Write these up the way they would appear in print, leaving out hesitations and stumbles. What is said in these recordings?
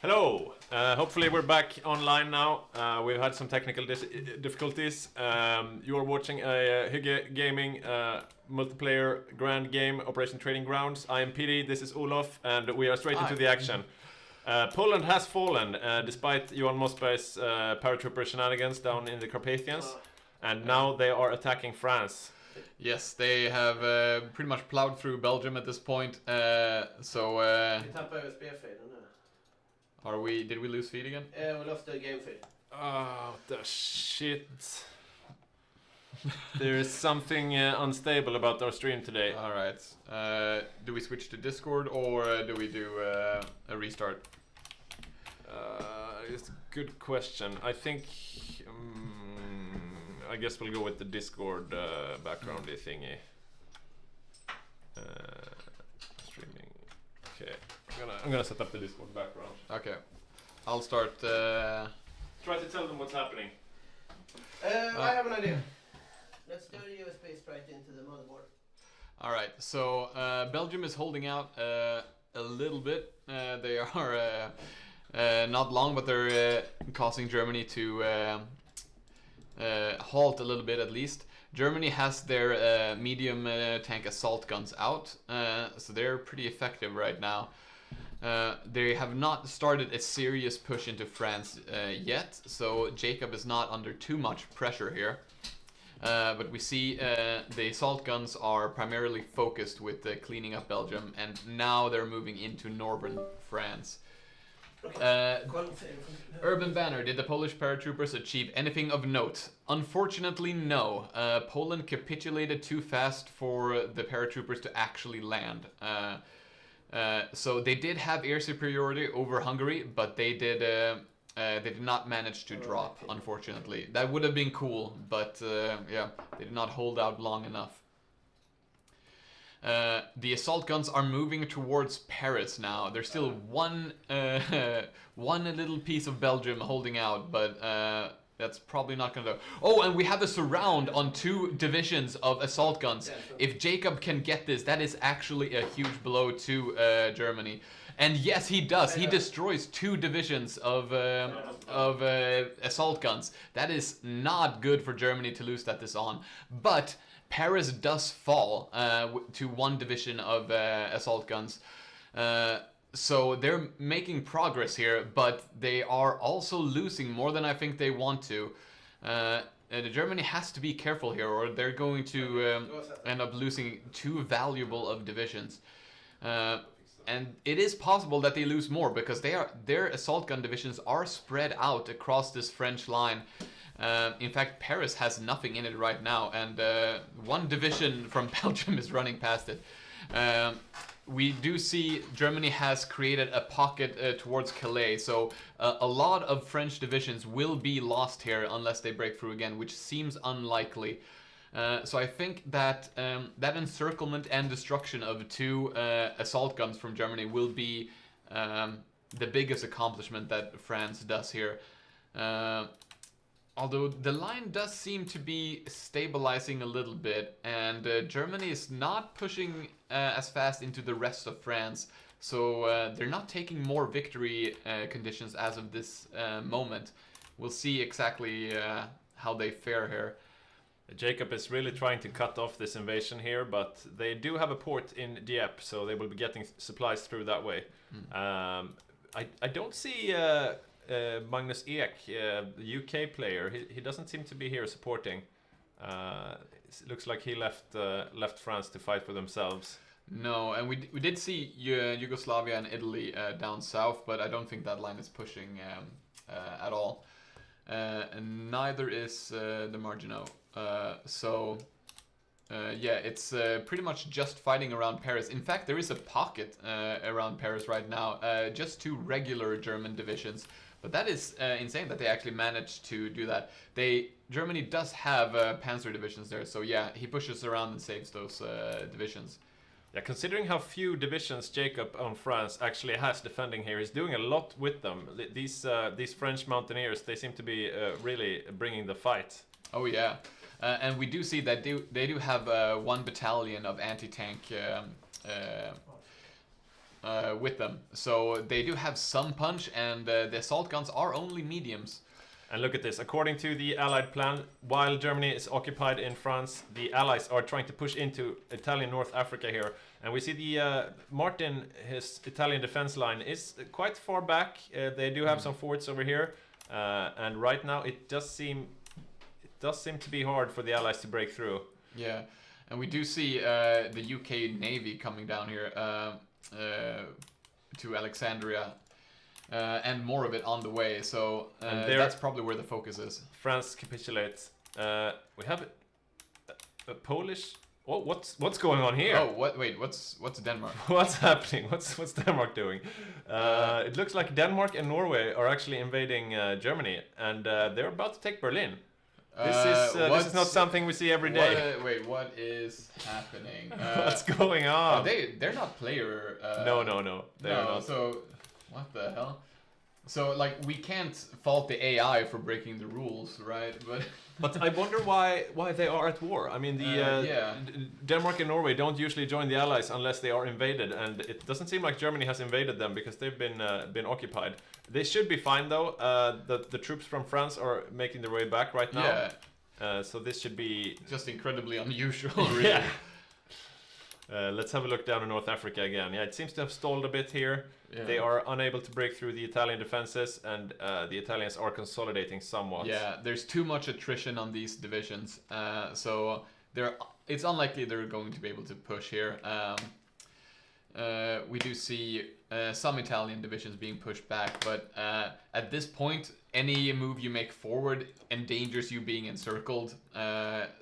Hello! Hopefully we're back online now. We've had some technical difficulties. You're watching a Hygge Gaming multiplayer grand game, Operation Trading Grounds. I am PD, this is Olof, and we are straight into the action. Poland has fallen, despite Johan Mossberg's paratrooper shenanigans down in the Carpathians. And now they are attacking France. Yes, they have pretty much plowed through Belgium at this point. Did we lose feed again? We lost the game feed. Oh, the shit. There is something unstable about our stream today. Alright. Do we switch to Discord or do we do a restart? It's a good question. I think... I guess we'll go with the Discord backgroundy thingy. Streaming. Okay. I'm gonna set up the Discord background. Okay. I'll start. Try to tell them what's happening. I have an idea. Let's do the USB straight into the motherboard. Alright, so Belgium is holding out a little bit. They are not long, but they're causing Germany to halt a little bit at least. Germany has their medium tank assault guns out, so they're pretty effective right now. They have not started a serious push into France yet, so Jacob is not under too much pressure here. But we see the assault guns are primarily focused with cleaning up Belgium, and now they're moving into northern France. Urban Banner, did the Polish paratroopers achieve anything of note? Unfortunately, no. Poland capitulated too fast for the paratroopers to actually land. So they did have air superiority over Hungary, but they did not manage to drop, unfortunately. That would have been cool, but yeah, they did not hold out long enough. The assault guns are moving towards Paris now. There's still one little piece of Belgium holding out, but that's probably not gonna do. Oh, and we have a surround on 2 divisions of assault guns. If Jacob can get this, that is actually a huge blow to Germany. And yes, he does. He destroys 2 divisions of assault guns. That is not good for Germany to lose that on. But Paris does fall to 1 division of assault guns. So they're making progress here, but they are also losing more than I think they want to. Germany has to be careful here, or they're going to end up losing 2 valuable of divisions. And it is possible that they lose more, because their assault gun divisions are spread out across this French line. In fact, Paris has nothing in it right now, and 1 division from Belgium is running past it. We do see Germany has created a pocket towards Calais, so a lot of French divisions will be lost here unless they break through again, which seems unlikely. So I think that that encirclement and destruction of 2 assault guns from Germany will be the biggest accomplishment that France does here. Although the line does seem to be stabilizing a little bit, and Germany is not pushing as fast into the rest of France, so they're not taking more victory conditions as of this moment. We'll see exactly how they fare here. Jacob is really trying to cut off this invasion here, but they do have a port in Dieppe, so they will be getting supplies through that way. I don't see Magnus Ek, the UK player. He doesn't seem to be here supporting. It looks like he left France to fight for themselves. No, and we did see Yugoslavia and Italy down south, but I don't think that line is pushing at all. And neither is the Marginaux. Yeah, it's pretty much just fighting around Paris. In fact, there is a pocket around Paris right now, just 2 regular German divisions. But that is insane that they actually managed to do that. Germany does have panzer divisions there, so yeah, he pushes around and saves those divisions. Yeah, considering how few divisions Jacob on France actually has defending here, he's doing a lot with them. These French mountaineers, they seem to be really bringing the fight. Oh yeah, and we do see that they do have 1 battalion of anti-tank with them. So they do have some punch, and the assault guns are only mediums. And look at this. According to the Allied plan, while Germany is occupied in France, the Allies are trying to push into Italian North Africa here. And we see the Martin, his Italian defense line, is quite far back. They do have some forts over here. And right now it does seem to be hard for the Allies to break through. Yeah, and we do see the UK Navy coming down here to Alexandria. And more of it on the way, so that's probably where the focus is. France capitulates. We have a Polish. Oh, what's going on here? Oh, wait, what's Denmark? What's happening? What's Denmark doing? It looks like Denmark and Norway are actually invading Germany, and they're about to take Berlin. This is not something we see every day. Wait, what is happening? What's going on? Oh, they're not player. No. They're not. So. What the hell? So, like, we can't fault the AI for breaking the rules, right? But I wonder why they are at war. I mean, Denmark and Norway don't usually join the Allies unless they are invaded, and it doesn't seem like Germany has invaded them because they've been occupied. They should be fine though. The troops from France are making their way back right now. Yeah. So this should be just incredibly unusual, really. Yeah. Let's have a look down in North Africa again. Yeah, it seems to have stalled a bit here. Yeah. They are unable to break through the Italian defenses, and the Italians are consolidating somewhat. Yeah, there's too much attrition on these divisions, so it's unlikely they're going to be able to push here. We do see some Italian divisions being pushed back, but at this point, any move you make forward endangers you being encircled,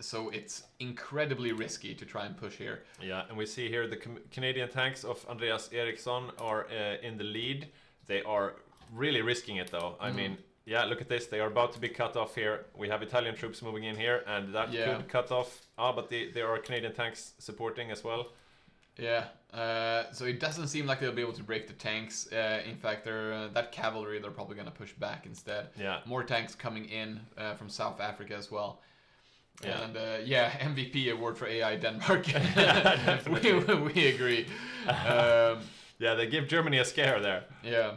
so it's incredibly risky to try and push here. Yeah, and we see here the Canadian tanks of Andreas Eriksson are in the lead. They are really risking it though. I mean, yeah, look at this. They are about to be cut off here. We have Italian troops moving in here, and that could cut off. But there are Canadian tanks supporting as well. Yeah, so it doesn't seem like they'll be able to break the tanks. In fact, that cavalry, they're probably going to push back instead. Yeah. More tanks coming in from South Africa as well. Yeah. And MVP award for AI Denmark. Definitely. we agree. Yeah, they give Germany a scare there. Yeah.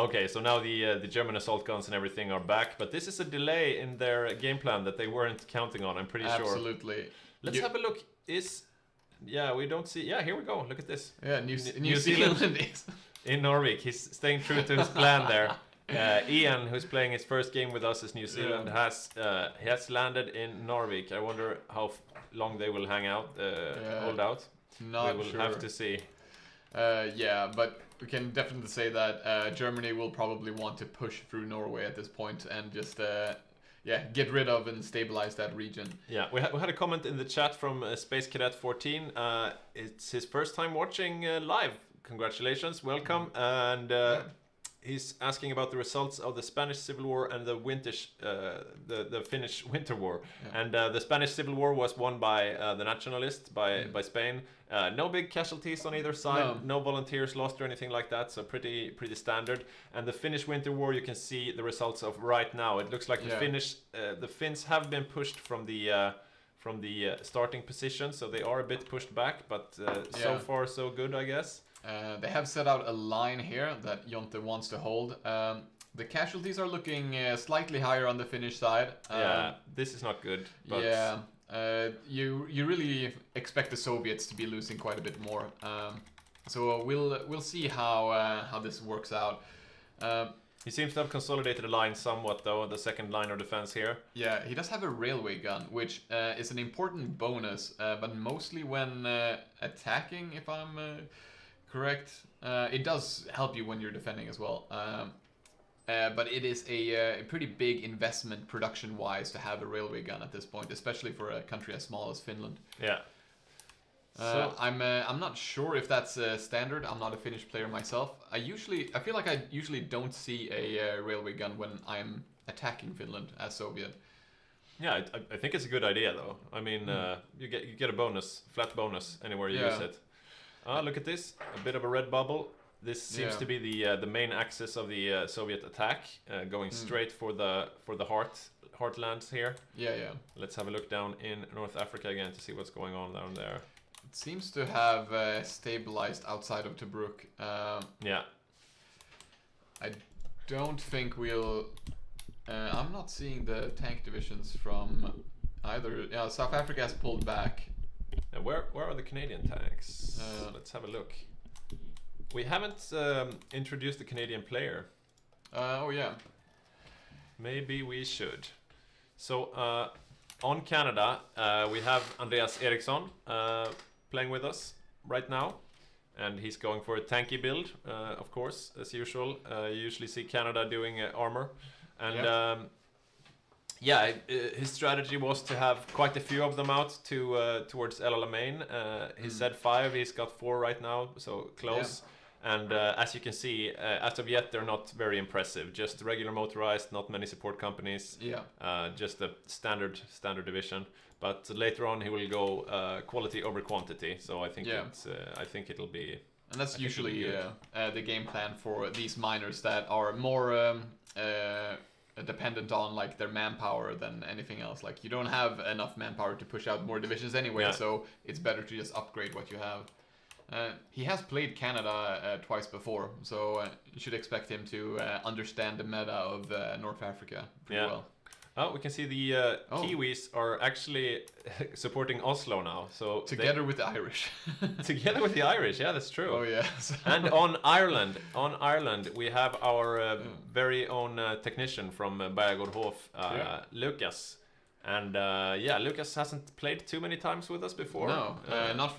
Okay, so now the German assault guns and everything are back, but this is a delay in their game plan that they weren't counting on, I'm pretty sure. Absolutely. Let's have a look. Yeah, we don't see... Yeah, here we go. Look at this. Yeah, New Zealand is... In Norwich. He's staying true to his plan there. Ian, who's playing his first game with us as New Zealand, has landed in Norwich. I wonder how long they will hang out, hold out. Not we will sure. have to see. Yeah, but we can definitely say that Germany will probably want to push through Norway at this point and just... get rid of and stabilize that region. Yeah, we had a comment in the chat from Space Cadet 14. It's his first time watching live. Congratulations, welcome. And he's asking about the results of the Spanish Civil War and the Finnish Winter War. Yeah. And the Spanish Civil War was won by the nationalists, by Spain. No big casualties on either side, no volunteers lost or anything like that, so pretty standard. And the Finnish Winter War, you can see the results of right now. It looks like the Finns have been pushed from the starting position, so they are a bit pushed back, but so far so good, I guess. They have set out a line here that Jonte wants to hold. The casualties are looking slightly higher on the Finnish side. This is not good. But you really expect the Soviets to be losing quite a bit more. So we'll see how this works out. He seems to have consolidated the line somewhat, though, the second line of defense here. Yeah, he does have a railway gun, which is an important bonus, but mostly when attacking, if I'm correct. It does help you when you're defending as well. But it is a pretty big investment production-wise to have a railway gun at this point, especially for a country as small as Finland. Yeah. So I'm not sure if that's standard. I'm not a Finnish player myself. I feel like I usually don't see a railway gun when I'm attacking Finland as Soviet. Yeah, I think it's a good idea though. I mean, you get a bonus, flat bonus anywhere you use it. Look at this, a bit of a red bubble. This seems to be the main axis of the Soviet attack, going straight for the heartlands here. Yeah. Let's have a look down in North Africa again to see what's going on down there. seems to have stabilized outside of Tobruk. Yeah. I don't think we'll... I'm not seeing the tank divisions from either. Yeah, South Africa has pulled back. Where are the Canadian tanks? Let's have a look. We haven't introduced the Canadian player. Oh yeah. Maybe we should. So on Canada, we have Andreas Eriksson playing with us right now. And he's going for a tanky build, of course, as usual. You usually see Canada doing armor. And his strategy was to have quite a few of them out to towards El Alamein. He said 5, he's got 4 right now, so close. Yeah. And as you can see, as of yet, they're not very impressive. Just regular motorized, not many support companies. Yeah. Just a standard division. But later on, he will go quality over quantity. So I think I think it'll be. And that's usually the game plan for these miners that are more dependent on like their manpower than anything else. Like you don't have enough manpower to push out more divisions anyway, so it's better to just upgrade what you have. He has played Canada twice before, so you should expect him to understand the meta of North Africa pretty well. Oh, we can see the Kiwis are actually supporting Oslo now. So together with the Irish. Together with the Irish, yeah, that's true. Oh yeah. And on Ireland, we have our very own technician from Bayagorhof, Lucas. And Lucas hasn't played too many times with us before. No, not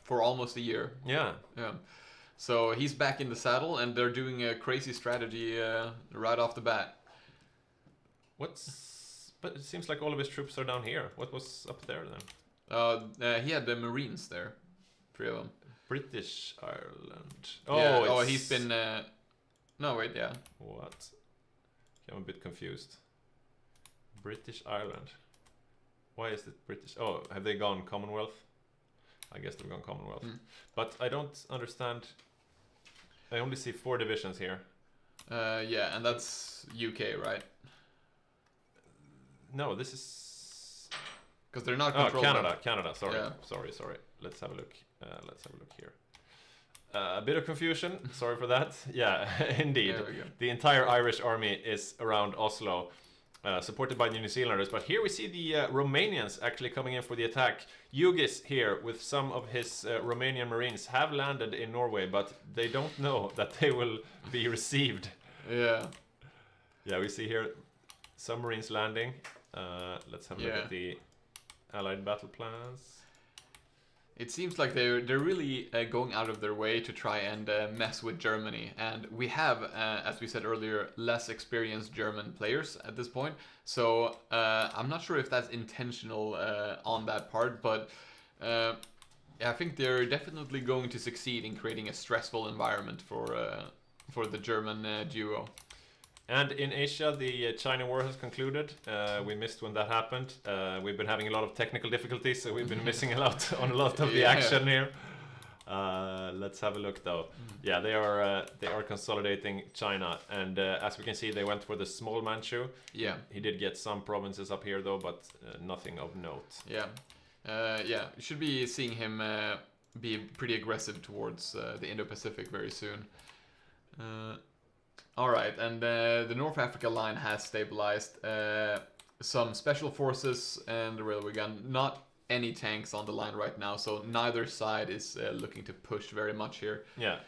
for almost a year. Yeah. So he's back in the saddle, and they're doing a crazy strategy right off the bat. But it seems like all of his troops are down here. What was up there then? He had the Marines there, 3 of them. British Ireland. He's been. No, wait, yeah. What? I'm a bit confused. British Ireland. Why is it British? Oh, have they gone Commonwealth? I guess they've gone Commonwealth. But I don't understand. I only see 4 divisions here. And that's UK, right? No, this is because they're not controlled. Canada. Sorry. Let's have a look. Here. A bit of confusion. Sorry for that. Yeah, indeed. There we go. The entire Irish army is around Oslo, supported by the New Zealanders. But here we see the Romanians actually coming in for the attack. Hygge here with some of his Romanian Marines have landed in Norway, but they don't know that they will be received. Yeah. Yeah, we see here some Marines landing. Let's have a look at the Allied battle plans. It seems like they're really going out of their way to try and mess with Germany. And we have, as we said earlier, less experienced German players at this point. So I'm not sure if that's intentional on that part, but I think they're definitely going to succeed in creating a stressful environment for the German duo. And in Asia, the China war has concluded. We missed when that happened. We've been having a lot of technical difficulties, so we've been missing a lot on a lot of the action here. Let's have a look, though. Yeah, they are consolidating China, and as we can see, they went for the small Manchu. Yeah, he did get some provinces up here, though, but nothing of note. Yeah, you should be seeing him be pretty aggressive towards the Indo-Pacific very soon. Alright, and the North Africa line has stabilized. Some special forces and the railway gun. Not any tanks on the line right now, so neither side is looking to push very much here. Yeah.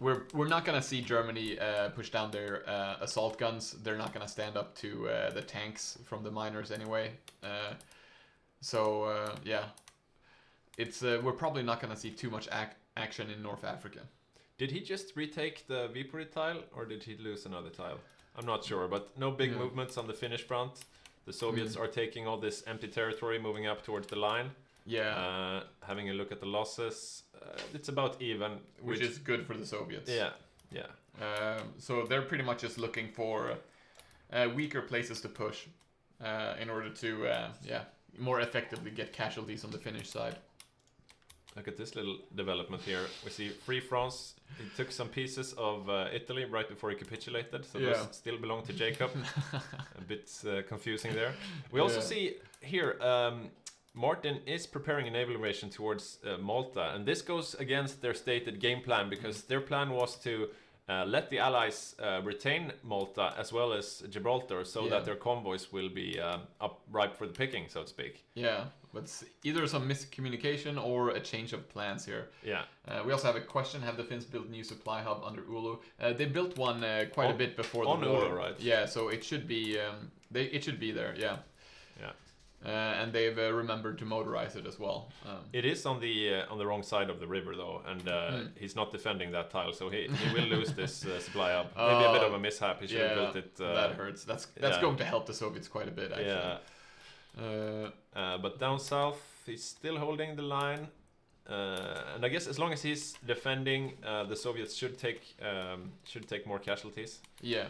We're not gonna see Germany push down their assault guns. They're not gonna stand up to the tanks from the miners anyway. It's we're probably not gonna see too much action in North Africa. Did he just retake the Viipuri tile, or did he lose another tile? I'm not sure, but no big movements on the Finnish front. The Soviets are taking all this empty territory, moving up towards the line. Yeah. Having a look at the losses, it's about even. Which is good for the Soviets. Yeah. So they're pretty much just looking for weaker places to push in order to, more effectively get casualties on the Finnish side. Look at this little development here. We see Free France. He took some pieces of Italy right before he capitulated, so those still belong to Jacob. A bit confusing there. We also see here Martin is preparing a naval invasion towards Malta, and this goes against their stated game plan because their plan was to let the Allies retain Malta as well as Gibraltar so that their convoys will be up ripe for the picking, so to speak. Yeah, but either some miscommunication or a change of plans here. Yeah. We also have a question: have the Finns built new supply hub under Oulu? They built one quite a bit before the war. Oulu, right? Yeah, so it should be it should be there. Yeah. Yeah. And they've remembered to motorize it as well. It is on the wrong side of the river though, and he's not defending that tile, so he will lose this supply hub. Maybe a bit of a mishap. He should have built it. That hurts. That's going to help the Soviets quite a bit, actually. Yeah. But down south, he's still holding the line, and I guess as long as he's defending, the Soviets should take more casualties. Yeah.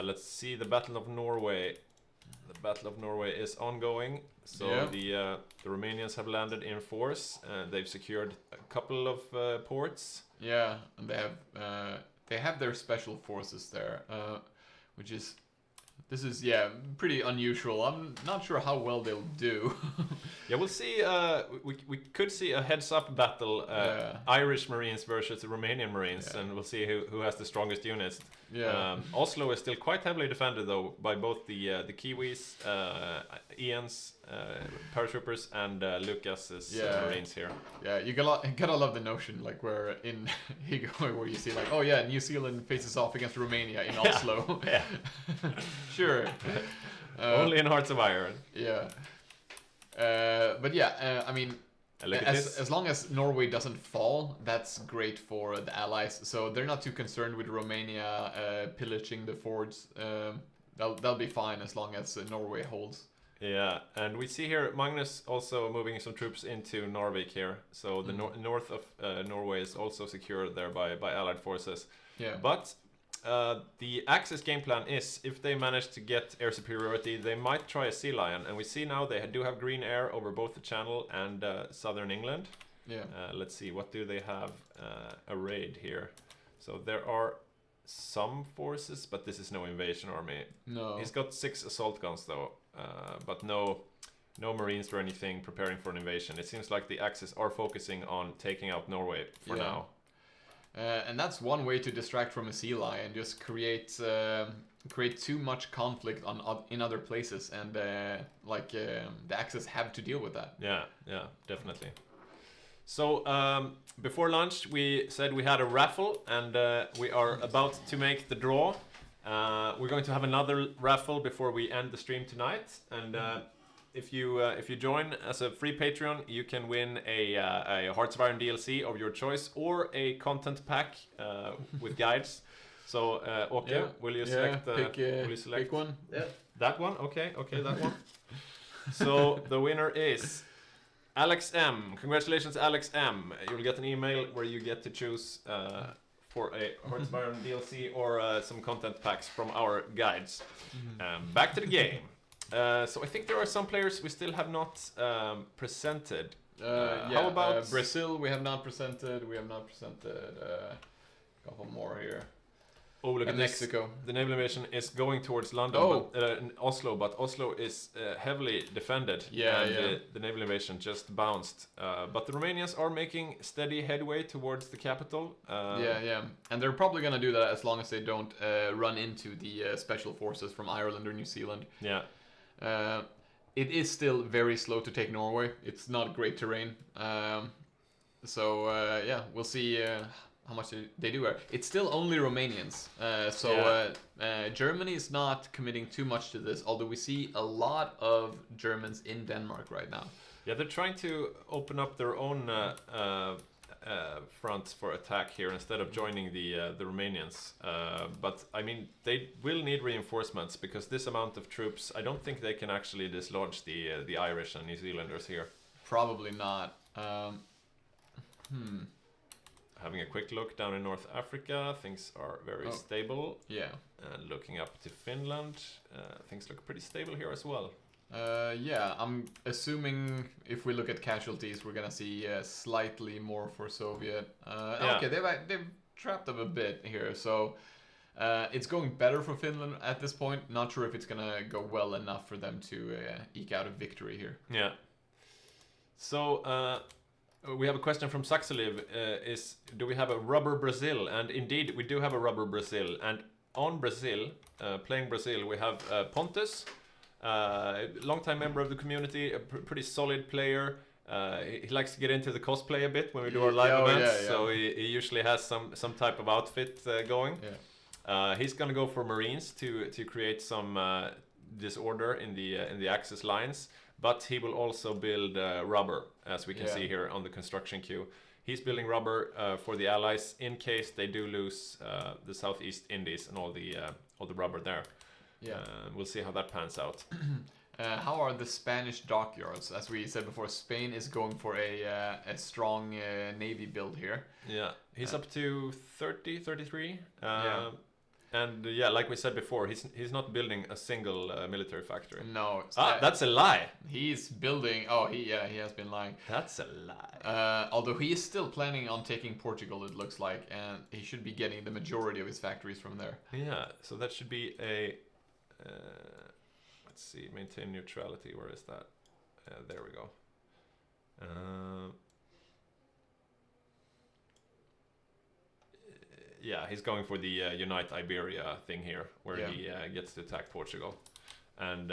Let's see the Battle of Norway. The Battle of Norway is ongoing, so the Romanians have landed in force. They've secured a couple of ports. Yeah, and they have their special forces there, which is pretty unusual. I'm not sure how well they'll do. Yeah, we'll see. We could see a heads-up battle, Irish Marines versus the Romanian Marines, and we'll see who has the strongest units. Yeah. Oslo is still quite heavily defended though by both the Kiwis, Ian's paratroopers, and Lucas's Marines here. Yeah, you gotta love the notion, like where in Hygge, where you see like, oh yeah, New Zealand faces off against Romania in Oslo. Yeah. Sure. Only in Hearts of Iron. Yeah. But yeah, I mean, as long as Norway doesn't fall, that's great for the Allies. So they're not too concerned with Romania pillaging the forts. They'll be fine as long as Norway holds. Yeah, and we see here Magnus also moving some troops into Narvik here. So the north of Norway is also secured there by Allied forces. Yeah. But the Axis game plan is, if they manage to get air superiority, they might try a Sea Lion. And we see now they do have green air over both the Channel and southern England. Yeah. Let's see, what do they have arrayed here? So there are some forces, but this is no invasion army. No. He's got 6 assault guns though, but no Marines or anything preparing for an invasion. It seems like the Axis are focusing on taking out Norway for now. And that's one way to distract from a Sea Lion, just create too much conflict in other places, and the Axis have to deal with that. Yeah, definitely. So before lunch, we said we had a raffle, and we are about to make the draw. We're going to have another raffle before we end the stream tonight, and if you join as a free Patreon, you can win a Hearts of Iron DLC of your choice or a content pack with guides. So, Åke, will you select? Pick one. Yeah. That one? Okay, that one. So the winner is Alex M. Congratulations, Alex M. You'll get an email where you get to choose for a Hearts of Iron DLC or some content packs from our guides. Back to the game. So I think there are some players we still have not presented. How about Brazil? We have not presented. We have not presented a couple more here. Oh, look at Mexico. This. The naval invasion is going towards London, Oslo, but Oslo is heavily defended. The naval invasion just bounced. But the Romanians are making steady headway towards the capital. And they're probably going to do that as long as they don't run into the special forces from Ireland or New Zealand. Yeah. It is still very slow to take Norway. It's not great terrain. We'll see how much they do. It's still only Romanians. Germany is not committing too much to this, although we see a lot of Germans in Denmark right now. Yeah, they're trying to open up their own fronts for attack here instead of joining the Romanians. But I mean, they will need reinforcements because this amount of troops, I don't think they can actually dislodge the Irish and New Zealanders here. Probably not. Having a quick look down in North Africa, things are very stable. Yeah. And looking up to Finland, things look pretty stable here as well. I'm assuming if we look at casualties, we're gonna see slightly more for Soviet. Okay, they've trapped them a bit here, so it's going better for Finland at this point. Not sure if it's gonna go well enough for them to eke out a victory here. Yeah. So we have a question from Saxeliv. Do we have a rubber Brazil? And indeed, we do have a rubber Brazil. And on Brazil, playing Brazil, we have Pontus, long-time member of the community, a pretty solid player. He likes to get into the cosplay a bit when we do our live events, so he usually has some type of outfit going. He's gonna go for Marines to create some disorder in the Axis lines, but he will also build rubber, as we can see here on the construction queue. He's building rubber for the Allies in case they do lose the Southeast Indies and all the rubber there. We'll see how that pans out. How are the Spanish dockyards? As we said before, Spain is going for a strong navy build here. Yeah, he's up to 30, 33. And like we said before, he's not building a single military factory. No. That's a lie. He's building. Oh, he has been lying. That's a lie. Although he is still planning on taking Portugal, it looks like, and he should be getting the majority of his factories from there. Yeah. So that should be a. Let's see. Maintain neutrality. Where is that? There we go. Yeah, he's going for the Unite Iberia thing here, where he gets to attack Portugal. And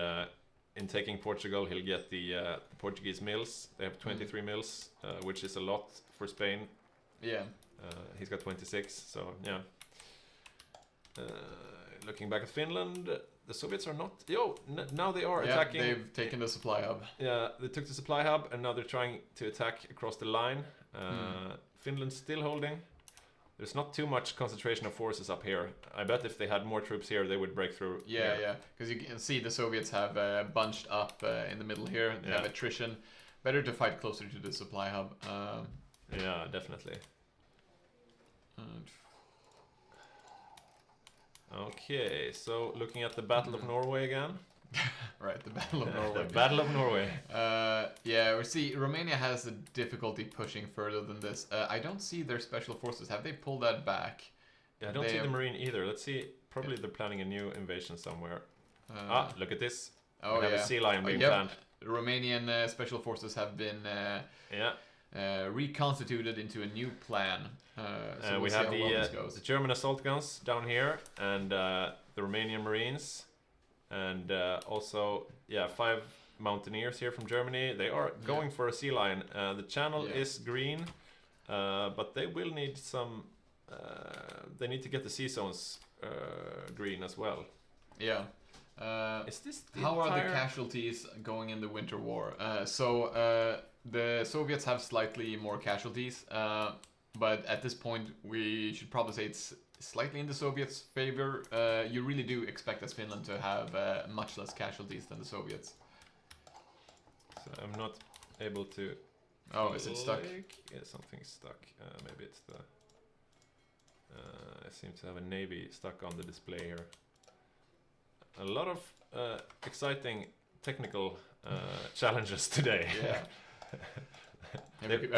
in taking Portugal, he'll get the Portuguese mills. They have 23 mills, which is a lot for Spain. Yeah. He's got 26, so yeah. Looking back at Finland, the Soviets are not... now they are attacking... they've taken the supply hub. Yeah, they took the supply hub, and now they're trying to attack across the line. Finland's still holding. There's not too much concentration of forces up here. I bet if they had more troops here, they would break through. Yeah, because you can see the Soviets have bunched up in the middle here. They have attrition. Better to fight closer to the supply hub. Yeah, definitely. Okay, so looking at the Battle of Norway again. Right, the Battle of Norway. The Battle of Norway. We see Romania has a difficulty pushing further than this. I don't see their special forces. Have they pulled that back? Yeah, I don't see the Marine either. Let's see. Probably they're planning a new invasion somewhere. Look at this. Oh, we have a sea lion being planned. The Romanian special forces have been reconstituted into a new plan. So we have the German assault guns down here, and the Romanian Marines. And also, 5 mountaineers here from Germany. They are going for a sea lion. The channel is green, but they will need some... they need to get the sea zones green as well. Yeah. Is this how are the casualties going in the Winter War? The Soviets have slightly more casualties, but at this point we should probably say it's slightly in the Soviets' favor. You really do expect as Finland to have much less casualties than the Soviets. So I'm not able to... Oh, is it stuck? Yeah, something's stuck. Maybe it's the... I seem to have a navy stuck on the display here. A lot of exciting technical challenges today. Yeah.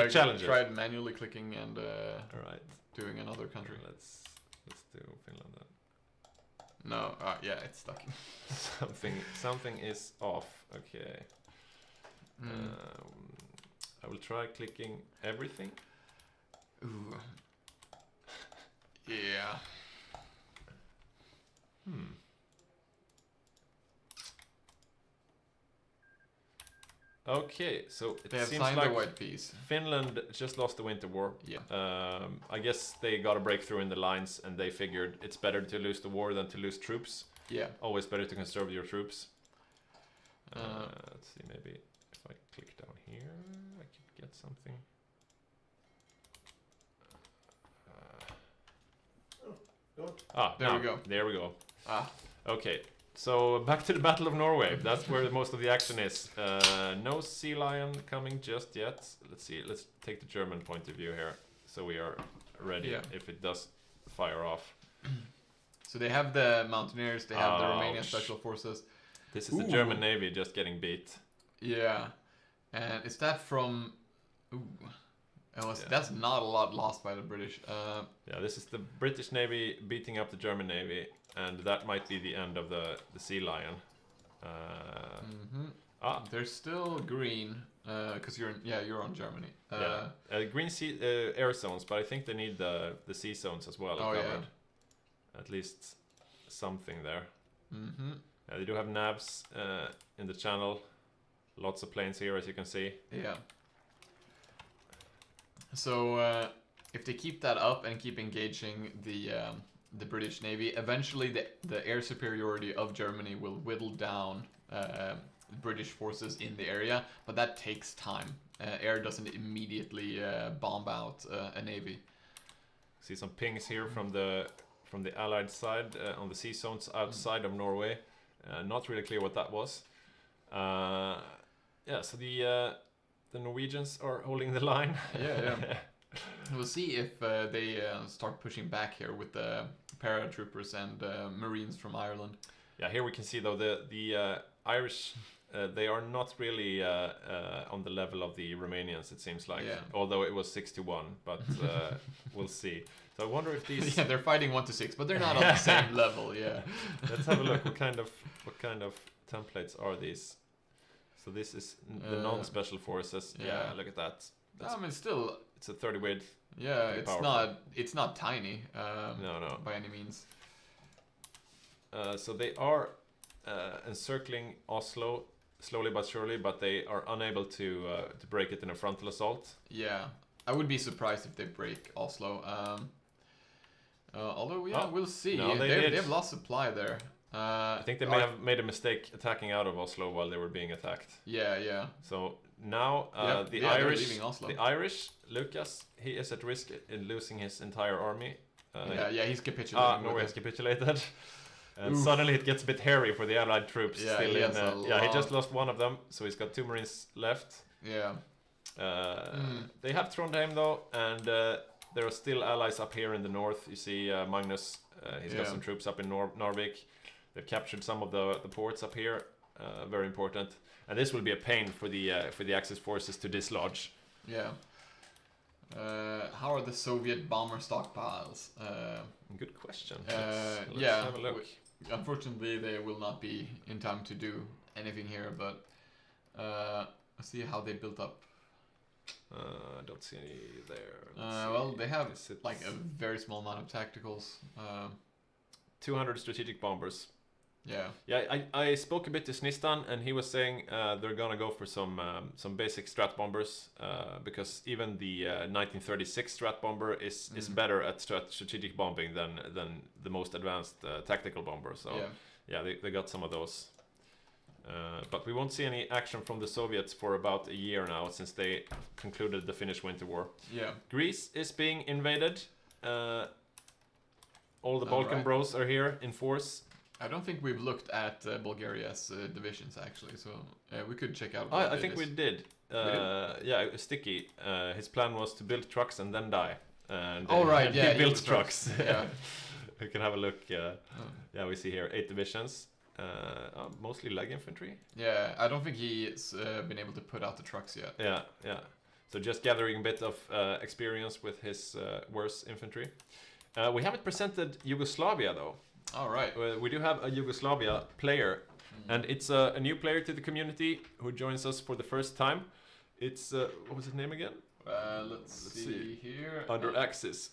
Challenges. Tried manually clicking and right. doing another country. Let's do Finland then. No, it's stuck. something is off. Okay. I will try clicking everything. Ooh. Yeah. Okay, so they have seems signed like the White Peace. Finland just lost the Winter War. Yeah. I guess they got a breakthrough in the lines, and they figured it's better to lose the war than to lose troops. Yeah. Always better to conserve your troops. Let's see, maybe if I click down here, I could get something. There we go. Okay. So back to the Battle of Norway. That's where most of the action is. No sea lion coming just yet. Let's see. Let's take the German point of view here, so we are ready if it does fire off. So they have the mountaineers. They have the Romanian special forces. This is the German Navy just getting beat. Yeah, and is that from? That's not a lot lost by the British. Yeah, this is the British Navy beating up the German Navy. And that might be the end of the Sea Lion. They're still green. Because you're on Germany. Green sea air zones, but I think they need the sea zones as well covered. At least something there. Mm-hmm. They do have navs in the channel. Lots of planes here, as you can see. Yeah. So if they keep that up and keep engaging the British Navy, eventually the air superiority of Germany will whittle down British forces in the area, but that takes time. Air doesn't immediately bomb out a navy. See some pings here from the Allied side on the sea zones outside of Norway. Not really clear what that was. So the Norwegians are holding the line. Yeah. We'll see if they start pushing back here with the paratroopers and Marines from Ireland. Yeah, here we can see though the Irish. They are not really on the level of the Romanians, it seems like. Yeah. Although it was 6-1, but we'll see. So I wonder if these. Yeah, they're fighting 1-6, but they're not on the same level. Yeah. Let's have a look. What kind of templates are these? So this is the non-special forces. Yeah, look at that. I mean, still. It's a 30 weight. Yeah, it's powerful. not tiny. No. By any means. So they are encircling Oslo slowly but surely, but they are unable to break it in a frontal assault. Yeah, I would be surprised if they break Oslo. Although, we'll see. No, they have lost supply there. I think they may have made a mistake attacking out of Oslo while they were being attacked. Yeah. So now the Irish, Lucas, he is at risk in losing his entire army. He's capitulating. Norway has capitulated. And suddenly it gets a bit hairy for the Allied troops. He just lost one of them, so he's got 2 Marines left. Yeah. They have Trondheim though, and there are still allies up here in the north. You see Magnus, he's got some troops up in Narvik. They've captured some of the ports up here, very important. And this will be a pain for the Axis forces to dislodge. Yeah. How are the Soviet bomber stockpiles? Good question. Let's have a look. Unfortunately, they will not be in time to do anything here, but let's see how they built up. I don't see any there. Well, they have like a very small amount of tacticals. 200 strategic bombers. Yeah. I spoke a bit to Snistan, and he was saying they're gonna go for some basic strat bombers because even the 1936 strat bomber is better at strategic bombing than the most advanced tactical bomber. So they got some of those. But we won't see any action from the Soviets for about a year now, since they concluded the Finnish Winter War. Yeah. Greece is being invaded. All the Balkan bros are here in force. I don't think we've looked at Bulgaria's divisions actually, so we could check out. I think we did. Sticky. His plan was to build trucks and then die. And he built trucks. Yeah. We can have a look. Yeah, we see here 8 divisions. Mostly leg infantry. Yeah, I don't think he's been able to put out the trucks yet. Yeah. So just gathering a bit of experience with his worse infantry. We haven't presented Yugoslavia though. All right. We do have a Yugoslavia player, and it's a new player to the community who joins us for the first time. It's what was his name again? Let's see here. Under Axis.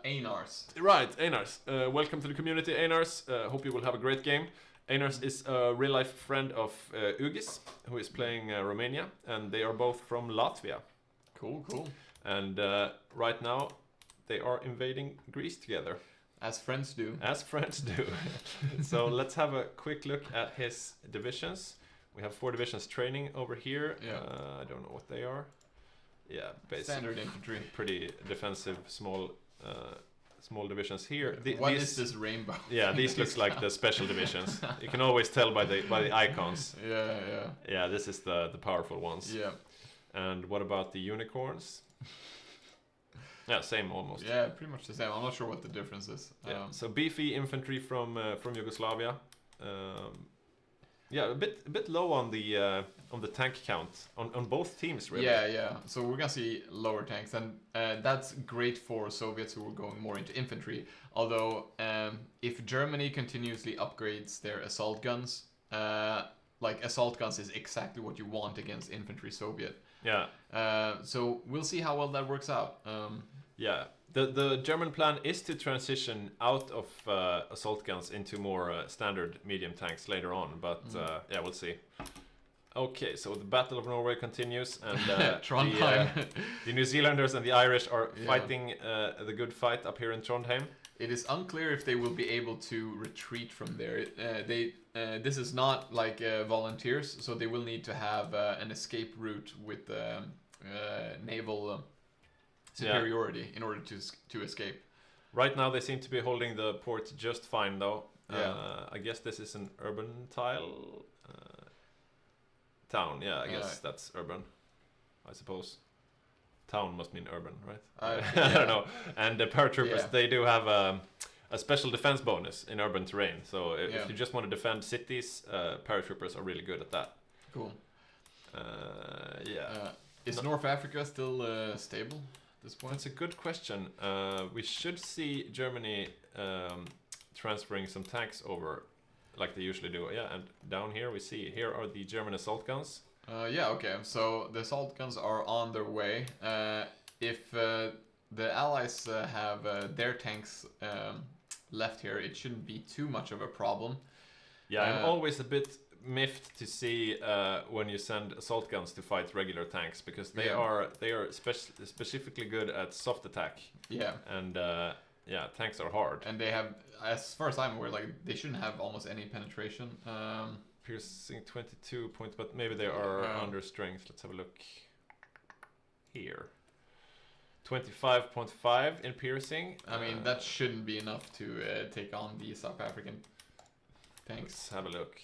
Einars. Right, Einars. Welcome to the community, Einars. Hope you will have a great game. Einars is a real-life friend of Ugis, who is playing Romania, and they are both from Latvia. Cool. And right now, they are invading Greece together. As friends do. So let's have a quick look at his divisions. We have 4 divisions training over here. Yeah. I don't know what they are. Yeah, basically. Standard infantry. Pretty defensive, small divisions here. What is this rainbow? Yeah, these looks like the special divisions. You can always tell by the icons. Yeah. Yeah, this is the powerful ones. Yeah. And what about the unicorns? Yeah, same almost. Yeah, pretty much the same. I'm not sure what the difference is. Yeah. So beefy infantry from Yugoslavia. A bit low on the tank count on both teams really. Yeah. So we're gonna see lower tanks, and that's great for Soviets who are going more into infantry. Although if Germany continuously upgrades their assault guns, like assault guns is exactly what you want against infantry Soviet. Yeah. So we'll see how well that works out. Yeah. The German plan is to transition out of assault guns into more standard medium tanks later on, but yeah, we'll see. Okay, so the Battle of Norway continues, and Trondheim. the New Zealanders and the Irish are fighting the good fight up here in Trondheim. It is unclear if they will be able to retreat from there. This is not like volunteers, so they will need to have an escape route with naval superiority in order to escape. Right now, they seem to be holding the port just fine, though. Yeah. I guess this is an urban tile town. Yeah, I guess that's urban. I suppose. Town must mean urban, right? I don't know. And the paratroopers, they do have a special defense bonus in urban terrain. So if you just want to defend cities, paratroopers are really good at that. Cool. Yeah. Is North Africa still stable at this point? That's a good question. We should see Germany transferring some tanks over, like they usually do. Yeah, and down here we see, here are the German assault guns. Yeah, okay. So the assault guns are on their way. If the Allies have their tanks left here, it shouldn't be too much of a problem. Yeah, I'm always a bit miffed to see when you send assault guns to fight regular tanks, because they are specifically good at soft attack. Yeah. And yeah, tanks are hard. And they have, as far as I'm aware, like they shouldn't have almost any penetration. Piercing 22 points, but maybe they are under strength. Let's have a look here. 25.5 in piercing. I mean, that shouldn't be enough to take on the South African tanks. Let's have a look.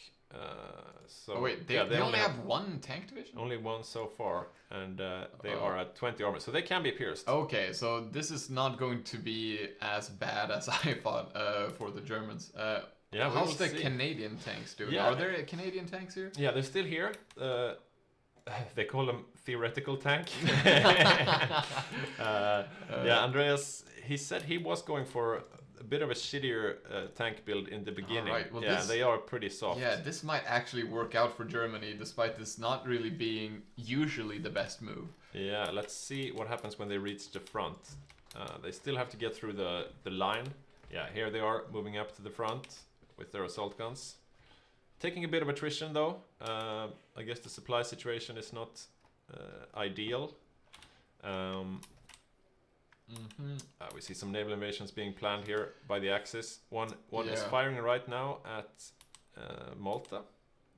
So oh wait, they only have one tank division? Only one so far, and they are at 20 armor, so they can be pierced. Okay, so this is not going to be as bad as I thought for the Germans. Yeah, how's the Canadian tanks doing? Yeah. Are there Canadian tanks here? Yeah, they're still here. They call them theoretical tank. Yeah, Andreas, he said he was going for a bit of a shittier tank build in the beginning. Right. Well, yeah, they are pretty soft. Yeah, this might actually work out for Germany, despite this not really being usually the best move. Yeah, let's see what happens when they reach the front. They still have to get through the line. Yeah, here they are moving up to the front with their assault guns. Taking a bit of attrition though. I guess the supply situation is not ideal. We see some naval invasions being planned here by the Axis. One is firing right now at Malta.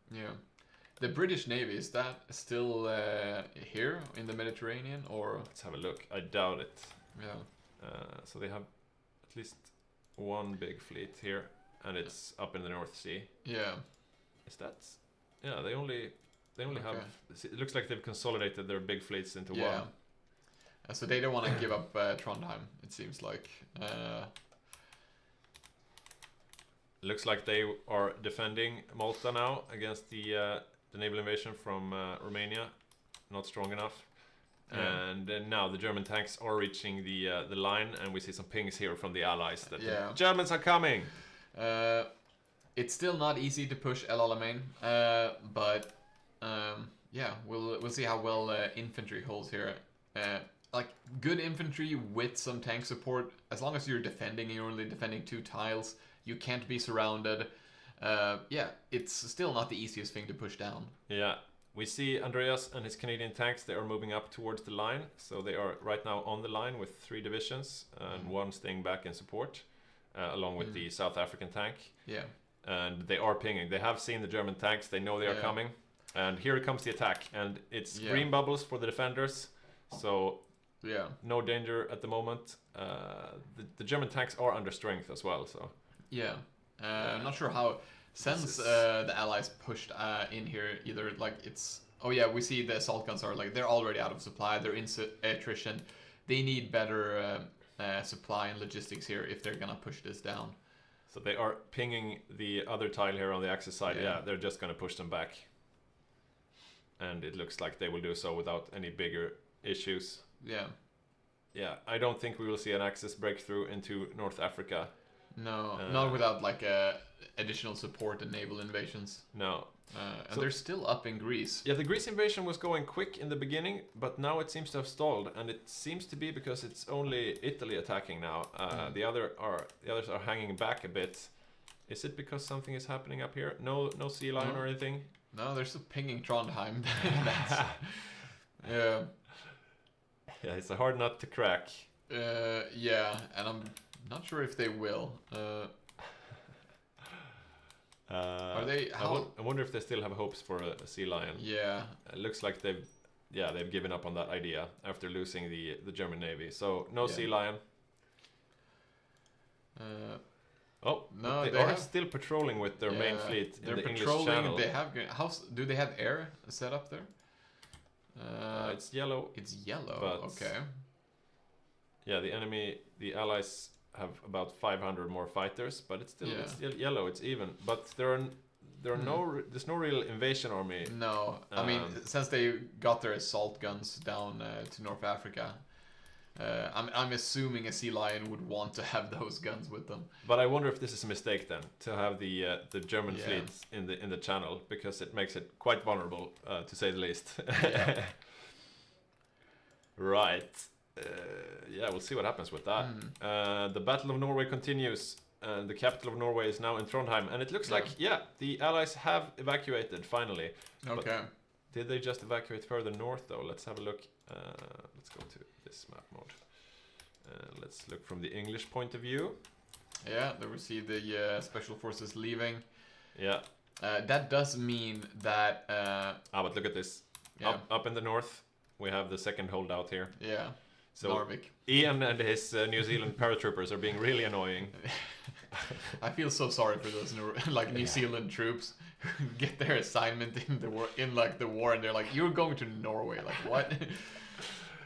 Yeah. The British Navy, is that still here in the Mediterranean, or? Let's have a look. I doubt it. Yeah. So they have at least one big fleet here, and it's up in the North Sea. Yeah. Is that? Yeah, they only have. It looks like they've consolidated their big fleets into one. So they don't want to give up Trondheim, it seems like. Looks like they are defending Malta now against the naval invasion from Romania. Not strong enough. Yeah. And now the German tanks are reaching the line, and we see some pings here from the Allies that the Germans are coming. It's still not easy to push El Alamein, but yeah, we'll see how well infantry holds here. Like good infantry with some tank support, as long as you're defending, you're only defending 2 tiles, you can't be surrounded. Yeah, it's still not the easiest thing to push down. Yeah, we see Andreas and his Canadian tanks, they are moving up towards the line. So they are right now on the line with 3 divisions and 1 staying back in support, along with the South African tank. Yeah. And they are pinging. They have seen the German tanks, they know they are coming. And here comes the attack, and it's green bubbles for the defenders. So no danger at the moment. The German tanks are under strength as well. So I'm not sure how, since the Allies pushed in here either. Like it's we see the assault guns are like they're already out of supply. They're in attrition. They need better supply and logistics here if they're gonna push this down. So they are pinging the other tile here on the Axis side. Yeah, they're just gonna push them back. And it looks like they will do so without any bigger issues. Yeah, I don't think we will see an Axis breakthrough into North Africa. No, not without like additional support and naval invasions. No. And So- they're still up in Greece. Yeah, the Greece invasion was going quick in the beginning, but now it seems to have stalled, and it seems to be because it's only Italy attacking now. The others are hanging back a bit. Is it because something is happening up here? No sea lion or anything? No, they're still pinging Trondheim. That's, yeah. Yeah, it's a hard nut to crack. Yeah, and I'm not sure if they will. Are they? I wonder if they still have hopes for a sea lion. Yeah. It looks like they've given up on that idea after losing the German navy. So no sea lion. Oh no, they are still patrolling with their main fleet in the English Channel. They have do they have air set up there? It's yellow. It's yellow. But Okay. Yeah, the Allies have about 500 more fighters, but it's still yellow. It's even, but there's no real invasion army. No, I mean since they got their assault guns down to North Africa, I'm assuming a sea lion would want to have those guns with them. But I wonder if this is a mistake then to have the German fleet in the channel, because it makes it quite vulnerable to say the least. Yeah. Right. Yeah, we'll see what happens with that. The Battle of Norway continues. The capital of Norway is now in Trondheim, and it looks like the Allies have evacuated finally. Okay. But did they just evacuate further north though? Let's have a look. Let's go to this map mode. Let's look from the English point of view. Yeah, there we see the special forces leaving. Yeah. That does mean that. But look at this. Yeah. Up in the north, we have the second holdout here. Yeah. So Narvik. Ian and his New Zealand paratroopers are being really annoying. I feel so sorry for those New Zealand troops who get their assignment in the war, and they're like, "You're going to Norway." Like, what?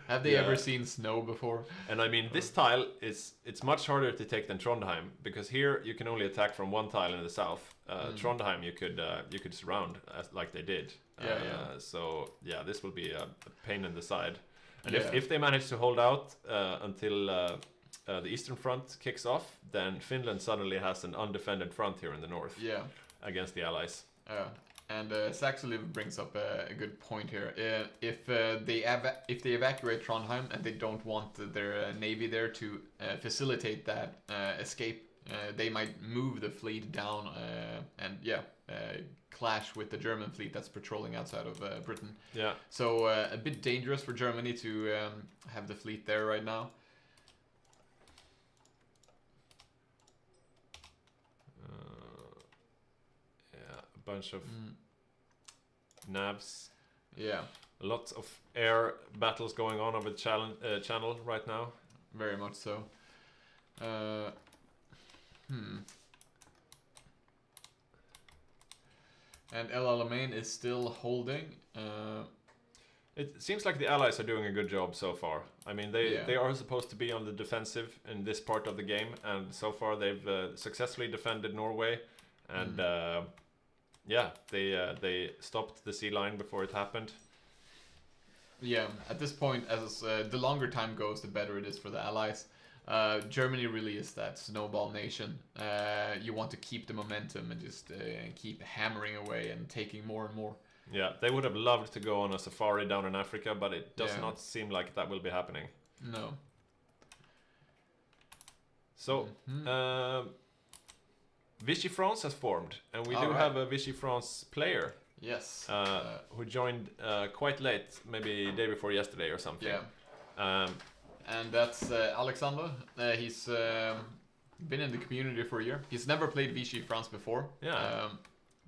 Have they ever seen snow before? And I mean, this tile it's much harder to take than Trondheim, because here you can only attack from one tile in the south. Trondheim you could surround like they did. So yeah, this will be a pain in the side. And if they manage to hold out until the Eastern Front kicks off, then Finland suddenly has an undefended front here in the north against the Allies. And Saxoliv brings up a good point here. If they evacuate Trondheim and they don't want their navy there to facilitate that escape, they might move the fleet down and clash with the German fleet that's patrolling outside of Britain. Yeah. So a bit dangerous for Germany to have the fleet there right now. A bunch of navs. Yeah. Lots of air battles going on over the channel right now. Very much so. And El Alamein is still holding. It seems like the Allies are doing a good job so far. I mean, they are supposed to be on the defensive in this part of the game, and so far they've successfully defended Norway, and they stopped the sea line before it happened. Yeah, at this point, as the longer time goes, the better it is for the Allies. Germany really is that snowball nation. You want to keep the momentum and just keep hammering away and taking more and more. Yeah, they would have loved to go on a safari down in Africa, but it does not seem like that will be happening. No. So, Vichy France has formed, and we do have a Vichy France player. Yes. Who joined quite late, maybe day before yesterday or something. Yeah. And that's Alexander. He's been in the community for a year. He's never played Vichy France before. Yeah.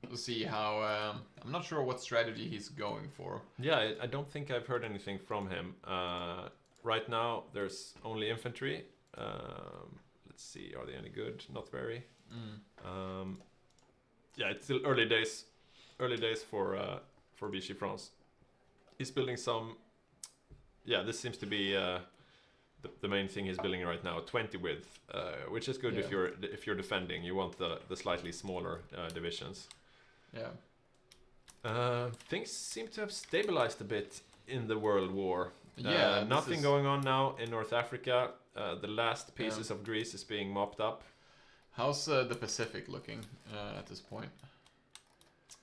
We'll see how. I'm not sure what strategy he's going for. Yeah, I don't think I've heard anything from him. Right now, there's only infantry. Let's see, are they any good? Not very. Yeah, it's still early days. Early days for Vichy France. He's building some. Yeah, this seems to be the main thing he's building right now. 20 width, which is good if you're defending. You want the slightly smaller divisions. Yeah. Things seem to have stabilized a bit in the World War. Nothing is... going on now in North Africa. The last pieces of Greece is being mopped up. How's the Pacific looking at this point?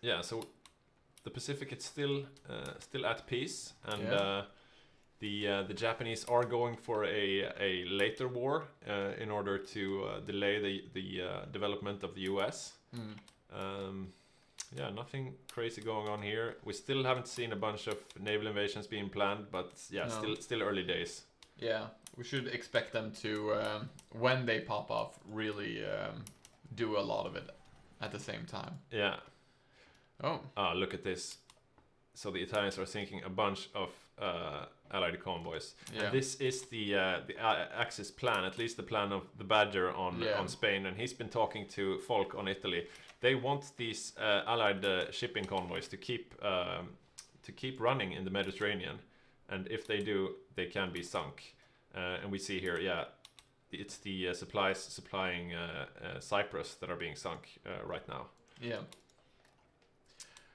Yeah, so the Pacific, it's still at peace, and the Japanese are going for a later war in order to delay the development of the US. Yeah, nothing crazy going on here. We still haven't seen a bunch of naval invasions being planned, but yeah, still early days. Yeah, we should expect them to, when they pop off, really do a lot of it at the same time. Yeah. Oh. Look at this. So the Italians are sinking a bunch of Allied convoys. Yeah. And this is the Axis plan, at least the plan of the Badger on Spain, and he's been talking to Folk on Italy. They want these Allied shipping convoys to keep running in the Mediterranean, and if they do, they can be sunk. And we see here, it's the supplies supplying Cyprus that are being sunk right now. Yeah.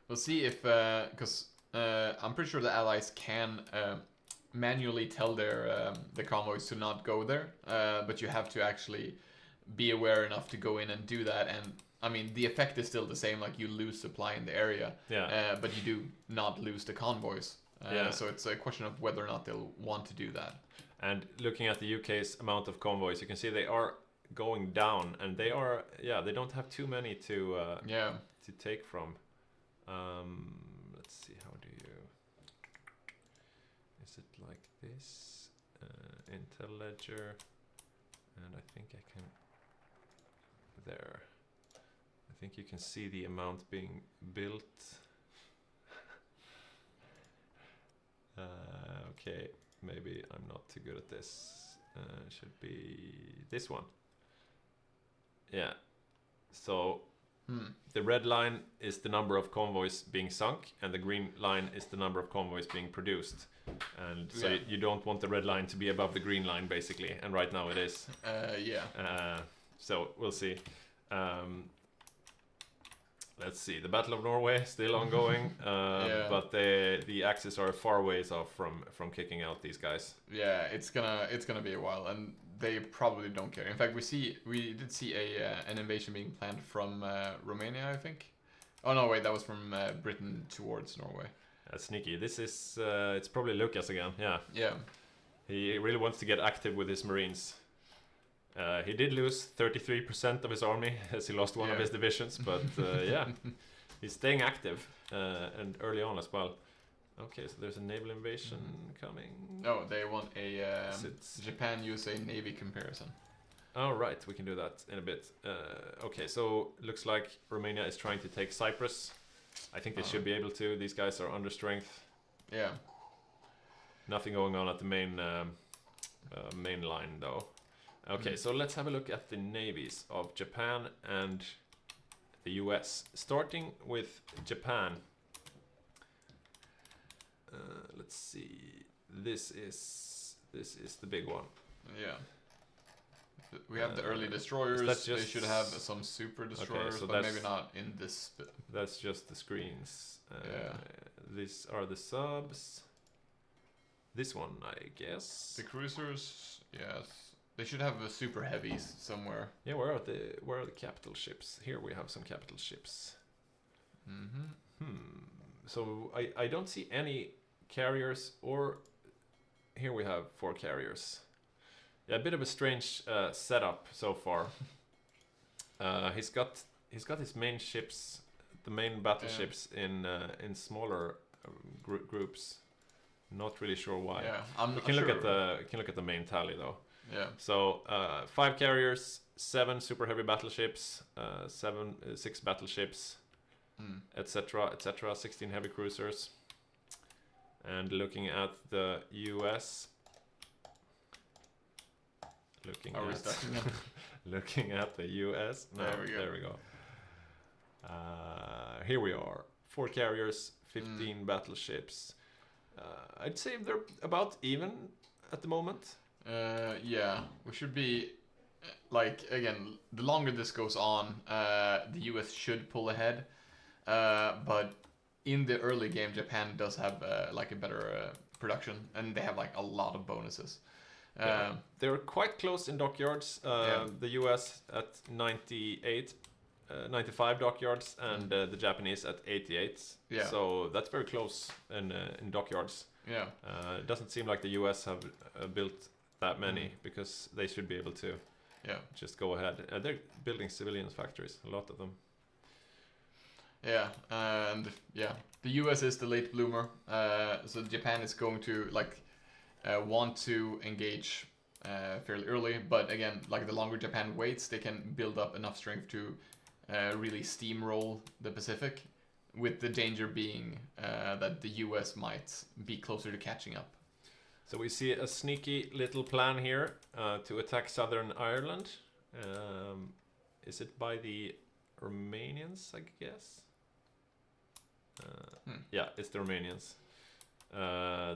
We'll see if, because I'm pretty sure the Allies can manually tell their the convoys to not go there, but you have to actually be aware enough to go in and do that. And I mean, the effect is still the same, like you lose supply in the area, but you do not lose the convoys. So it's a question of whether or not they'll want to do that. And looking at the UK's amount of convoys, you can see they are going down, and they are, they don't have too many to take from. Let's see, how do you, is it like this? Intel ledger, and I think I can, there. I think you can see the amount being built. Okay, maybe I'm not too good at this. Should be this one. Yeah. So the red line is the number of convoys being sunk, and the green line is the number of convoys being produced. And so you don't want the red line to be above the green line, basically. And right now it is. So we'll see. Let's see. The Battle of Norway still ongoing, but the Axis are far ways off from kicking out these guys. Yeah, it's gonna be a while, and they probably don't care. In fact, we did see an invasion being planned from Romania, I think. Oh no, wait, that was from Britain towards Norway. That's sneaky. This is it's probably Lucas again. Yeah. Yeah. He really wants to get active with his Marines. He did lose 33% of his army as he lost one of his divisions, but he's staying active and early on as well. Okay, so there's a naval invasion coming. Oh, they want a Japan-USA Navy comparison. Oh, right, we can do that in a bit. Okay, so looks like Romania is trying to take Cyprus. I think they should be able to. These guys are under strength. Yeah. Nothing going on at the main line, though. Okay, so let's have a look at the navies of Japan and the US. Starting with Japan. Let's see. This is the big one. Yeah. We have the early destroyers. They should have some super destroyers, but maybe not in this. That's just the screens. These are the subs. This one, I guess. The cruisers, yes. They should have super heavies somewhere. Yeah, where are the capital ships? Here we have some capital ships. So I don't see any carriers, or here we have 4 carriers. Yeah, a bit of a strange setup so far. He's got his main ships, the main battleships in smaller groups. Not really sure why. Yeah, we can look at the main tally though. Yeah. So 5 carriers, 7 super heavy battleships, 6 battleships, etc., etc. 16 heavy cruisers. And looking at the US. Looking at the US. No, there we go. Here we are. 4 carriers, 15 battleships. I'd say they're about even at the moment. Yeah, we should be, like, again, the longer this goes on, the US should pull ahead. But in the early game, Japan does have like a better production, and they have like a lot of bonuses. They were quite close in dockyards. The US at 95 dockyards, and the Japanese at 88. Yeah. So that's very close in dockyards. Yeah. It doesn't seem like the US have built that many, because they should be able to just go ahead. They're building civilian factories, a lot of them. Yeah, and the US is the late bloomer, so Japan is going to want to engage fairly early, but again, the longer Japan waits, they can build up enough strength to really steamroll the Pacific, with the danger being that the US might be closer to catching up. So we see a sneaky little plan here to attack Southern Ireland. Is it by the Romanians, I guess? Yeah, it's the Romanians.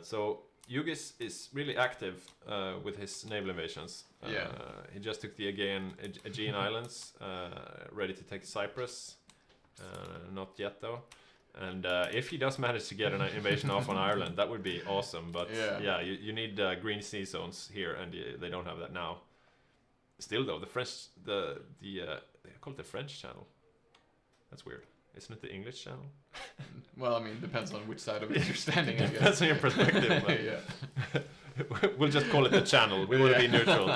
So Hygge is really active with his naval invasions. He just took the Aegean Islands, ready to take Cyprus. Not yet though. And if he does manage to get an invasion off on Ireland, that would be awesome. But you need green sea zones here, and they don't have that now. Still though, the French, they call it the French Channel. That's weird. Isn't it the English Channel? Well, I mean, depends on which side of it you're standing, I guess. Depends on your perspective. We'll just call it the Channel. We want to be neutral.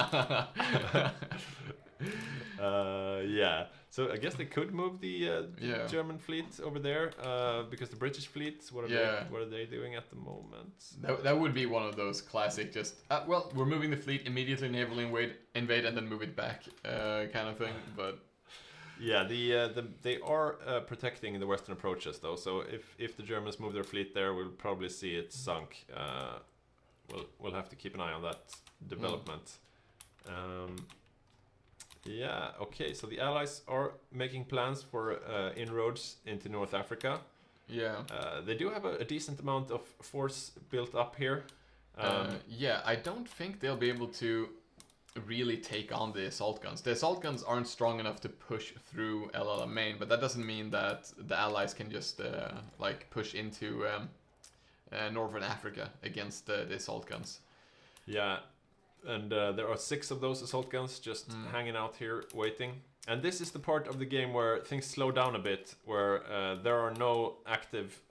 So I guess they could move the German fleet over there, because the British fleet, what are they doing at the moment? That would be one of those classic just, we're moving the fleet, immediately naval invade and then move it back kind of thing, but... Yeah, they are protecting the western approaches though, so if the Germans move their fleet there, we'll probably see it sunk. We'll have to keep an eye on that development. Okay, so the Allies are making plans for inroads into North Africa. Yeah. They do have a decent amount of force built up here. I don't think they'll be able to really take on the assault guns. The assault guns aren't strong enough to push through El Alamein, but that doesn't mean that the Allies can just push into Northern Africa against the assault guns. Yeah, and there are 6 of those assault guns just hanging out here waiting. And this is the part of the game where things slow down a bit, where there are no active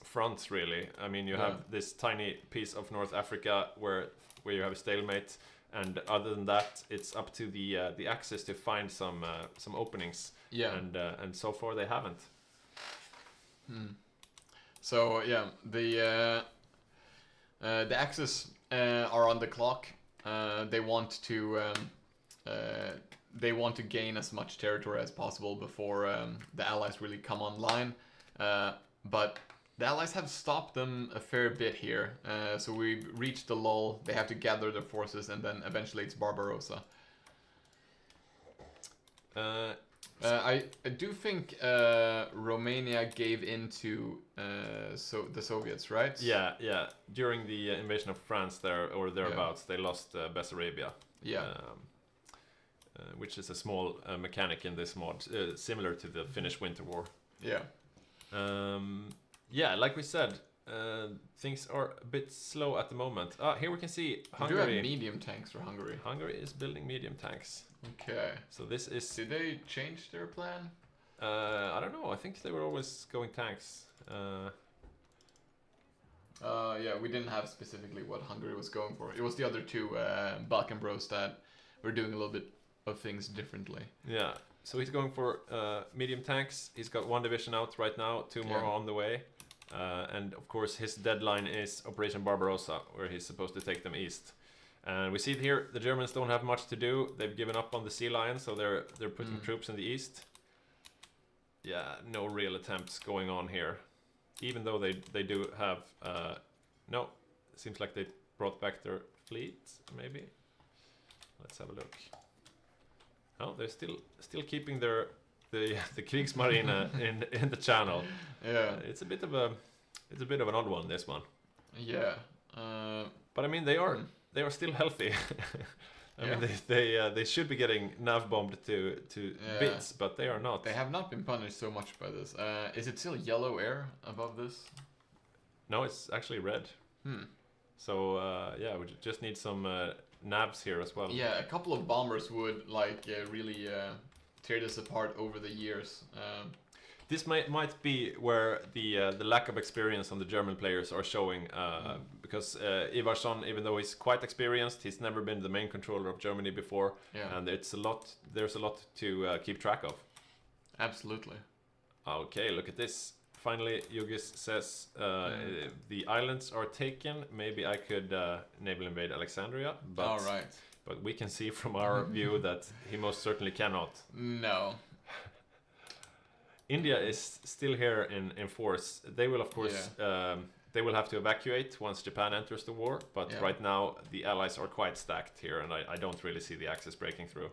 fronts really. I mean, you have this tiny piece of North Africa where you have a stalemate. And other than that, it's up to the Axis to find some openings. Yeah. And so far they haven't. So the Axis are on the clock. They want to gain as much territory as possible before the Allies really come online. But the Allies have stopped them a fair bit here, so we've reached the lull. They have to gather their forces, and then eventually it's Barbarossa. I do think Romania gave in to the Soviets, right? Yeah. During the invasion of France there, or thereabouts, they lost Bessarabia. Yeah. Which is a small mechanic in this mod, similar to the Finnish Winter War. Yeah. Yeah, like we said, things are a bit slow at the moment. Here we can see Hungary. We do have medium tanks for Hungary. Hungary is building medium tanks. Okay. So this is... Did they change their plan? I don't know. I think they were always going tanks. We didn't have specifically what Hungary was going for. It was the other two Balkan bros that were doing a little bit of things differently. Yeah. So he's going for medium tanks. He's got 1 division out right now, 2 more on the way. And of course his deadline is Operation Barbarossa, where he's supposed to take them east. And we see it here, the Germans don't have much to do. They've given up on the sea line, so they're putting troops in the east. Yeah, no real attempts going on here. Even though they do have... no, it seems like they brought back their fleet, maybe. Let's have a look. Oh, they're still keeping the Kriegsmarine in the channel. Yeah, it's a bit of an odd one, this one. Yeah, but I mean they are still healthy. I mean they should be getting nav bombed to bits, but they are not. They have not been punished so much by this. Is it still yellow air above this? No, it's actually red. So yeah, we just need some nabs here as well. Yeah, a couple of bombers would like really tear this apart over the years. This might be where the lack of experience on the German players are showing, because Ivarsson, even though he's quite experienced, he's never been the main controller of Germany before, and there's a lot to keep track of. Absolutely. Okay, look at this. Finally, Yugis says the islands are taken. Maybe I could naval invade Alexandria, but all right. But we can see from our view that he most certainly cannot. No. India is still here in force. They will, of course, they will have to evacuate once Japan enters the war. But right now, the allies are quite stacked here, and I don't really see the Axis breaking through.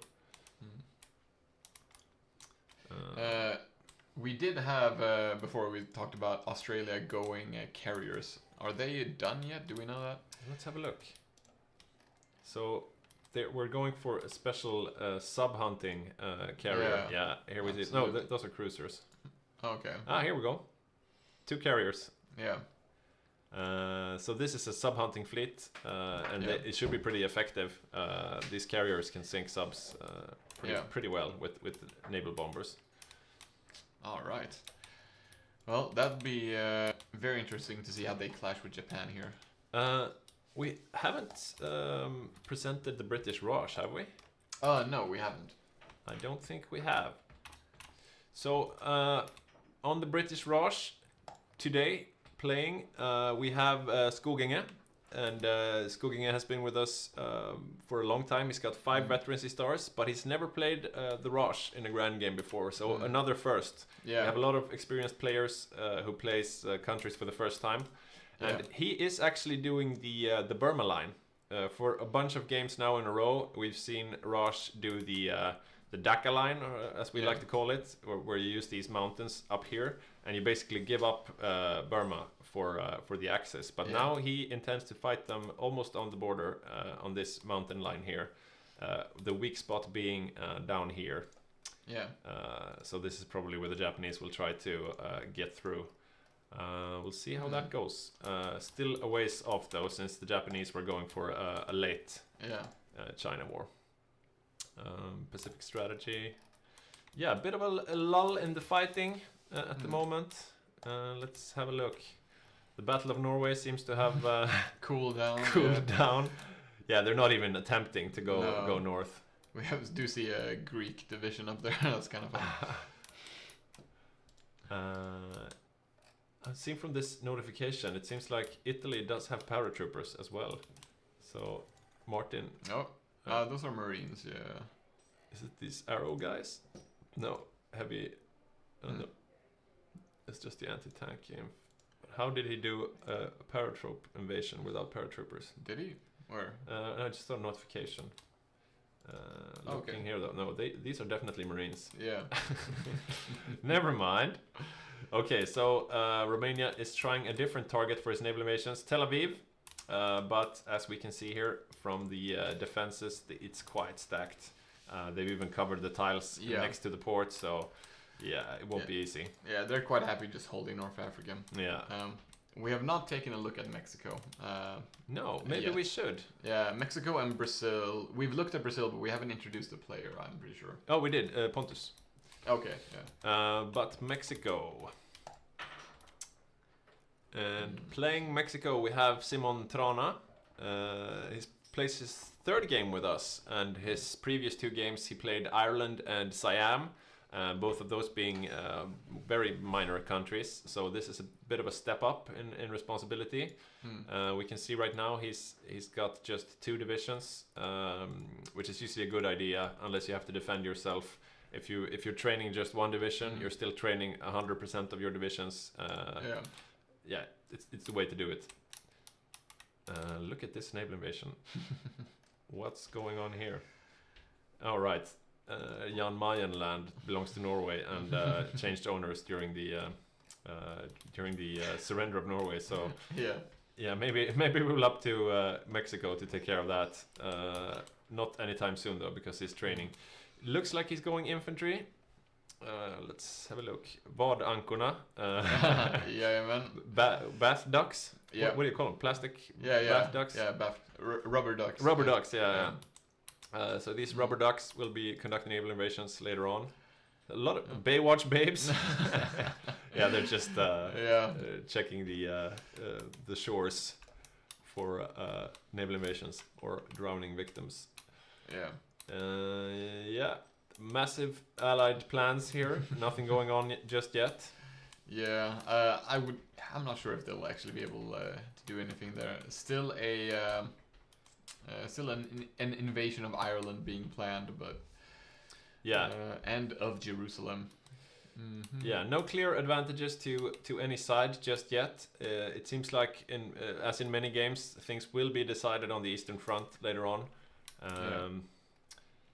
We did have, before we talked about Australia going carriers. Are they done yet? Do we know that? Let's have a look. So we're going for a special sub-hunting carrier. Yeah, here we see. No, those are cruisers. Okay. Ah, here we go. 2 carriers. Yeah. So this is a sub-hunting fleet, and it should be pretty effective. These carriers can sink subs pretty well with naval bombers. All right. Well, that'd be very interesting to see how they clash with Japan here. We haven't presented the British Raj, have we? No, we haven't. I don't think we have. So on the British Raj today playing, we have Skoginge, and Skoginge has been with us for a long time. He's got 5 veterancy stars, but he's never played the Raj in a grand game before, so another first. Yeah. We have a lot of experienced players who plays countries for the first time. And he is actually doing the Burma line. For a bunch of games now in a row, we've seen Raj do the Dhaka line, as we like to call it, where you use these mountains up here, and you basically give up Burma for the Axis. But now he intends to fight them almost on the border on this mountain line here. The weak spot being down here. Yeah. So this is probably where the Japanese will try to get through. We'll see how that goes. Still a ways off though, since the Japanese were going for a late China war. Pacific strategy. Yeah, a bit of a lull in the fighting at the moment. Let's have a look. The Battle of Norway seems to have cooled down. Yeah, they're not even attempting to go north. We do see a Greek division up there. That's kind of fun. I've seen from this notification, it seems like Italy does have paratroopers as well. So, Martin. Oh, those are Marines, yeah. Is it these arrow guys? No, heavy. No. It's just the anti-tank game. How did he do a paratroop invasion without paratroopers? Did he? Where? I just saw a notification. Looking here though, no, these are definitely Marines. Yeah. Never mind. Okay, so Romania is trying a different target for his naval invasions, Tel Aviv. But as we can see here from the defenses, it's quite stacked. They've even covered the tiles next to the port, so yeah, it won't be easy. Yeah, they're quite happy just holding North Africa. Yeah. We have not taken a look at Mexico. No, maybe we should. Yeah, Mexico and Brazil. We've looked at Brazil, but we haven't introduced a player, I'm pretty sure. Oh, we did. Pontus. Okay, yeah. But Mexico. And playing Mexico, we have Simon Trana. He plays his 3rd game with us, and his previous 2 games he played Ireland and Siam. Both of those being very minor countries, so this is a bit of a step up in responsibility. We can see right now he's got just 2 divisions, which is usually a good idea unless you have to defend yourself. If you're training just 1 division, you're still training 100% of your divisions. Yeah, it's the way to do it. Look at this naval invasion. What's going on here? All right. Jan Mayen land belongs to Norway and changed owners during the surrender of Norway. So maybe we'll up to Mexico to take care of that. Not anytime soon though, because he's training. Looks like he's going infantry. Let's have a look. Badankorna. Jajamän. Bath ducks. Yeah. What do you call them? Plastic Bath ducks? Yeah, rubber ducks. Rubber ducks, yeah. So these rubber ducks will be conducting naval invasions later on. A lot of Baywatch babes. Yeah, they're just checking the shores for naval invasions or drowning victims. Yeah. Massive allied plans here. Nothing going on just yet. Yeah, I'm not sure if they'll actually be able to do anything there. Still an invasion of Ireland being planned, but and of Jerusalem. Mm-hmm. Yeah, no clear advantages to any side just yet. It seems like as in many games, things will be decided on the Eastern Front later on.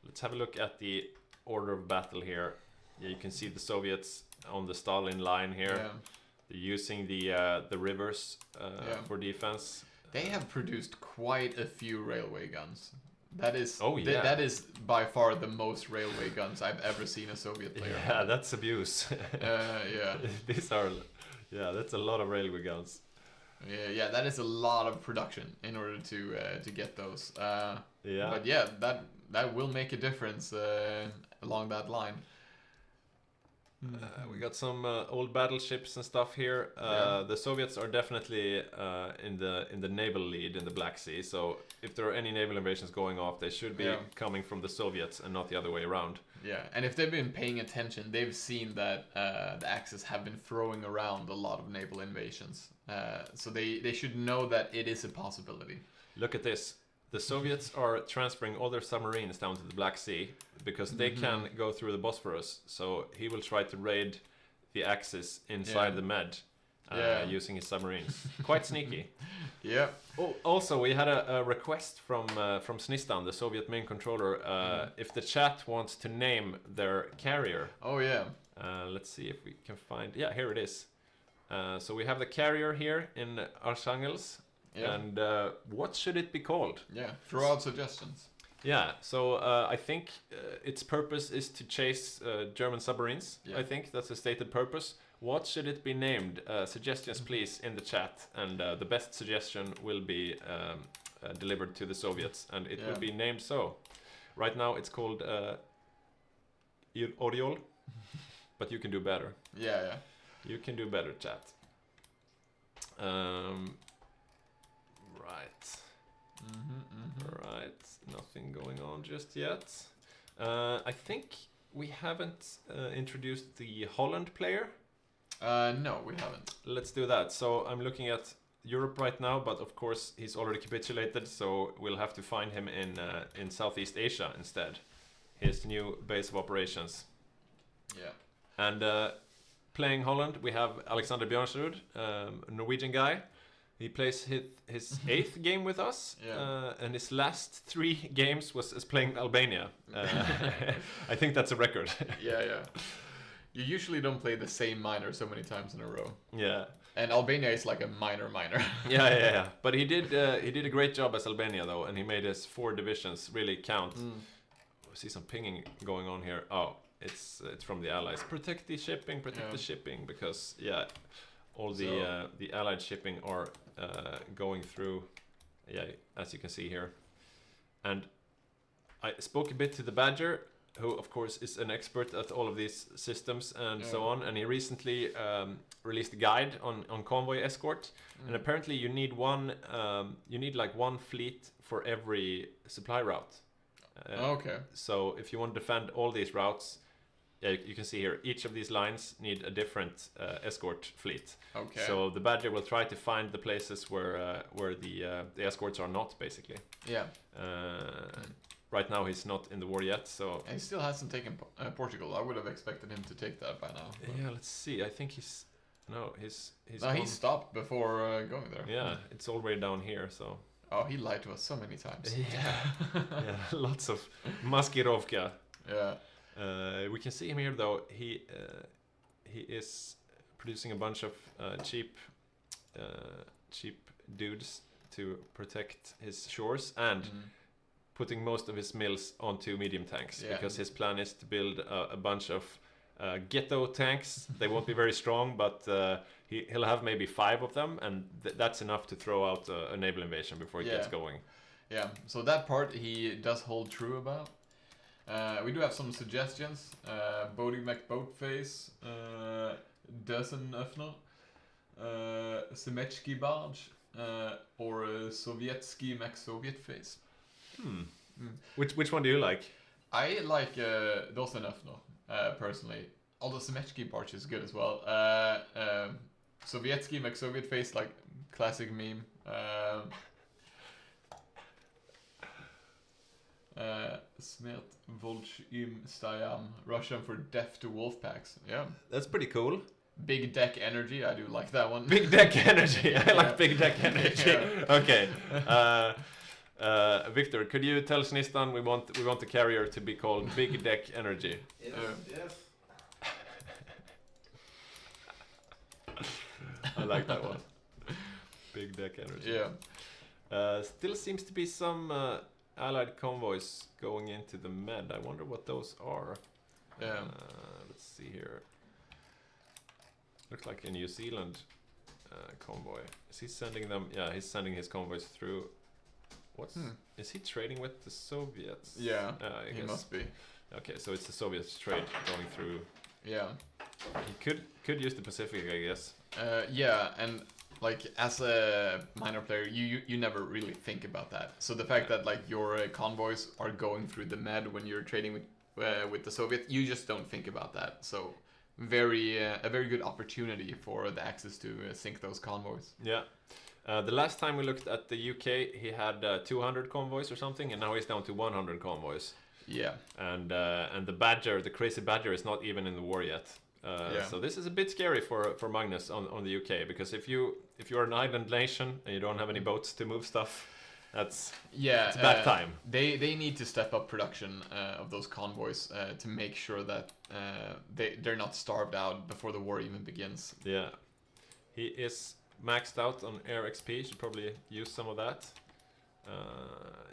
Let's have a look at the order of battle here. Yeah, you can see the Soviets on the Stalin line here. Yeah. They're using the rivers for defense. They have produced quite a few railway guns. That is that is by far the most railway guns I've ever seen a Soviet player. Yeah, that's abuse. These are that's a lot of railway guns. Yeah, that is a lot of production in order to get those. But yeah, that will make a difference along that line. We got some old battleships and stuff here. The Soviets are definitely in the naval lead in the Black Sea. So if there are any naval invasions going off, they should be coming from the Soviets and not the other way around. Yeah, and if they've been paying attention, they've seen that the Axis have been throwing around a lot of naval invasions. So they should know that it is a possibility. Look at this. The Soviets are transferring all their submarines down to the Black Sea because they can go through the Bosphorus. So he will try to raid the Axis inside the Med using his submarines. Quite sneaky. Yeah. Oh, also, we had a request from Snistan, the Soviet main controller, if the chat wants to name their carrier. Oh yeah. Let's see if we can find. Yeah, here it is. So we have the carrier here in Archangels. Yeah. And what should it be called? Yeah, throw out suggestions. Yeah, so I think its purpose is to chase German submarines. Yeah. I think that's the stated purpose. What should it be named? Suggestions, please, in the chat. And the best suggestion will be delivered to the Soviets. And it will be named so. Right now it's called Oriol. But you can do better. Yeah. You can do better, chat. Right. Right. Nothing going on just yet. I think we haven't introduced the Holland player. No, we haven't. Let's do that. So I'm looking at Europe right now, but of course he's already capitulated, so we'll have to find him in Southeast Asia instead. His new base of operations. Yeah. And playing Holland, we have Alexander Björnsrud, a Norwegian guy. He plays his 8th game with us, and his last 3 games was playing Albania. I think that's a record. Yeah. You usually don't play the same minor so many times in a row. Yeah. And Albania is like a minor. Yeah. But he did a great job as Albania though, and he made his 4 divisions really count. I see some pinging going on here. Oh, it's from the Allies. Protect the shipping, because all the Allied shipping are going through, as you can see here. And I spoke a bit to the Badger, who of course is an expert at all of these systems and so on, and he recently released a guide on convoy escort. And apparently you need one fleet for every supply route. Okay. So if you want to defend all these routes, you can see here, each of these lines need a different escort fleet. Okay. So the Badger will try to find the places where the escorts are not, basically. Yeah. Right now he's not in the war yet, so... And he still hasn't taken Portugal. I would have expected him to take that by now. But... Yeah, let's see. I think he's... No, he's he stopped before going there. Yeah, it's all the way down here, so... Oh, he lied to us so many times. Yeah, lots of maskirovka. Yeah. We can see him here though. He is producing a bunch of cheap dudes to protect his shores and putting most of his mills onto medium tanks, because his plan is to build a bunch of ghetto tanks. They won't be very strong, but he'll have maybe 5 of them, and that's enough to throw out a naval invasion before he gets going. Yeah, so that part he does hold true about. We do have some suggestions. Bodie McBoatface, Dozen Öffner, Semechki Barge, or Sovietsky McSovietface. Which one do you like? I like Dozen Öffner, personally. Although Semechki Barge is good as well. Sovietsky McSovietface, like classic meme. Smet Volch im Stayam, Russian for death to wolf packs. Yeah, That's pretty cool. Big deck energy. I do like that one. Big deck energy. I like big deck energy. Okay. Victor, could you tell Snistan we want the carrier to be called Big Deck Energy? Yes. I like that one. Big Deck Energy. Yeah. Still seems to be some Allied convoys going into the Med. I wonder what those are. Yeah. Let's see here. Looks like a New Zealand convoy. Is he sending them? Yeah, he's sending his convoys through. Is he trading with the Soviets? Yeah, I he guess. must be. Okay, so it's the Soviets trade going through. Yeah. He could use the Pacific, I guess. Yeah, and like as a minor player, you never really think about that. So the fact that like your convoys are going through the Med when you're trading with the Soviets, you just don't think about that. So a very good opportunity for the Axis to sink those convoys. Yeah. The last time we looked at the UK, he had 200 convoys or something, and now he's down to 100 convoys. Yeah. And the crazy Badger, is not even in the war yet. So this is a bit scary for Magnus on the UK, because if you're an island nation and you don't have any boats to move stuff, it's a bad time. They need to step up production of those convoys to make sure that they're not starved out before the war even begins. Yeah, he is maxed out on air XP. Should probably use some of that.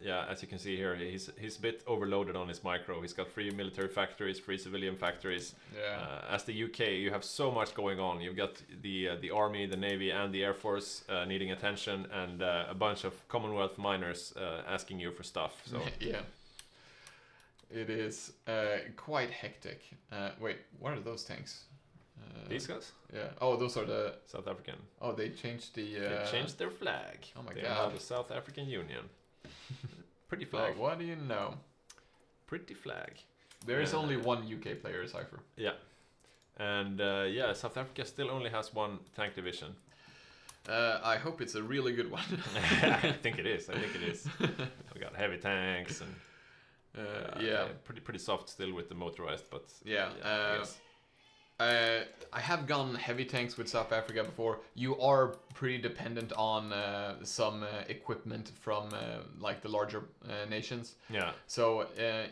Yeah, as you can see here, he's a bit overloaded on his micro. He's got 3 military factories, 3 civilian factories. Yeah. As the UK, you have so much going on. You've got the army, the navy, and the air force needing attention, and a bunch of Commonwealth miners asking you for stuff. So yeah, it is quite hectic. Wait, what are those tanks? These guys? Yeah. Oh, those are the South African. Oh, they changed the. They changed their flag. Oh my they god. are the South African Union. Pretty flag. What do you know? Pretty flag. There is only one UK player, Cypher. Yeah. And yeah, South Africa still only has 1 tank division. I hope it's a really good one. I think it is. We got heavy tanks and yeah, pretty soft still with the motorized, but yeah. I guess. I have gone heavy tanks with South Africa before. You are pretty dependent on some equipment from like the larger nations. Yeah. So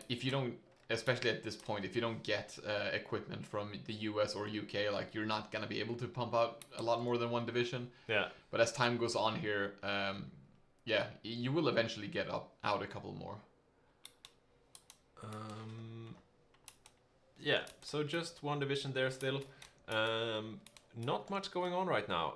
if you don't, especially at this point, if you don't get equipment from the US or UK, like you're not gonna be able to pump out a lot more than 1 division. Yeah. But as time goes on here, yeah, you will eventually get out a couple more. Yeah, so just 1 division there still. Not much going on right now.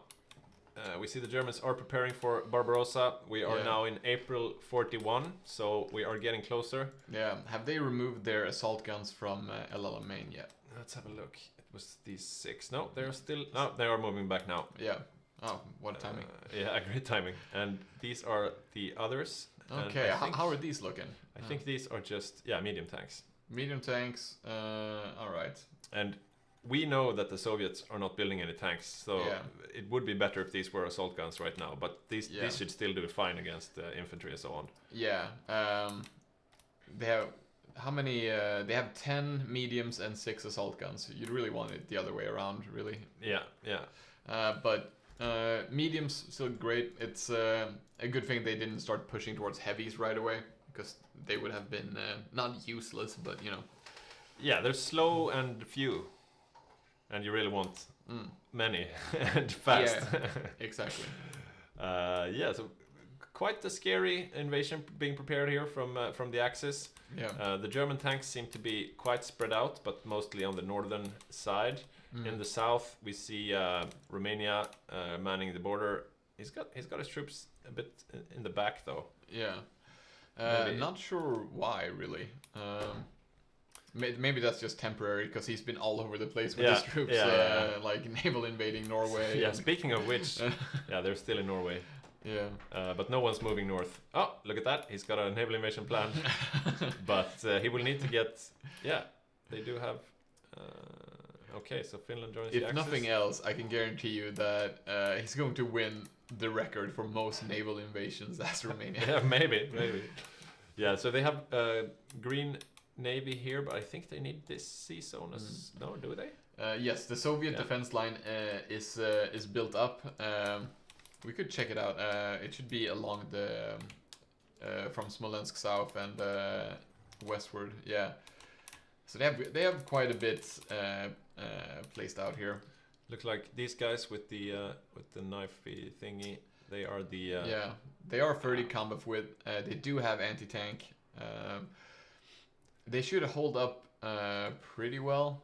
We see the Germans are preparing for Barbarossa. We are now in April 41, so we are getting closer. Yeah, have they removed their assault guns from El Alamein yet? Let's have a look. It was these 6. No, they're still... No, they are moving back now. Yeah. Oh, what timing. Yeah, great timing. And these are the others. Okay, how are these looking? I think these are just, medium tanks. Medium tanks, alright. And we know that the Soviets are not building any tanks, so it would be better if these were assault guns right now, but these should still do fine against infantry and so on. Yeah, they have, how many, they have 10 mediums and 6 assault guns. You'd really want it the other way around, really. Yeah, yeah. But mediums, still great. It's a good thing they didn't start pushing towards heavies right away, because they would have been not useless, but you know. Yeah, they're slow and few, and you really want many and fast. Yeah, exactly. Yeah, so quite a scary invasion being prepared here from the Axis. Yeah. The German tanks seem to be quite spread out, but mostly on the northern side. In the south, we see Romania manning the border. He's got his troops a bit in the back though. Yeah. Maybe- Not sure why really. Maybe that's just temporary because he's been all over the place with his troops, like naval invading Norway. Yeah. Speaking of which, yeah, they're still in Norway. Yeah. But no one's moving north. Oh, look at that! He's got a naval invasion plan. But he will need to get. Yeah, they do have. Okay, so Finland joins the If Axis. nothing else, I can guarantee you that he's going to win the record for most naval invasions as Romania. Yeah, maybe. Yeah, so they have green navy here, but I think they need this sea zone as no, do they? Yes, the Soviet defense line is built up. We could check it out. It should be along the from Smolensk south and westward. Yeah, so they have quite a bit placed out here. Looks like these guys with the knifey thingy. They are the Yeah, they are 30 combat with. They do have anti-tank. They should hold up pretty well.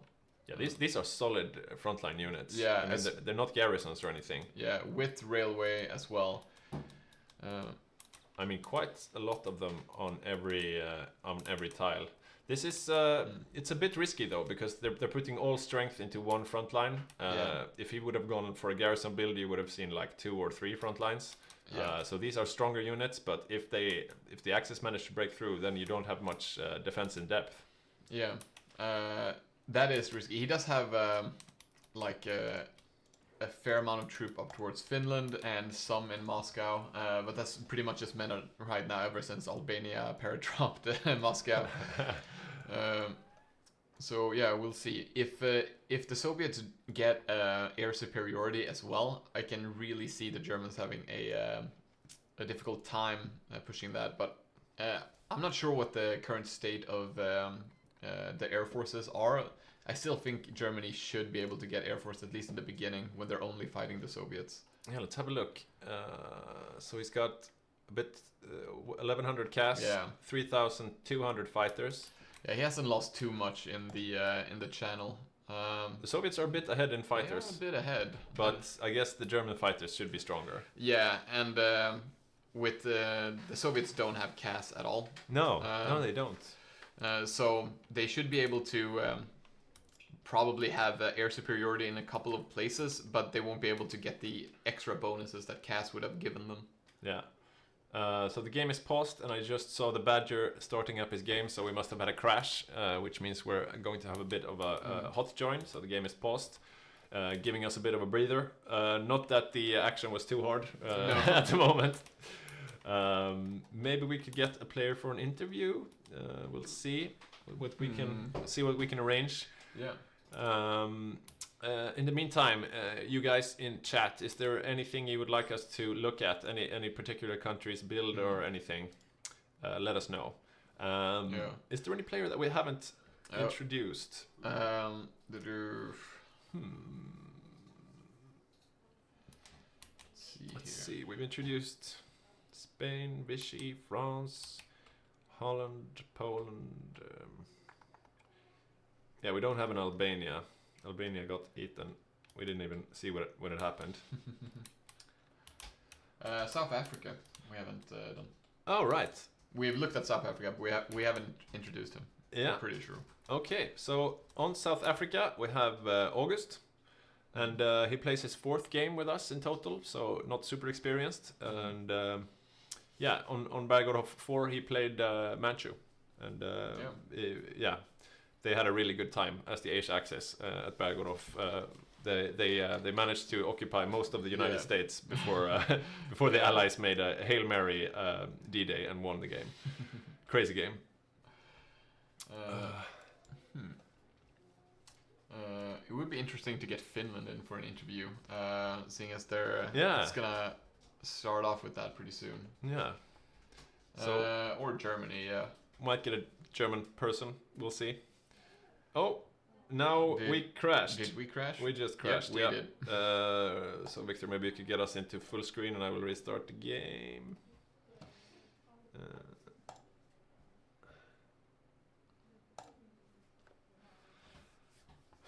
Yeah, these are solid frontline units. Yeah, I mean, they're not garrisons or anything. Yeah, with railway as well. I mean, quite a lot of them on every tile. This is it's a bit risky though because they're putting all strength into one front line. If he would have gone for a garrison build, you would have seen like 2 or 3 front lines. Yeah. So these are stronger units, but if the Axis manage to break through, then you don't have much defense in depth. Yeah, that is risky. He does have like a fair amount of troop up towards Finland and some in Moscow, but that's pretty much just meant right now ever since Albania paradropped Moscow. So yeah, we'll see. If the Soviets get air superiority as well, I can really see the Germans having a difficult time pushing that. But I'm not sure what the current state of the air forces are. I still think Germany should be able to get air force at least in the beginning when they're only fighting the Soviets. Yeah, let's have a look. So he's got a bit 1,100 CAS, 3,200 fighters. Yeah, he hasn't lost too much in the channel. The Soviets are a bit ahead in fighters. They are a bit ahead, but I guess the German fighters should be stronger. Yeah, and with the Soviets don't have CAS at all. No, they don't. So they should be able to probably have air superiority in a couple of places, but they won't be able to get the extra bonuses that CAS would have given them. Yeah. So the game is paused, and I just saw the Badger starting up his game, so we must have had a crash, which means we're going to have a bit of a hot join, so the game is paused, giving us a bit of a breather. Not that the action was too hard at the moment. Maybe we could get a player for an interview. We'll see what we can arrange. Yeah. In the meantime, you guys in chat, is there anything you would like us to look at? Any particular country's build or anything? Let us know. Is there any player that we haven't introduced? Let's see. We've introduced Spain, Vichy, France, Holland, Poland. Yeah, we don't have an Albania. Albania got eaten. We didn't even see when it happened. South Africa, we haven't done. Oh, right. We've looked at South Africa, but we haven't introduced him. Yeah. I'm pretty sure. Okay, so on South Africa, we have August. And he plays his 4th game with us in total, so not super experienced. And on Bergorov 4, he played Manchu. And they had a really good time as the Asia Axis at Bergorov. They managed to occupy most of the United States before the Allies made a Hail Mary D-Day and won the game. Crazy game. It would be interesting to get Finland in for an interview, seeing as they're it's gonna start off with that pretty soon. Yeah. So or Germany, might get a German person. We'll see. Oh, now we crashed. Did we crash? We just crashed. Yeah, we did. So Victor, maybe you could get us into full screen, and I will restart the game.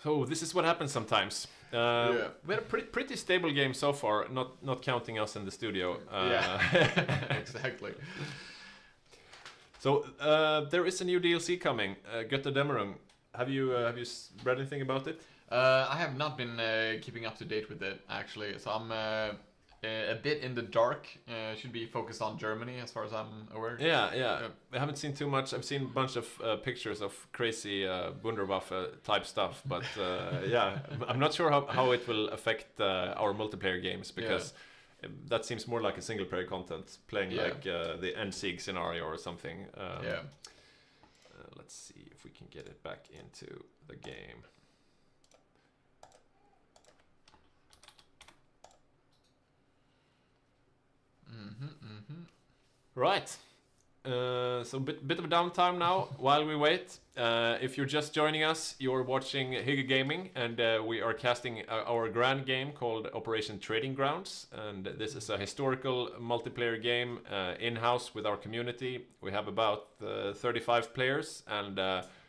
So this is what happens sometimes. Yeah. We had a pretty stable game so far, not counting us in the studio. Exactly. So there is a new DLC coming, Götterdämmerung. Have you read anything about it? I have not been keeping up to date with it, actually, so I'm a bit in the dark. Should be focused on Germany, as far as I'm aware. Yeah. I haven't seen too much. I've seen a bunch of pictures of crazy Wunderwaffe type stuff, but yeah, I'm not sure how it will affect our multiplayer games, because that seems more like a single player content, playing like the Endsieg scenario or something. Let's see if we can get it back into the game. Right. So bit of a downtime now while we wait. If you're just joining us, you're watching Hygge Gaming, and we are casting our grand game called Operation Trading Grounds. And this is a historical multiplayer game in-house with our community. We have about 35 players, and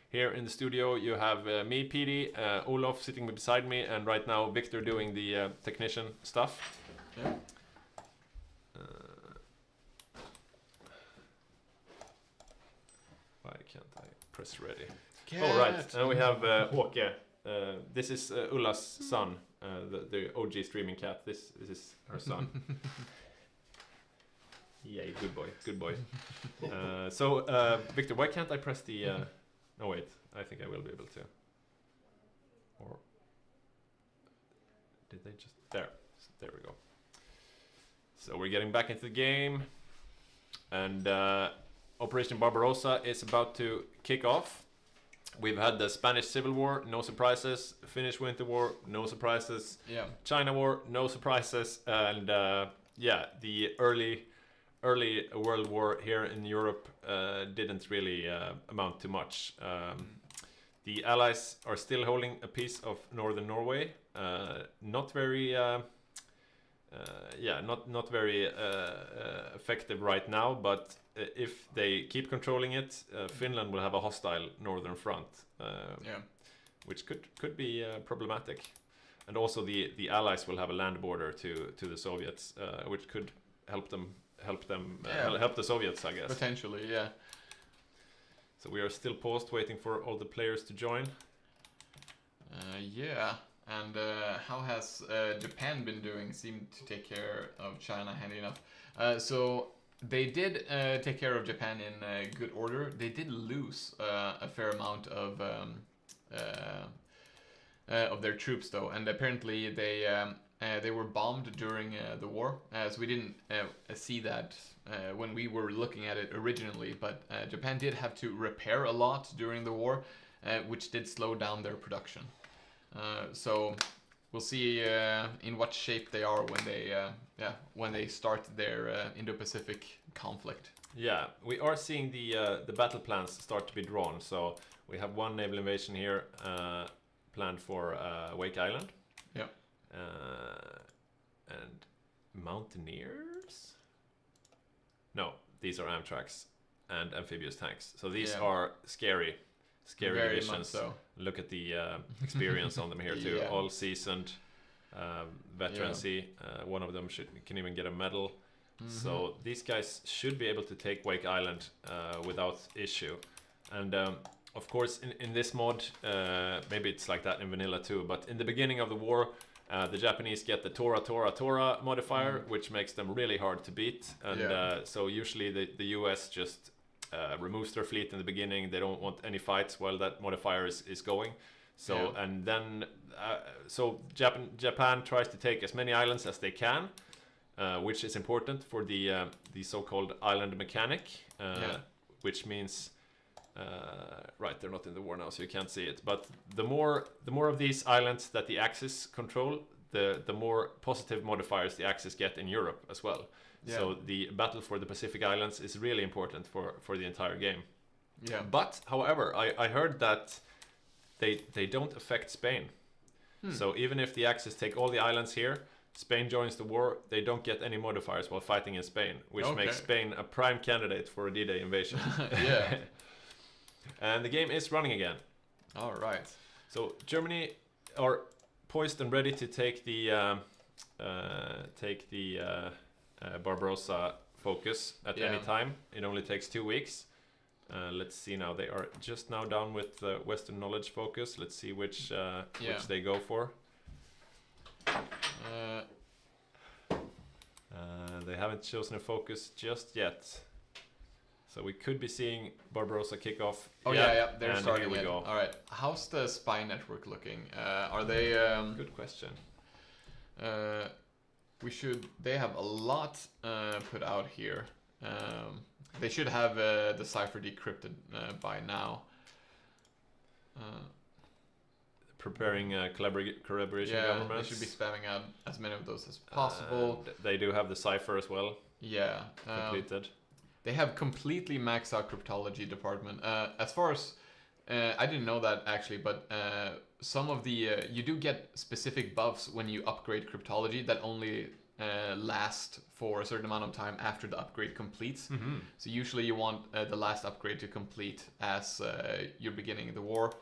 here in the studio you have me, PD, Olof sitting beside me, and right now Victor doing the technician stuff. Yeah. Why can't I press ready? Cat. Oh, right. And we have Håke. This is Ulla's son, the OG streaming cat. This is her son. Yay, good boy. So, Victor, why can't I press the... No, wait. I think I will be able to. Or... Did they just... There we go. So we're getting back into the game. And... Operation Barbarossa is about to kick off. We've had the Spanish Civil War, no surprises. Finnish Winter War, no surprises. Yeah. China War, no surprises. And the early World War here in Europe didn't really amount to much. The Allies are still holding a piece of northern Norway. Not very effective right now, but if they keep controlling it, Finland will have a hostile northern front, which could be problematic. And also the Allies will have a land border to the Soviets, which could help the Soviets, I guess. Potentially, yeah. So we are still paused, waiting for all the players to join. And how has Japan been doing? Seemed to take care of China handy enough. So they did take care of Japan in good order. They did lose a fair amount of their troops, though, and apparently they were bombed during the war. So we didn't see that when we were looking at it originally, but Japan did have to repair a lot during the war, which did slow down their production. So we'll see in what shape they are when they start their Indo-Pacific conflict. Yeah, we are seeing the battle plans start to be drawn. So we have one naval invasion here planned for Wake Island. Yeah. And Mountaineers? No, these are Amtraks and amphibious tanks. So these are scary Very divisions. much so. Look at the experience on them here too. Yeah. All seasoned veterancy. One of them can even get a medal. So these guys should be able to take Wake Island without issue. And of course, in this mod, maybe it's like that in vanilla too, but in the beginning of the war, the Japanese get the Tora modifier, which makes them really hard to beat. And so usually the US just removes their fleet in the beginning. They don't want any fights while that modifier is going. So and then Japan tries to take as many islands as they can, which is important for the so-called island mechanic, which means right, they're not in the war now, so you can't see it. But the more of these islands that the Axis control, the more positive modifiers the Axis get in Europe as well. Yeah. So the battle for the Pacific Islands is really important for the entire game. Yeah. But however, I heard that they don't affect Spain. So even if the Axis take all the islands here, Spain joins the war. They don't get any modifiers while fighting in Spain, which Okay. makes Spain a prime candidate for a D-Day invasion. Yeah. And the game is running again. All right. So Germany are poised and ready to take the Barbarossa focus at any time. It only takes 2 weeks. Let's see now. They are just now down with Western knowledge focus. Let's see which they go for. They haven't chosen a focus just yet. So we could be seeing Barbarossa kick off. Oh yeah. They're and starting. Here we go. All right. How's the spy network looking? Are they? Good question. They have a lot put out here. They should have the cipher decrypted by now. Preparing collaboration governments. They should be spamming out as many of those as possible. They do have the cipher as well. Yeah. Completed. They have completely maxed out cryptology department. As far as I didn't know that actually, but some of the you do get specific buffs when you upgrade cryptology that only last for a certain amount of time after the upgrade completes. Mm-hmm. So usually you want the last upgrade to complete as you're beginning the war.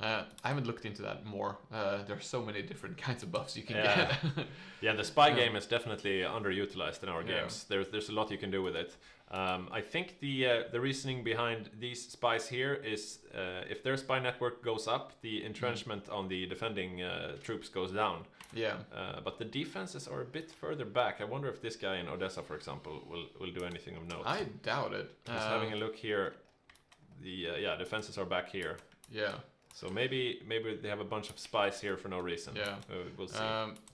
I haven't looked into that more. There are so many different kinds of buffs you can get. Yeah, the spy game is definitely underutilized in our games. There's a lot you can do with it. I think the reasoning behind these spies here is if their spy network goes up, the entrenchment on the defending troops goes down. Yeah. But the defenses are a bit further back. I wonder if this guy in Odessa, for example, will do anything of note. I doubt it. Just having a look here, the defenses are back here. Yeah. So maybe they have a bunch of spies here for no reason. Yeah. We'll see.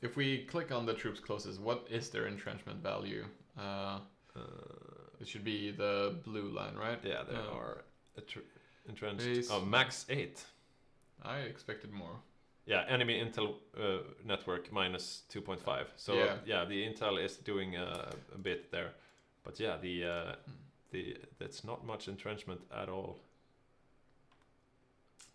If we click on the troops closest, what is their entrenchment value? It should be the blue line, right? Yeah, there are entrenched. Base. Oh, max 8. I expected more. Yeah, enemy intel network minus 2.5. So yeah, the intel is doing a bit there, but yeah, the that's not much entrenchment at all.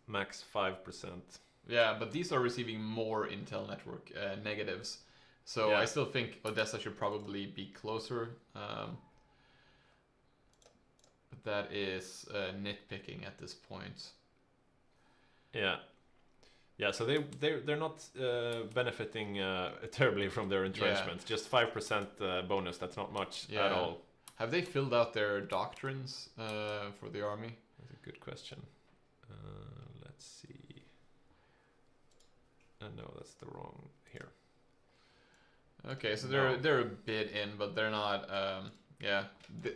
Max 5%. Yeah, but these are receiving more intel network negatives. So Yeah. I still think Odessa should probably be closer. But that is nitpicking at this point. Yeah. Yeah, so they're not benefiting terribly from their entrenchment. Just 5% bonus. That's not much at all. Have they filled out their doctrines for the army? That's a good question. Let's see. No, that's the wrong here. Okay, so they're a bit in, but they're not.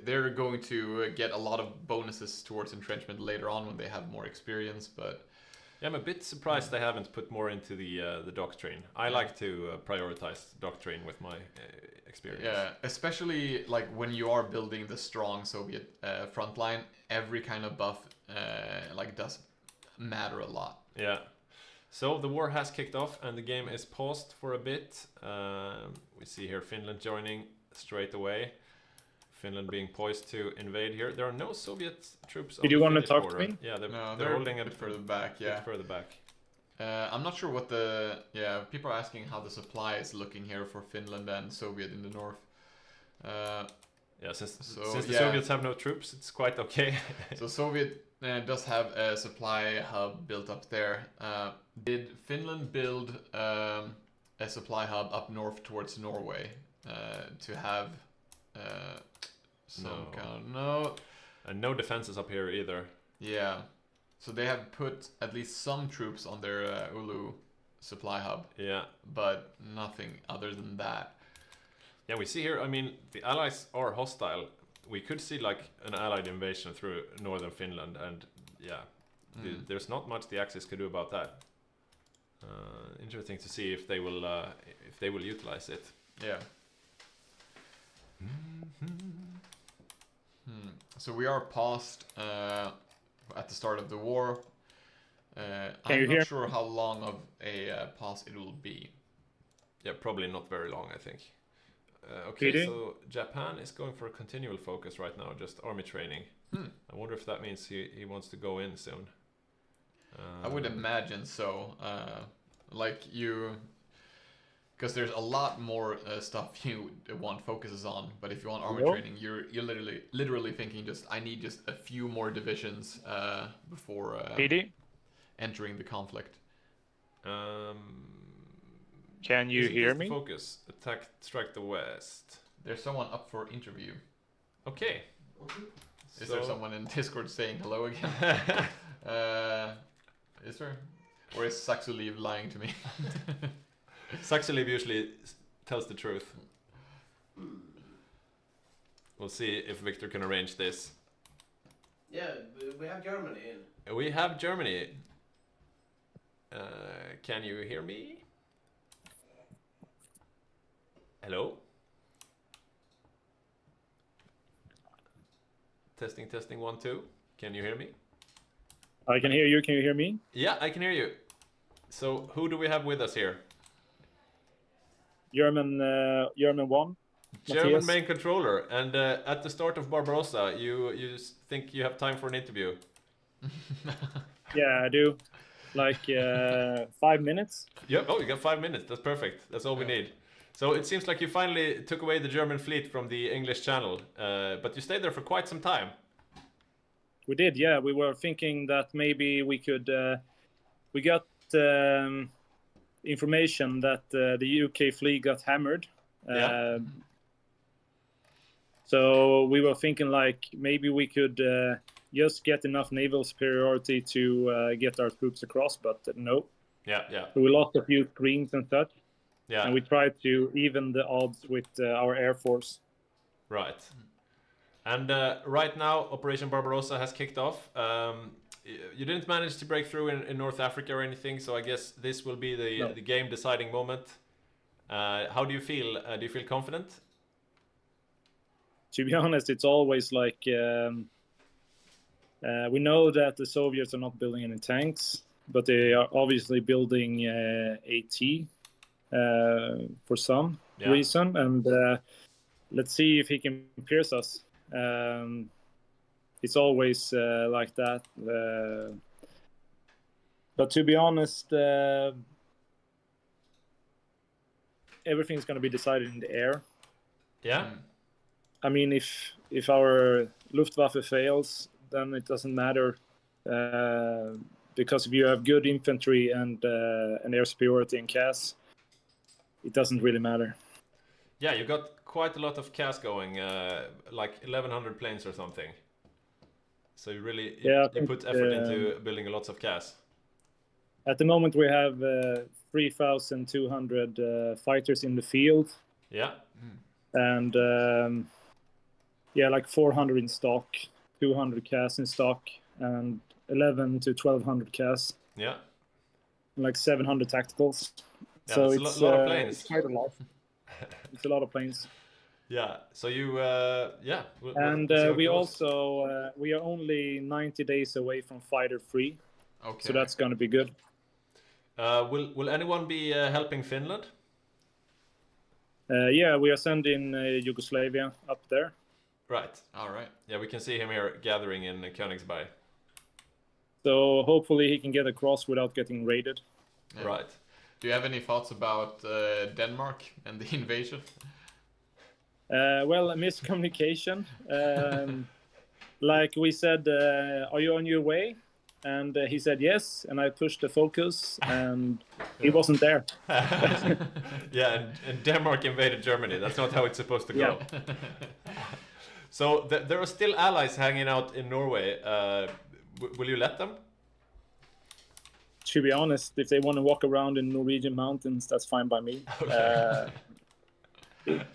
They're going to get a lot of bonuses towards entrenchment later on when they have more experience. But yeah, I'm a bit surprised they haven't put more into the doctrine. I like to prioritize doctrine with my experience. Yeah, especially like when you are building the strong Soviet front line, every kind of buff does matter a lot. Yeah. So the war has kicked off and the game is paused for a bit. We see here Finland joining straight away. Finland being poised to invade here. There are no Soviet troops. Did you want to talk to me? Yeah, they're holding a bit further back. bit further back. I'm not sure what people are asking how the supply is looking here for Finland and Soviet in the north. Since the Soviets have no troops, it's quite okay. So Soviet does have a supply hub built up there. Did Finland build a supply hub up north towards Norway to have some kind of no? And no defenses up here either. Yeah, so they have put at least some troops on their Ulu supply hub. Yeah, but nothing other than that. Yeah, we see here, I mean, the Allies are hostile. We could see like an Allied invasion through northern Finland, and there's not much the Axis could do about that. Interesting to see if they will utilize it. Yeah. So we are paused at the start of the war. I'm not sure how long of a pause it will be. Yeah, probably not very long, I think. Okay, so Japan is going for a continual focus right now, just army training. I wonder if that means he wants to go in soon. I would imagine so. Because there's a lot more stuff you want focuses on, but if you want army Yep. training, you're literally thinking just I need just a few more divisions before PD, entering the conflict. can you Isn't hear this the me? focus? Attack, strike the west. There's someone up for interview. Okay. Is there someone in Discord saying hello again? Is there? Or is Saxuleave lying to me? Saxuleave usually tells the truth. We'll see if Victor can arrange this. Yeah, we have Germany in. We have Germany. Can you hear me? Hello? Testing, testing, 1, 2. Can you hear me? I can hear you. Can you hear me? Yeah, I can hear you. So, who do we have with us here? German 1. German Matthias. main controller. And at the start of Barbarossa, you think you have time for an interview? Yeah, I do. Like 5 minutes. Yep. Oh, you got 5 minutes. That's perfect. That's all we need. So it seems like you finally took away the German fleet from the English Channel, but you stayed there for quite some time. We did, yeah. We were thinking that maybe we could. We got information that the UK fleet got hammered. Yeah. So we were thinking like maybe we could just get enough naval superiority to get our troops across, but no. Yeah, yeah, So we lost a few screens and such, yeah. and we tried to even the odds with our air force. Right. And right now, Operation Barbarossa has kicked off. You didn't manage to break through in North Africa or anything, so I guess this will be the game deciding moment. How do you feel? Do you feel confident? To be honest, it's always like we know that the Soviets are not building any tanks, but they are obviously building AT for some reason, and let's see if he can pierce us. It's always like that. But to be honest, everything's going to be decided in the air. Yeah. I mean, if our Luftwaffe fails, then it doesn't matter because if you have good infantry and air superiority in CAS, it doesn't really matter. Yeah, you got quite a lot of CAS going, like 1,100 planes or something. So you really you put effort into building lots of CAS. At the moment, we have 3,200 fighters in the field. Yeah. And like 400 in stock, 200 CAS in stock, and 11 to 1,200 CAS. Yeah. Like 700 tacticals. Yeah, so it's a lot of planes. It's quite a lot. It's a lot of planes. Yeah. So you, And we also we are only 90 days away from fighter free. Okay. So that's going to be good. Will anyone be helping Finland? Yeah, we are sending Yugoslavia up there. Right. All right. Yeah, we can see him here gathering in Königsberg. So hopefully he can get across without getting raided. Yeah. Right. Do you have any thoughts about Denmark and the invasion? Well, miscommunication. Like we said, are you on your way? And he said yes, and I pushed the focus, and he wasn't there. Yeah, and Denmark invaded Germany. That's not how it's supposed to go. Yeah. So there are still allies hanging out in Norway. Will you let them? To be honest, if they want to walk around in Norwegian mountains, that's fine by me. Okay.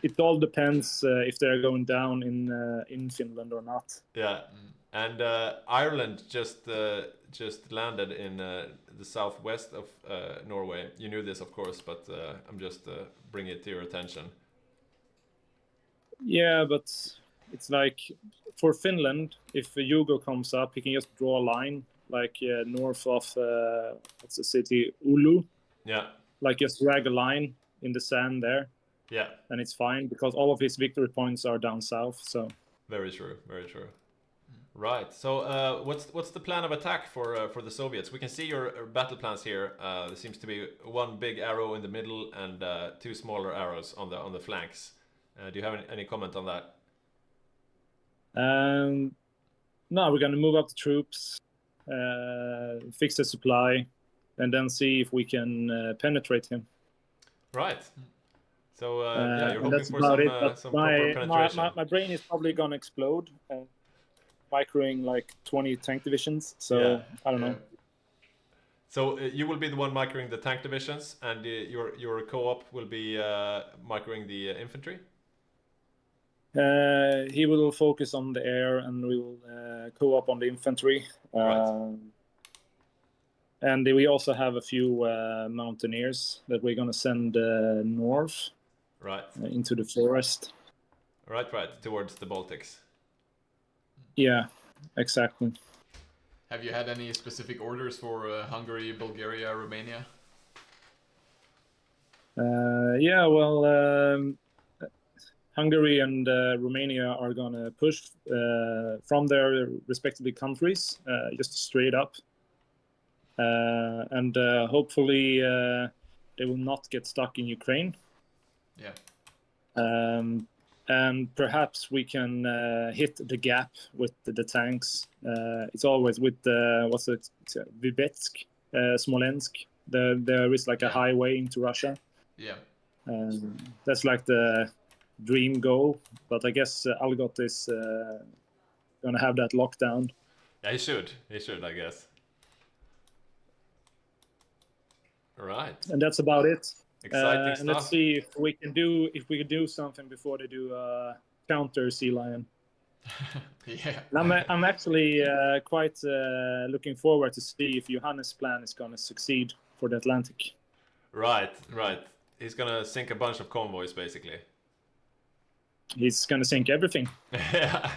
It all depends if they're going down in Finland or not. Yeah, and Ireland just landed in the southwest of Norway. You knew this, of course, but I'm just bringing it to your attention. Yeah, but it's like for Finland, if Yugo comes up, he can just draw a line like north of what's the city, Oulu. Yeah. Like just drag a line in the sand there. Yeah. And it's fine because all of his victory points are down south. So. Very true. Very true. Right. So, what's the plan of attack for the Soviets? We can see your battle plans here. There seems to be one big arrow in the middle and two smaller arrows on the flanks. Do you have any comment on that? No, we're going to move up the troops, fix the supply, and then see if we can penetrate him. Right. So yeah, you're and hoping that's for about it. But some proper penetration. my brain is probably going to explode, microing like 20 tank divisions. So Yeah. I don't know. So you will be the one microing the tank divisions, and your co-op will be microing the infantry. He will focus on the air, and we will co-op on the infantry. Right. And we also have a few mountaineers that we're going to send north, Right. Into the forest. Right. Towards the Baltics. Yeah, exactly. Have you had any specific orders for Hungary, Bulgaria, Romania? Yeah, well, Hungary and Romania are going to push from their respective countries, just straight up. And hopefully they will not get stuck in Ukraine. Yeah. And perhaps we can hit the gap with the tanks. It's always with what's it, Vibetsk, Smolensk. There is like a highway into Russia. Yeah. That's like the dream goal. But I guess Algot is going to have that lockdown. Yeah, he should, I guess. Right. And that's about it. Exciting stuff. And let's see if we can do something before they do counter Sea Lion. Yeah. And I'm actually quite looking forward to see if Johannes' plan is going to succeed for the Atlantic. Right. He's gonna sink a bunch of convoys, basically. He's going to sink everything. Yeah.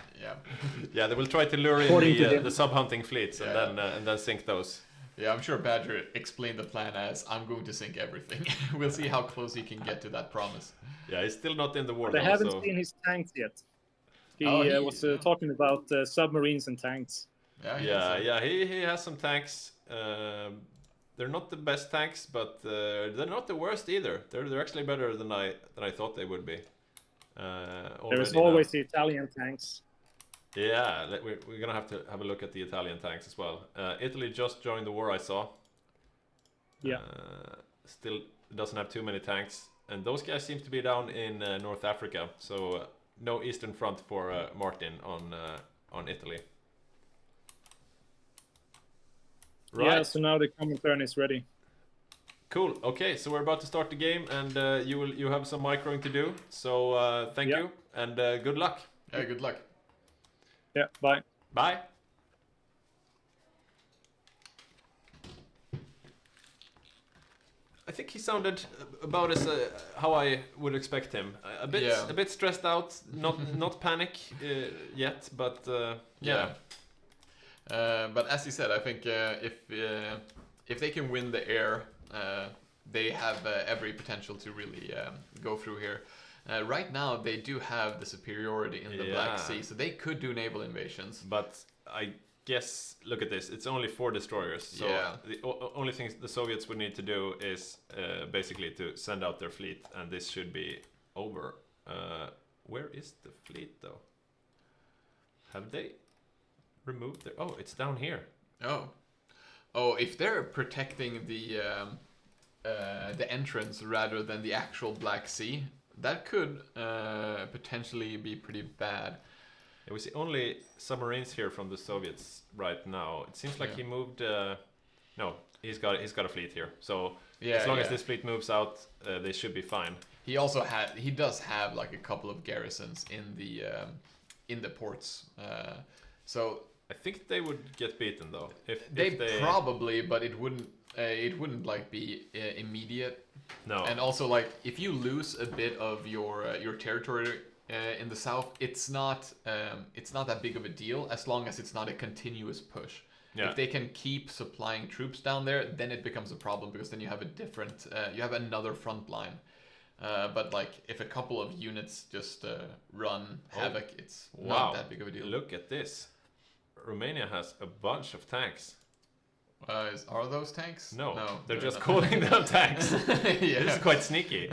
Yeah, they will try to lure in the sub-hunting fleets and then sink those. Yeah, I'm sure Badger explained the plan as, I'm going to sink everything. We'll see how close he can get to that promise. Yeah, he's still not in the war. They haven't seen his tanks yet. He was talking about submarines and tanks. Yeah, he has some tanks. They're not the best tanks, but they're not the worst either. They're actually better than I thought they would be. There's always the Italian tanks. Yeah, we're gonna have to have a look at the Italian tanks as well. Italy just joined the war, I saw. Yeah. Still doesn't have too many tanks, and those guys seem to be down in North Africa. So no Eastern Front for Martin on Italy. Right. Yeah. So now the Comintern is ready. Cool. Okay, so we're about to start the game, and you have some microing to do. So thank you, and good luck. Yeah, good luck. Yeah, bye. Bye. I think he sounded about as how I would expect him. A bit stressed out, not panic yet, but yeah. But as he said, I think if they can win the air, they have every potential to really go through here. Right now, they do have the superiority in the Black Sea, so they could do naval invasions. But I guess, look at this, it's only 4 destroyers. So the only thing the Soviets would need to do is basically to send out their fleet, and this should be over. Where is the fleet, though? Have they removed their... Oh, it's down here. Oh, if they're protecting the entrance rather than the actual Black Sea, that could potentially be pretty bad. Yeah, we see only submarines here from the Soviets right now. It seems like he moved. No, he's got a fleet here. So as long as this fleet moves out, they should be fine. He does have like a couple of garrisons in the ports. So I think they would get beaten though. If they probably, but it wouldn't like be immediate. No. And also, like, if you lose a bit of your territory in the south, it's not that big of a deal as long as it's not a continuous push. Yeah. If they can keep supplying troops down there, then it becomes a problem because then you have you have another front line. But like, if a couple of units just run havoc, it's not that big of a deal. Look at this. Romania has a bunch of tanks. Are those tanks? No, they're just not. calling them tanks. Yeah. This is quite sneaky.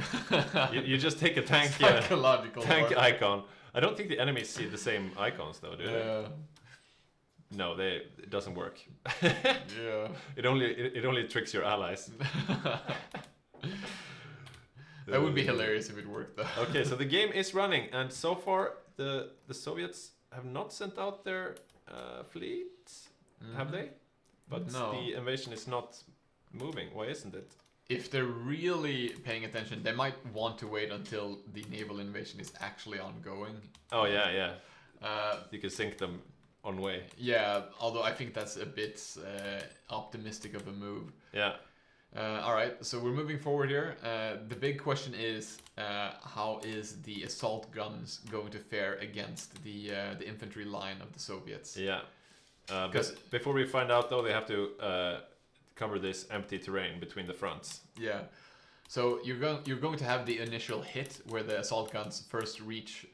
You just take a tank, Psychological tank warfare. icon. I don't think the enemies see the same icons though, do they? No, it doesn't work. Yeah. It only tricks your allies. That would be hilarious if it worked though. Okay, so the game is running, and so far the Soviets have not sent out their fleets, have they? But No. the invasion is not moving. Why isn't it? If they're really paying attention, they might want to wait until the naval invasion is actually ongoing. Oh yeah. You can sync them on way. Yeah, although I think that's a bit optimistic of a move. Yeah. All right, so we're moving forward here. The big question is, how is the assault guns going to fare against the infantry line of the Soviets? Yeah. But before we find out, though, they have to cover this empty terrain between the fronts. Yeah. So you're going to have the initial hit where the assault guns first reach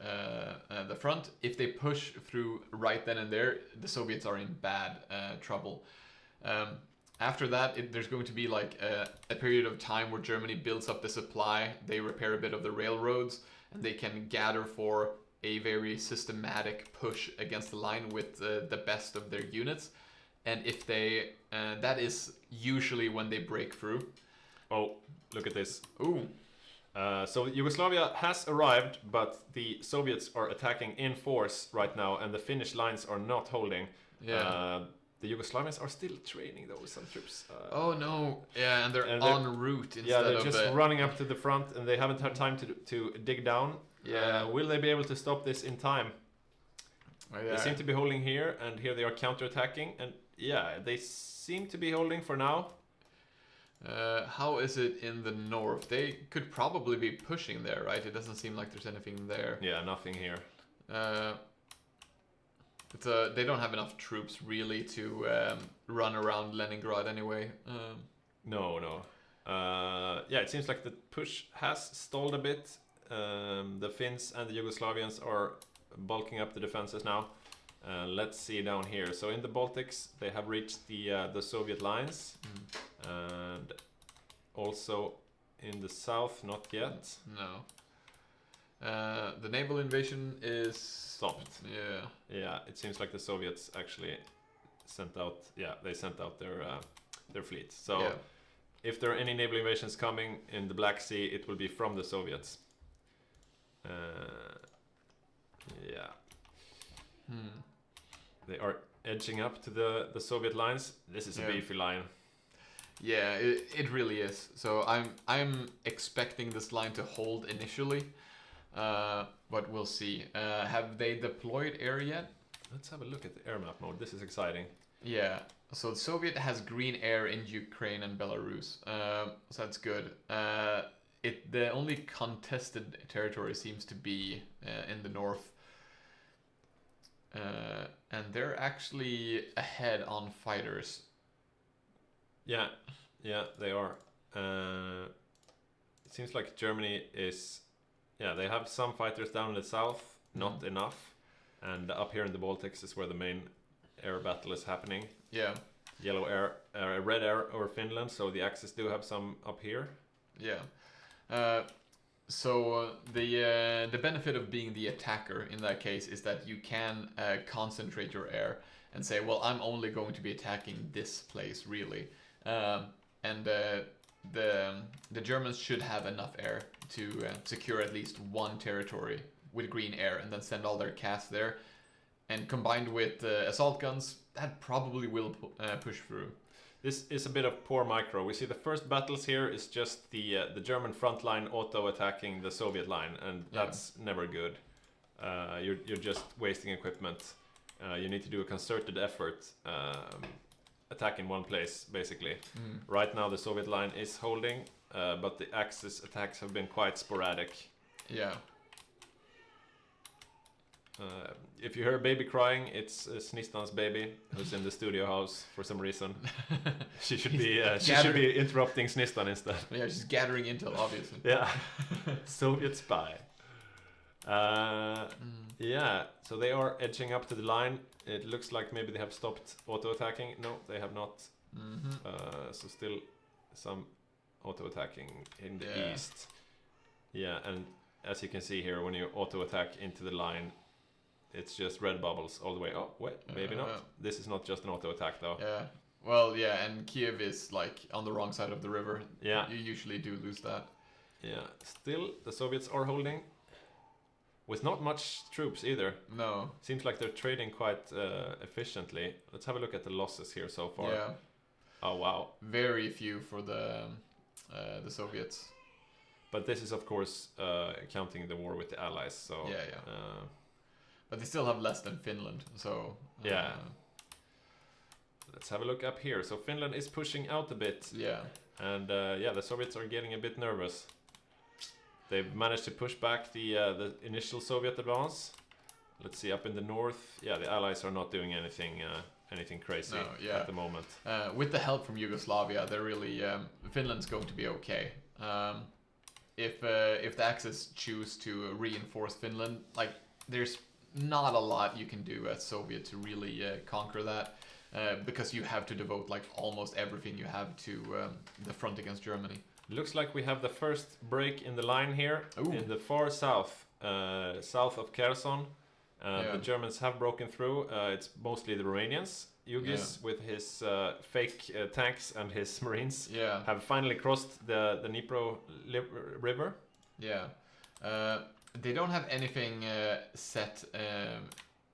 the front. If they push through right then and there, the Soviets are in bad trouble. After that, there's going to be like a period of time where Germany builds up the supply. They repair a bit of the railroads, and they can gather for a very systematic push against the line with the best of their units. And if they, that is usually when they break through. Oh, look at this. Ooh. So Yugoslavia has arrived, but the Soviets are attacking in force right now, and the Finnish lines are not holding. Yeah. The Yugoslavians are still training though, some troops. Oh no! Yeah, and they're en route instead yeah, they're of just running up to the front, and they haven't had time to dig down. Yeah. Will they be able to stop this in time? Oh, They seem to be holding here, and here they are counterattacking, and yeah, they seem to be holding for now. How is it in the north? They could probably be pushing there, right? It doesn't seem like there's anything there. Yeah, nothing here. They don't have enough troops really to run around Leningrad anyway. No. Yeah, it seems like the push has stalled a bit. The Finns and the Yugoslavians are bulking up the defenses now. Let's see down here. So in the Baltics, they have reached the Soviet lines, and also in the south, not yet. No. The naval invasion is Stopped. Yeah. Yeah, it seems like the Soviets actually sent out. Yeah, they sent out their fleets. So Yeah. if there are any naval invasions coming in the Black Sea, it will be from the Soviets. Yeah. They are edging up to the Soviet lines. This is a Yeah. beefy line. Yeah, it really is. So I'm expecting this line to hold initially, but we'll see. Have they deployed air yet? Let's have a look at the air map mode. This is exciting. Yeah. So the Soviet has green air in Ukraine and Belarus. So that's good. The only contested territory seems to be in the north. And they're actually ahead on fighters. Yeah, they are. It seems like Germany is. Yeah, they have some fighters down in the south, not enough, and up here in the Baltics is where the main air battle is happening. Yeah. Yellow air, red air over Finland. So the Axis do have some up here. Yeah. So the benefit of being the attacker in that case is that you can concentrate your air and say, well, I'm only going to be attacking this place really, and the Germans should have enough air to secure at least one territory with green air, and then send all their cast there, and combined with assault guns, that probably will push through. This is a bit of poor micro. We see the first battles here is just the German front line auto-attacking the Soviet line, and that's never good. You're just wasting equipment. You need to do a concerted effort, attack in one place, basically. Right now the Soviet line is holding, but the Axis attacks have been quite sporadic. Yeah. If you hear a baby crying, it's Snistan's baby who's in the studio house for some reason. She should be interrupting Snistan instead. Yeah, she's gathering intel, obviously. Yeah, Soviet spy. Yeah, so they are edging up to the line. It looks like maybe they have stopped auto-attacking. No, they have not. So still some auto-attacking in the east. Yeah, and as you can see here, when you auto-attack into the line, it's just red bubbles all the way. Oh, wait, maybe not. This is not just an auto-attack though. Yeah. Well, yeah, and Kiev is like on the wrong side of the river. Yeah. You usually do lose that. Yeah. Still, the Soviets are holding. With not much troops either. No. Seems like they're trading quite efficiently. Let's have a look at the losses here so far. Yeah. Oh, wow. Very few for the Soviets. But this is, of course, counting the war with the Allies. So Yeah. But they still have less than Finland, so... yeah. Let's have a look up here. So Finland is pushing out a bit. Yeah. And yeah, the Soviets are getting a bit nervous. They've managed to push back the initial Soviet advance. Let's see, up in the north, yeah, the Allies are not doing anything crazy at the moment. With the help from Yugoslavia, they're really Finland's going to be okay. If the Axis choose to reinforce Finland, like there's not a lot you can do as Soviet to really conquer that, because you have to devote like almost everything you have to the front against Germany. Looks like we have the first break in the line here. Ooh. In the far south, south of Kherson. The Germans have broken through. It's mostly the Romanians. Yugis with his fake tanks and his marines have finally crossed the Dnipro river. Yeah. They don't have anything set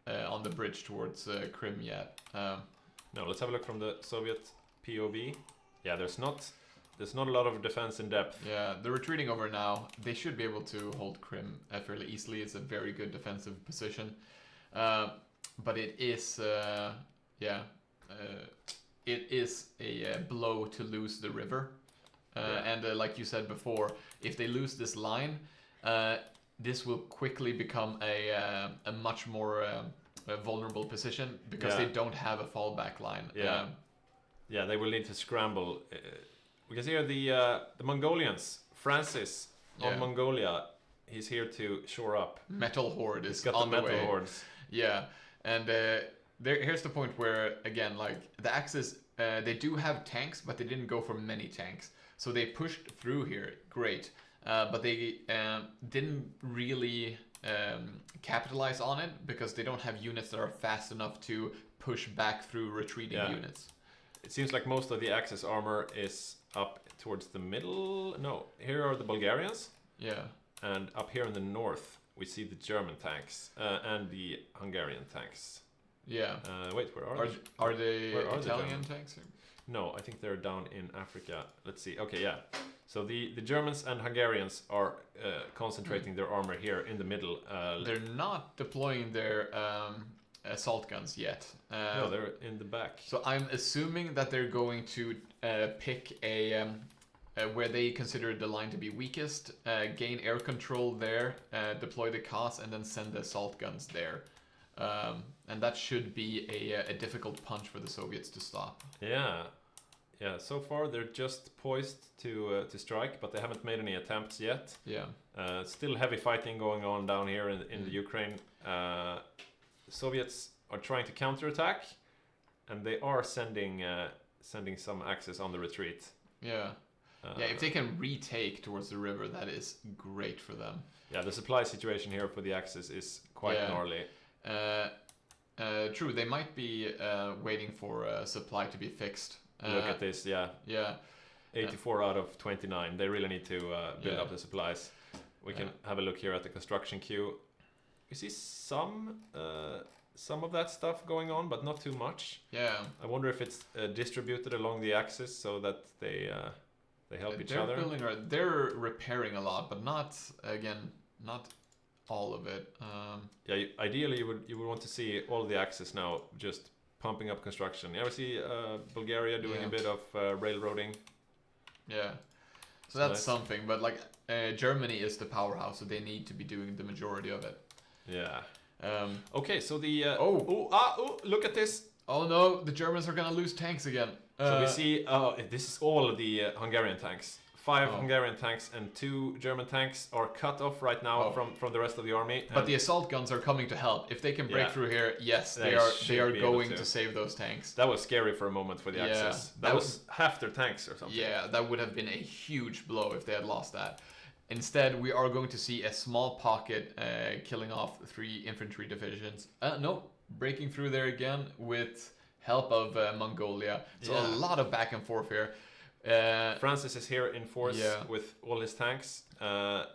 on the bridge towards Crimea yet. No, let's have a look from the Soviet POV. Yeah, there's not a lot of defense in depth. Yeah, they're retreating over now. They should be able to hold Crim fairly easily. It's a very good defensive position. But it is, it is a blow to lose the river. And like you said before, if they lose this line, this will quickly become a much more vulnerable position because they don't have a fallback line. Yeah, they will need to scramble. Because here the Mongolians, Francis on Mongolia, he's here to shore up. Metal Horde is got on the the metal way. hordes. Yeah, and here's the point where again, like the Axis, they do have tanks, but they didn't go for many tanks, so they pushed through here, great, but they didn't really capitalize on it because they don't have units that are fast enough to push back through retreating units. It seems like most of the Axis armor is up towards the middle. No, here are the Bulgarians. Yeah. And up here in the north, we see the German tanks and the Hungarian tanks. Yeah. Wait, where are they? Are they Where are Italian the tanks? No, I think they're down in Africa. Let's see. Okay, yeah. So the Germans and Hungarians are concentrating their armor here in the middle. They're not deploying their assault guns yet. No, they're in the back. So I'm assuming that they're going to pick a where they consider the line to be weakest, gain air control there, deploy the CAS, and then send the assault guns there. And that should be a difficult punch for the Soviets to stop. Yeah. Yeah, so far they're just poised to strike, but they haven't made any attempts yet. Yeah. Still heavy fighting going on down here in the Ukraine. Soviets are trying to counterattack, and they are sending some Axis on the retreat. Yeah. Yeah, if they can retake towards the river, that is great for them. Yeah, the supply situation here for the Axis is quite gnarly. True, they might be waiting for supply to be fixed. Look at this, yeah. 84 out of 29. They really need to build up the supplies. We can have a look here at the construction queue. You see some of that stuff going on, but not too much. Yeah. I wonder if it's distributed along the axis so that they help each other. They're repairing a lot, but not all of it. Yeah, ideally you would want to see all of the axis now just pumping up construction. Yeah, we see Bulgaria doing a bit of railroading. Yeah, so that's something. But like Germany is the powerhouse, so they need to be doing the majority of it. Yeah. Okay, so the look at this. Oh no, the Germans are gonna lose tanks again. So we see this is all of the Hungarian tanks 5 Hungarian tanks and 2 German tanks are cut off right now from the rest of the army. But the assault guns are coming to help. If they can break through here, yes, they are going to save those tanks. That was scary for a moment for the Axis. That was half their tanks or something. Yeah, that would have been a huge blow if they had lost that. Instead, we are going to see a small pocket killing off 3 infantry divisions. No, breaking through there again with help of Mongolia. So a lot of back and forth here. Francis is here in force with all his tanks. The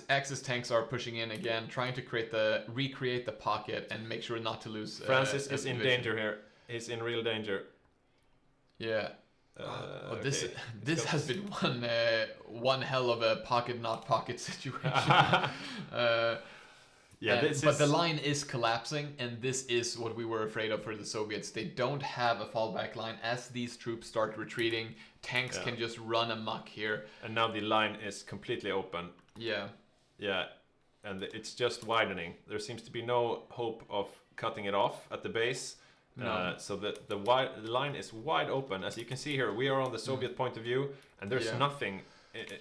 Axis tanks are pushing in again, trying to recreate the pocket and make sure not to lose. Francis is in danger here. He's in real danger. Yeah. This has been one hell of a pocket not pocket situation. But the line is collapsing, and this is what we were afraid of for the Soviets. They don't have a fallback line. As these troops start retreating, tanks can just run amok here. And now the line is completely open. Yeah. Yeah, and it's just widening. There seems to be no hope of cutting it off at the base. No. So the line is wide open. As you can see here, we are on the Soviet point of view, and there's nothing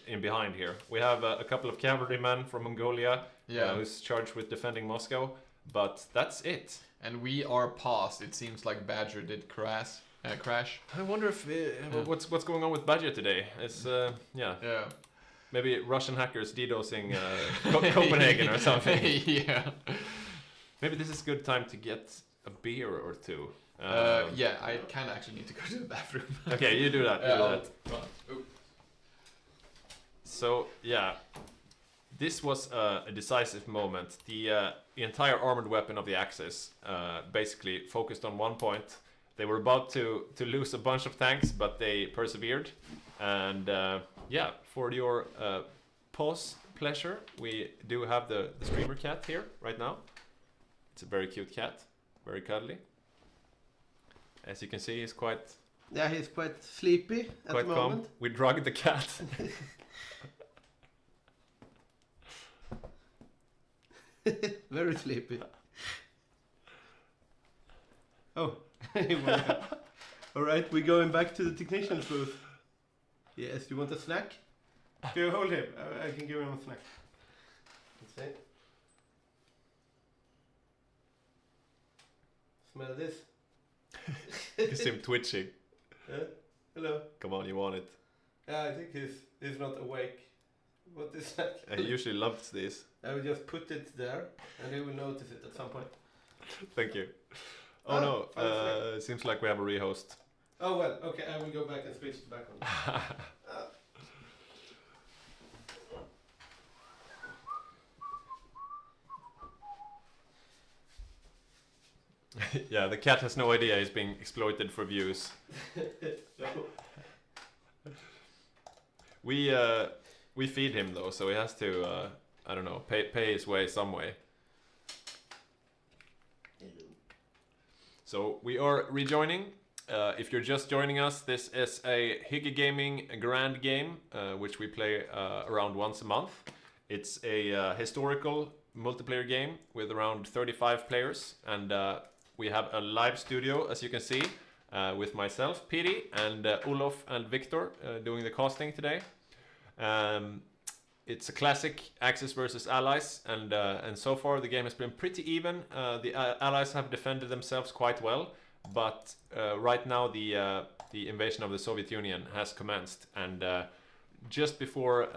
in behind here. We have a couple of cavalrymen from Mongolia who's charged with defending Moscow, but that's it. And we are paused. It seems like Badger did crash. I wonder if what's going on with Badger today. It's maybe Russian hackers DDoSing Copenhagen or something. Yeah. Maybe this is a good time to get a beer or two. I kind of actually need to go to the bathroom. Okay, you do that. So this was a decisive moment. The entire armored weapon of the Axis basically focused on one point. They were about to lose a bunch of tanks, but they persevered. And for your pause pleasure, we do have the streamer cat here right now. It's a very cute cat, very cuddly. As you can see, he's quite... Yeah, he's quite sleepy at the moment. We drugged the cat. Very sleepy. Oh, all right, we're going back to the technician's booth. Yes, you want a snack? Can you hold him? I can give him a snack. Let's see. Smell this. You can see him twitching. Hello. Come on, you want it. Yeah, I think he's not awake. What is that? He usually loves this. I will just put it there, and he will notice it at some point. Thank you. Oh no, seems like we have a rehost. Oh well, okay, I will go back and switch it back on. Yeah, the cat has no idea he's being exploited for views. No. We feed him though, so he has to I don't know, pay his way some way. So we are rejoining. If you're just joining us, this is a Hygge Gaming grand game, which we play around once a month. It's a historical multiplayer game with around 35 players, and we have a live studio, as you can see, with myself, Piri, and Olof and Victor doing the casting today. It's a classic Axis versus Allies, and so far the game has been pretty even. The Allies have defended themselves quite well, but right now the invasion of the Soviet Union has commenced, and just before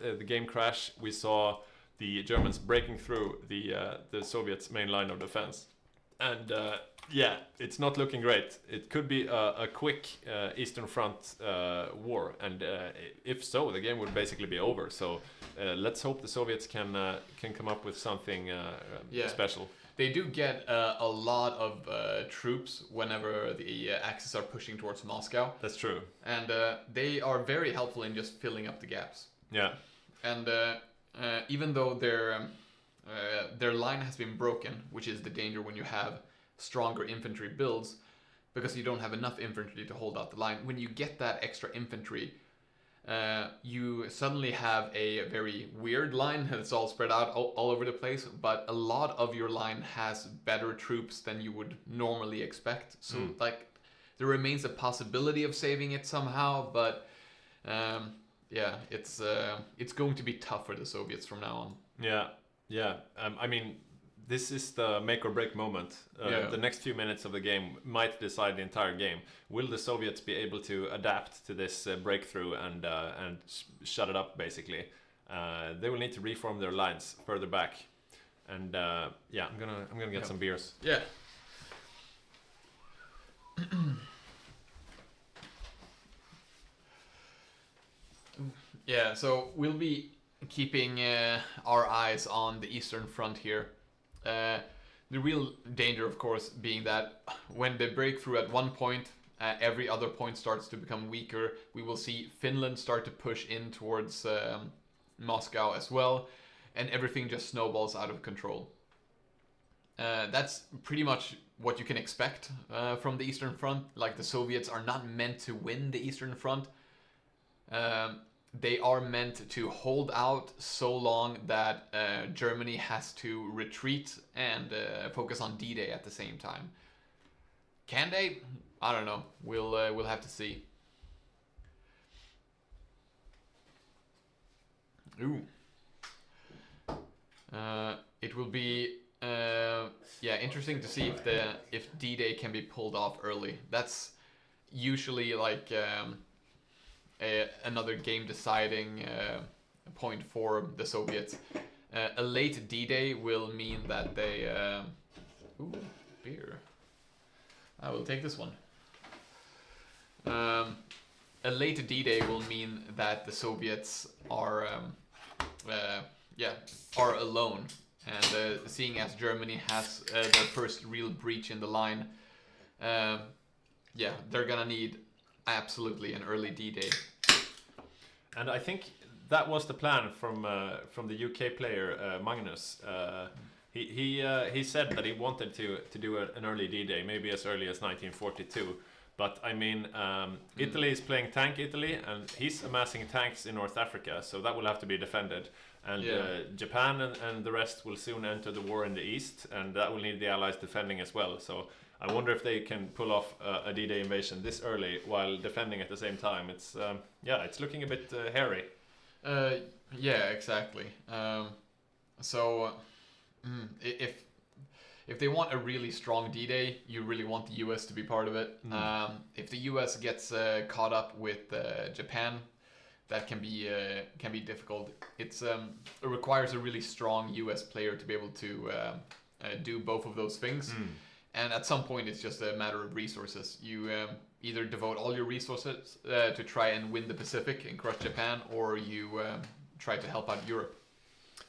the game crash, we saw the Germans breaking through the Soviets' main line of defense. And it's not looking great. It could be a quick Eastern Front war, and if so, the game would basically be over. So let's hope the Soviets can come up with something special. They do get a lot of troops whenever the Axis are pushing towards Moscow. That's true. And they are very helpful in just filling up the gaps. Yeah. And even though their line has been broken, which is the danger when you have stronger infantry builds, because you don't have enough infantry to hold out the line. When you get that extra infantry, you suddenly have a very weird line that's all spread out all over the place, but a lot of your line has better troops than you would normally expect. So like there remains a possibility of saving it somehow, but Yeah, it's going to be tough for the Soviets from now on. Yeah. I mean, this is the make or break moment. The next few minutes of the game might decide the entire game. Will the Soviets be able to adapt to this breakthrough and shut it up, basically? They will need to reform their lines further back. And yeah, I'm gonna get some beers. Yeah. Yeah, so we'll be keeping our eyes on the Eastern Front here. The real danger, of course, being that when they break through at one point, every other point starts to become weaker. We will see Finland start to push in towards Moscow as well, and everything just snowballs out of control. That's pretty much what you can expect from the Eastern Front. Like, the Soviets are not meant to win the Eastern Front. They are meant to hold out so long that Germany has to retreat and focus on D-Day at the same time. Can they? I don't know. We'll have to see. Ooh. It will be interesting to see if D-Day can be pulled off early. That's usually like another game deciding point for the Soviets. A late D-Day will mean that they ooh, beer. I will take this one. A late D-Day will mean that the Soviets are alone, and seeing as Germany has their first real breach in the line, they're gonna need absolutely an early D-Day. And I think that was the plan from the UK player Magnus. He said that he wanted to do an early D-Day, maybe as early as 1942. But I mean, Italy is playing Tank Italy, and he's amassing tanks in North Africa, so that will have to be defended. And Japan and the rest will soon enter the war in the east, and that will need the Allies defending as well. So I wonder if they can pull off a D-Day invasion this early while defending at the same time. It's it's looking a bit hairy. Yeah, exactly. If they want a really strong D-Day, you really want the US to be part of it. If the US gets caught up with Japan, that can be difficult. It requires a really strong US player to be able to do both of those things. And at some point, it's just a matter of resources. You either devote all your resources to try and win the Pacific and crush Japan, or you try to help out Europe.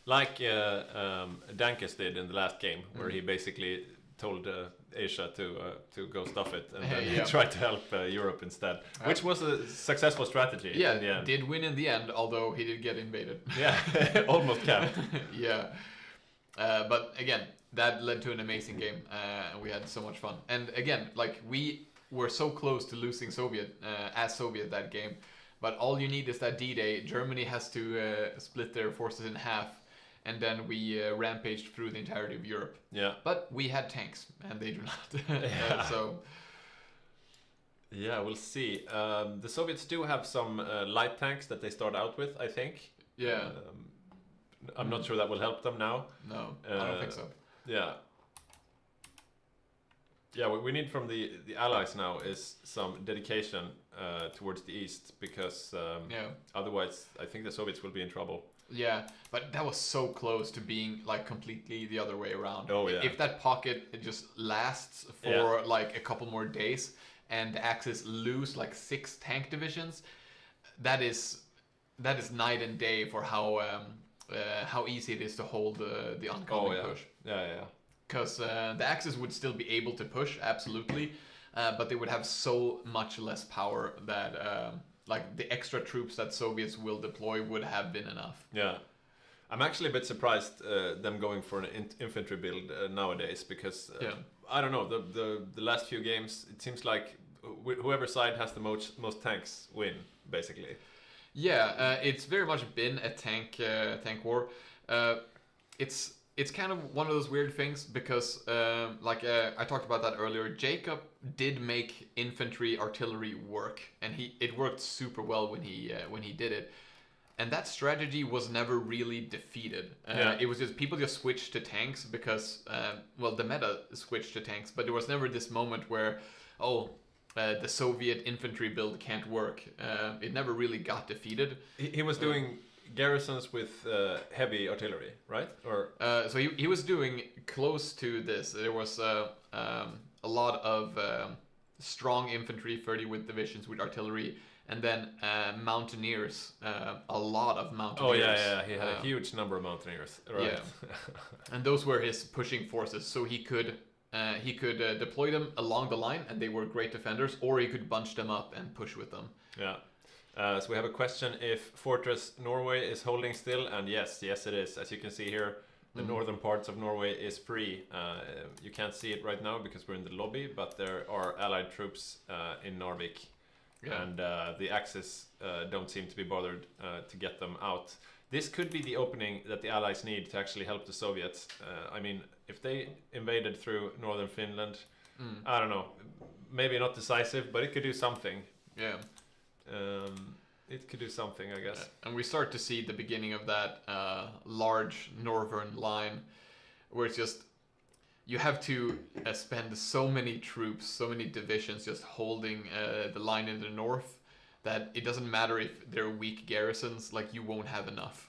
Like Dankes did in the last game, where he basically told Asia to go stuff it, and then he tried to help Europe instead, which was a successful strategy. Yeah, in the end. Did win in the end, although he did get invaded. Yeah, almost capped. Yeah, but again, that led to an amazing game, and we had so much fun. And again, like, we were so close to losing Soviet that game, but all you need is that D-Day. Germany has to split their forces in half, and then we rampaged through the entirety of Europe. Yeah. But we had tanks, and they do not. So. Yeah, we'll see. The Soviets do have some light tanks that they start out with, I think. Yeah. I'm not sure that will help them now. No, I don't think so. Yeah. Yeah, what we need from the Allies now is some dedication towards the East, because otherwise I think the Soviets will be in trouble. Yeah, but that was so close to being like completely the other way around. Oh yeah. If that pocket just lasts for like a couple more days and the Axis lose like 6 tank divisions, that is night and day for how easy it is to hold the oncoming push. Yeah. Because the Axis would still be able to push, absolutely, but they would have so much less power that like the extra troops that Soviets will deploy would have been enough. Yeah, I'm actually a bit surprised them going for an infantry build nowadays, because I don't know, the last few games it seems like whoever side has the most tanks win, basically. Yeah, it's very much been a tank war. It's it's kind of one of those weird things because, I talked about that earlier. Jacob did make infantry artillery work, and it worked super well when he did it. And that strategy was never really defeated. It was just people just switched to tanks because, the meta switched to tanks, but there was never this moment where, the Soviet infantry build can't work. It never really got defeated. He was doing garrisons with heavy artillery, right? Or so he was doing close to this. There was a lot of strong infantry, 30 with divisions with artillery, and then mountaineers, a lot of mountaineers. Oh yeah, he had a huge number of mountaineers, right? Yeah, and those were his pushing forces. So he could deploy them along the line, and they were great defenders, or he could bunch them up and push with them. Yeah. So we have a question if Fortress Norway is holding still, and yes it is. As you can see here, the northern parts of Norway is free. You can't see it right now because we're in the lobby, but there are allied troops in Narvik, and the Axis don't seem to be bothered to get them out. This could be the opening that the Allies need to actually help the Soviets. I mean, if they invaded through northern Finland, I don't know, maybe not decisive, but it could do something. Yeah. It could do something, I guess. And we start to see the beginning of that large northern line, where it's just you have to spend so many troops, so many divisions just holding the line in the north that it doesn't matter if they're weak garrisons, like you won't have enough.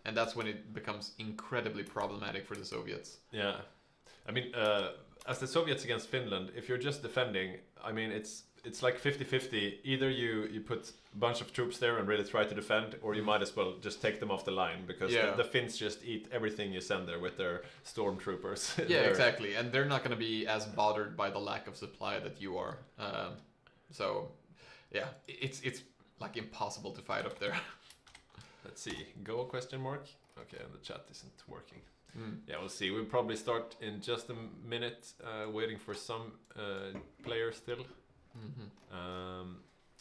And that's when it becomes incredibly problematic for the Soviets. Yeah. I mean, as the Soviets against Finland, if you're just defending, I mean, it's like 50-50. Either you put a bunch of troops there and really try to defend, or you might as well just take them off the line, because the Finns just eat everything you send there with their stormtroopers. Yeah, exactly. And they're not going to be as bothered by the lack of supply that you are. So, yeah, it's like impossible to fight up there. Let's see. Go question mark? Okay, and the chat isn't working. Yeah, we'll see. We'll probably start in just a minute, waiting for some players still.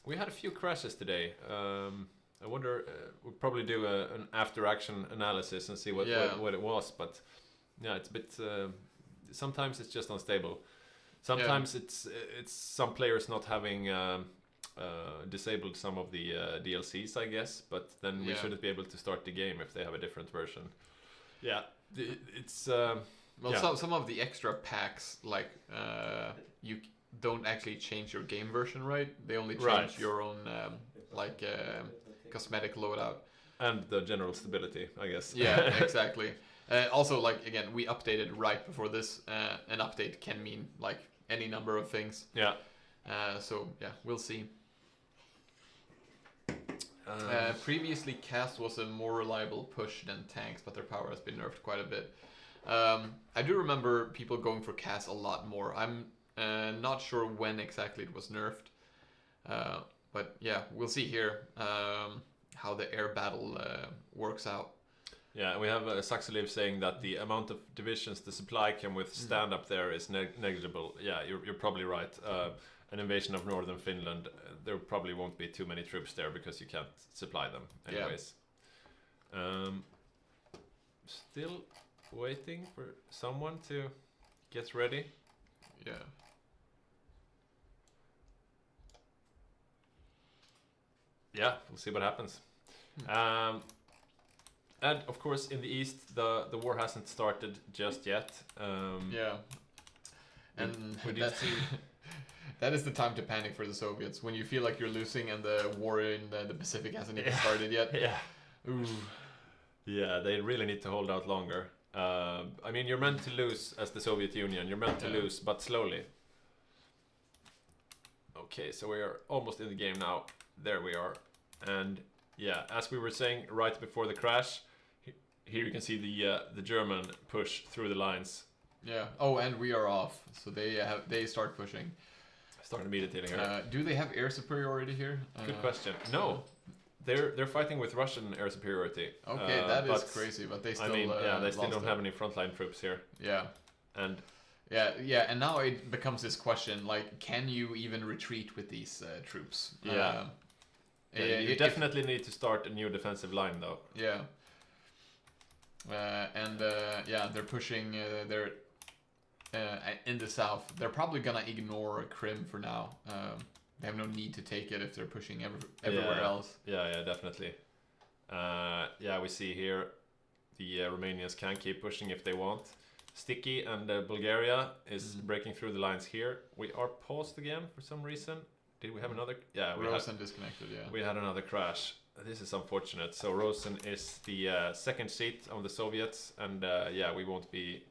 We had a few crashes today. I wonder, we'll probably do an after-action analysis and see what it was. But yeah, it's a bit. Sometimes it's just unstable. Sometimes it's some players not having disabled some of the DLCs, I guess. But then we shouldn't be able to start the game if they have a different version. Yeah, it's. Some of the extra packs, like you don't actually change your game version, right? They only change your own cosmetic loadout and the general stability, I guess. Yeah, exactly. Also, like, again, we updated right before this. An update can mean like any number of things. Yeah. So yeah, we'll see. Previously, cast was a more reliable push than tanks, but their power has been nerfed quite a bit. I do remember people going for cast a lot more. I'm not sure when exactly it was nerfed, but yeah, we'll see here how the air battle works out. Yeah, we have Saxeliv saying that the amount of divisions the supply can withstand up there is negligible. Yeah, you're probably right. An invasion of northern Finland, there probably won't be too many troops there because you can't supply them anyways. Still waiting for someone to get ready. Yeah. Yeah, we'll see what happens. And of course, in the east, the war hasn't started just yet. And that is the time to panic for the Soviets, when you feel like you're losing and the war in the Pacific hasn't even started yet. Yeah. Ooh. Yeah, they really need to hold out longer. I mean, you're meant to lose as the Soviet Union. You're meant to lose, but slowly. Okay, so we are almost in the game now. There we are. And yeah, as we were saying right before the crash, here you can see the German push through the lines. Yeah. Oh, and we are off. So they start pushing. Start immediately here. Do they have air superiority here? Good question. No. They're fighting with Russian air superiority. Okay, that is crazy, but they still. I mean, they still don't have any frontline troops here. Yeah. And and now it becomes this question: like, can you even retreat with these troops? Yeah. You definitely need to start a new defensive line, though. Yeah. Yeah, they're pushing. They're in the south. They're probably gonna ignore Crim for now. They have no need to take it if they're pushing everywhere else. Yeah, definitely. Yeah, we see here the Romanians can keep pushing if they want. Sticky and Bulgaria is breaking through the lines here. We are paused again for some reason. Did we have another? Yeah, Rosen disconnected. Yeah, we had another crash. This is unfortunate. So Rosen is the second seat on the Soviets, and yeah, we won't be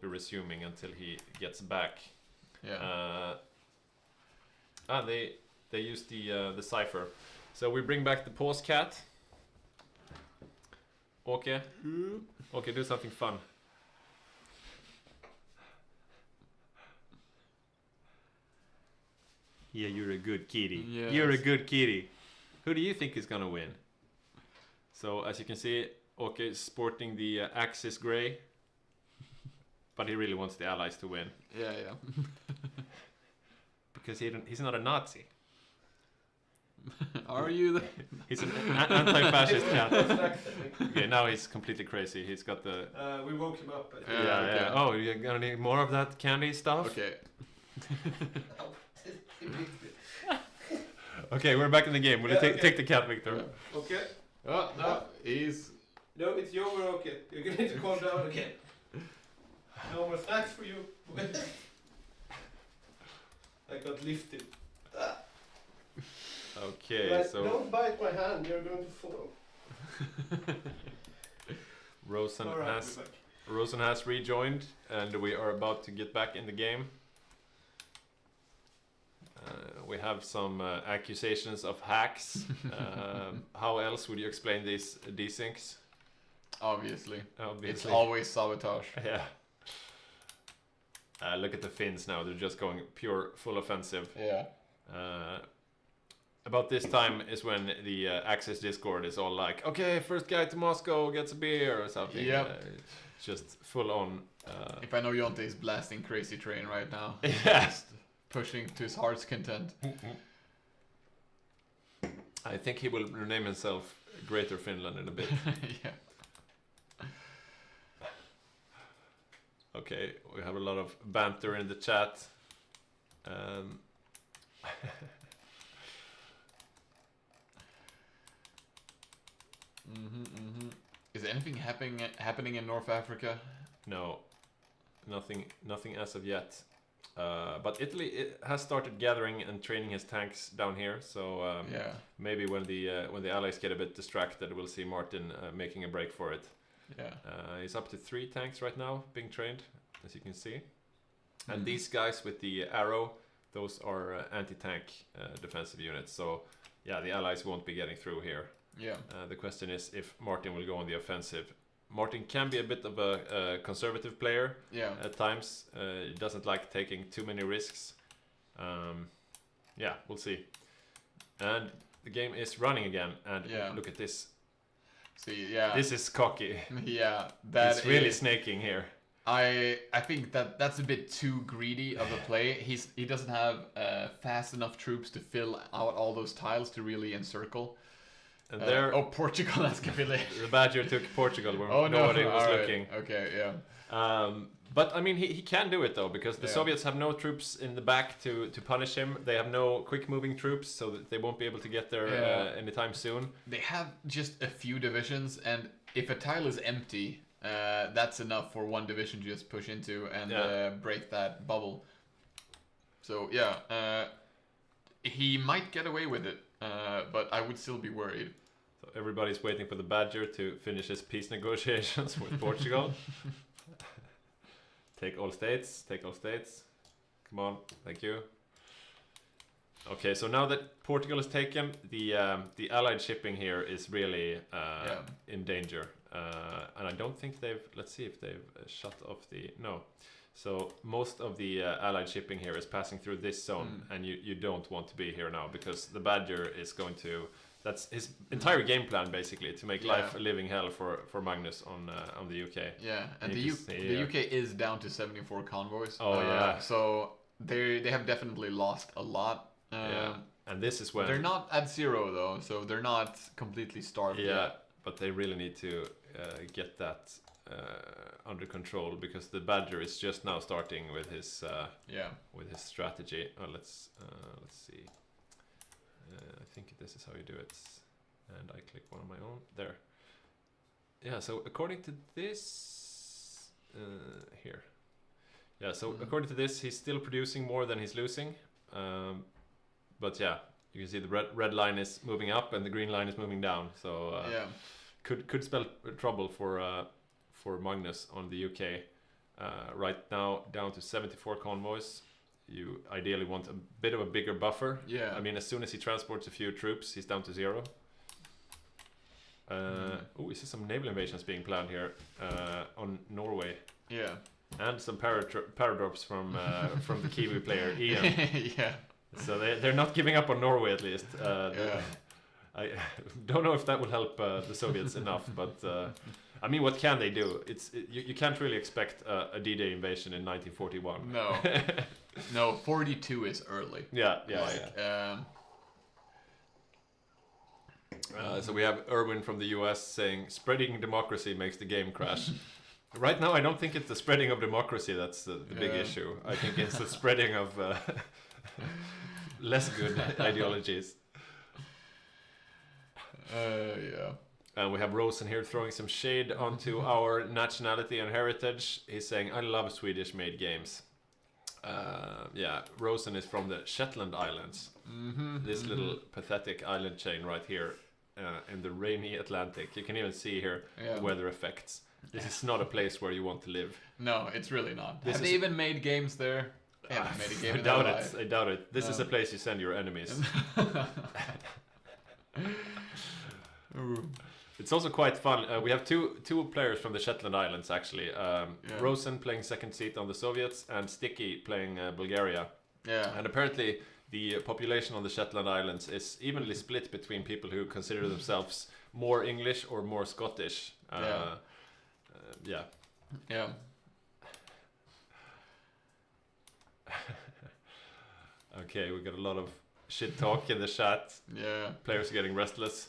resuming until he gets back. Yeah. They use the cipher. So we bring back the pause cat. Okay. Okay, do something fun. Yeah, you're a good kitty. Yes. You're a good kitty. Who do you think is gonna win? So as you can see, Åke is sporting the Axis grey, but he really wants the Allies to win. Yeah. Because he's not a Nazi. Are you? He's an anti-fascist cat. Okay, now he's completely crazy. He's got the... we woke him up. Yeah. Oh, you're gonna need more of that candy stuff? Okay. Okay, we're back in the game. Will you take the cat, Victor? Okay. Oh, no, he's... No, it's over, okay. You're gonna need to calm down again. No more snacks for you. I got lifted. Okay, But so... don't bite my hand, you're going to fall. Rosen Alright, has... Rosen has rejoined, and we are about to get back in the game. We have some accusations of hacks. How else would you explain these desyncs? Obviously. It's always sabotage. Yeah. Look at the Finns now. They're just going pure full offensive. Yeah. About this time is when the Axis Discord is all like, okay, first guy to Moscow gets a beer or something. Yep. Just full on. If I know Jonte is blasting Crazy Train right now. Yeah. Just pushing to his heart's content. I think he will rename himself Greater Finland in a bit. Yeah. Okay, we have a lot of banter in the chat. Is anything happening in North Africa? No, nothing as of yet. But Italy has started gathering and training his tanks down here. So Yeah. maybe when the Allies get a bit distracted, we'll see Martin making a break for it. Yeah. He's up to 3 tanks right now being trained, as you can see. And these guys with the arrow, those are anti-tank defensive units. So yeah, the Allies won't be getting through here. Yeah. The question is if Martin will go on the offensive. Martin can be a bit of a conservative player at times. He doesn't like taking too many risks. Yeah, we'll see. And the game is running again. And look at this. See, yeah. This is cocky. Yeah, It's really snaking here. I think that's a bit too greedy of a play. He doesn't have fast enough troops to fill out all those tiles to really encircle. And there, Portugal has Caville. The Badger took Portugal where nobody was looking. Okay, yeah. But I mean, he can do it though, because the Soviets have no troops in the back to punish him. They have no quick-moving troops, so that they won't be able to get there anytime soon. They have just a few divisions, and if a tile is empty, that's enough for one division to just push into and break that bubble. So yeah, he might get away with it, but I would still be worried. So everybody's waiting for the Badger to finish his peace negotiations with Portugal. Take all states. Come on, thank you. Okay, so now that Portugal is taken, the Allied shipping here is really in danger. And I don't think they've... Let's see if they've shut off the... No. So most of the Allied shipping here is passing through this zone, and you don't want to be here now, because the Badger is going to... That's his entire game plan, basically, to make life a living hell for Magnus on the UK. Yeah, and the UK is down to 74 convoys. Oh, yeah. So they have definitely lost a lot. Yeah, and this is when... They're not at 0, though, so they're not completely starved yet. but they really need to get that under control, because the Badger is just now starting with his strategy. Let's see. I think this is how you do it, and I click one on my own there. Yeah, so according to this here. Yeah, so according to this, he's still producing more than he's losing. But yeah, you can see the red line is moving up and the green line is moving down. So could spell trouble for Magnus on the UK. Right now, down to 74 convoys. You ideally want a bit of a bigger buffer. Yeah. I mean, as soon as he transports a few troops, he's down to 0. Oh, we see some naval invasions being planned here on Norway. Yeah. And some paradrops from the Kiwi player Ian. Yeah. So they're not giving up on Norway, at least. I don't know if that will help the Soviets enough, but I mean, what can they do? You can't really expect a D-Day invasion in 1941. No. No, 42 is early. Yeah. So we have Erwin from the US saying, spreading democracy makes the game crash. Right now, I don't think it's the spreading of democracy that's the big issue. I think it's the spreading of less good ideologies. And we have Rosen here throwing some shade onto our nationality and heritage. He's saying, I love Swedish-made games. Rosen is from the Shetland Islands. This little pathetic island chain right here in the rainy Atlantic. You can even see here the weather effects. This is not a place where you want to live. No, it's really not. Have they even made games there? They haven't made a game in I their life. I doubt it. This is a place you send your enemies. It's also quite fun. We have two players from the Shetland Islands, actually. Rosen playing second seat on the Soviets, and Sticky playing Bulgaria. Yeah. And apparently the population on the Shetland Islands is evenly split between people who consider themselves more English or more Scottish. Okay, we got a lot of shit talk in the chat. Yeah. Players are getting restless.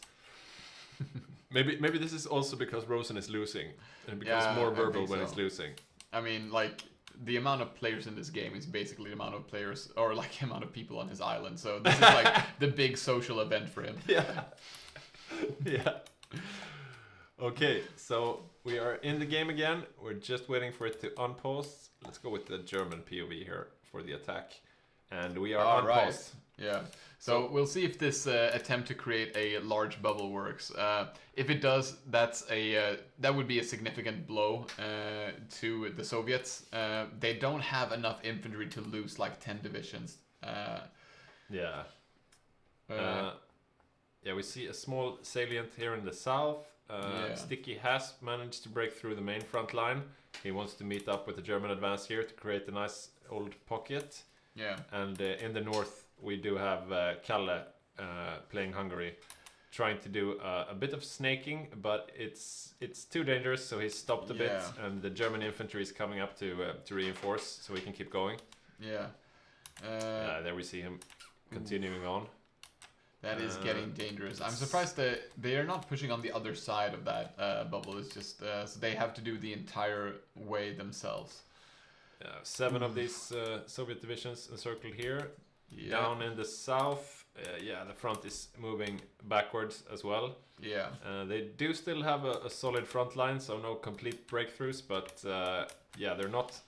Maybe this is also because Rosen is losing and becomes more verbal when it's losing. I mean, like, the amount of players in this game is basically the amount of players, or like the amount of people on his island. So this is like the big social event for him. Yeah. Okay, so we are in the game again. We're just waiting for it to unpause. Let's go with the German POV here for the attack. And we are unpaused. Right. Yeah. So we'll see if this attempt to create a large bubble works. If it does, that would be a significant blow to the Soviets. They don't have enough infantry to lose like 10 divisions. We see a small salient here in the south. Sticky has managed to break through the main front line. He wants to meet up with the German advance here to create a nice old pocket. Yeah. And in the north, we do have Kalle playing Hungary, trying to do a bit of snaking, but it's too dangerous, so he's stopped a bit, and the German infantry is coming up to reinforce, so we can keep going. Yeah. There we see him continuing on. That is getting dangerous. I'm surprised that they are not pushing on the other side of that bubble. It's just so they have to do the entire way themselves. 7 of these Soviet divisions encircled here. Down in the south, the front is moving backwards as well. Yeah. They do still have a solid front line, so no complete breakthroughs, but they're not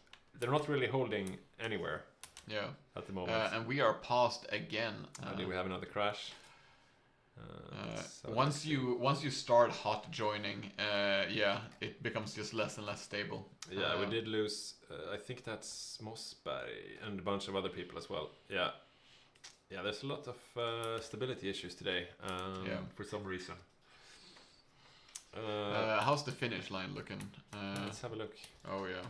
really holding anywhere. Yeah. At the moment. And we are paused again. Do we have another crash? Once you start hot joining, it becomes just less and less stable. Yeah, we did lose. I think that's Mossberg and a bunch of other people as well. Yeah, there's a lot of stability issues today. For some reason. How's the finish line looking? Let's have a look. Oh yeah.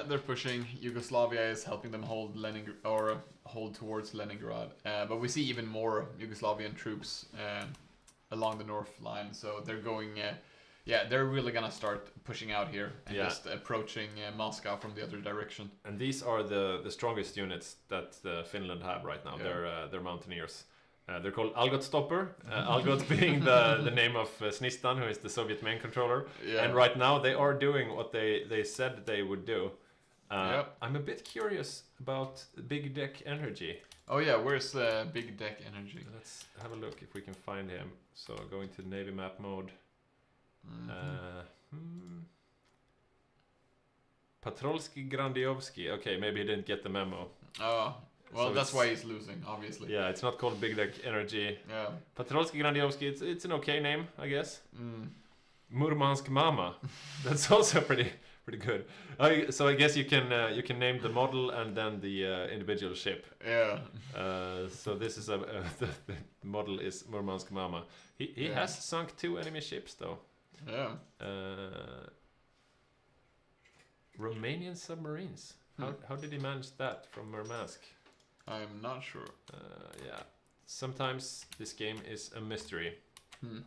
They're pushing. Yugoslavia is helping them hold hold towards Leningrad. But we see even more Yugoslavian troops along the north line. So they're going. They're really gonna start pushing out here and just approaching Moscow from the other direction. And these are the strongest units that Finland have right now. They're mountaineers. They're called Algot Stopper. Algot being the name of Snistan, who is the Soviet main controller. Yeah. And right now they are doing what they said they would do. Yep. I'm a bit curious about Big Deck Energy. Oh yeah, where's Big Deck Energy? Let's have a look if we can find him. So going to Navy map mode. Patrolski Grandiovski. Okay, maybe he didn't get the memo. Oh, well, So that's it's- why he's losing, obviously. Yeah, it's not called Big Deck Energy. Yeah. Patrolski Grandiovski, it's an okay name, I guess. Mm. Murmansk Mama. That's also pretty good. So I guess you can name the model and then the individual ship. Yeah. So this is the model is Murmansk Mama. He Yeah. has sunk 2 enemy ships though. Yeah. Romanian submarines. How did he manage that from Murmansk? I'm not sure. Yeah. Sometimes this game is a mystery. Hmm.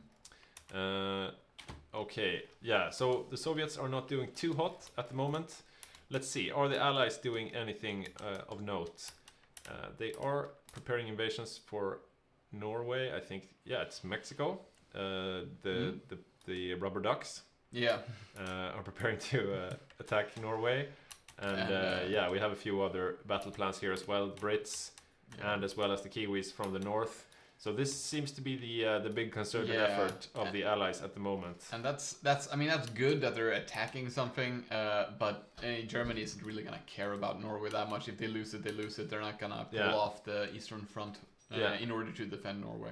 Okay, yeah, so the Soviets are not doing too hot at the moment. Let's see, are the Allies doing anything of note? They are preparing invasions for Norway, I think, yeah, it's Mexico. The rubber ducks Yeah. are preparing to attack Norway. And yeah, we have a few other battle plans here as well, Brits, and as well as the Kiwis from the north. So this seems to be the big concerted effort of the Allies at the moment. And that's I mean that's good that they're attacking something, but Germany isn't really gonna care about Norway that much. If they lose it, they lose it. They're not gonna pull off the Eastern Front in order to defend Norway.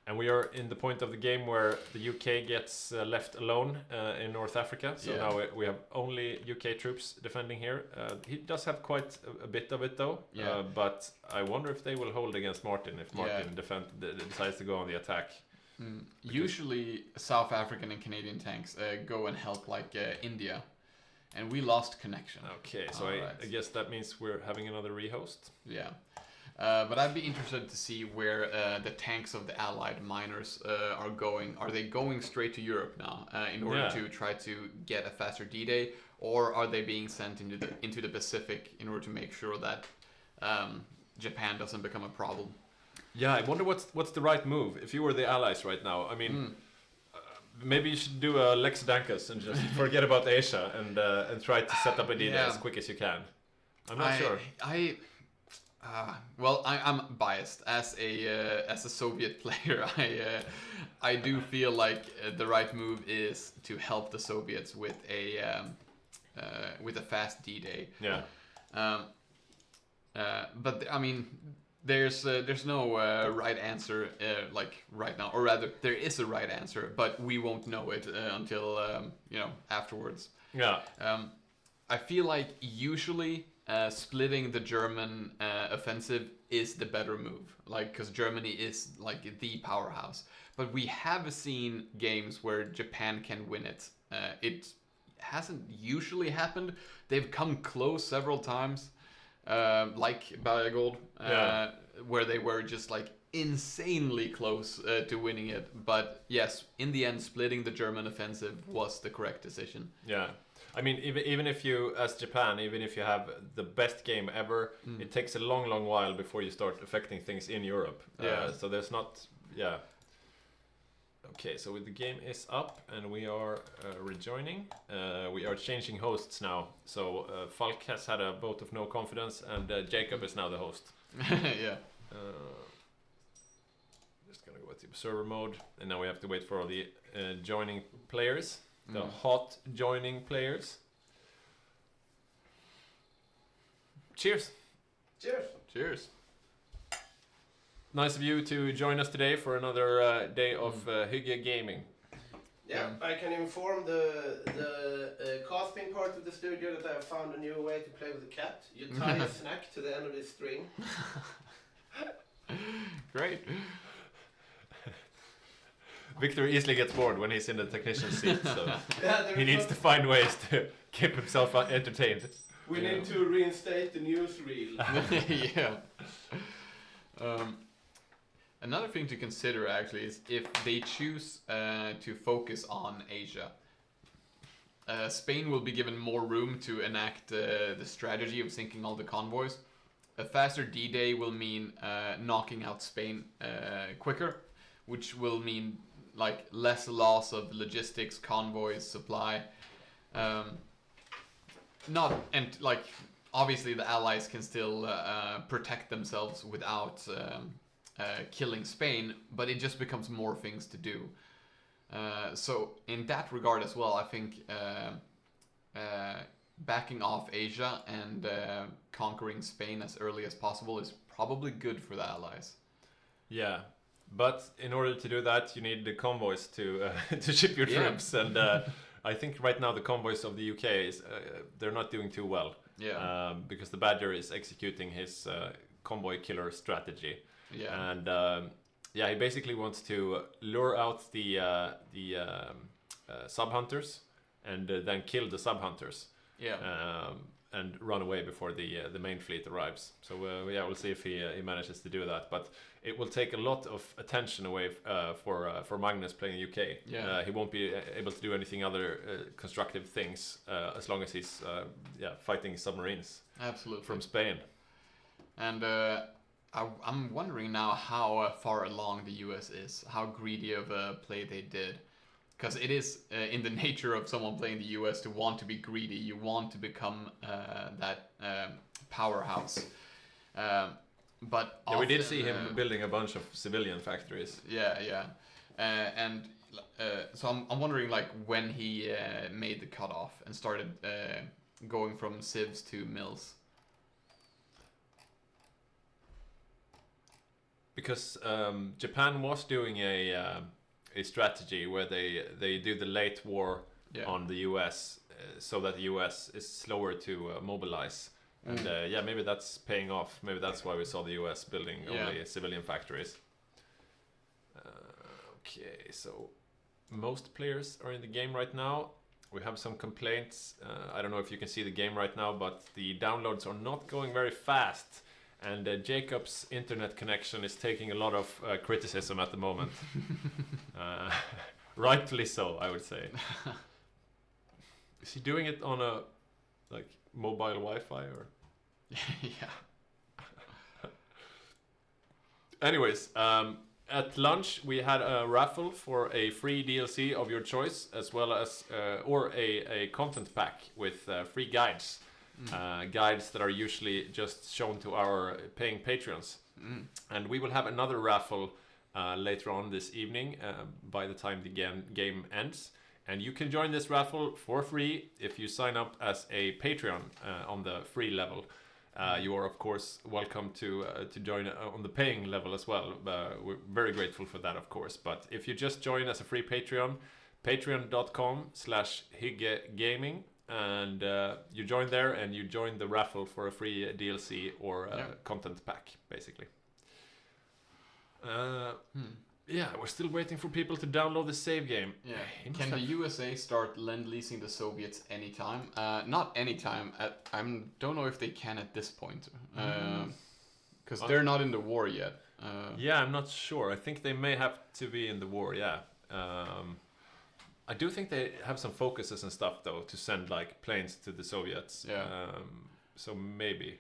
And we are in the point of the game where the UK gets left alone in North Africa. So now we have only UK troops defending here. He does have quite a bit of it though. But I wonder if they will hold against Martin if Martin decides to go on the attack. Usually South African and Canadian tanks go and help like India. And we lost connection. Okay, so I guess that means we're having another rehost. Yeah. But I'd be interested to see where the tanks of the Allied miners are going. Are they going straight to Europe now in order to try to get a faster D-Day, or are they being sent into the Pacific in order to make sure that Japan doesn't become a problem? Yeah, I wonder what's the right move if you were the Allies right now. I mean, maybe you should do a Lex Dankus and just forget about Asia and try to set up a D-Day as quick as you can. I'm not sure. Well, I'm biased as a Soviet player. I do feel like the right move is to help the Soviets with a fast D-Day. Yeah. But I mean, there's no right answer like right now, or rather, there is a right answer, but we won't know it until afterwards. Yeah. I feel like usually splitting the German offensive is the better move, like because Germany is like the powerhouse. But we have seen games where Japan can win it. It hasn't usually happened. They've come close several times, like Bergold, where they were just like insanely close to winning it. But yes, in the end, splitting the German offensive was the correct decision. Yeah. I mean, even if you, as Japan, even if you have the best game ever, it takes a long while before you start affecting things in Europe. So there's not, Okay, so the game is up and we are rejoining. We are changing hosts now. So Falk has had a vote of no confidence and Jacob is now the host. Yeah. Just gonna go to server mode and now we have to wait for all the joining players. The hot joining players. Cheers. Cheers. Cheers. Nice of you to join us today for another day of Hygge Gaming. Yeah, I can inform the casting part of the studio that I have found a new way to play with the cat. You tie a snack to the end of this string. Great. Victor easily gets bored when he's in the technician seat, so he needs to to. find ways to keep himself entertained. We need to reinstate the newsreel. Yeah. Another thing to consider actually is if they choose to focus on Asia. Spain will be given more room to enact the strategy of sinking all the convoys. a faster D-Day will mean knocking out Spain quicker, which will mean like less loss of logistics, convoys, supply. Obviously the Allies can still protect themselves without killing Spain, but it just becomes more things to do. So in that regard as well, I think backing off Asia and conquering Spain as early as possible is probably good for the Allies. Yeah, but in order to do that, you need the convoys to to ship your troops, and I think right now the convoys of the UK is they're not doing too well. Yeah. Because the Badger is executing his convoy killer strategy. Yeah. And he basically wants to lure out the sub hunters and then kill the sub hunters. Yeah. And run away before the main fleet arrives. So we'll see if he manages to do that. But it will take a lot of attention away for Magnus playing the UK. Yeah. He won't be able to do anything other constructive things as long as he's fighting submarines. Absolutely. From Spain. And I'm wondering now how far along the US is, how greedy of a play they did. Because it is in the nature of someone playing the US to want to be greedy. You want to become that powerhouse. But we did see him building a bunch of civilian factories. Yeah. So I'm wondering like when he made the cutoff and started going from civs to mills. Because Japan was doing a strategy where they do the late war on the US so that the US is slower to mobilize. And maybe that's paying off. Maybe that's why we saw the US building only civilian factories. Okay, so most players are in the game right now. We have some complaints. I don't know if you can see the game right now, but the downloads are not going very fast. And Jacob's internet connection is taking a lot of criticism at the moment. Rightfully so, I would say. Is he doing it on a mobile Wi-Fi or? Yeah. Anyways, at lunch we had a raffle for a free DLC of your choice, as well as or a content pack with free guides. Guides that are usually just shown to our paying patrons. And we will have another raffle later on this evening by the time the game ends. And you can join this raffle for free if you sign up as a Patreon on the free level. You are of course welcome to join on the paying level as well. We're very grateful for that, of course. But if you just join as a free Patreon, patreon.com/Hygge Gaming, and you join there and you join the raffle for a free DLC or content pack, basically. We're still waiting for people to download the save game. Yeah. Can the USA start lend-leasing the Soviets anytime? Not anytime. I don't know if they can at this point. Because they're not in the war yet. I'm not sure. I think they may have to be in the war, I do think they have some focuses and stuff though to send planes to the Soviets. So maybe.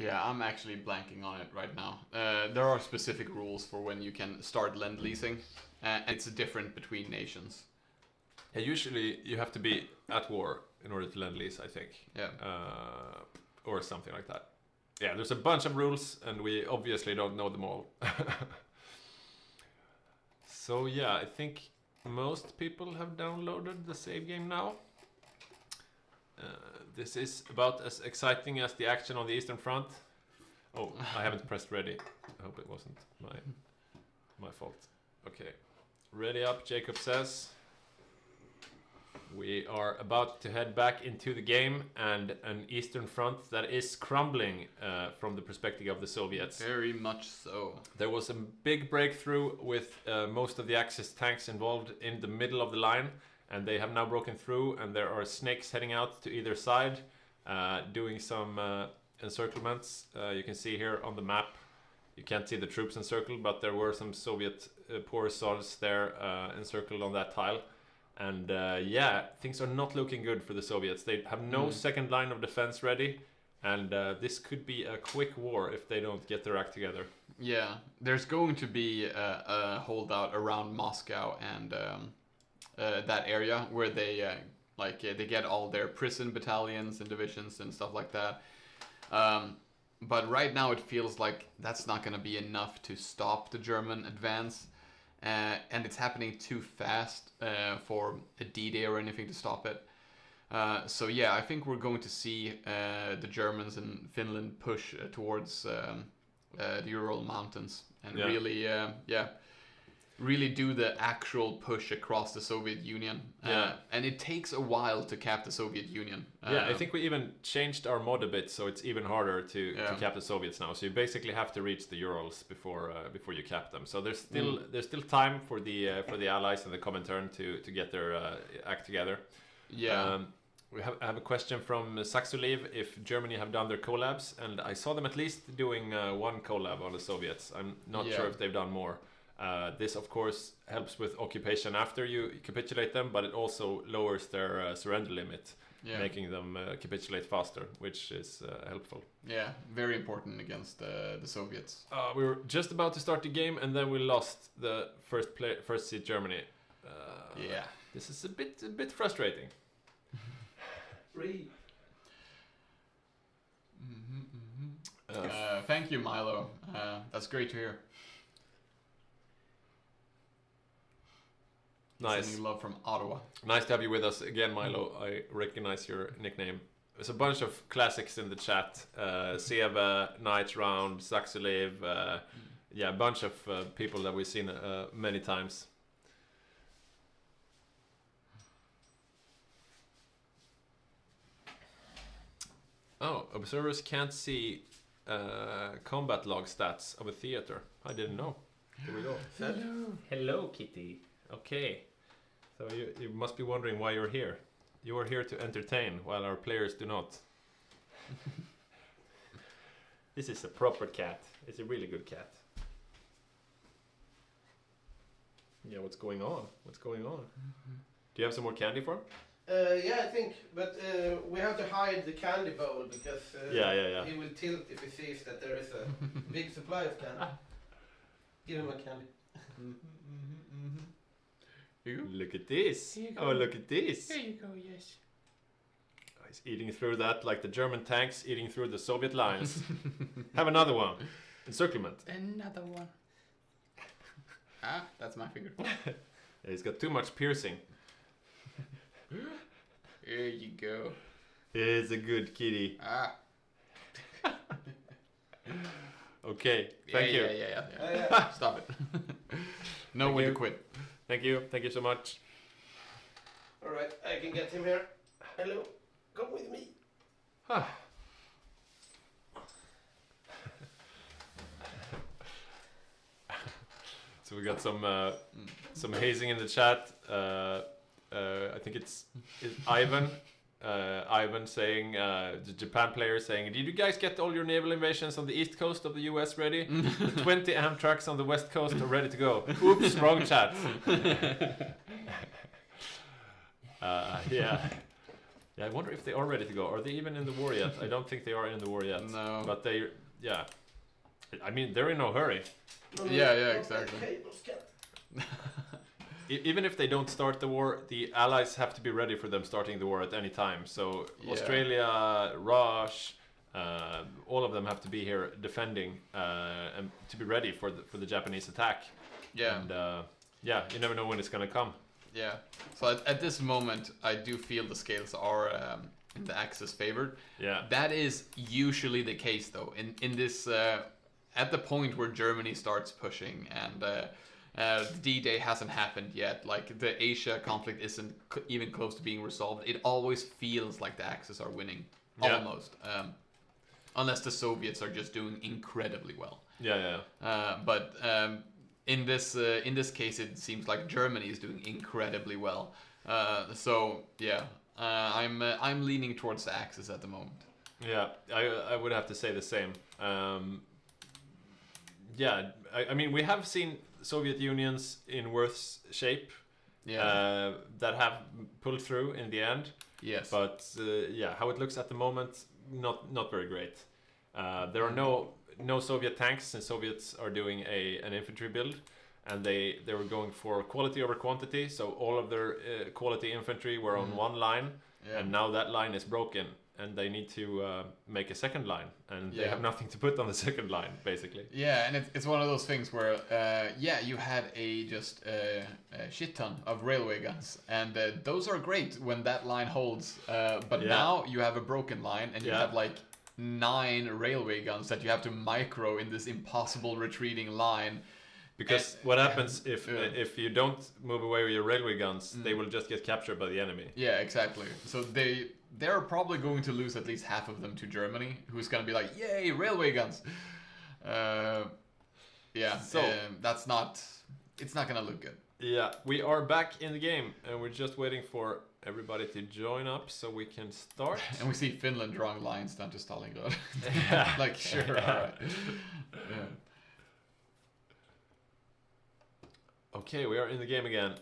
I'm actually blanking on it right now. There are specific rules for when you can start lend-leasing, and it's different between nations. Usually you have to be at war in order to lend-lease, I think. Or something like that. There's a bunch of rules, and we obviously don't know them all. So I think most people have downloaded the save game now. This is about as exciting as the action on the Eastern Front. Oh, I haven't pressed ready. I hope it wasn't my fault. Okay, ready up, Jacob says. We are about to head back into the game, and an Eastern Front that is crumbling from the perspective of the Soviets. Very much so. There was a big breakthrough with most of the Axis tanks involved in the middle of the line, and they have now broken through, and there are snakes heading out to either side, doing some encirclements. You can see here on the map, you can't see the troops encircled, but there were some Soviet poor souls there encircled on that tile. And things are not looking good for the Soviets. They have no second line of defense ready. And this could be a quick war if they don't get their act together. Yeah, there's going to be a holdout around Moscow and that area where they they get all their prison battalions and divisions and stuff like that. But right now it feels like that's not going to be enough to stop the German advance, and it's happening too fast for a D-Day or anything to stop it. So yeah, I think we're going to see the Germans and Finland push towards the Ural Mountains and really do the actual push across the Soviet Union. And it takes a while to cap the Soviet Union. I think we even changed our mod a bit, so it's even harder to cap the Soviets now. So you basically have to reach the Urals before you cap them. So there's still time for the Allies and the Comintern to get their act together. Yeah. I have a question from Saxoliv if Germany have done their collabs, and I saw them at least doing one collab on the Soviets. I'm not sure if they've done more. This, of course, helps with occupation after you capitulate them, but it also lowers their surrender limit, making them capitulate faster, which is helpful. Yeah, very important against the Soviets. We were just about to start the game, and then we lost the first seed Germany. This is a bit frustrating. Thank you, Milo. That's great to hear. Nice. Sending love from Ottawa. Nice to have you with us again, Milo. I recognize your nickname. There's a bunch of classics in the chat. Seva, Night Round, Saxoliv. A bunch of people that we've seen many times. Oh, observers can't see combat log stats of a theater. I didn't know. Here we go. Hello, Kitty. Okay. So you must be wondering why you're here. You are here to entertain, while our players do not. This is a proper cat. It's a really good cat. Yeah, what's going on? What's going on? Do you have some more candy for him? I think, but we have to hide the candy bowl because he will tilt if he sees that there is a big supply of candy. Give him a candy. Look at this. Oh, look at this. Here you go, yes. Oh, he's eating through that like the German tanks eating through the Soviet lines. Have another one. Encirclement. Another one. That's my finger. He's got too much piercing. Here you go. He's a good kitty. Okay, thank you. Yeah. Stop it. No way to quit. Thank you so much. Alright, I can get him here. Hello, come with me. So we got some hazing in the chat. I think it's Ivan. Ivan saying, the Japan player saying, did you guys get all your naval invasions on the east coast of the US ready? The 20 Amtraks on the west coast are ready to go. Oops, wrong chat. Yeah, I wonder if they are ready to go. Are they even in the war yet? I don't think they are in the war yet. No. But I mean, they're in no hurry. Yeah, exactly. Even if they don't start the war, the Allies have to be ready for them starting the war at any time. So Australia, Russia, all of them have to be here defending and to be ready for the Japanese attack. Yeah. And you never know when it's gonna come. Yeah. So at this moment, I do feel the scales are in the Axis favored. Yeah. That is usually the case, though. In this, at the point where Germany starts pushing and D-Day hasn't happened yet, like the Asia conflict isn't even close to being resolved, it always feels like the Axis are winning. Almost. Unless the Soviets are just doing incredibly well. But in this case, it seems like Germany is doing incredibly well. I'm leaning towards the Axis at the moment. Yeah, I would have to say the same. I mean, we have seen Soviet unions in worse shape that have pulled through in the end. Yes. But how it looks at the moment, not very great. There are no Soviet tanks, since Soviets are doing an infantry build, and they were going for quality over quantity. So all of their quality infantry were on one line, and now that line is broken, and they need to make a second line, and they have nothing to put on the second line, basically. Yeah, and it's one of those things where you had just a shit ton of railway guns, and those are great when that line holds. But now you have a broken line, and you have like 9 railway guns that you have to micro in this impossible retreating line. Because what happens if you don't move away with your railway guns, they will just get captured by the enemy. Yeah, exactly. So they're probably going to lose at least half of them to Germany, who's going to be like, yay, railway guns. It's not going to look good. Yeah, we are back in the game, and we're just waiting for everybody to join up so we can start. And we see Finland drawing lines down to Stalingrad. Like, sure, all right. Yeah. Okay, we are in the game again.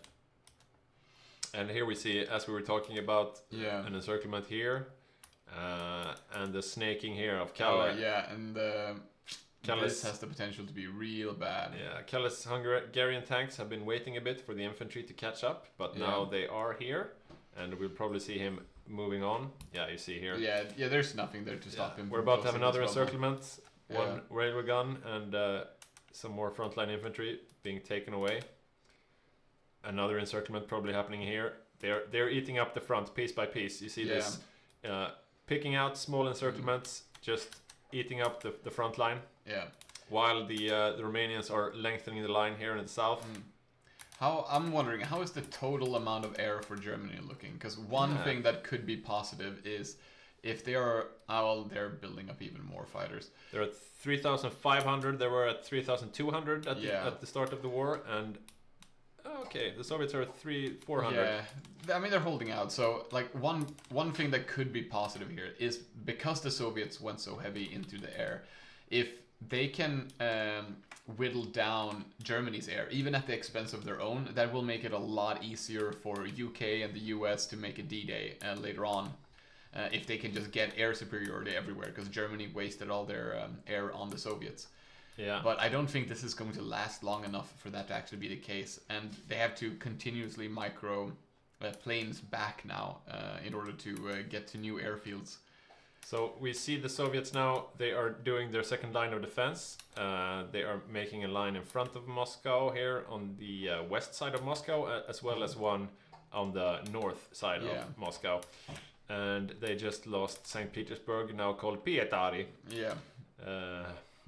And here we see, as we were talking about, an encirclement here. And the snaking here of Kalle. Oh, yeah, and this has the potential to be real bad. Yeah, Kalle's Hungarian tanks have been waiting a bit for the infantry to catch up, but now they are here. And we'll probably see him moving on. Yeah, you see here. Yeah, there's nothing there to stop him. We're about to have another encirclement. One railway gun and some more frontline infantry being taken away. Another encirclement probably happening here. They're eating up the front piece by piece. You see this, picking out small encirclements, just eating up the front line. Yeah. While the Romanians are lengthening the line here in the south. I'm wondering, how is the total amount of air for Germany looking? Because one thing that could be positive is if they are, they're building up even more fighters. They're at 3,500. They were at 3,200 at the start of the war, and okay, the Soviets are at 3,400. Yeah, I mean they're holding out. So like one thing that could be positive here is because the Soviets went so heavy into the air, if they can whittle down Germany's air, even at the expense of their own, that will make it a lot easier for UK and the US to make a D-Day later on. If they can just get air superiority everywhere, because Germany wasted all their air on the Soviets. Yeah. But I don't think this is going to last long enough for that to actually be the case. And they have to continuously micro planes back now in order to get to new airfields. So we see the Soviets now, they are doing their second line of defense. They are making a line in front of Moscow here on the west side of Moscow, as well as one on the north side of Moscow. And they just lost St. Petersburg, now called Pietari. Yeah.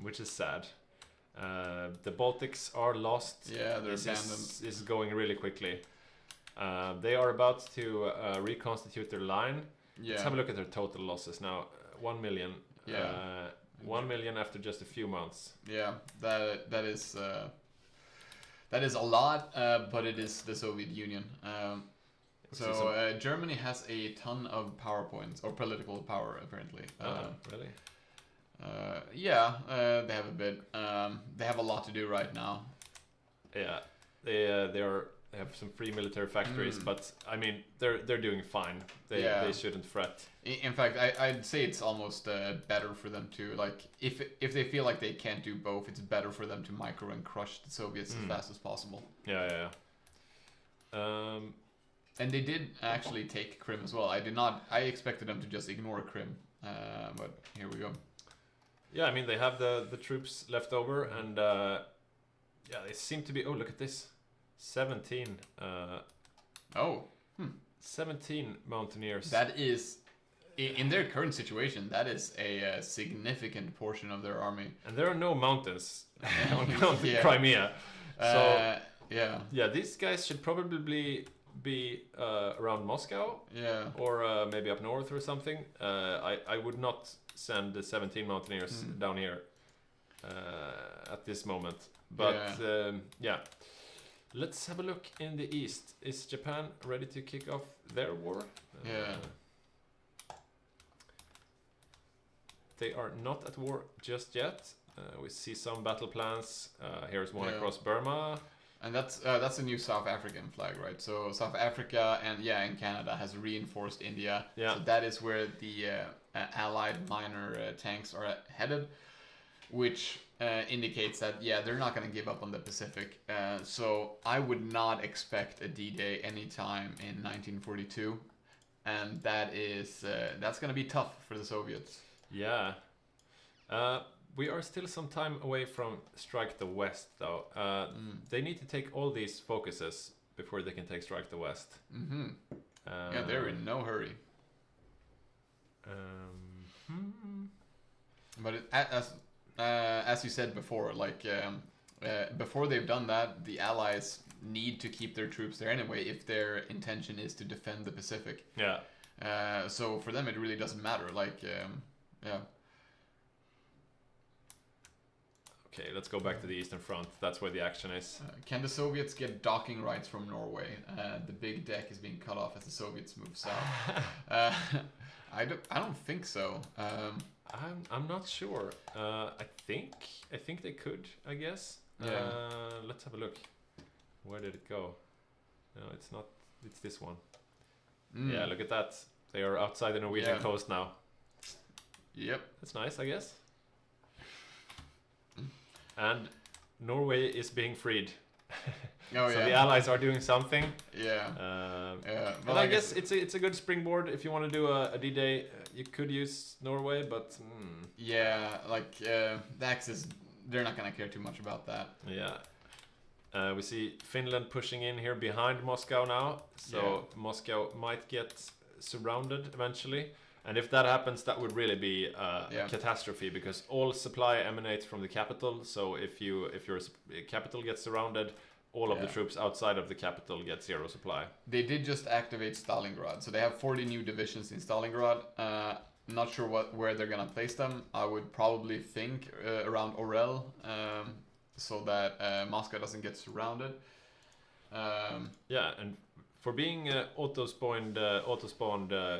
Which is sad. The Baltics are lost. Yeah, they're abandoned. This is going really quickly. They are about to reconstitute their line. Yeah. Let's have a look at their total losses now. 1 million. Yeah. 1 million after just a few months. Yeah, that is a lot, but it is the Soviet Union. So Germany has a ton of PowerPoints or political power apparently. Really? They have a bit. They have a lot to do right now. Yeah, they have some free military factories, but I mean they're doing fine. They shouldn't fret. In fact, I'd say it's almost better for them to, like, if they feel like they can't do both, it's better for them to micro and crush the Soviets as fast as possible. Yeah. And they did actually take Crimea as well. I expected them to just ignore Crimea, but here we go. Yeah, I mean they have the troops left over, and they seem to be. Oh, look at this, 17. 17 mountaineers. That is, in their current situation, that is a significant portion of their army. And there are no mountains on Crimea. So these guys should probably be around Moscow. Yeah. Or maybe up north or something. I would not send the 17 mountaineers down here at this moment. But let's have a look in the east. Is Japan ready to kick off their war? They are not at war just yet. We see some battle plans. Here's one across Burma. And that's a new South African flag, right? So South Africa and Canada has reinforced India. Yeah. So that is where the allied minor tanks are headed, which indicates that, yeah, they're not going to give up on the Pacific. So I would not expect a D-Day anytime in 1942. And that's going to be tough for the Soviets. Yeah. We are still some time away from Strike the West, though. They need to take all these focuses before they can take Strike the West. Yeah, they're in no hurry. But as you said before, like before they've done that, the Allies need to keep their troops there anyway if their intention is to defend the Pacific. Yeah. So for them, it really doesn't matter. Like, yeah. Okay, let's go back to the Eastern Front. That's where the action is. Can the Soviets get docking rights from Norway? The big deck is being cut off as the Soviets move south. I don't think so. I'm not sure. I think they could, I guess. Yeah. Let's have a look. Where did it go? No, it's not. It's this one. Yeah, look at that. They are outside the Norwegian coast now. Yep. That's nice, I guess. And Norway is being freed. Oh, so yeah. the Allies are doing something. Yeah. Yeah. But I guess it's a good springboard if you want to do a D-Day. You could use Norway, but yeah, like the Axis, they're not gonna care too much about that. Yeah. We see Finland pushing in here behind Moscow now, so Moscow might get surrounded eventually. And if that happens, that would really be a catastrophe, because all supply emanates from the capital. So if your capital gets surrounded, all of the troops outside of the capital get zero supply. They did just activate Stalingrad, so they have 40 new divisions in Stalingrad. Not sure where they're gonna place them. I would probably think around Orel, so that Moscow doesn't get surrounded. Yeah, and for being auto-spawned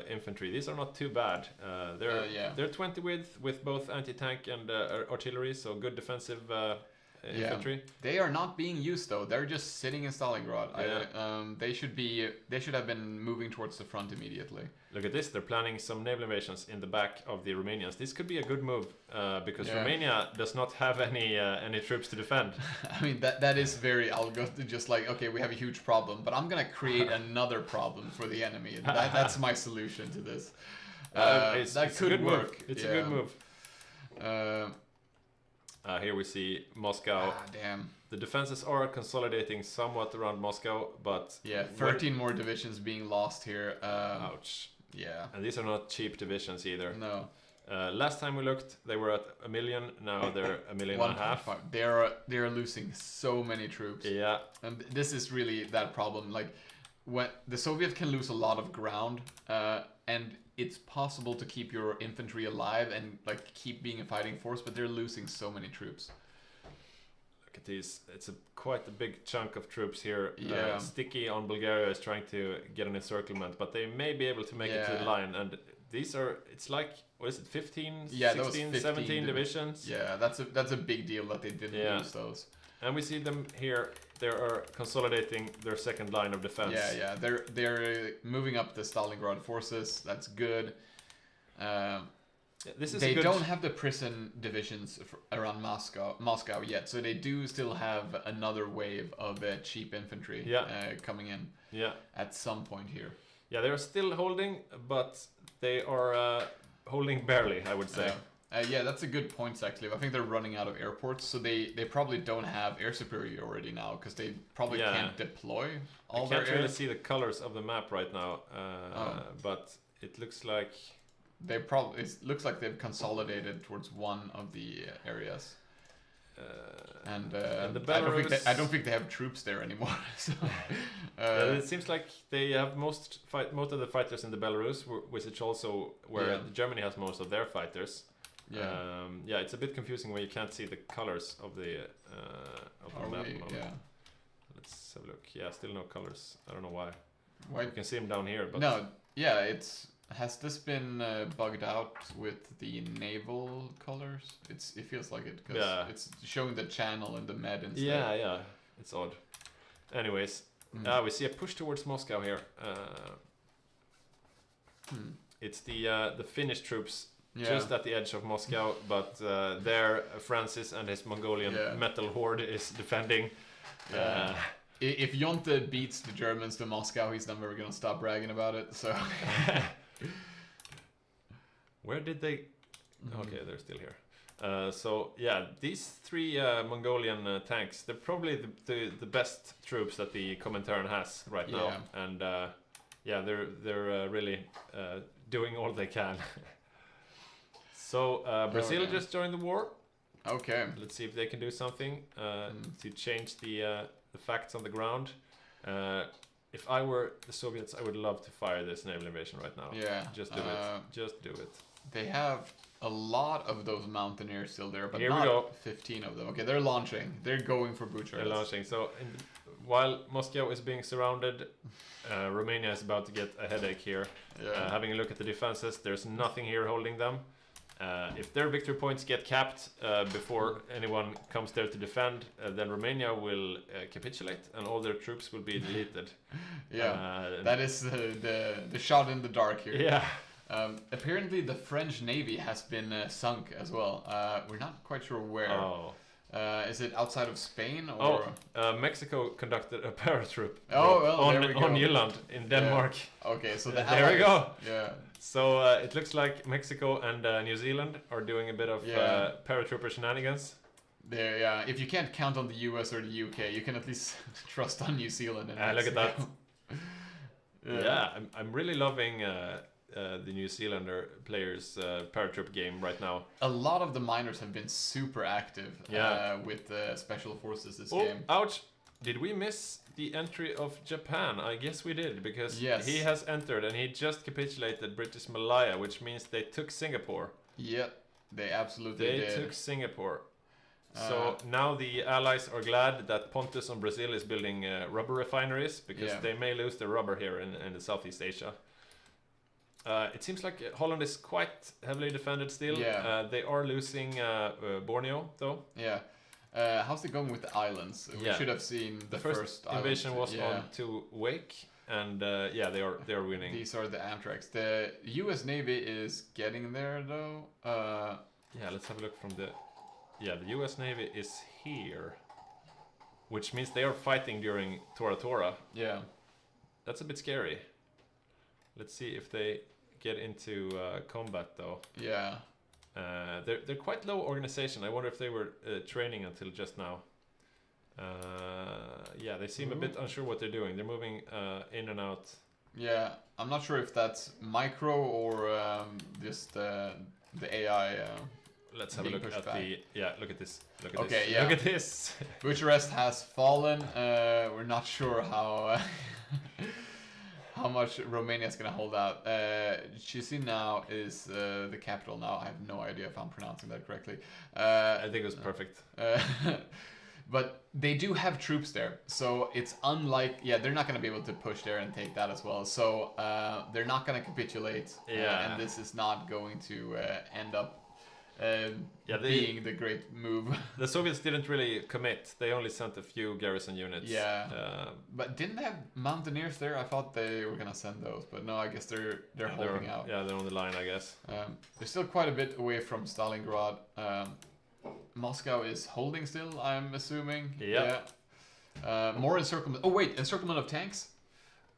infantry, these are not too bad. They're 20 with both anti-tank and artillery, so good defensive infantry. They are not being used though. They're just sitting in Stalingrad. Yeah. They should have been moving towards the front immediately. Look at this. They're planning some naval invasions in the back of the Romanians. This could be a good move because Romania does not have any troops to defend. I mean that is very. I'll go to just like, okay, we have a huge problem, but I'm gonna create another problem for the enemy. That's my solution to this. That could work. It's a good move. Here we see Moscow. Damn. The defenses are consolidating somewhat around Moscow, but 13 more divisions being lost here. Ouch. Yeah. And these are not cheap divisions either. No. Last time we looked, they were at 1 million. Now they're 1.5 million. They are losing so many troops. Yeah. And this is really that problem. Like, when the Soviets can lose a lot of ground, and it's possible to keep your infantry alive and like keep being a fighting force, but they're losing so many troops. Look at these. It's quite a big chunk of troops here. Yeah. Sticky on Bulgaria is trying to get an encirclement, but they may be able to make it to the line. And these are, it's like, what is it, 15, 16, 17 divisions? Yeah, that's a big deal that they didn't lose those. And we see them here. They are consolidating their second line of defense. Yeah. They're moving up the Stalingrad forces. That's good. They don't have the prison divisions around Moscow yet, so they do still have another wave of cheap infantry coming in. Yeah. At some point here. Yeah, they're still holding, but they are holding barely, I would say. Yeah, that's a good point, actually. I think they're running out of airports, so they probably don't have air superiority now, because they probably can't deploy all their air. I can't really see the colors of the map right now, but it looks like... It looks like they've consolidated towards one of the areas. And the Belarus... I don't think they have troops there anymore. So, it seems like they have most of the fighters in the Belarus, which is also where Germany has most of their fighters. Yeah, it's a bit confusing when you can't see the colors of the map. Let's have a look. Yeah, still no colors. I don't know why. You can see them down here, but no. Yeah, has this been bugged out with the naval colors? It feels like it because it's showing the channel and the med instead. Yeah, it's odd. Anyways, we see a push towards Moscow here. It's the Finnish troops Yeah. just at the edge of Moscow, but there Francis and his Mongolian metal horde is defending. If Jonte beats the Germans to Moscow, he's never gonna stop bragging about it. So. Where did they? Okay, they're still here. So yeah, these 3 Mongolian tanks, they're probably the best troops that the Comintern has right now, and yeah, they're really doing all they can. So Brazil just joined the war. Okay. Let's see if they can do something to change the facts on the ground. If I were the Soviets, I would love to fire this naval invasion right now. Yeah. Just do it. Just do it. They have a lot of those mountaineers still there, but Here not we go. 15 of them. Okay, they're launching. They're going for Bucharest. They're launching. So while Moscow is being surrounded, Romania is about to get a headache here. Yeah. Having a look at the defenses, there's nothing here holding them. If their victory points get capped before anyone comes there to defend, then Romania will capitulate and all their troops will be deleted. That is the shot in the dark here. Yeah. Apparently the French Navy has been sunk as well. We're not quite sure where. Oh. Is it outside of Spain or? Mexico conducted a paratroop there we go. on Jylland in Denmark. Okay, so There we go. Yeah. So it looks like Mexico and New Zealand are doing a bit of paratrooper shenanigans. There, yeah. If you can't count on the US or the UK, you can at least trust on New Zealand and Look at that. Yeah. I'm really loving the New Zealander players' paratroop game right now. A lot of the miners have been super active with special forces this game. Ouch! Did we miss the entry of Japan? I guess we did, because he has entered and he just capitulated British Malaya, which means they took Singapore. Yep, they absolutely did. They took Singapore. So now the allies are glad that Pontus on Brazil is building rubber refineries, because they may lose their rubber here in the Southeast Asia. It seems like Holland is quite heavily defended still. They are losing Borneo though. Yeah. How's it going with the islands? We should have seen the first invasion island. was on to Wake, and they are winning. These are the Amtraks. The U.S. Navy is getting there though. Let's have a look from the. The U.S. Navy is here, which means they are fighting during Tora Tora. Yeah, that's a bit scary. Let's see if they get into combat though. Yeah. They're quite low organization. I wonder if they were training until just now. They seem a bit unsure what they're doing. They're moving in and out. Yeah, I'm not sure if that's micro or just the AI. Let's have a look at the. Look at this. Look at okay, this. yeah. Look at this. Bucharest has fallen. We're not sure how. How much Romania is going to hold out. Chisinau is the capital now. I have no idea if I'm pronouncing that correctly. I think it was perfect. But they do have troops there. So it's unlike... they're not going to be able to push there and take that as well. So they're not going to capitulate. And this is not going to end up being the great move. The Soviets didn't really commit. They only sent a few garrison units. But didn't they have mountaineers there? I thought they were gonna send those, but no, I guess they're holding out. Yeah, they're on the line, I guess. They're still quite a bit away from Stalingrad. Moscow is holding still, I'm assuming. More encirclement. Oh wait, encirclement of tanks?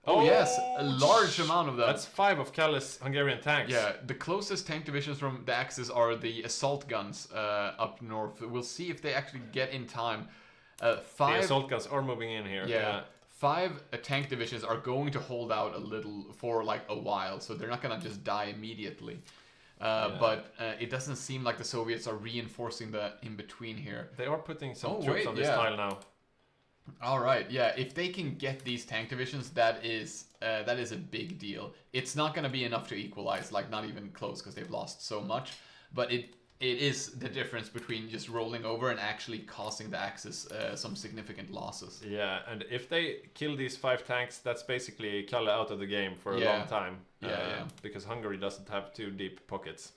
Oh yes, a large amount of them. That's 5 of Kalle's Hungarian tanks. Yeah, the closest tank divisions from the Axis are the assault guns up north. We'll see if they actually get in time. 5 the assault guns are moving in here. Yeah. 5 tank divisions are going to hold out a little for like a while, so they're not gonna just die immediately. But it doesn't seem like the Soviets are reinforcing the in between here. They are putting some troops on this tile now. All right, if they can get these tank divisions, that is a big deal. It's not going to be enough to equalize, like not even close, because they've lost so much. But it is the difference between just rolling over and actually causing the Axis some significant losses. Yeah, and if they kill these 5 tanks, that's basically Kalle out of the game for a long time. Because Hungary doesn't have too deep pockets.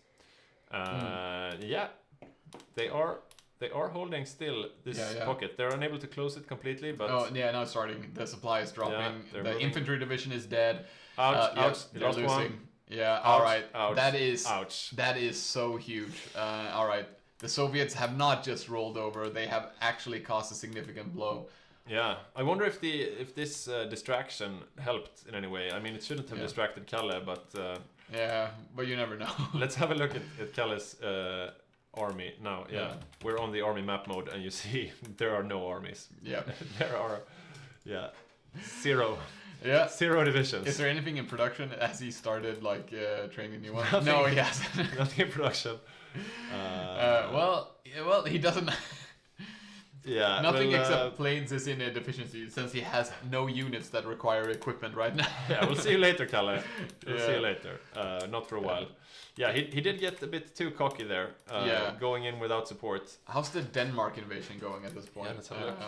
They are holding still this pocket. They're unable to close it completely, but... now it's starting. The supply is dropping. The moving. infantry division is dead. Ouch, they're losing. Yeah, all right. Ouch. Ouch. That is so huge. All right. The Soviets have not just rolled over; they have actually caused a significant blow. Yeah, I wonder if this distraction helped in any way. I mean, it shouldn't have distracted Kalle, but yeah, but you never know. let's have a look at Kalle's army now. Yeah, we're on the army map mode, and you see there are no armies. Yeah, there are, zero. Yeah, 0 divisions. Is there anything in production as he started like training new ones? Nothing. No, he hasn't. Nothing in production. Well, he doesn't. Yeah. Nothing except planes is in a deficiency since he has no units that require equipment right now. Yeah, we'll see you later, Kalle. We'll see you later. Not for a while. Yeah, he did get a bit too cocky there. Going in without support. How's the Denmark invasion going at this point? Yeah, let's have a look.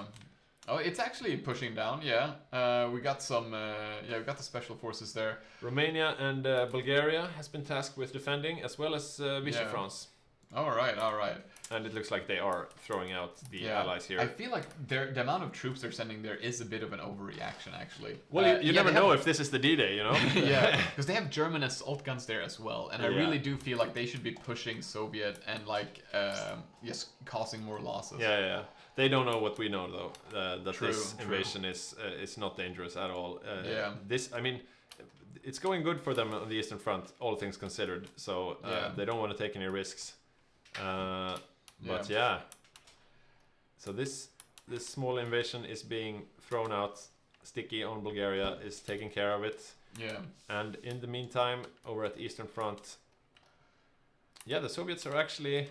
Oh, it's actually pushing down. Yeah, we got some. We got the special forces there. Romania and Bulgaria has been tasked with defending, as well as Vichy France. All right. And it looks like they are throwing out the allies here. I feel like the amount of troops they're sending there is a bit of an overreaction, actually. Well, you never know if this is the D-Day, you know? Yeah, because they have German assault guns there as well, and I really do feel like they should be pushing Soviet and like causing more losses. Yeah. They don't know what we know though. That this invasion is not dangerous at all. I mean, it's going good for them on the Eastern Front, all things considered. So they don't want to take any risks. But so this small invasion is being thrown out. Sticky on Bulgaria is taking care of it. Yeah. And in the meantime, over at the Eastern Front, the Soviets are actually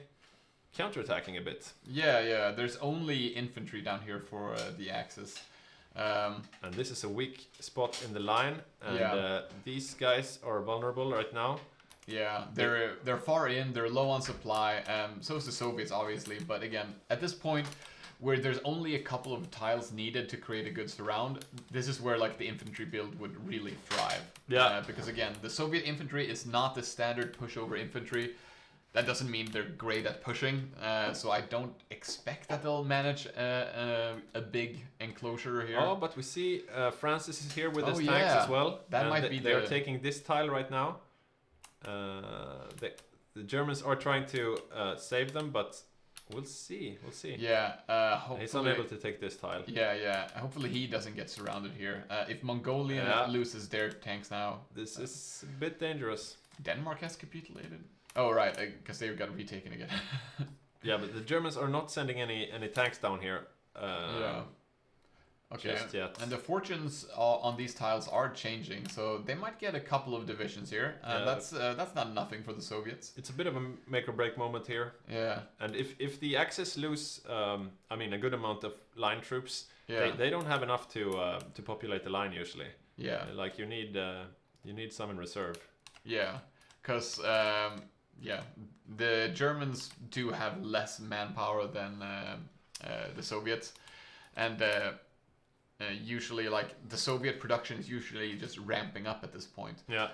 counterattacking a bit. Yeah. There's only infantry down here for the Axis. And this is a weak spot in the line, and these guys are vulnerable right now. Yeah, they're far in, they're low on supply, so is the Soviets obviously, but again, at this point, where there's only a couple of tiles needed to create a good surround, this is where like the infantry build would really thrive. Yeah. Because again, the Soviet infantry is not the standard pushover infantry. That doesn't mean they're great at pushing, so I don't expect that they'll manage a big enclosure here. Oh, but we see Francis is here with his tanks as well. That might be they're taking this tile right now. The Germans are trying to save them, but we'll see. Yeah, hopefully he's unable to take this tile. Yeah. Hopefully he doesn't get surrounded here. If Mongolia loses their tanks now, this is a bit dangerous. Denmark has capitulated. Oh right, because they've got retaken again. Yeah, but the Germans are not sending any tanks down here. Okay. Just yet. And the fortunes on these tiles are changing, so they might get a couple of divisions here. That's not nothing for the Soviets. It's a bit of a make or break moment here. Yeah. And if the Axis lose, a good amount of line troops, they don't have enough to populate the line usually. Yeah. Like you need some in reserve. Yeah, because the Germans do have less manpower than the Soviets, and usually like the Soviet production is usually just ramping up at this point. Yeah.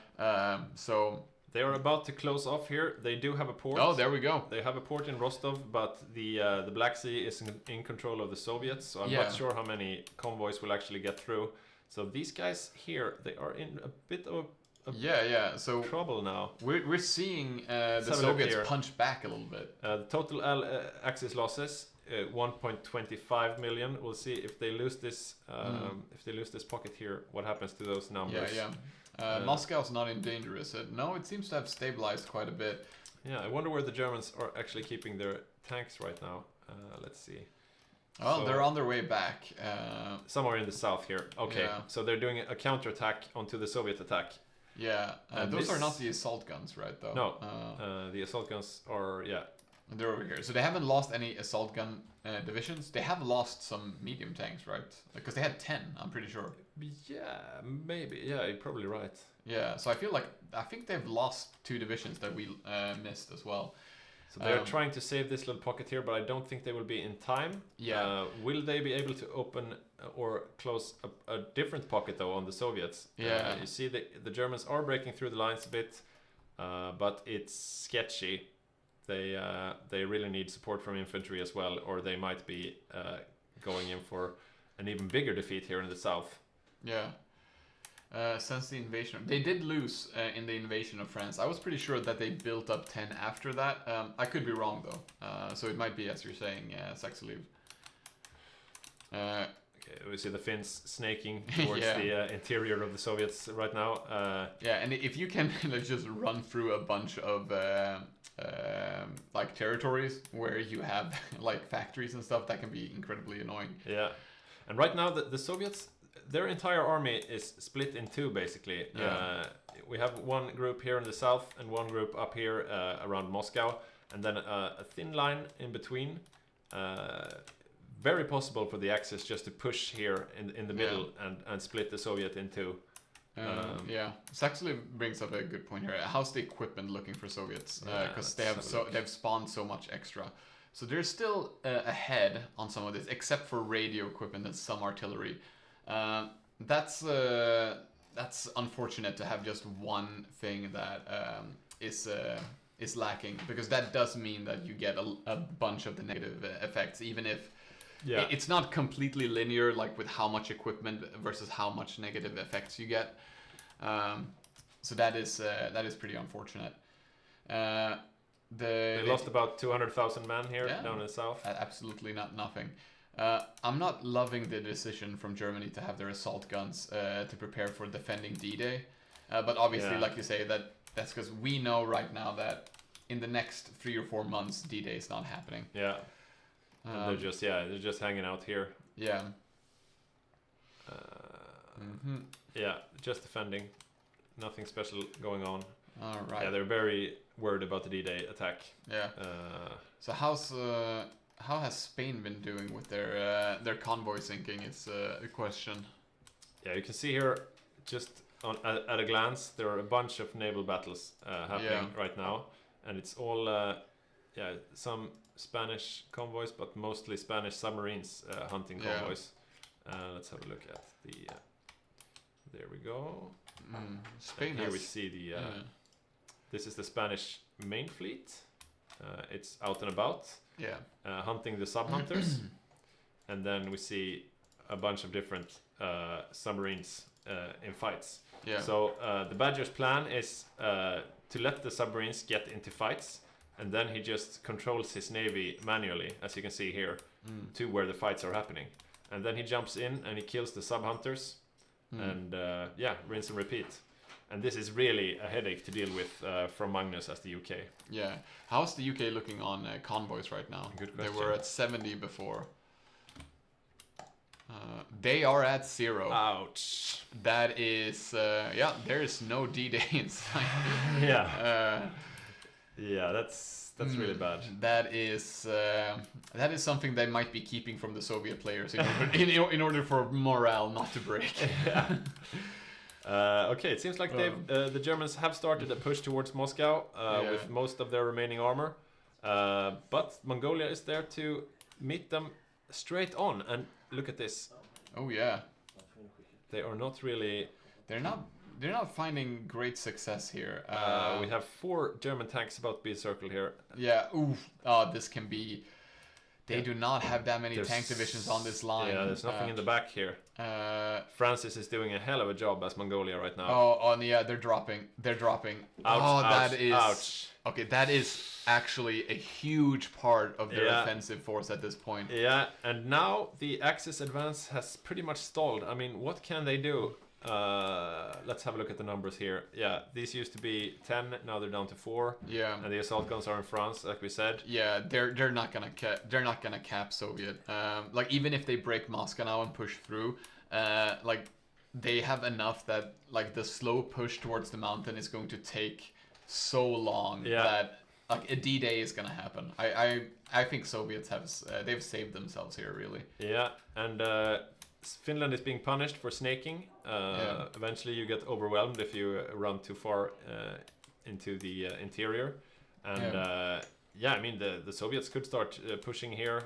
So they are about to close off here. They do have a port. Oh, there we go. They have a port in Rostov, but the Black Sea is in control of the Soviets, so I'm not sure how many convoys will actually get through. So these guys here, they are in a bit of so trouble now. We're seeing the Soviets punch back a little bit. The total Axis losses 1.25 million. We'll see if they lose this. If they lose this pocket here, what happens to those numbers? Moscow's not in danger, is it? No, it seems to have stabilized quite a bit. Yeah, I wonder where the Germans are actually keeping their tanks right now. Let's see. Well, they're on their way back. Somewhere in the south here. Okay, so they're doing a counterattack onto the Soviet attack. Yeah, those are not the assault guns, right? Though. No, the assault guns are they're over here. So they haven't lost any assault gun divisions. They have lost some medium tanks, right? Because they had 10, I'm pretty sure. Yeah, maybe. Yeah, you're probably right. Yeah, so I think they've lost 2 divisions that we missed as well. So they're trying to save this little pocket here, but I don't think they will be in time. Yeah. Will they be able to open or close a different pocket though on the Soviets? Yeah. You see the Germans are breaking through the lines a bit, but it's sketchy. They really need support from infantry as well, or they might be going in for an even bigger defeat here in the south. Yeah. Since the invasion, they did lose in the invasion of France. I was pretty sure that they built up 10 after that. I could be wrong though, so it might be as you're saying, Saxeliv. Okay, we see the Finns snaking towards the interior of the Soviets right now. Yeah, and if you can like, just run through a bunch of like territories where you have like factories and stuff, that can be incredibly annoying. Yeah, and right now the Soviets, their entire army is split in two basically. Yeah. We have one group here in the south and one group up here around Moscow, and then a thin line in between. Very possible for the Axis just to push here in the middle and split the Soviet in two. Yeah, Saxeliv brings up a good point here. How's the equipment looking for Soviets? Because they've spawned so much extra. So they're still ahead on some of this, except for radio equipment and some artillery. That's unfortunate to have just one thing that is lacking, because that does mean that you get a bunch of the negative effects, even if it's not completely linear, like with how much equipment versus how much negative effects you get. So that is pretty unfortunate. They lost about 200,000 men here down in the south. Absolutely nothing. I'm not loving the decision from Germany to have their assault guns to prepare for defending D-Day. But obviously, like you say, that's because we know right now that in the next 3 or 4 months, D-Day is not happening. Yeah. They're just hanging out here. Yeah. Yeah, just defending. Nothing special going on. All right. Yeah, they're very worried about the D-Day attack. Yeah. So how has Spain been doing with their convoy sinking? Is a question. Yeah, you can see here, just at a glance, there are a bunch of naval battles happening right now, and it's all some Spanish convoys, but mostly Spanish submarines hunting convoys. Let's have a look at the. There we go. Spain. Here we see the. This is the Spanish main fleet. It's out and about. Yeah. Hunting the sub-hunters, and then we see a bunch of different submarines in fights. Yeah. So the Badger's plan is to let the submarines get into fights, and then he just controls his navy manually, as you can see here, to where the fights are happening. And then he jumps in and he kills the sub-hunters, and rinse and repeat. And this is really a headache to deal with from Magnus as the UK. Yeah. How's the UK looking on convoys right now? Good question. They were at 70 before. They are at 0. Ouch. That is, there is no D-Day in sight. That's really bad. That is something they might be keeping from the Soviet players in order for morale not to break. Okay, it seems like the Germans have started a push towards Moscow with most of their remaining armor, but Mongolia is there to meet them straight on. And look at this. Oh yeah, they are not really. They're not finding great success here. We have 4 German tanks about to be circled here. Yeah. Oof. Oh, this can be. They do not have that many tank divisions on this line. Yeah, there's nothing in the back here. Francis is doing a hell of a job as Mongolia right now. They're dropping. Ouch, that is. Ouch. Okay, that is actually a huge part of their offensive force at this point. Yeah, and now the Axis advance has pretty much stalled. I mean, what can they do? Let's have a look at the numbers here. Yeah, these used to be 10, now they're down to 4. Yeah, and the assault guns are in France, like we said. Yeah, they're not gonna cap Soviet. Like even if they break Moscow now and push through, like they have enough that like the slow push towards the mountain is going to take so long that like a D-Day is gonna happen. I think Soviets they've saved themselves here really. Yeah, and Finland is being punished for snaking. Eventually you get overwhelmed if you run too far into the interior. And I mean the Soviets could start pushing here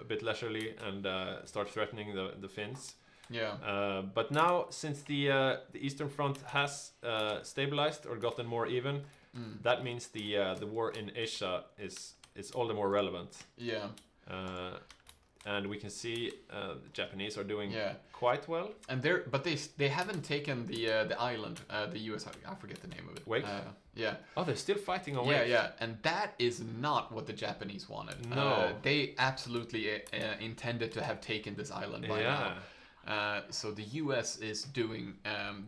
a bit leisurely and start threatening the Finns. Yeah. But now, since the Eastern Front has stabilized or gotten more even, that means the war in Asia is all the more relevant. Yeah. and we can see the Japanese are doing Yeah. quite well. And they haven't taken the island, the US. I forget the name of it. Wake? Yeah. Oh, they're still fighting on Yeah, Wake. yeah, and that is not what the Japanese wanted. No. They absolutely intended to have taken this island by now. So the US is doing.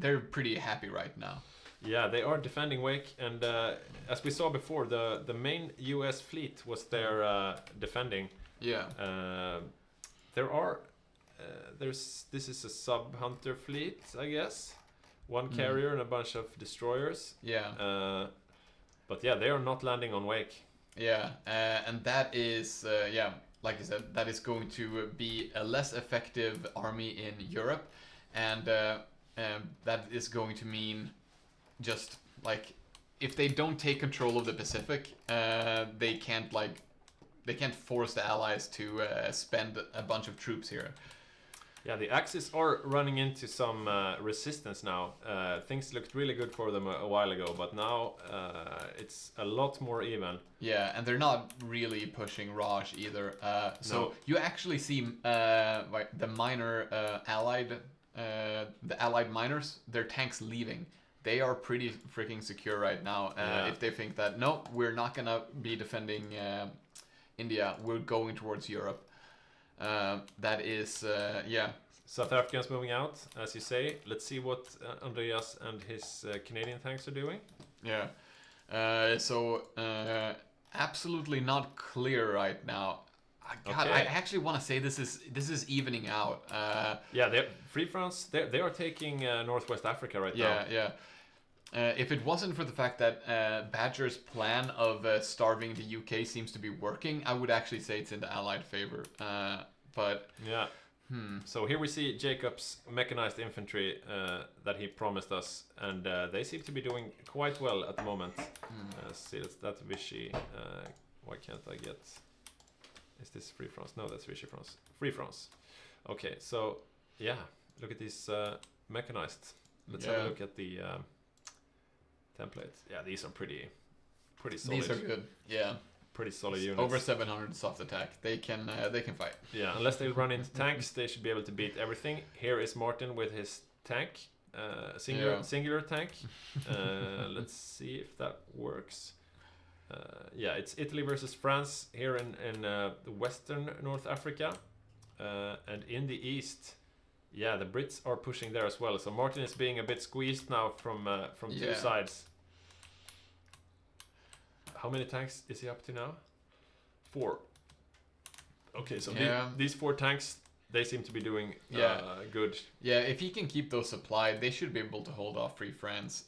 They're pretty happy right now. Yeah, they are defending Wake, and as we saw before, the main US fleet was there defending. Yeah. There are this is a sub-hunter fleet, I guess. One carrier and a bunch of destroyers. Yeah. But yeah, they are not landing on Wake. Yeah, and that is, like I said, that is going to be a less effective army in Europe, and that is going to mean just like if they don't take control of the Pacific, they can't force the Allies to spend a bunch of troops here. Yeah, the Axis are running into some resistance now. Things looked really good for them a while ago, but now it's a lot more even. Yeah, and they're not really pushing Raj either. So No. you actually see like the minor allied miners, their tanks leaving. They are pretty freaking secure right now. If they think that no, we're not gonna be defending India, we're going towards Europe. That is, yeah. South Africans moving out, as you say. Let's see what Andreas and his Canadian tanks are doing. Yeah. Absolutely not clear right now. God, Okay. I actually want to say this is evening out. Yeah, Free France, they are taking Northwest Africa right now. Yeah. If it wasn't for the fact that Badger's plan of starving the UK seems to be working, I would actually say it's in the Allied favor. But Yeah. So here we see Jacob's mechanized infantry that he promised us, and they seem to be doing quite well at the moment. See, that's Vichy. Why can't I get... Is this Free France? No, that's Vichy France. Free France. Okay, so yeah, look at these mechanized. Let's have a look at the templates. Yeah, these are pretty solid. these are good. Yeah. Pretty solid units. Over 700 soft attack. They can fight. Yeah, unless they run into tanks, they should be able to beat everything. Here is Martin with his tank, singular tank. Let's see if that works. Yeah, it's Italy versus France here in the western North Africa, and in the east. Yeah, the Brits are pushing there as well. So Martin is being a bit squeezed now from two sides. How many tanks is he up to now? 4. Okay, so these 4 tanks, they seem to be doing good. Yeah, if he can keep those supplied, they should be able to hold off Free France.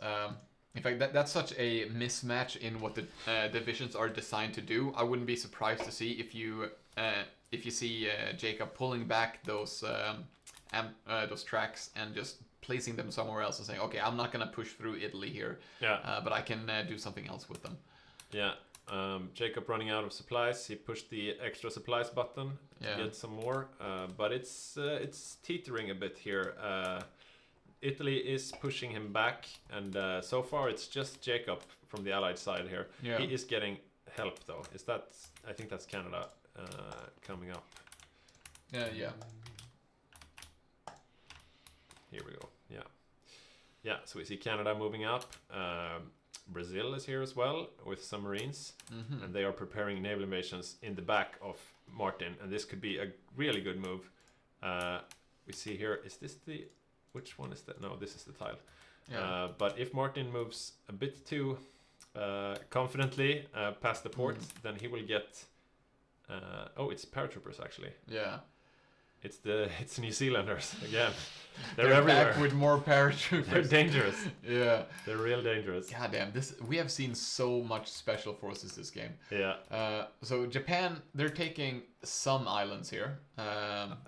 In fact, that's such a mismatch in what the divisions are designed to do. I wouldn't be surprised to see if you see Jacob pulling back those tracks and just placing them somewhere else and saying, okay, I'm not gonna push through Italy here, but I can do something else with them. Yeah, Jacob running out of supplies. He pushed the extra supplies button to get some more, but it's teetering a bit here. Italy is pushing him back, and so far it's just Jacob from the Allied side here. Yeah. He is getting help though. I think that's Canada coming up. Yeah. Here we go. Yeah. So we see Canada moving up. Brazil is here as well with submarines, and they are preparing naval invasions in the back of Martin, and this could be a really good move. We see here, is this which one is that? No, this is the tile. Yeah. But if Martin moves a bit too confidently past the port, then he will get... oh, it's paratroopers actually. Yeah. It's New Zealanders again. They're They're everywhere. back with more paratroopers. They're dangerous. Yeah. They're real dangerous. God damn, we have seen so much special forces this game. Yeah. So Japan, they're taking some islands here.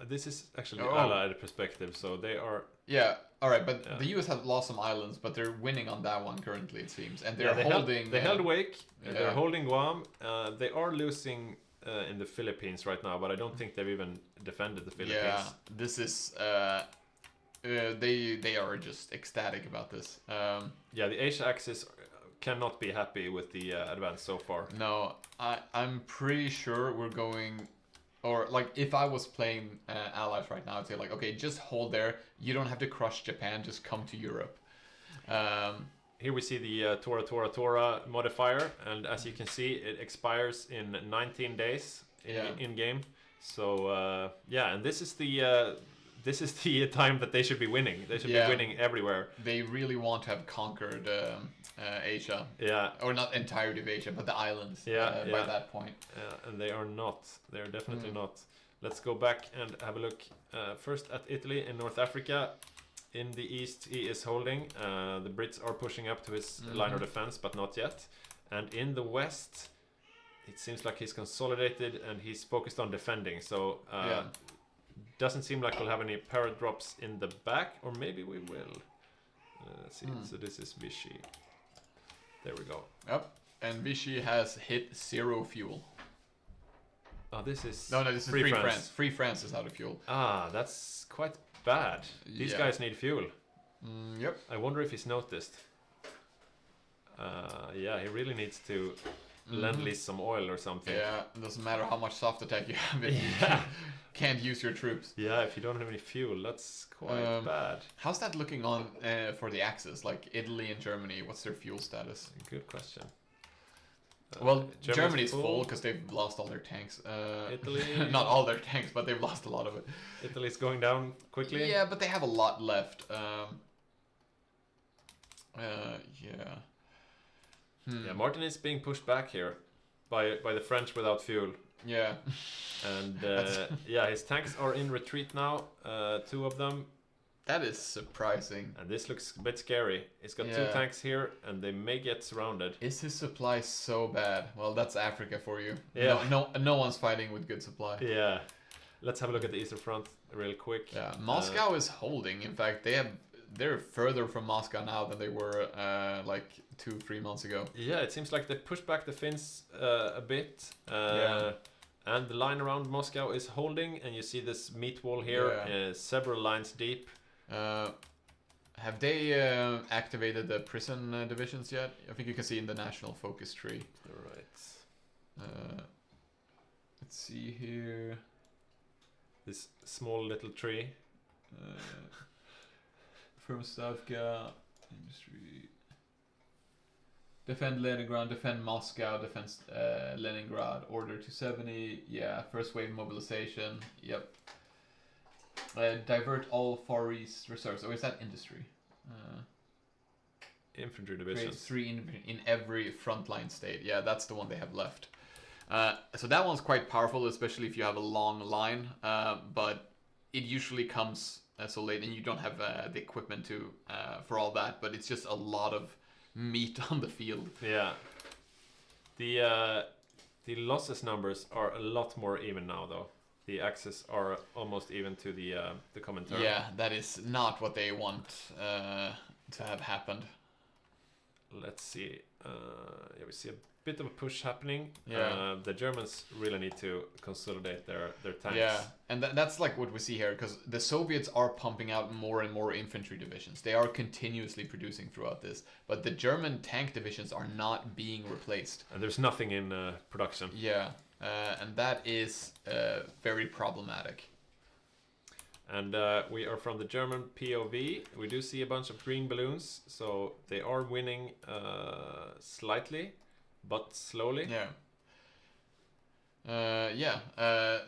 This is actually the Allied perspective, so they are... Yeah, alright, but the US have lost some islands, but they're winning on that one currently, it seems. And they're holding... They held Wake, they're holding Guam. They are losing in the Philippines right now, but I don't think they've even defended the Philippines. Yeah, this is... they are just ecstatic about this. Yeah, the Asia Axis cannot be happy with the advance so far. No, I'm pretty sure we're going Or like if I was playing allies right now, I'd say like, okay, just hold there. You don't have to crush Japan. Just come to Europe. Here we see the Tora modifier, and as you can see, it expires in 19 days in game. So yeah, and this is the time that they should be winning. They should be winning everywhere. They really want to have conquered Asia. Yeah. Or not entirety of Asia, but the islands. By that point. Yeah, and they are not. They are definitely not. Let's go back and have a look first at Italy in North Africa. In the east, he is holding. The Brits are pushing up to his line of defense, but not yet. And in the west, it seems like he's consolidated and he's focused on defending. So doesn't seem like we'll have any parrot drops in the back, or maybe we will. Let's see. So this is Vichy. There we go. Yep. And Vichy has hit 0 fuel. Oh, this is no. This is Free France. Free France is out of fuel. Ah, that's quite bad. These guys need fuel. Yep. I wonder if he's noticed. Yeah, he really needs to lend lease some oil or something. Yeah, it doesn't matter how much soft attack you have if you can't use your troops. Yeah, if you don't have any fuel, that's quite bad. How's that looking on for the Axis? Like Italy and Germany, what's their fuel status? Good question. Well, Germany's full because they've lost all their tanks. Italy... Not all their tanks, but they've lost a lot of it. Italy's going down quickly? Yeah, but they have a lot left. Yeah. Yeah, Martin is being pushed back here by the French without fuel. Yeah. And yeah, his tanks are in retreat now, 2 of them. That is surprising. And this looks a bit scary. He's got 2 tanks here, and they may get surrounded. Is his supply so bad? Well, that's Africa for you. Yeah. No one's fighting with good supply. Yeah. Let's have a look at the Eastern Front real quick. Yeah, Moscow is holding. In fact, they're further from Moscow now than they were like 2-3 months ago. Yeah, it seems like they pushed back the Finns a bit. And the line around Moscow is holding, and you see this meat wall here, several lines deep. Have they activated the prison divisions yet? I think you can see in the national focus tree. Right. Let's see here. This small little tree. From Stavka, industry. Defend Leningrad, defend Moscow, defend Leningrad, order 270. Yeah, first wave mobilization. Yep. Divert all Far East reserves. Oh, is that industry? Infantry divisions. 3 in every frontline state. Yeah, that's the one they have left. So that one's quite powerful, especially if you have a long line. But it usually comes so late, and you don't have the equipment to for all that. But it's just a lot of meat on the field. Yeah. The losses numbers are a lot more even now, though. The Axis are almost even to the Comintern. Yeah, that is not what they want to have happened. Let's see. Yeah, we see a bit of a push happening. Yeah. The Germans really need to consolidate their tanks. Yeah, and that's like what we see here, because the Soviets are pumping out more and more infantry divisions. They are continuously producing throughout this, but the German tank divisions are not being replaced. And there's nothing in production. Yeah, and that is very problematic. And we are from the German POV. We do see a bunch of green balloons, so they are winning slightly, but slowly. Yeah.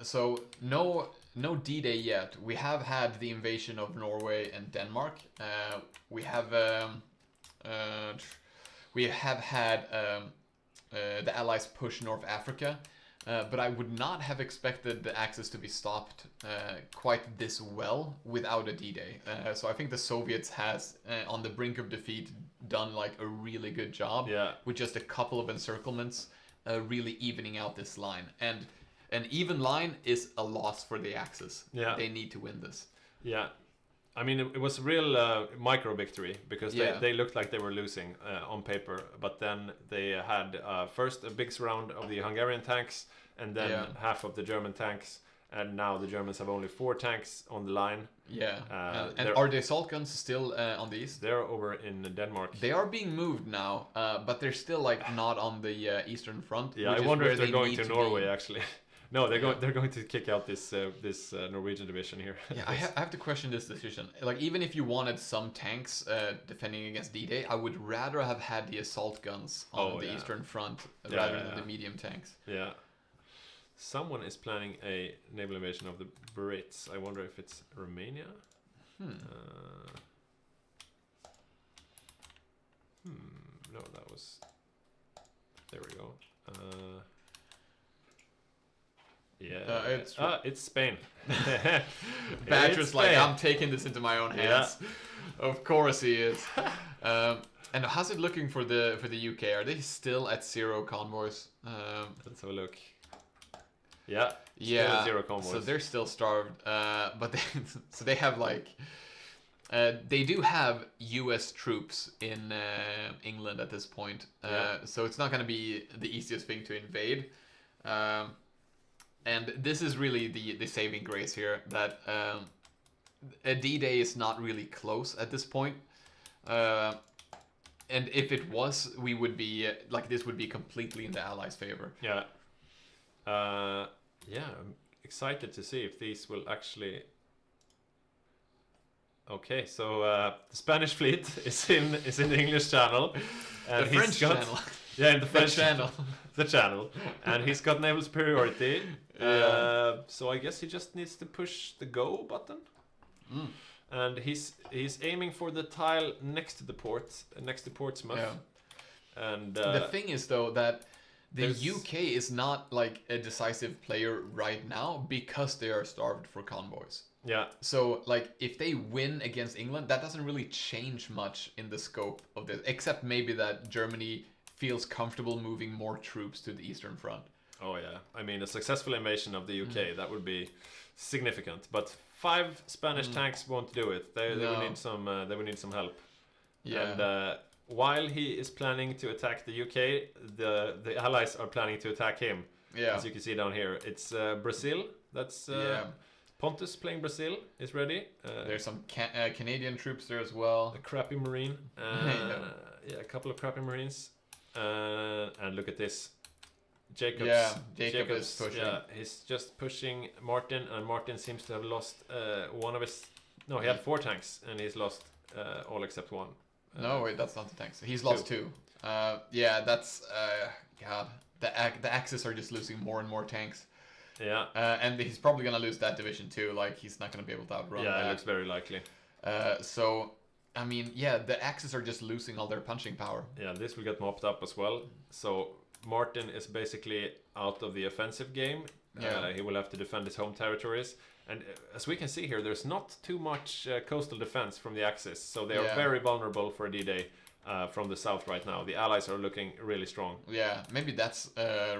So no D-Day yet. We have had the invasion of Norway and Denmark. We have had the Allies push North Africa. But I would not have expected the Axis to be stopped quite this well without a D-Day. So I think the Soviets has, on the brink of defeat, done like a really good job with just a couple of encirclements, really evening out this line. And an even line is a loss for the Axis. Yeah. They need to win this. Yeah. I mean, it was a real micro victory because they looked like they were losing on paper, but then they had first a big surround of the Hungarian tanks and then half of the German tanks, and now the Germans have only 4 tanks on the line. Yeah, and are the assault guns still on the east? They're over in Denmark. They are being moved now, but they're still like not on the eastern front. Yeah, I wonder if they're going to Norway actually. No, they're going to kick out this Norwegian division here. Yeah, I have to question this decision. Like, even if you wanted some tanks defending against D-Day, I would rather have had the assault guns on the Eastern Front rather than the medium tanks. Yeah. Someone is planning a naval invasion of the Brits. I wonder if it's Romania. No, that was. There we go. Yeah, it's Spain. Badger's like, I'm taking this into my own hands. Yeah. Of course he is. And how's it looking for the UK? Are they still at 0 convoys? Let's have a look. Yeah. Yeah. 0 convoys. So they're still starved. But they have like. They do have U.S. troops in England at this point, so it's not going to be the easiest thing to invade. And this is really the saving grace here, that a D-Day is not really close at this point. And if it was, we would be like, this would be completely in the Allies' favor. Yeah. Yeah, I'm excited to see if these will actually. Okay, so the Spanish fleet is in the English Channel, and the French Channel. Yeah, in the French Channel. The Channel, and he's got naval superiority. So I guess he just needs to push the go button, and he's aiming for the tile next to the port, next to Portsmouth. Yeah. And the thing is though that the UK is not like a decisive player right now because they are starved for convoys. Yeah. So, like, if they win against England, that doesn't really change much in the scope of this, except maybe that Germany feels comfortable moving more troops to the Eastern Front. Oh yeah, I mean, a successful invasion of the UK, that would be significant. But 5 Spanish tanks won't do it. They would need some. They would need some help. Yeah. And while he is planning to attack the UK, the Allies are planning to attack him. Yeah. As you can see down here, it's Brazil. That's Pontus playing Brazil is ready. There's some Canadian troops there as well. A crappy marine. Yeah, a couple of crappy marines. And look at this. Jacobs. Yeah, Jacobs is pushing. Yeah, he's just pushing Martin, and Martin seems to have lost one of his. No, he had 4 tanks, and he's lost all except 1. No, wait, that's not the tanks. He's lost 2. Yeah, that's God. The Axis are just losing more and more tanks. Yeah. And he's probably gonna lose that division too. Like, he's not gonna be able to outrun. Yeah, it looks very likely. So, I mean, yeah, the Axis are just losing all their punching power. Yeah, this will get mopped up as well. So Martin is basically out of the offensive game. Yeah. He will have to defend his home territories. And as we can see here, there's not too much coastal defense from the Axis. So they are very vulnerable for a D-Day from the south right now. The Allies are looking really strong. Yeah, maybe that's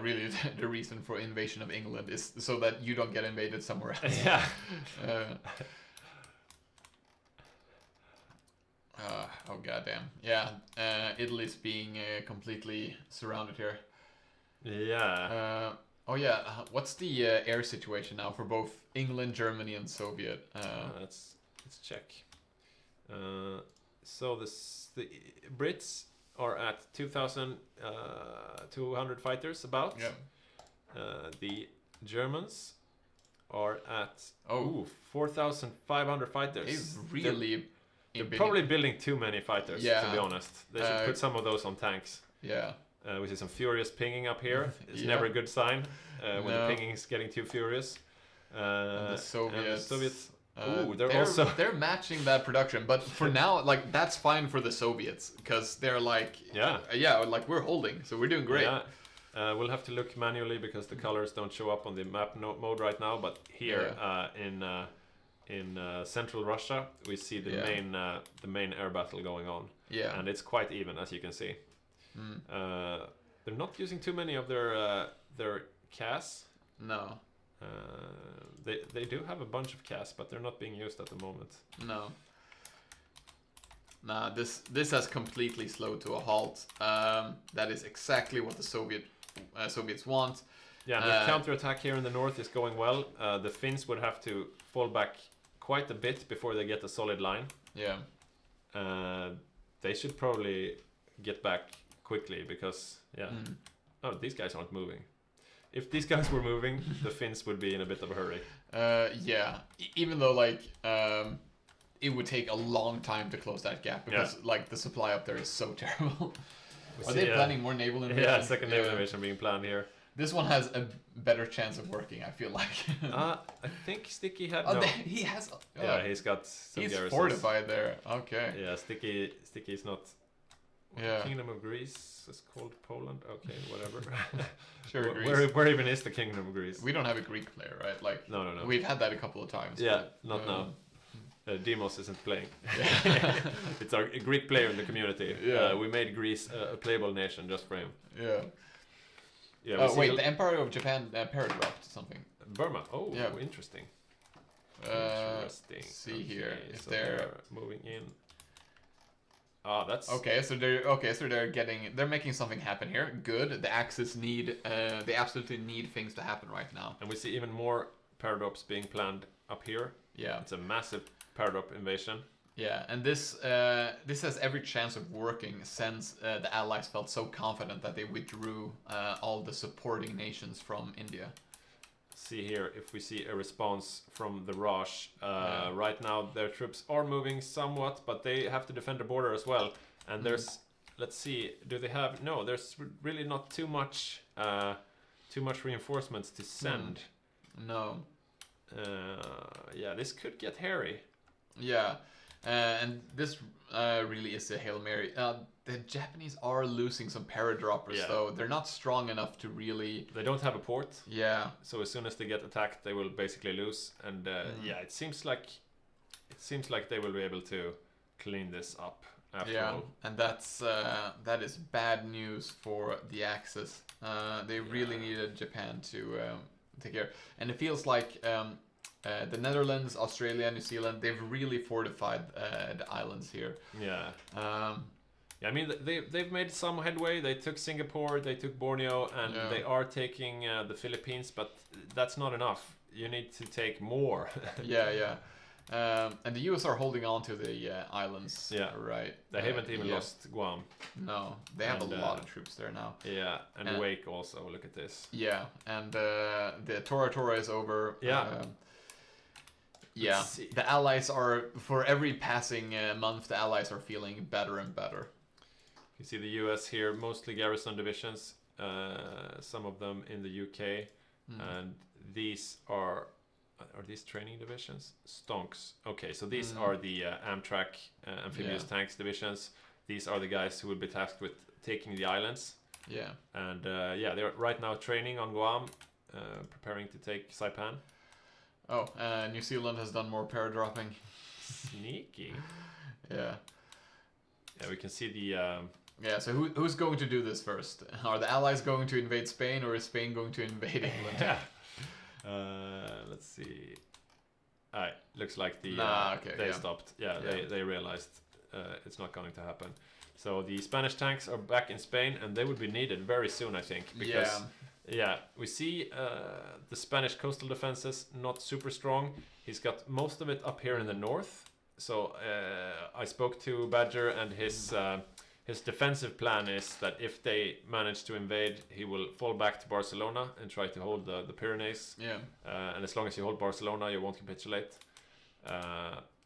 really the reason for invasion of England, is so that you don't get invaded somewhere else. Yeah. Oh goddamn. Yeah, Italy's being completely surrounded here. Yeah. Oh yeah, what's the air situation now for both England, Germany, and Soviet? Let's check. So the Brits are at 2,200 fighters about. Yeah. The Germans are at 4,500 fighters. He's really. They're probably building too many fighters. To be honest, they should put some of those on tanks. Yeah. We see some furious pinging up here. It's never a good sign when the pinging is getting too furious. And the Soviets. They're matching that production, but for now, like, that's fine for the Soviets, because they're like, like, we're holding, so we're doing great. Yeah. We'll have to look manually because the colors don't show up on the map mode right now. But here in central Russia, we see the main air battle going on. Yeah, and it's quite even, as you can see. They're not using too many of their CAS. No. They do have a bunch of CAS, but they're not being used at the moment. No. Nah, this has completely slowed to a halt. That is exactly what the Soviets want. Yeah, the counterattack here in the north is going well. The Finns would have to fall back quite a bit before they get a solid line. Yeah. They should probably get back quickly because, oh, these guys aren't moving. if these guys were moving, the Finns would be in a bit of a hurry. Yeah. Even though like it would take a long time to close that gap because like the supply up there is so terrible. Are they planning more naval invasion? Yeah, second naval invasion being planned here. This one has a better chance of working, I feel like. I think Sticky had he has. Yeah, he's got some he's garrisons. fortified there. Okay. Yeah, Sticky's not. Yeah. Kingdom of Greece is called Poland. Okay, whatever. Sure, Greece. Where even is the Kingdom of Greece? We don't have a Greek player, right? Like No. We've had that a couple of times. Yeah, not now. Demos isn't playing. Yeah. It's our Greek player in the community. Yeah. We made Greece a playable nation just for him. Yeah. Yeah. Wait, the Empire of Japan paradoxed something. Burma. Oh, Yeah. interesting. See here if so they're moving in. Ah, that's so they're making something happen here. Good. The Axis need they absolutely need things to happen right now. And we see even more paradox being planned up here. Yeah. It's a massive paradox invasion. Yeah, and this has every chance of working since the Allies felt so confident that they withdrew all the supporting nations from India. See here if we see a response from the Raj. Right now their troops are moving somewhat, but they have to defend the border as well. And there's, let's see, do they have? No, there's really not too much reinforcements to send. No. Yeah, this could get hairy. Yeah, and this really is a Hail Mary. The Japanese are losing some paradroppers, though. They're not strong enough to really... They don't have a port. Yeah. So as soon as they get attacked, they will basically lose. And yeah, it seems like they will be able to clean this up after all. And that is bad news for the Axis. They really needed Japan to take care. And it feels like the Netherlands, Australia, New Zealand, they've really fortified the islands here. Yeah. Yeah, I mean, they've made some headway. They took Singapore, they took Borneo, and they are taking the Philippines, but that's not enough. You need to take more. Yeah. And the US are holding on to the islands. Yeah. Right. They haven't even lost Guam. No, they have a lot of troops there now. Yeah, and Wake also, look at this. Yeah, and the Tora Tora is over. Yeah. Yeah, the Allies are, for every passing month, the Allies are feeling better and better. You see the US here, mostly garrison divisions, some of them in the UK, and these are these training divisions? Stonks. Okay, so these are the Amtrak amphibious tanks divisions. These are the guys who will be tasked with taking the islands. Yeah. And yeah, they're right now training on Guam, preparing to take Saipan. Oh, New Zealand has done more paradropping. Sneaky. Yeah. Yeah, we can see the... Yeah, so who's going to do this first? Are the Allies going to invade Spain, or is Spain going to invade England? Let's see. Looks like the they stopped. Yeah, they realized it's not going to happen. So the Spanish tanks are back in Spain, and they would be needed very soon, I think, because we see the Spanish coastal defenses not super strong. He's got most of it up here in the north. So I spoke to Badger, and his defensive plan is that if they manage to invade, he will fall back to Barcelona and try to hold the Pyrenees. Yeah. And as long as you hold Barcelona, you won't capitulate.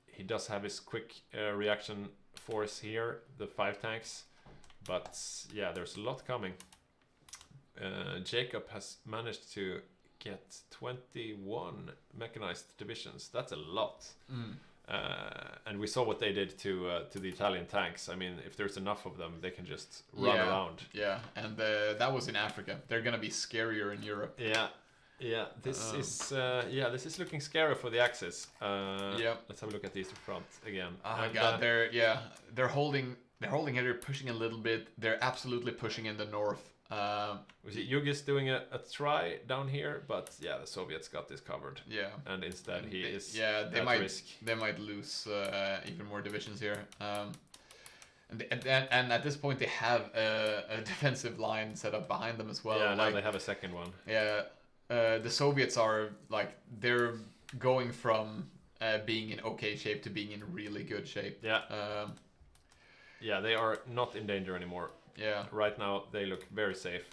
He does have his quick reaction force here, the 5 tanks. But yeah, there's a lot coming. Jacob has managed to get 21 mechanized divisions. That's a lot. And we saw what they did to the Italian tanks. I mean, if there's enough of them, they can just run around. Yeah, and that was in Africa. They're gonna be scarier in Europe. Yeah. This is looking scary for the Axis. Let's have a look at the Eastern Front again. Oh god, they're holding here. They're pushing a little bit. They're absolutely pushing in the north. We see Hygge's doing a try down here, but yeah, the Soviets got this covered. Yeah, and instead he is they at might risk. They might lose even more divisions here. And at this point they have a defensive line set up behind them as well. Yeah, now they have a second one. Yeah, the Soviets are they're going from being in okay shape to being in really good shape. Yeah. Yeah, they are not in danger anymore. Yeah. Right now they look very safe.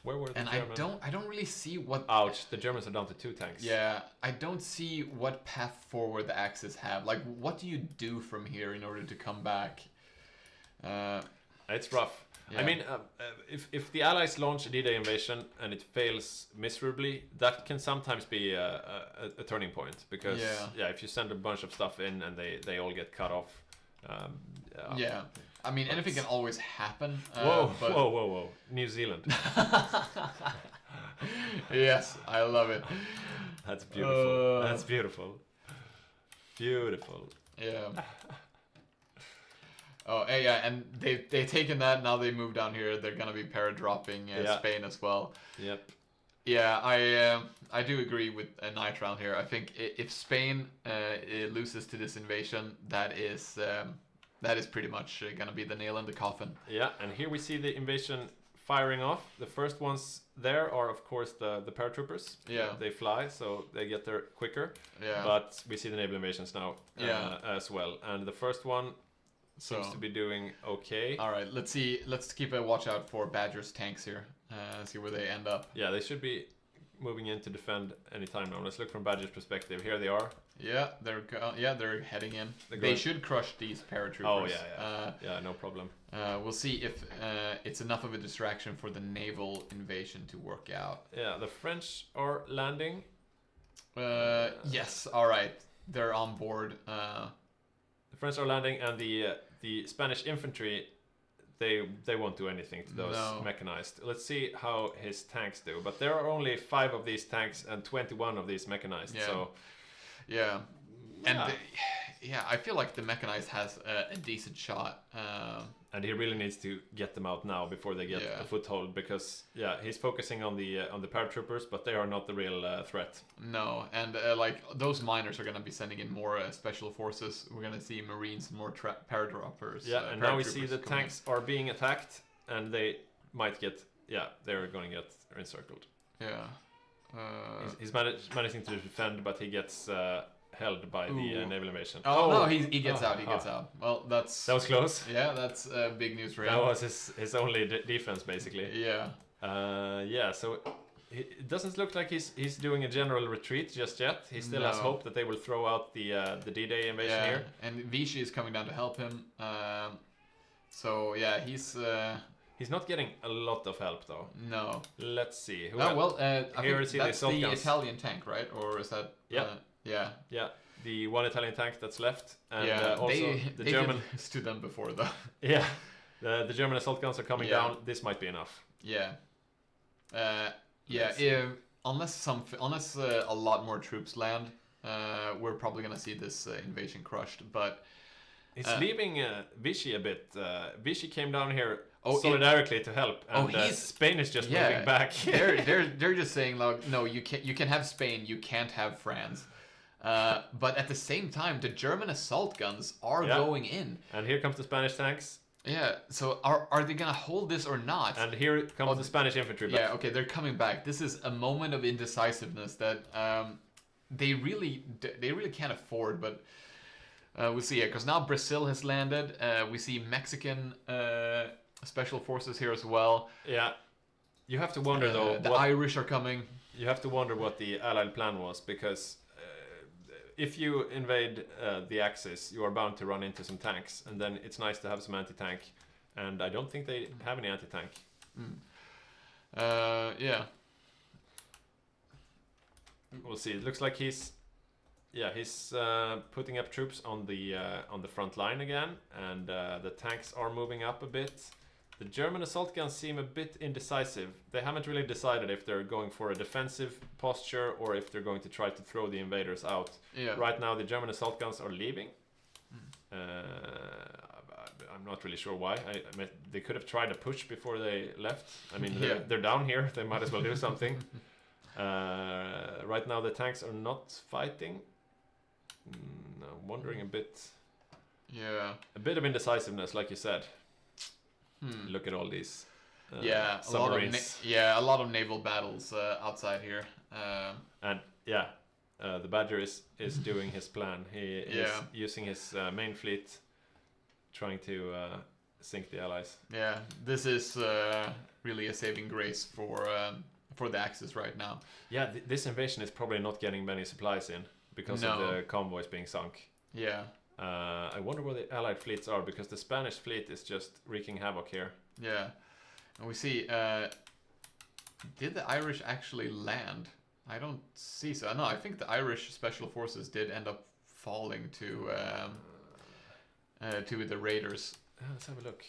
Where were the And Germans? I don't really see what. Ouch! The Germans are down to 2 tanks. Yeah, I don't see what path forward the Axis have. Like, what do you do from here in order to come back? It's rough. Yeah. I mean, if the Allies launch a D-Day invasion and it fails miserably, that can sometimes be a turning point. Because if you send a bunch of stuff in and they all get cut off. Yeah. I mean, anything can always happen. Whoa! New Zealand. Yes, I love it. That's beautiful. That's beautiful. Beautiful. Yeah. Oh, yeah, and they've taken that. Now they move down here. They're gonna be para-dropping Spain as well. Yep. Yeah, I do agree with a night round here. I think if Spain loses to this invasion, that is pretty much gonna be the nail in the coffin. Yeah, and here we see the invasion firing off. The first ones there are, of course, the paratroopers. Yeah. They fly, so they get there quicker. Yeah. But we see the naval invasions now as well. And the first one seems to be doing okay. All right, let's see. Let's keep a watch out for Badger's tanks here. See where they end up. Yeah, they should be moving in to defend any time now. Let's look from Badger's perspective. Here they are. Yeah, they're heading in. They should crush these paratroopers. Oh yeah, no problem. We'll see if it's enough of a distraction for the naval invasion to work out. Yeah, the French are landing. Yes, all right, they're on board. The French are landing, and the Spanish infantry, they won't do anything to those mechanized. Let's see how his tanks do. But there are only 5 of these tanks and 21 of these mechanized. Yeah. So yeah, and I feel like the mechanized has a decent shot. And he really needs to get them out now before they get a foothold, because he's focusing on the paratroopers, but they are not the real threat. No, and like those miners are gonna be sending in more special forces. We're gonna see Marines and more paradroppers. Yeah, and now we see the tanks are being attacked, and they might get they're going to get encircled. Yeah, he's managing to defend, but he gets held by the naval invasion. Oh no, he gets out. He gets out. Well, that was close. Yeah, that's big news for him. That was his only defense, basically. Yeah. So it doesn't look like he's doing a general retreat just yet. He still has hope that they will throw out the D-Day invasion here. And Vichy is coming down to help him. So yeah, he's not getting a lot of help though. No. Let's see. I Here think that's the Italian tank, right? Or is that? Yeah, the one Italian tank that's left, and also the German. Did this to them before though. Yeah, the German assault guns are coming down. This might be enough. Yeah. Unless a lot more troops land, we're probably gonna see this invasion crushed. But it's leaving Vichy a bit. Vichy came down here solidarily to help, and Spain is just moving back. they're just saying like, no, you can have Spain, you can't have France. But at the same time, the German assault guns are going in. And here comes the Spanish tanks. Yeah, so are they gonna hold this or not? And here comes the Spanish infantry. Yeah, okay, they're coming back. This is a moment of indecisiveness that they really can't afford. But we'll see. Because now Brazil has landed. We see Mexican special forces here as well. Yeah, you have to wonder though. The Irish are coming. You have to wonder what the Allied plan was, because if you invade the Axis, you are bound to run into some tanks, and then it's nice to have some anti-tank, and I don't think they have any anti-tank. Yeah. We'll see. It looks like he's putting up troops on the front line again, and the tanks are moving up a bit. The German assault guns seem a bit indecisive. They haven't really decided if they're going for a defensive posture or if they're going to try to throw the invaders out. Yeah. Right now, the German assault guns are leaving. I'm not really sure why. I mean, they could have tried a push before they left. I mean, they're down here. They might as well do something. Right now, the tanks are not fighting. I'm wondering a bit. Yeah. A bit of indecisiveness, like you said. Look at all these submarines. A lot of naval battles outside here. And the Badger is doing his plan. He is using his main fleet, trying to sink the Allies. Yeah, this is really a saving grace for the Axis right now. Yeah, this invasion is probably not getting many supplies in because of the convoys being sunk. Yeah. I wonder where the Allied fleets are, because the Spanish fleet is just wreaking havoc here. Yeah, and we see. Did the Irish actually land? I don't see so. No, I think the Irish special forces did end up falling to the raiders. Let's have a look.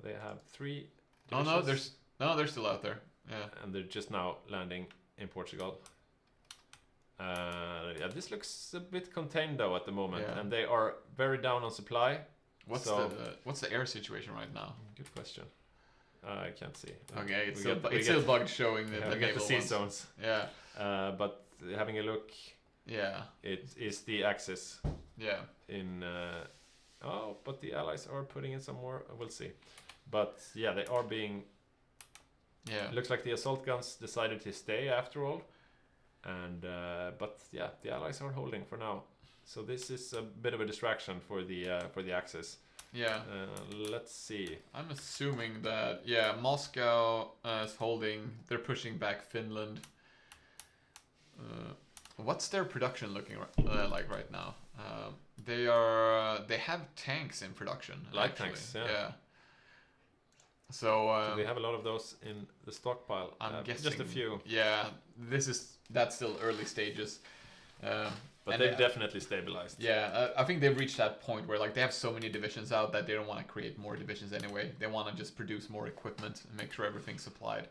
They have 3 Oh divisions. no, they're still out there. Yeah, And they're just now landing in Portugal. Yeah, this looks a bit contained though at the moment, Yeah. and they are very down on supply. What's the air situation right now? Good question. I can't see. Okay, it's We still get- bugged showing the we get naval the sea ones. zones. Yeah, But having a look, yeah, it is the Axis yeah. in. Oh, but the Allies are putting in some more. We'll see. But yeah, they are being. Yeah. It looks like the assault guns decided to stay after all, and but yeah, the Allies are holding for now. So this is a bit of a distraction for the Axis. Yeah. Let's see. I'm assuming that Moscow is holding. They're pushing back Finland. What's their production looking like right now? They have tanks in production. Light actually. tanks, yeah. So Do they have a lot of those in the stockpile? I'm guessing just a few. Yeah, that's still early stages. But and they've definitely stabilized. Yeah, I think they've reached that point where like they have so many divisions out that they don't want to create more divisions anyway. They want to just produce more equipment and make sure everything's supplied.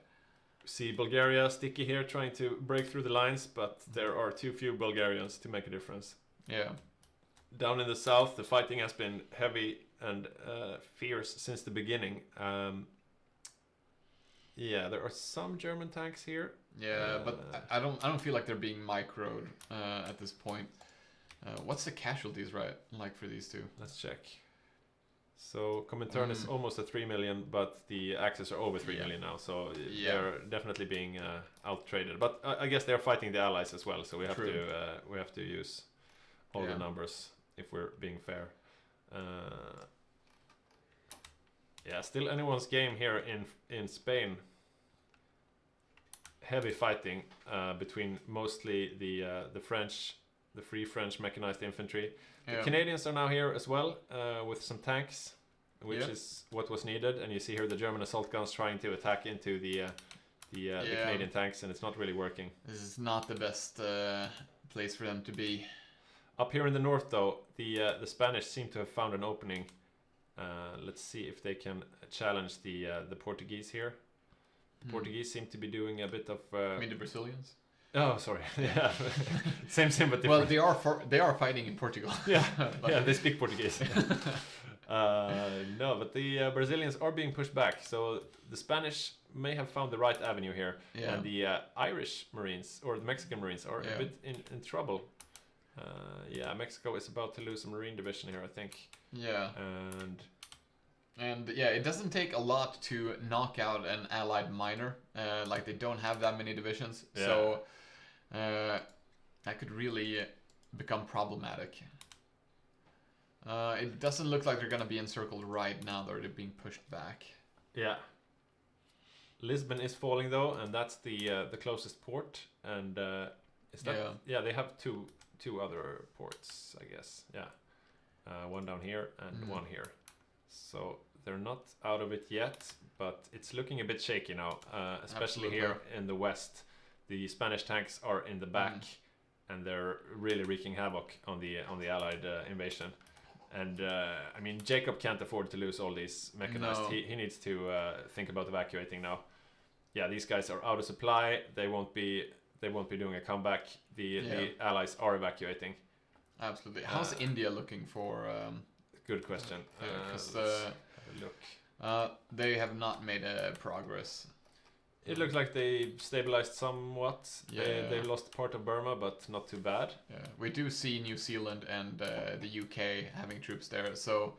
See Bulgaria sticky here, trying to break through the lines, but there are too few Bulgarians to make a difference. Yeah. Down in the south, the fighting has been heavy and fierce since the beginning. Yeah, there are some German tanks here. Yeah, but I don't feel like they're being microed at this point. What's the casualties like for these two? Let's check. So Comintern is almost at 3 million, but the Axis are over 3 million now, so they're definitely being out-traded. But I guess they're fighting the Allies as well, so we have to use all the numbers if we're being fair. Yeah, still anyone's game here in Spain. Heavy fighting between mostly the French, the Free French mechanized infantry. The Canadians are now here as well with some tanks, which is what was needed. And you see here the German assault guns trying to attack into the Canadian tanks, and it's not really working. This is not the best place for them to be. Up here in the north, though, the Spanish seem to have found an opening. Let's see if they can challenge the Portuguese here. The Portuguese seem to be doing a bit of. I mean the Brazilians. Oh, sorry. Yeah, same but different. Well, they are fighting in Portugal. Yeah, yeah, they speak Portuguese. No, but the Brazilians are being pushed back. So the Spanish may have found the right avenue here, and the Irish Marines or the Mexican Marines are a bit in trouble. Yeah, Mexico is about to lose a Marine division here, I think. Yeah. And yeah, it doesn't take a lot to knock out an allied minor. Like they don't have that many divisions, so that could really become problematic. It doesn't look like they're gonna be encircled right now, though. They're being pushed back. Yeah. Lisbon is falling though, and that's the closest port. And is that? Yeah, they have two other ports, I guess. Yeah, one down here and one here. So they're not out of it yet, but it's looking a bit shaky now, especially here in the west. The Spanish tanks are in the back, and they're really wreaking havoc on the Allied invasion. And I mean, Jacob can't afford to lose all these mechanized. No. He needs to think about evacuating now. Yeah, these guys are out of supply. They won't be doing a comeback. The Allies are evacuating. Absolutely. How's India looking for? Good question. Because look, they have not made progress. It looks like they stabilized somewhat. They lost part of Burma, but not too bad. Yeah, we do see New Zealand and the UK having troops there. So,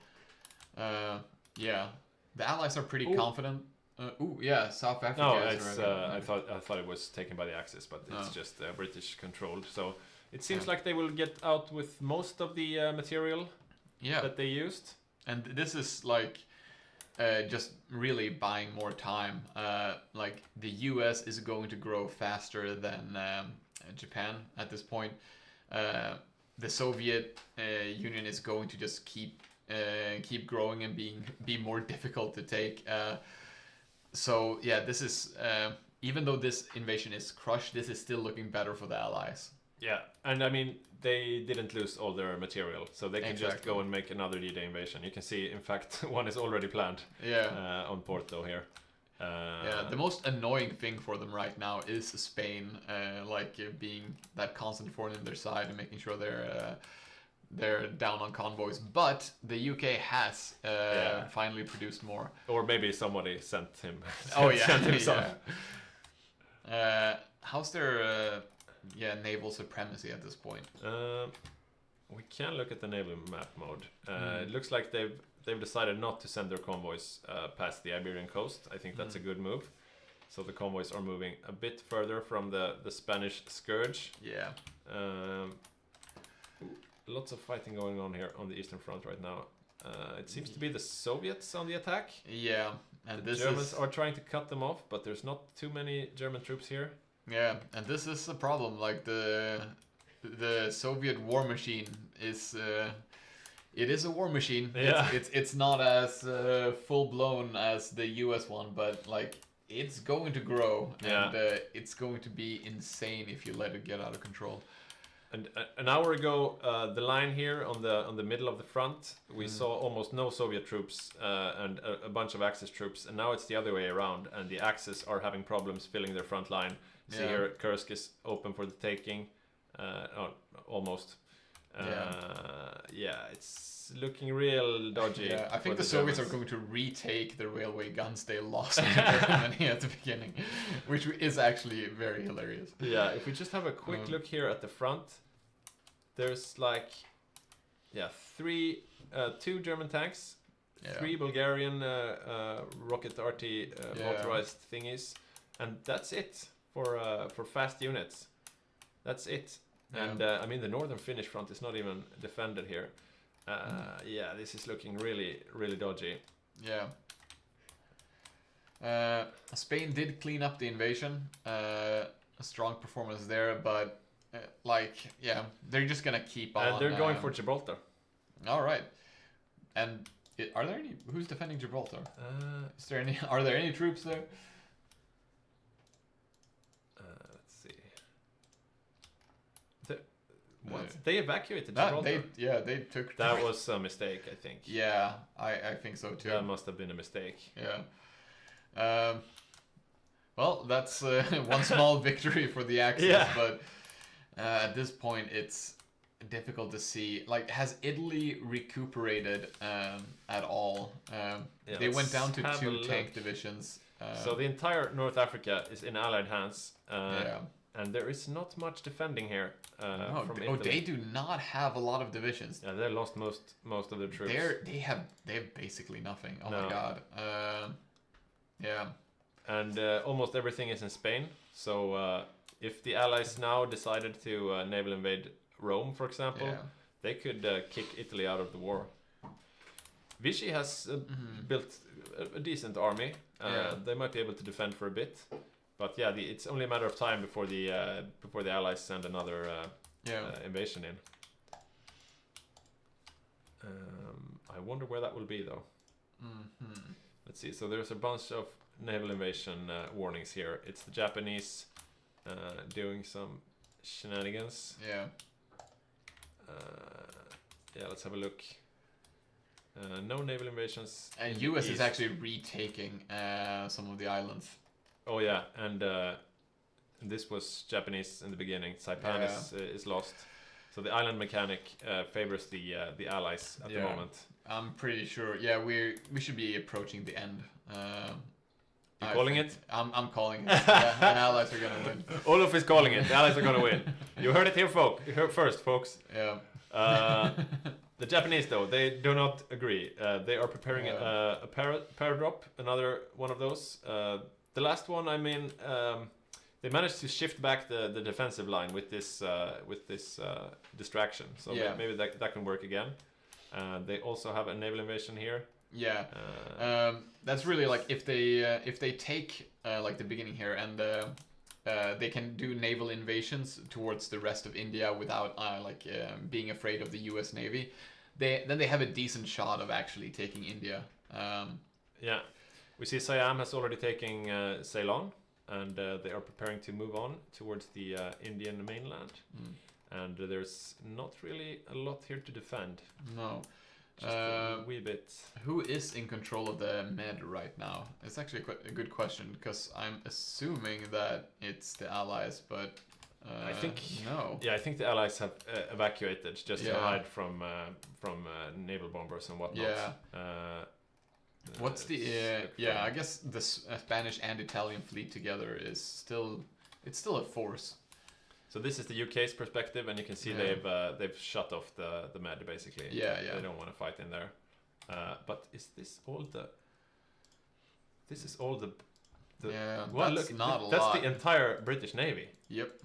yeah, the Allies are pretty confident. South Africa. No, it's, I thought it was taken by the Axis, but it's just British controlled. So it seems like they will get out with most of the material that they used. And this is like just really buying more time. Like the US is going to grow faster than Japan at this point. The Soviet Union is going to just keep growing and be more difficult to take. So yeah, this is even though this invasion is crushed, this is still looking better for the Allies. Yeah, and I mean, they didn't lose all their material, so they can just go and make another D-Day invasion. You can see, in fact, one is already planned on Porto here. Yeah, the most annoying thing for them right now is Spain, being that constant thorn in their side and making sure they're down on convoys. But the UK has finally produced more. Or maybe somebody sent him. Sent him some. How's their naval supremacy at this point? We can look at the naval map mode. It looks like they've decided not to send their convoys past the Iberian coast. I think that's a good move. So the convoys are moving a bit further from the Spanish scourge. Yeah. Lots of fighting going on here on the Eastern Front right now. It seems to be the Soviets on the attack. Yeah, and the Germans are trying to cut them off, but there's not too many German troops here. Yeah, and this is the problem. Like the Soviet war machine is. It is a war machine. Yeah. It's not as full blown as the US one, but like it's going to grow, and it's going to be insane if you let it get out of control. And an hour ago, the line here on the middle of the front, we saw almost no Soviet troops and a bunch of Axis troops, and now it's the other way around, and the Axis are having problems filling their front line. See here, Kursk is open for the taking, almost. It's looking real dodgy. Yeah, I think the Soviets are going to retake the railway guns they lost to Germany at the beginning, which is actually very hilarious. Yeah, if we just have a quick look here at the front, there's like, two German tanks, 3 Bulgarian rocket RT motorized thingies, and that's it for fast units. That's it. And I mean, the northern Finnish front is not even defended here. This is looking really, really dodgy. Yeah. Spain did clean up the invasion. A strong performance there, but they're just gonna keep on. And they're going for Gibraltar. All right. And are there any? Who's defending Gibraltar? Is there any? Are there any troops there? What? They evacuated Gibraltar? They took... That was a mistake, I think. Yeah, I think so too. That must have been a mistake. Yeah. Well, that's one small victory for the Axis, but at this point it's difficult to see. Like, has Italy recuperated at all? They went down to 2 tank divisions. So the entire North Africa is in Allied hands. And there is not much defending here from Italy. They do not have a lot of divisions. Yeah, they lost most of their troops. They have basically nothing. Oh my god. Yeah. And almost everything is in Spain. So if the Allies now decided to naval invade Rome, for example, they could kick Italy out of the war. Vichy has built a decent army. They might be able to defend for a bit. But it's only a matter of time before the Allies send another invasion in. I wonder where that will be, though. Let's see. So there's a bunch of naval invasion warnings here. It's the Japanese doing some shenanigans. Let's have a look. No naval invasions. And US is actually retaking some of the islands. Oh yeah, and this was Japanese in the beginning. Saipan is lost, so the island mechanic favors the Allies at the moment. I'm pretty sure. Yeah, we should be approaching the end. You calling it? I'm calling it. The Allies are gonna win. Olaf is calling it. The Allies are gonna win. You heard it here, first, folks. Yeah. The Japanese, though, they do not agree. They are preparing a paradrop, another one of those. The last one, I mean, they managed to shift back the defensive line with this distraction. So maybe that can work again. They also have a naval invasion here. Yeah, that's really like if they take like the beginning here and they can do naval invasions towards the rest of India without being afraid of the U.S. Navy. Then they have a decent shot of actually taking India. Yeah, we see Siam has already taken Ceylon, and they are preparing to move on towards the Indian mainland. And there's not really a lot here to defend. No. Just a wee bit. Who is in control of the Med right now? It's actually quite a good question, because I'm assuming that it's the Allies, but I think no. Yeah, I think the Allies have evacuated just to hide from naval bombers and whatnot. Yeah. What's the I guess the Spanish and Italian fleet together is still a force. So this is the UK's perspective, and you can see they've shut off the Med basically. Yeah. They don't want to fight in there. But is this all the? This is all the. Yeah, well, that's look, not a lot. That's the entire British Navy. Yep.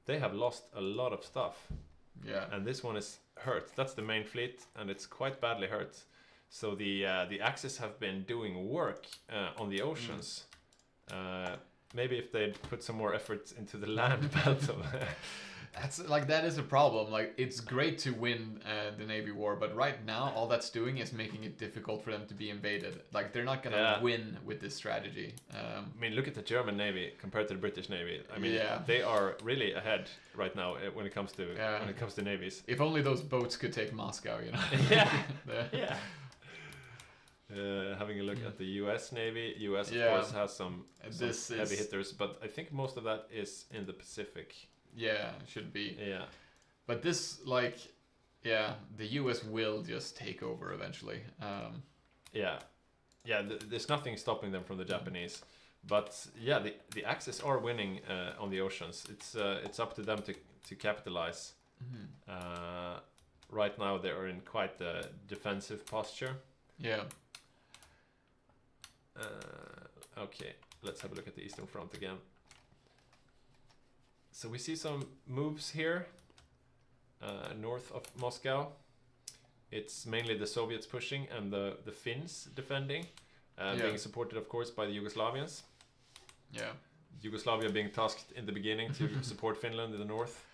They have lost a lot of stuff. Yeah. And this one is hurt. That's the main fleet, and it's quite badly hurt. So the Axis have been doing work on the oceans. Maybe if they'd put some more effort into the land battle. That is a problem. Like, it's great to win the Navy war, but right now all that's doing is making it difficult for them to be invaded. Like, they're not gonna win with this strategy. I mean, look at the German Navy compared to the British Navy. I mean, they are really ahead right now when it comes to navies. If only those boats could take Moscow, you know. Yeah. Having a look at the U.S. Navy, U.S. of course has some heavy hitters, but I think most of that is in the Pacific. Yeah, should be. Yeah. But this, the U.S. will just take over eventually. There's nothing stopping them from the Japanese. But yeah, the Axis are winning on the oceans. It's up to them to capitalize. Right now they are in quite a defensive posture. Yeah. Okay, let's have a look at the Eastern Front again. So we see some moves here north of Moscow. It's mainly the Soviets pushing and the Finns defending, being supported of course by the Yugoslavians. Yeah. Yugoslavia being tasked in the beginning to support Finland in the north.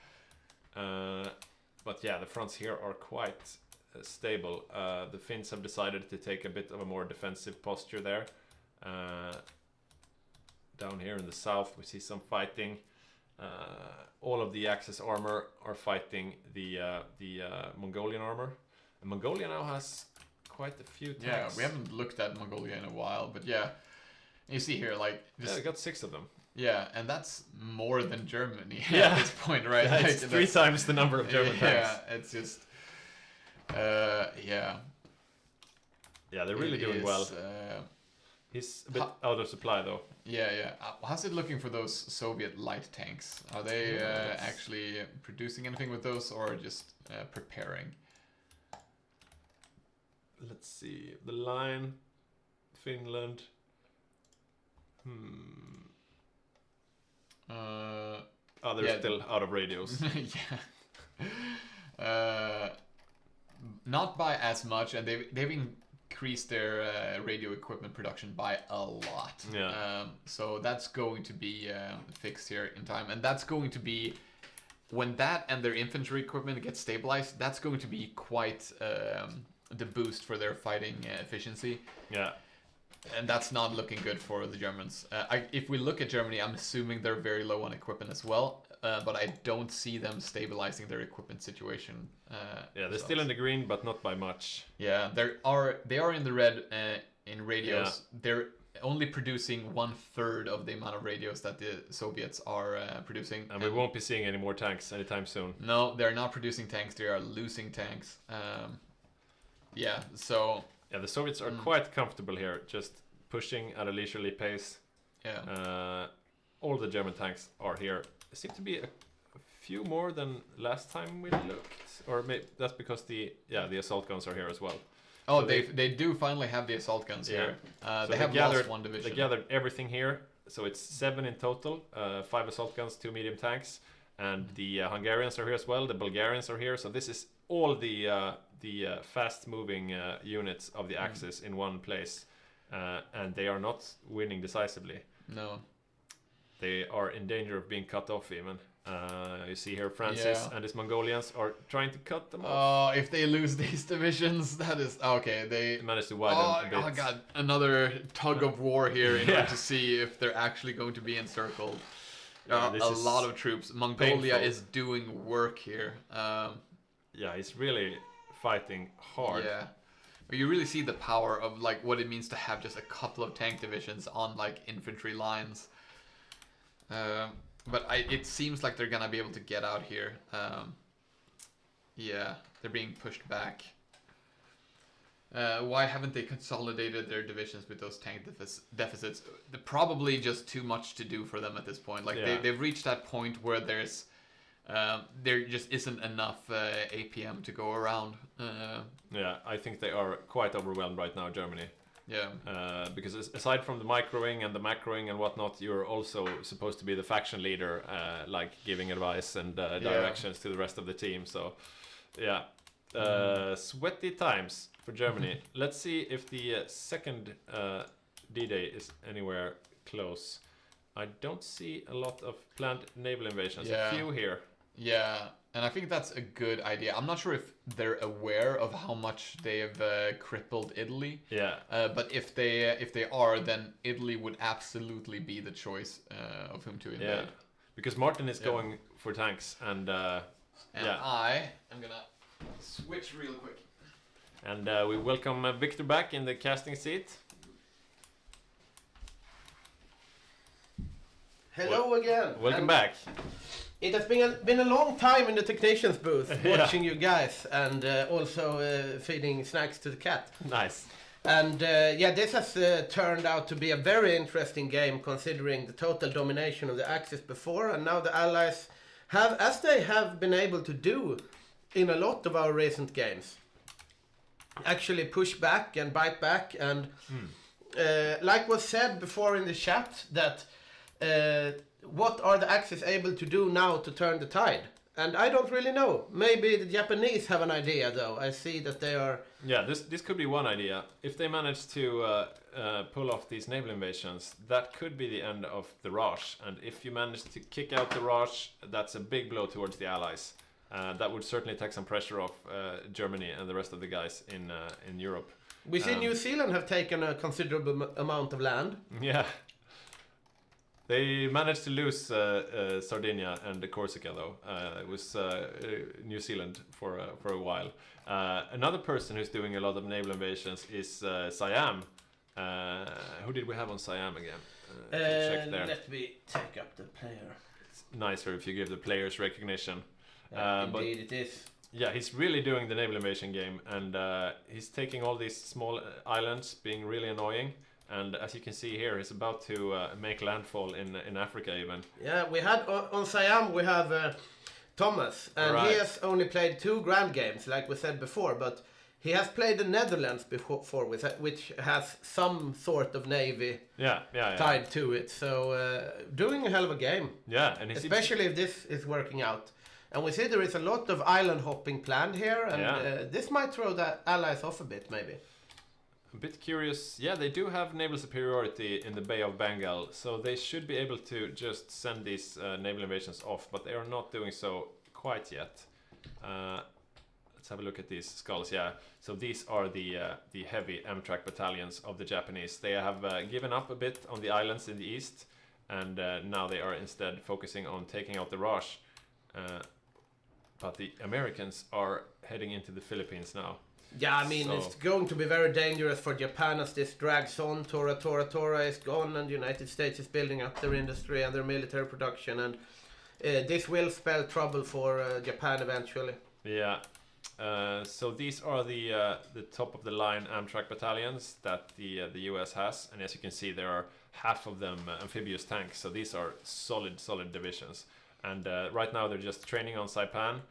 But yeah, the fronts here are quite stable. The Finns have decided to take a bit of a more defensive posture there. Down here in the south we see some fighting. All of the Axis armor are fighting the Mongolian armor. And Mongolia now has quite a few tanks. Yeah, we haven't looked at Mongolia in a while, but yeah. You see here, they got 6 of them. Yeah, and that's more than Germany at this point, right? Yeah, it's 3 times the number of German tanks. Yeah, it's just... Yeah, they're really doing well. He's a bit out of supply though. Yeah. How's it looking for those Soviet light tanks? Are they actually producing anything with those, or just preparing? Let's see. The line, Finland. They're still out of radios. Yeah. Not by as much, and they've increased their radio equipment production by a lot. Yeah. So that's going to be fixed here in time, and that's going to be, when that and their infantry equipment gets stabilized, that's going to be quite the boost for their fighting efficiency. Yeah. And that's not looking good for the Germans. If we look at Germany, I'm assuming they're very low on equipment as well, but I don't see them stabilizing their equipment situation. They're still in the green, but not by much. Yeah, they are in the red in radios. Yeah. They're only producing 1/3 of the amount of radios that the Soviets are producing. And we won't be seeing any more tanks anytime soon. No, they're not producing tanks. They are losing tanks. So... Yeah, the Soviets are quite comfortable here, just pushing at a leisurely pace. Yeah. All the German tanks are here. There seem to be a few more than last time we looked, or maybe that's because the assault guns are here as well. Oh, so they do finally have the assault guns here. So they have lost one division. They gathered everything here, so it's 7 in total. 5 assault guns, 2 medium tanks, and the Hungarians are here as well. The Bulgarians are here, so this is all the the fast-moving units of the Axis in one place, and they are not winning decisively. No. They are in danger of being cut off even. You see here Francis and his Mongolians are trying to cut them off. Oh, if they lose these divisions, that is... Okay, they managed to widen a bit. Oh god, another tug of war here in order to see if they're actually going to be encircled. A lot of troops. Mongolia painful. is doing work here. Yeah, he's really fighting hard. Yeah. But you really see the power of like what it means to have just a couple of tank divisions on like infantry lines. But it seems like they're gonna be able to get out here. Yeah, they're being pushed back. Why haven't they consolidated their divisions with those tank deficits? They're probably just too much to do for them at this point. Like they've reached that point where there just isn't enough APM to go around. Yeah, I think they are quite overwhelmed right now, Germany. Yeah. Because aside from the microing and the macroing and whatnot, you're also supposed to be the faction leader, like giving advice and directions to the rest of the team. So, yeah, sweaty times for Germany. Let's see if the second D-Day is anywhere close. I don't see a lot of planned naval invasions. Yeah. A few here. Yeah, and I think that's a good idea. I'm not sure if they're aware of how much they have crippled Italy. Yeah. But if they are, then Italy would absolutely be the choice of whom to invade. Yeah. Because Martin is going for tanks, and I am gonna switch real quick. And we welcome Victor back in the casting seat. Hello again. Welcome back. It has been a long time in the technicians booth, watching you guys, and also feeding snacks to the cat. Nice. And this has turned out to be a very interesting game, considering the total domination of the Axis before, and now the Allies have, as they have been able to do in a lot of our recent games, actually push back and bite back, and like was said before in the chat, that what are the Axis able to do now to turn the tide? And I don't really know. Maybe the Japanese have an idea, though. I see that they are... Yeah, this could be one idea. If they manage to pull off these naval invasions, that could be the end of the Raj. And if you manage to kick out the Raj, that's a big blow towards the Allies. That would certainly take some pressure off Germany and the rest of the guys in Europe. We see New Zealand have taken a considerable amount of land. Yeah. They managed to lose Sardinia and Corsica, though. It was New Zealand for a while. Another person who's doing a lot of naval invasions is Siam. Who did we have on Siam again? Check there. Let me take up the player. It's nicer if you give the players recognition. Indeed it is. Yeah, he's really doing the naval invasion game, and he's taking all these small islands, being really annoying. And as you can see here, he's about to make landfall in Africa even. Yeah, we had on Siam, we have Thomas, and he has only played 2 grand games, like we said before, but he has played the Netherlands before, which has some sort of navy tied to it. So doing a hell of a game. Yeah, and especially if this is working out. And we see there is a lot of island hopping planned here, and this might throw the Allies off a bit, maybe. A bit curious. Yeah, they do have naval superiority in the Bay of Bengal, so they should be able to just send these naval invasions off, but they are not doing so quite yet. Let's have a look at these skulls. Yeah, so these are the heavy Amtrak battalions of the Japanese. They have given up a bit on the islands in the east, and now they are instead focusing on taking out the Raj. But the Americans are heading into the Philippines now. Yeah, I mean, it's going to be very dangerous for Japan as this drags on. Tora is gone, and the United States is building up their industry and their military production, and this will spell trouble for Japan eventually. Yeah. So these are the top of the line Amtrak battalions that the US has, and as you can see, there are half of them amphibious tanks. So these are solid divisions, and right now they're just training on Saipan,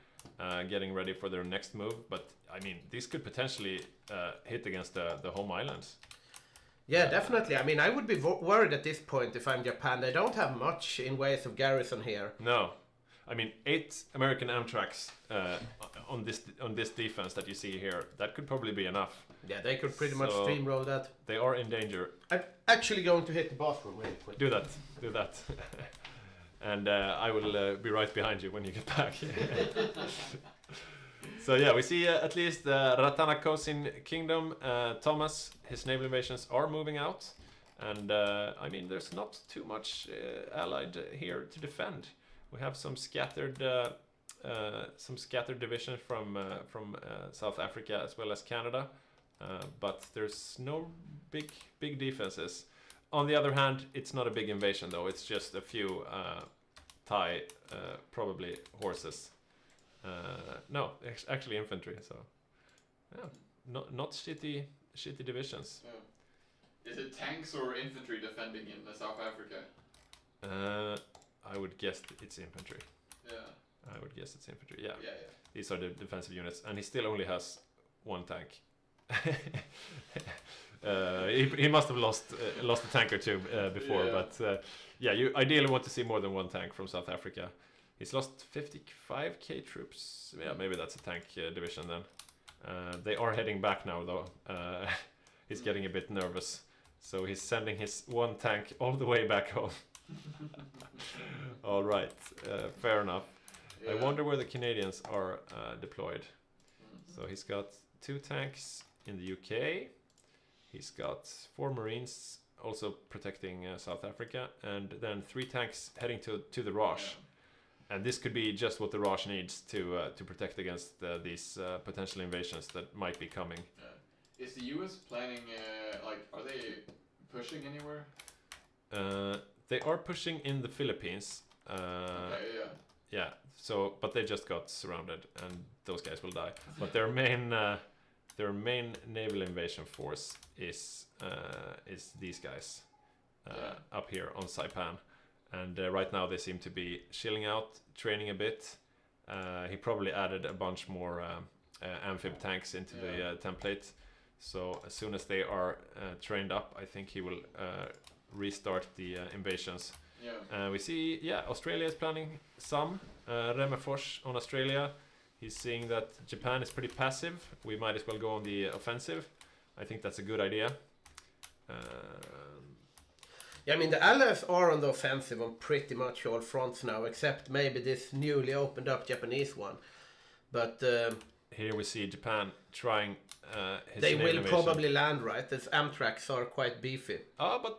getting ready for their next move. But I mean, these could potentially hit against the home islands. Yeah, definitely. I mean, I would be worried at this point if I'm Japan. They don't have much in ways of garrison here. No. I mean, 8 American Amtraks on this defense that you see here. That could probably be enough. Yeah, they could pretty much steamroll that. They are in danger. I'm actually going to hit the bathroom really quick. Do that. And I will be right behind you when you get back. So yeah, we see at least Ratanakosin Kingdom, Thomas, his naval invasions are moving out. And I mean, there's not too much allied here to defend. We have some scattered divisions from South Africa as well as Canada, but there's no big defenses. On the other hand, it's not a big invasion though. It's just a few Thai, probably horses. No, actually infantry. So yeah, not shitty divisions. Yeah. Is it tanks or infantry defending in South Africa? I would guess it's infantry. Yeah. I would guess it's infantry. Yeah. Yeah. These are the defensive units, and he still only has 1 tank. He must have lost a tank or 2 before, Yeah. but yeah, you ideally want to see more than 1 tank from South Africa. He's lost 55k troops. Yeah, maybe that's a tank division then. They are heading back now though. He's getting a bit nervous, so he's sending his 1 tank all the way back home. All right, fair enough. Yeah. I wonder where the Canadians are deployed. So he's got 2 tanks in the UK. He's got 4 Marines also protecting South Africa, and then 3 tanks heading to the Raj. Yeah. And this could be just what the Raj needs to protect against these potential invasions that might be coming. Yeah. Is the US planning, are they pushing anywhere? They are pushing in the Philippines. Okay, yeah. Yeah, so but they just got surrounded, and those guys will die. But their main naval invasion force is these guys up here on Saipan, and right now they seem to be chilling out, training a bit. He probably added a bunch more amphib tanks into the template. So as soon as they are trained up, I think he will restart the invasions. Yeah. We see, Australia is planning some. Remefors on Australia. He's seeing that Japan is pretty passive. We might as well go on the offensive. I think that's a good idea. Yeah, I mean, the Allies are on the offensive on pretty much all fronts now, except maybe this newly opened up Japanese one. But here we see Japan trying his they will invasion. probably land, right? These Amtraks are quite beefy. But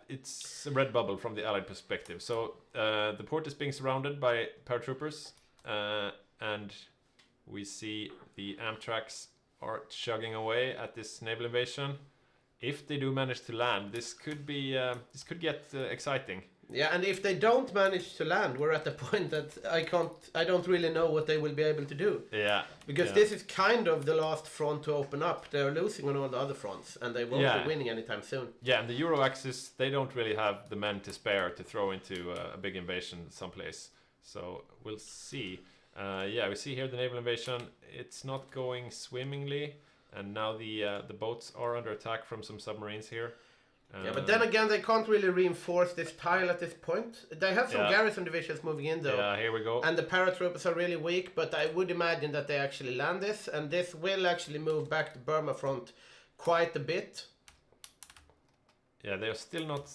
it's a red bubble from the Allied perspective. So the port is being surrounded by paratroopers, and we see the Amtraks are chugging away at this naval invasion. If they do manage to land, this could get exciting. Yeah, and if they don't manage to land, we're at the point that I don't really know what they will be able to do. Yeah. Because this is kind of the last front to open up. They're losing on all the other fronts, and they won't be winning anytime soon. Yeah, and the Euro Axis, they don't really have the men to spare to throw into a big invasion someplace. So we'll see. We see here the naval invasion. It's not going swimmingly, and now the boats are under attack from some submarines here. Yeah, but then again, they can't really reinforce this tile at this point. They have some garrison divisions moving in, though. Yeah, here we go. And the paratroopers are really weak, but I would imagine that they actually land this, and this will actually move back the Burma front quite a bit. Yeah, they're still not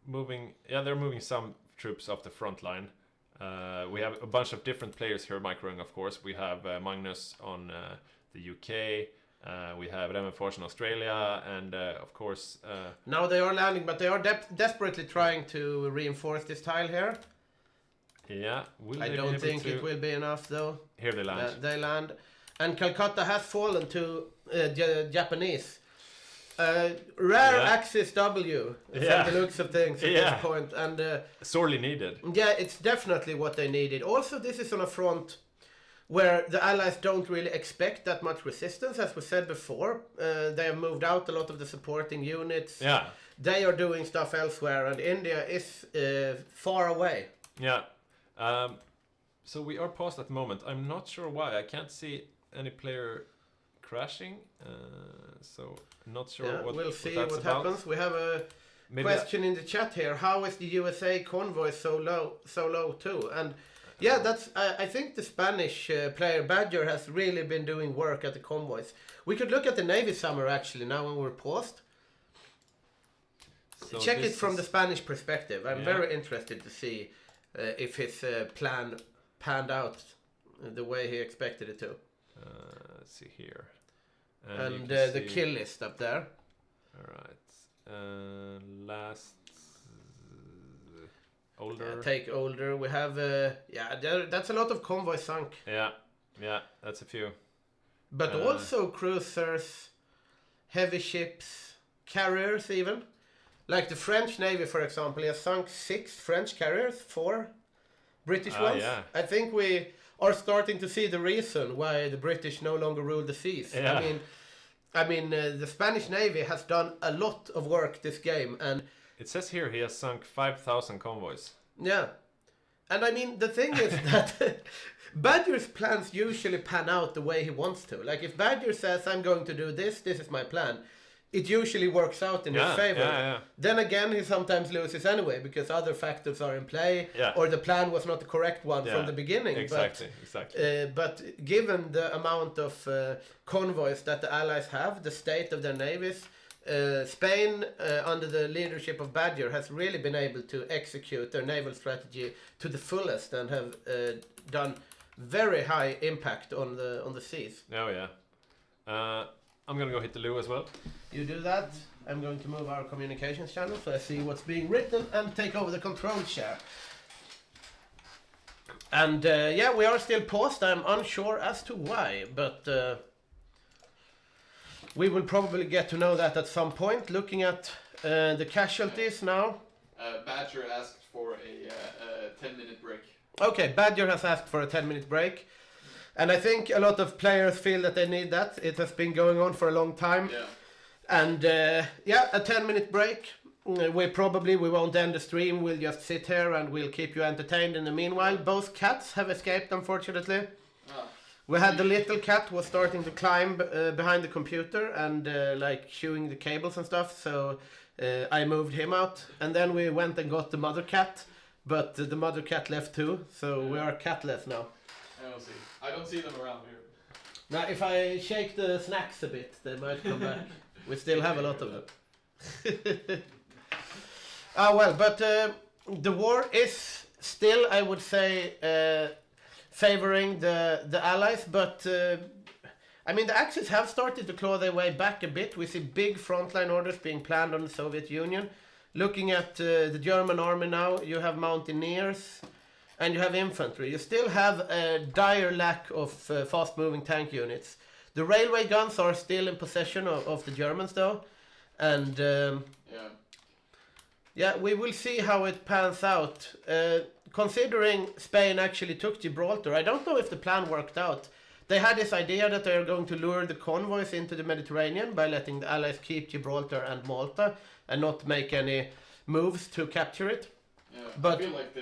moving. Yeah, they're moving some troops off the front line. We have a bunch of different players here microing, of course. We have Magnus on the UK. We have Remefors in Australia, and of course... Now they are landing, but they are desperately trying to reinforce this tile here. Yeah, I don't think it will be enough, though. Here they land. They land. And Calcutta has fallen to Japanese. Rare Axis W, from the looks of things at this point. And, sorely needed. Yeah, it's definitely what they needed. Also, this is on a front where the Allies don't really expect that much resistance, as we said before. They have moved out a lot of the supporting units. Yeah. They are doing stuff elsewhere, and India is far away. Yeah. So we are paused at the moment. I'm not sure why. I can't see any player crashing. So not sure what we'll see what what about. happens. We have a question in the chat here. How is the USA convoy so low too? And Yeah, that's. I think the Spanish player Badger has really been doing work at the convoys. We could look at the Navy summer actually now when we're paused. So Check it this from is- the Spanish perspective. I'm Yeah. very interested to see if his plan panned out the way he expected it to. Let's see here. And you the can see- kill list up there. All right. Last older. Take older. We have that's a lot of convoy sunk, Yeah, that's a few. but also cruisers, heavy ships, carriers even. Like the French Navy, for example, has sunk 6 French carriers, 4 British ones. Yeah. I think we are starting to see the reason why the British no longer rule the seas. Yeah. I mean, the Spanish Navy has done a lot of work this game, and It says here he has sunk 5,000 convoys. yeah. And I mean, the thing is that Badger's plans usually pan out the way he wants to. Like, if Badger says, I'm going to do this is my plan, it usually works out in his favor. Yeah. Then again, he sometimes loses anyway because other factors are in play, Yeah. or the plan was not the correct one Yeah, from the beginning. Exactly. But given the amount of convoys that the Allies have, the state of their navies, Spain, under the leadership of Badger, has really been able to execute their naval strategy to the fullest and have done very high impact on the seas. Oh yeah. I'm gonna go hit the loo as well. You do that. I'm going to move our communications channel so I see what's being written and take over the control share. And we are still paused. I'm unsure as to why, but we will probably get to know that at some point. Looking at the casualties now. Badger asked for a 10-minute break. Okay, Badger has asked for a 10-minute break. And I think a lot of players feel that they need that. It has been going on for a long time. Yeah. And a 10-minute break. We won't end the stream. We'll just sit here and we'll keep you entertained in the meanwhile. Both cats have escaped, unfortunately. Ah. We had the little cat was starting to climb behind the computer and chewing the cables and stuff. So I moved him out. And then we went and got the mother cat. But the mother cat left too. So we are catless now. I don't see them around here. Now, if I shake the snacks a bit, they might come back. We still have a lot of them. But the war is still, I would say, favoring the Allies. But, the Axis have started to claw their way back a bit. We see big frontline orders being planned on the Soviet Union. Looking at the German army now, you have mountaineers. And you have infantry. You still have a dire lack of fast-moving tank units. The railway guns are still in possession of the Germans, though. And we will see how it pans out. Considering Spain actually took Gibraltar, I don't know if the plan worked out. They had this idea that they are going to lure the convoys into the Mediterranean by letting the Allies keep Gibraltar and Malta and not make any moves to capture it. Yeah, But- I feel like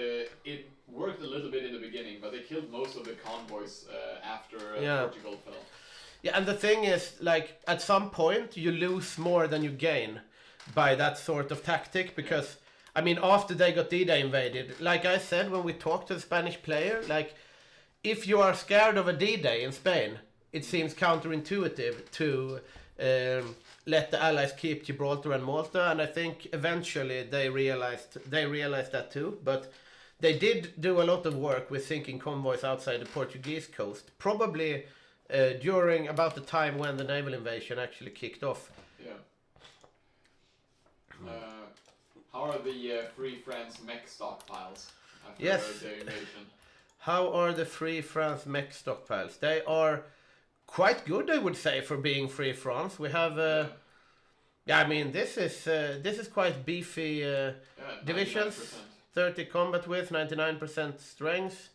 it worked a little bit in the beginning, but they killed most of the convoys after Portugal fell. Yeah, and the thing is, like, at some point, you lose more than you gain by that sort of tactic, because, after they got D-Day invaded, like I said when we talked to the Spanish player, like, if you are scared of a D-Day in Spain, it seems counterintuitive to let the Allies keep Gibraltar and Malta, and I think eventually they realized that too, but they did do a lot of work with sinking convoys outside the Portuguese coast, probably during about the time when the naval invasion actually kicked off. Yeah. How are the Free France mech stockpiles after the invasion? How are the Free France mech stockpiles? They are quite good, I would say, for being Free France. We have, this is quite beefy divisions. 99%. 30 combat width, 99% strength.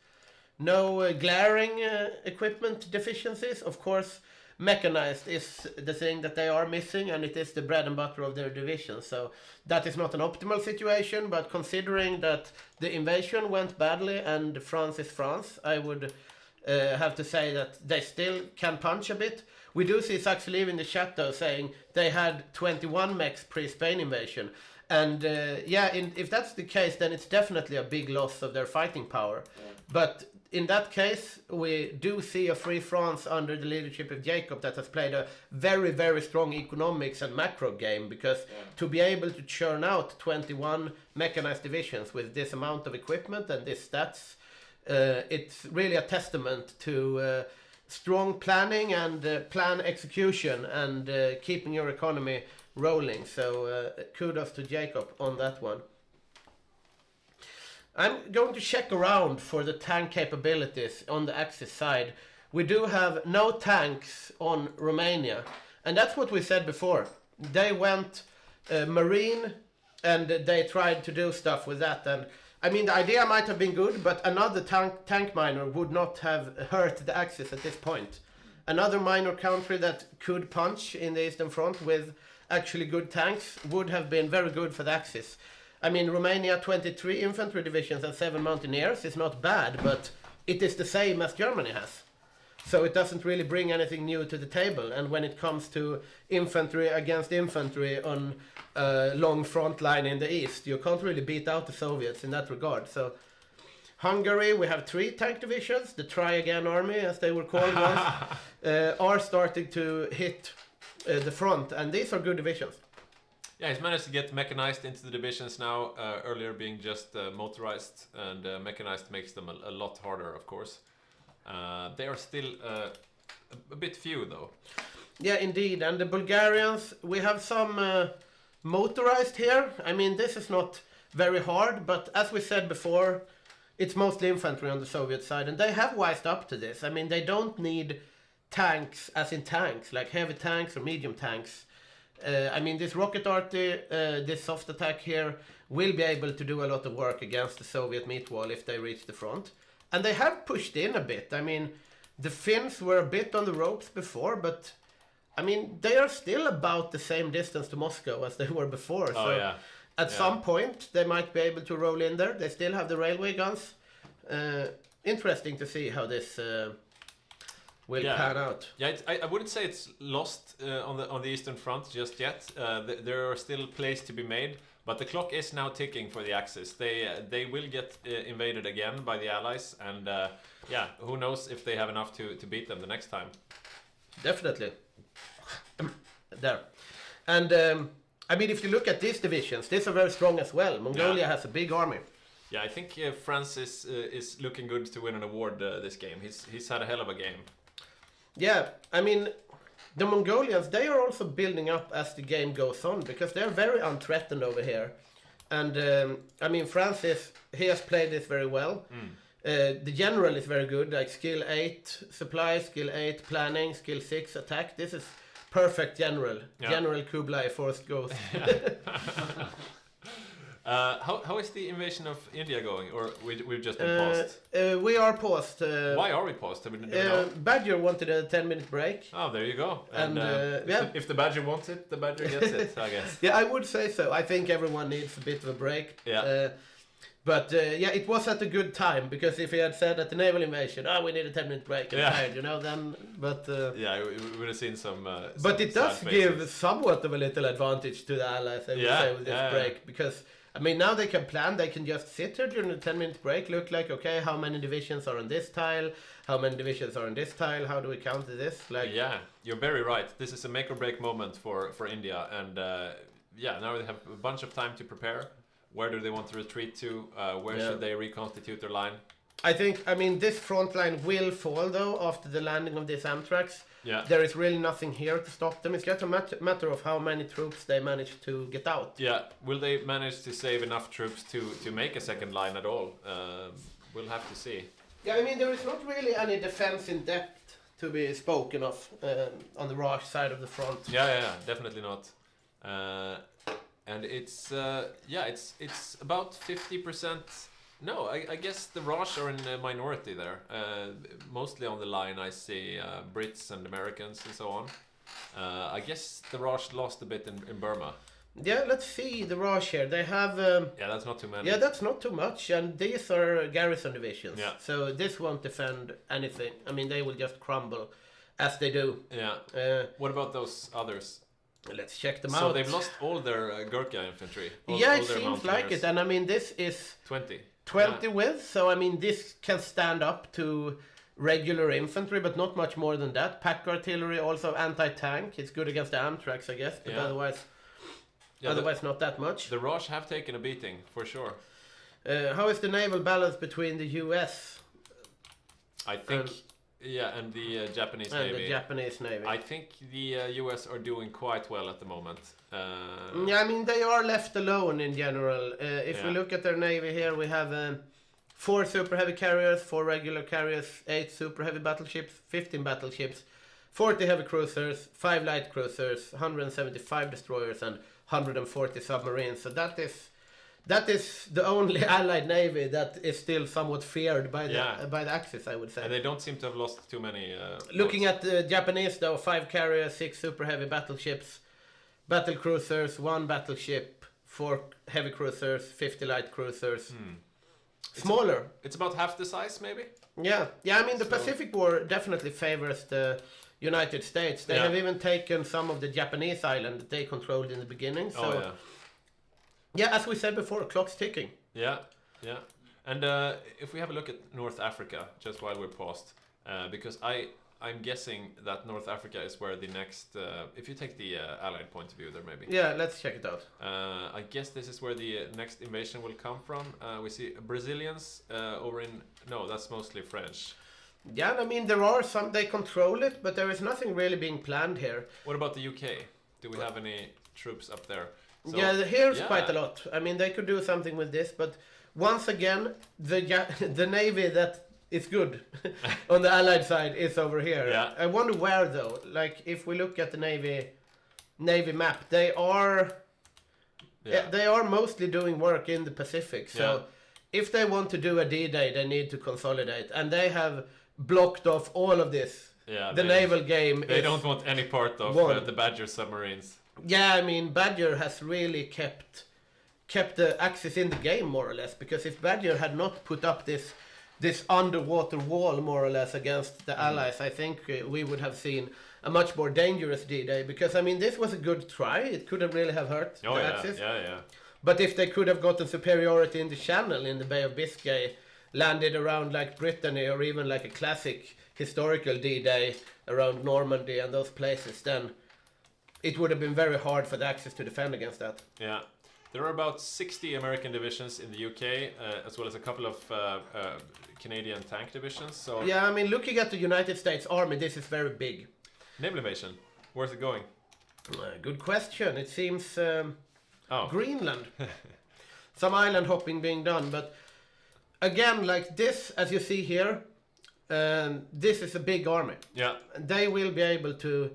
No glaring equipment deficiencies. Of course, mechanized is the thing that they are missing, and it is the bread and butter of their division. So that is not an optimal situation, but considering that the invasion went badly and France is France, I would have to say that they still can punch a bit. We do see Saxeliv in the chat though saying they had 21 mechs pre-Spain invasion. And if that's the case, then it's definitely a big loss of their fighting power. Yeah. But in that case, we do see a Free France under the leadership of Jacob that has played a very, very strong economics and macro game, because to be able to churn out 21 mechanized divisions with this amount of equipment and this stats, it's really a testament to strong planning and plan execution and keeping your economy rolling. So kudos to Jacob on that one. I'm going to check around for the tank capabilities on the Axis side. We do have no tanks on Romania, and that's what we said before. They went marine and they tried to do stuff with that, and I mean the idea might have been good, but another tank miner would not have hurt the Axis at this point. Another minor country that could punch in the Eastern Front with actually good tanks would have been very good for the Axis. I mean, Romania 23 infantry divisions and 7 mountaineers is not bad, but it is the same as Germany has. So it doesn't really bring anything new to the table. And when it comes to infantry against infantry on a long front line in the east, you can't really beat out the Soviets in that regard. So Hungary, we have 3 tank divisions, the Try Again Army, as they were called once, are starting to hit the front, and these are good divisions. Yeah, he's managed to get mechanized into the divisions now, earlier being just motorized, and mechanized makes them a lot harder, of course. They are still a bit few, though. Yeah, indeed. And the Bulgarians, we have some motorized here. I mean, this is not very hard, but as we said before, it's mostly infantry on the Soviet side, and they have wised up to this. I mean, they don't need tanks, as in tanks, like heavy tanks or medium tanks. I mean, this rocket arty, this soft attack here, will be able to do a lot of work against the Soviet meat wall if they reach the front. And they have pushed in a bit. I mean, the Finns were a bit on the ropes before, but I mean, they are still about the same distance to Moscow as they were before. So at some point, they might be able to roll in there. They still have the railway guns. Interesting to see how this will pan out. Yeah, I wouldn't say it's lost on the Eastern Front just yet. There are still plays to be made, but the clock is now ticking for the Axis. They will get invaded again by the Allies, and who knows if they have enough to beat them the next time. Definitely. There. And I mean, if you look at these divisions, these are very strong as well. Mongolia has a big army. Yeah, I think France is looking good to win an award this game. He's had a hell of a game. Yeah, I mean, the Mongolians, they are also building up as the game goes on, because they're very unthreatened over here. And I mean, Francis, he has played this very well. The general is very good, like skill 8 supply, skill 8 planning, skill 6 attack. This is perfect general. Yeah. General Kublai Forced Ghost. How is the invasion of India going? Or we've just been paused? We are paused. Why are we paused? Do we know? Badger wanted a 10-minute break. Oh, there you go. And if the Badger wants it, the Badger gets it, I guess. Yeah, I would say so. I think everyone needs a bit of a break. Yeah. But it was at a good time, because if he had said at the naval invasion, we need a 10-minute break, then. But we would have seen some. But it does give somewhat of a little advantage to the Allies, I would say, with this break, because I mean, now they can plan. They can just sit here during the 10-minute break, look like, okay, how many divisions are on this tile, how many divisions are on this tile, how do we counter this? Yeah, you're very right. This is a make or break moment for India, and now they have a bunch of time to prepare. Where do they want to retreat to? Where should they reconstitute their line? I mean, this front line will fall, though, after the landing of these Amtraks. Yeah. There is really nothing here to stop them. It's just a matter of how many troops they manage to get out. Yeah. Will they manage to save enough troops to make a second line at all? We'll have to see. Yeah, I mean, there is not really any defense in depth to be spoken of on the Raj side of the front. Yeah, definitely not. And it's about 50%. No, I guess the Raj are in a minority there. Mostly on the line I see Brits and Americans and so on. I guess the Raj lost a bit in Burma. Yeah, let's see the Raj here. They have... that's not too many. Yeah, that's not too much. And these are garrison divisions. Yeah. So this won't defend anything. I mean, they will just crumble as they do. Yeah. What about those others? Let's check them out. So they've lost all their Gurkha infantry. It seems like it. And I mean, this is... 20. 20 width, so I mean this can stand up to regular infantry, but not much more than that. Pack artillery, also anti-tank. It's good against the Amtracs, I guess, but otherwise not that much. The Roche have taken a beating, for sure. How is the naval balance between the US I think, and the Japanese and Navy. the Japanese Navy? I think the US are doing quite well at the moment. Yeah, I mean, they are left alone in general. If we look at their Navy here, we have 4 super heavy carriers, 4 regular carriers, 8 super heavy battleships, 15 battleships, 40 heavy cruisers, 5 light cruisers, 175 destroyers, and 140 submarines. So that is the only Allied Navy that is still somewhat feared by the Axis, I would say. And they don't seem to have lost too many. Looking at the Japanese, though, 5 carriers, 6 super heavy battleships, battle cruisers, 1 battleship, 4 heavy cruisers, 50 light cruisers. Smaller. It's about half the size, maybe? Yeah. I mean, the Pacific War definitely favors the United States. They have even taken some of the Japanese island that they controlled in the beginning. So, as we said before, clock's ticking. Yeah. And if we have a look at North Africa, just while we're paused, because I'm guessing that North Africa is where the next, if you take the Allied point of view there maybe. Yeah, let's check it out. I guess this is where the next invasion will come from. We see Brazilians over in, no, that's mostly French. Yeah, I mean, there are some, they control it, but there is nothing really being planned here. What about the UK? Do we have any troops up there? So, here's quite a lot. I mean, they could do something with this, but once again, the Navy that is good on the Allied side is over here. Yeah. I wonder where, though. Like, if we look at the Navy map, they are mostly doing work in the Pacific. So if they want to do a D-Day, they need to consolidate. And they have blocked off all of this. Yeah, the naval game. They don't want any part of the Badger submarines. Yeah, I mean, Badger has really kept the Axis in the game, more or less. Because if Badger had not put up this underwater wall, more or less, against the Allies, I think we would have seen a much more dangerous D-Day. Because, I mean, this was a good try. It could have really have hurt the Axis. Yeah. But if they could have gotten superiority in the Channel, in the Bay of Biscay, landed around like Brittany, or even like a classic historical D-Day around Normandy and those places, then it would have been very hard for the Axis to defend against that. Yeah. There are about 60 American divisions in the UK, as well as a couple of Canadian tank divisions. So yeah, I mean, looking at the United States Army, this is very big. Naval invasion. Where's it going? Good question. It seems Greenland. Some island hopping being done, but again, like this, as you see here, this is a big army. Yeah. They will be able to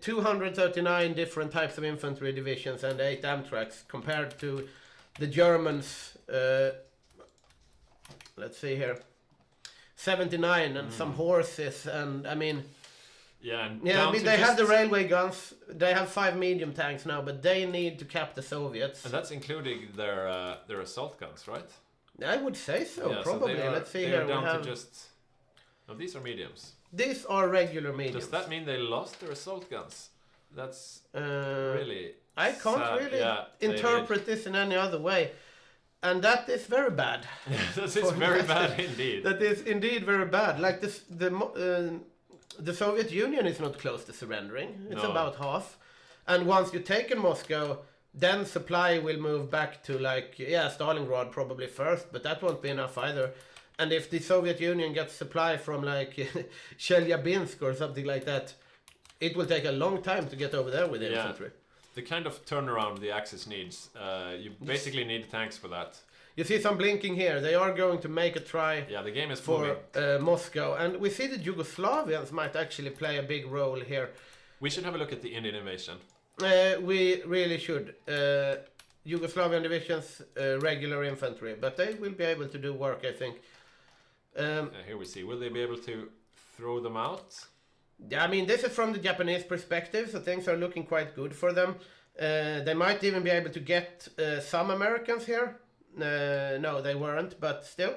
239 different types of infantry divisions and 8 Amtracs compared to the Germans. Let's see here, 79 and some horses, and I mean. Yeah, I mean, they have the railway guns. They have 5 medium tanks now, but they need to cap the Soviets. And that's including their assault guns, right? I would say so, Yeah, probably. So Let's see here. Down to just. No, these are mediums. These are regular mediums. Does that mean they lost their assault guns? That's really. I can't really interpret this in any other way, and that is very bad. That is very bad indeed. That is indeed very bad. Like this, the Soviet Union is not close to surrendering. It's about half. And once you've taken Moscow, then supply will move back to Stalingrad probably first, but that won't be enough either. And if the Soviet Union gets supply from like Chelyabinsk or something like that, it will take a long time to get over there with infantry. The kind of turnaround the Axis needs, you basically need tanks for that. You see some blinking here. They are going to make a try. Yeah, the game is for Moscow, and we see the Yugoslavians might actually play a big role here. We should have a look at the Indian invasion. We really should. Yugoslavian divisions, regular infantry, but they will be able to do work, I think. Here we see. Will they be able to throw them out? Yeah, I mean, this is from the Japanese perspective, so things are looking quite good for them. They might even be able to get some Americans here. No, they weren't, but still.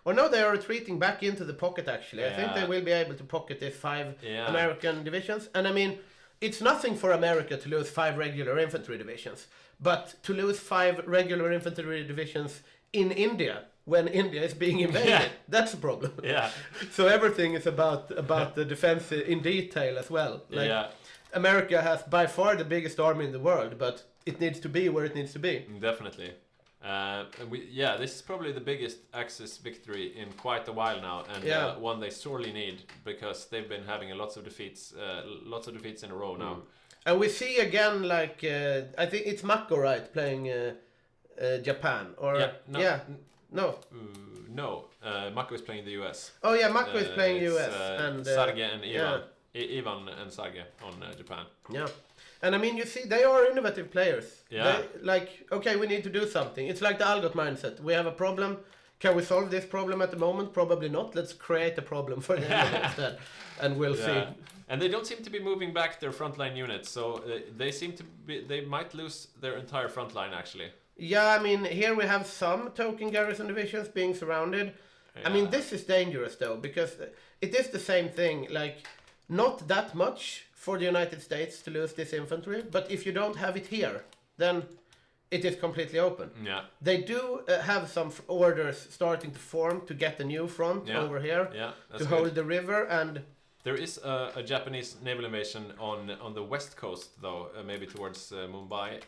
Or no, they are retreating back into the pocket, actually. I think they will be able to pocket these 5 American divisions. And I mean, it's nothing for America to lose 5 regular infantry divisions, but to lose 5 regular infantry divisions in India when India is being invaded, that's a problem. Yeah. So everything is about the defense in detail as well. Like, America has by far the biggest army in the world, but it needs to be where it needs to be. Definitely. This is probably the biggest Axis victory in quite a while now, and one they sorely need, because they've been having lots of defeats in a row now. And we see again, like I think it's Mako, right, playing Japan, or no, Mako is playing the US. Oh yeah, Mako is playing US, and Sarge and Ivan. Ivan and Sarge on Japan. Yeah. And I mean, you see, they are innovative players. Yeah. Okay, we need to do something. It's like the Algot mindset. We have a problem. Can we solve this problem at the moment? Probably not. Let's create a problem for them instead. And we'll see. And they don't seem to be moving back their frontline units. So they might lose their entire frontline, actually. Yeah, I mean, here we have some token garrison divisions being surrounded. Yeah. I mean, this is dangerous, though, because it is the same thing. Like, not that much for the United States to lose this infantry, but if you don't have it here, then it is completely open. Yeah. They do have some orders starting to form to get a new front over here to hold the river, and there is a Japanese naval invasion on the west coast, though, maybe towards Mumbai,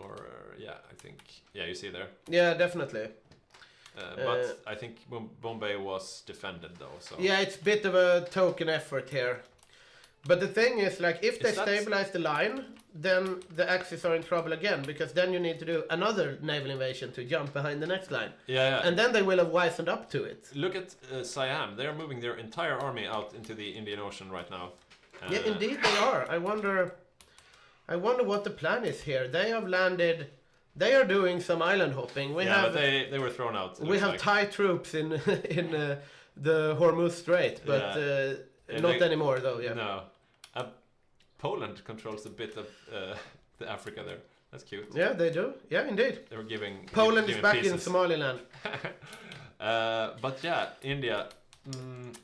or I think you see there. Yeah, definitely. But I think Bombay was defended, though. So yeah, it's a bit of a token effort here. But the thing is, like, if they stabilize the line, then the Axis are in trouble again, because then you need to do another naval invasion to jump behind the next line. Yeah. And then they will have wisened up to it. Look at Siam. They are moving their entire army out into the Indian Ocean right now. Yeah, indeed they are. I wonder what the plan is here. They have landed. They are doing some island hopping. But they were thrown out. We have Thai troops in the Hormuz Strait, but not anymore, though. Yeah. No. Poland controls a bit of the Africa there. That's cute. Yeah, they do. Yeah, indeed. They were giving. Poland is back in Somaliland. But India.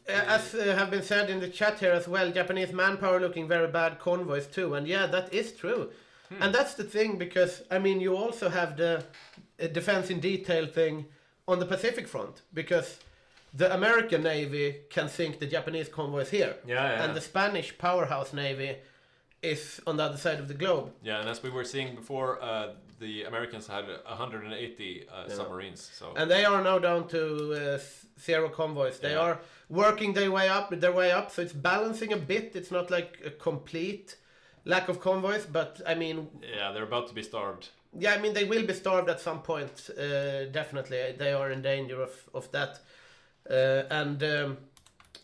As have been said in the chat here as well, Japanese manpower looking very bad, convoys too, and that is true. And that's the thing, because I mean, you also have the defense in detail thing on the Pacific front, because the American Navy can sink the Japanese convoys here, and the Spanish powerhouse Navy is on the other side of the globe. Yeah, and as we were seeing before, the Americans had 180 submarines. So and they are now down to 0 convoys. They are working their way up. So it's balancing a bit. It's not like a complete lack of convoys, but I mean... Yeah, they're about to be starved. Yeah, I mean, they will be starved at some point, definitely. They are in danger of that.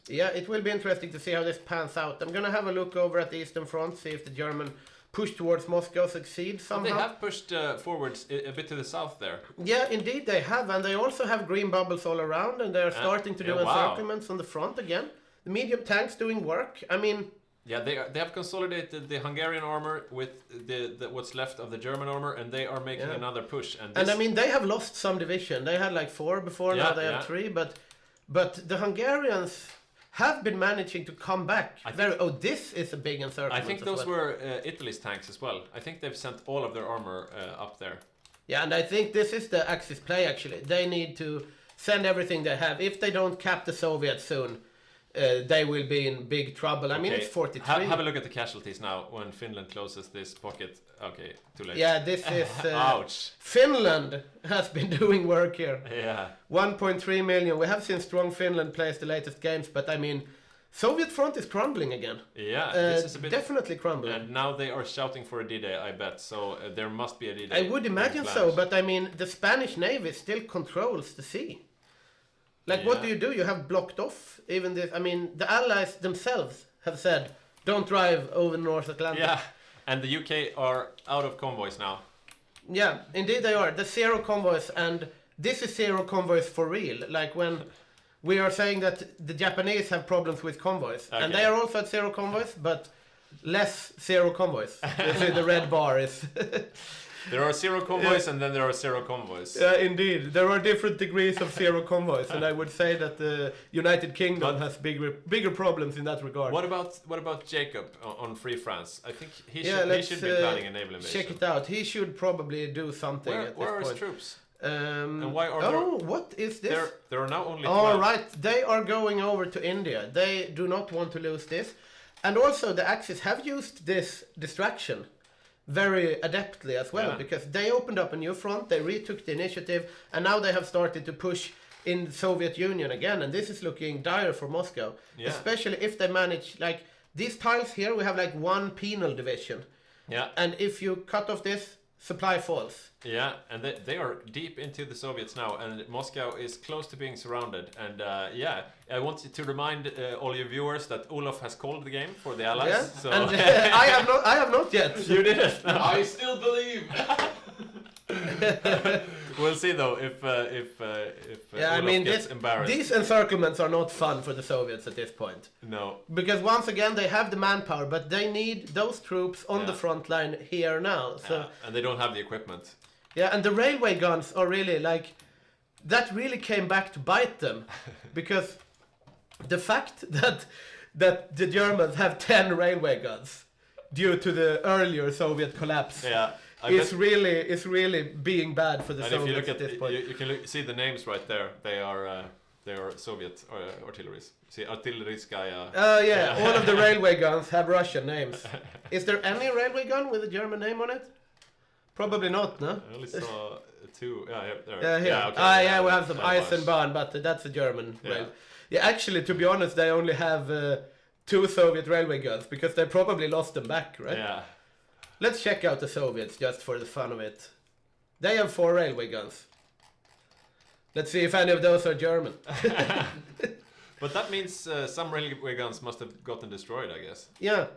It will be interesting to see how this pans out. I'm going to have a look over at the Eastern Front, see if the German push towards Moscow succeeds somehow. Well, they have pushed forwards a bit to the south there. Yeah, indeed they have, and they also have green bubbles all around, and they're starting to do encirclements on the front again. The medium tanks doing work. I mean... Yeah, they have consolidated the Hungarian armor with the what's left of the German armor, and they are making another push. And I mean, they have lost some division. They had like 4 before, now they have 3, but the Hungarians have been managing to come back. This is a big encirclement. I think those were Italy's tanks as well. I think they've sent all of their armor up there. Yeah, and I think this is the Axis play, actually. They need to send everything they have. If they don't cap the Soviets soon, they will be in big trouble. I mean, it's 43. Have a look at the casualties now when Finland closes this pocket. Okay, too late. Yeah, this is... Ouch. Finland has been doing work here. Yeah. 1.3 million. We have seen strong Finland plays the latest games, but I mean, Soviet front is crumbling again. Yeah, this is a bit... Definitely crumbling. And now they are shouting for a D-Day, I bet. So there must be a D-Day. I would imagine so, but I mean, the Spanish Navy still controls the sea. Like, what do? You have blocked off even this. I mean, the Allies themselves have said, don't drive over the North Atlantic. Yeah, and the UK are out of convoys now. Yeah, indeed they are. The 0 convoys, and this is 0 convoys for real. Like, when we are saying that the Japanese have problems with convoys, and they are also at 0 convoys, but less 0 convoys. You see the red bar is... There are zero convoys and then there are zero convoys. Indeed, there are different degrees of zero convoys, and I would say that the United Kingdom has bigger problems in that regard. What about Jacob on Free France? I think he let's, should be planning a naval invasion. Check it out. He should probably do something at this Where are point. his troops? And why are what is this? There are now only 12. All right, they are going over to India. They do not want to lose this. And also the Axis have used this distraction very adeptly as well, because they opened up a new front, they retook the initiative, and now they have started to push in the Soviet Union again, and this is looking dire for Moscow. Especially if they manage, like, these tiles here, we have like one penal division. And if you cut off this, supply falls. Yeah, and they are deep into the Soviets now, and Moscow is close to being surrounded. And I want to remind all your viewers that Olaf has called the game for the Allies. Yeah, so and I have not yet. You didn't. I still believe. We'll see though if Olaf gets embarrassed. These encirclements are not fun for the Soviets at this point. No. Because once again they have the manpower, but they need those troops on the front line here now. So and they don't have the equipment. Yeah, and the railway guns are really like that. Really came back to bite them, because the fact that the Germans have 10 railway guns due to the earlier Soviet collapse. It's really being bad for the Soviets. And if you look at this point. you can see the names right there. They are Soviet artilleries. See, Artilleriskaya. All of the railway guns have Russian names. Is there any railway gun with a German name on it? Probably not, no? I only saw 2. There. Okay. We have some Eisenbahn, but that's a German rail. Yeah, actually, to be honest, they only have 2 Soviet railway guns, because they probably lost them back, right? Yeah. Let's check out the Soviets just for the fun of it. They have 4 railway guns. Let's see if any of those are German. But that means some railway guns must have gotten destroyed, I guess. Yeah.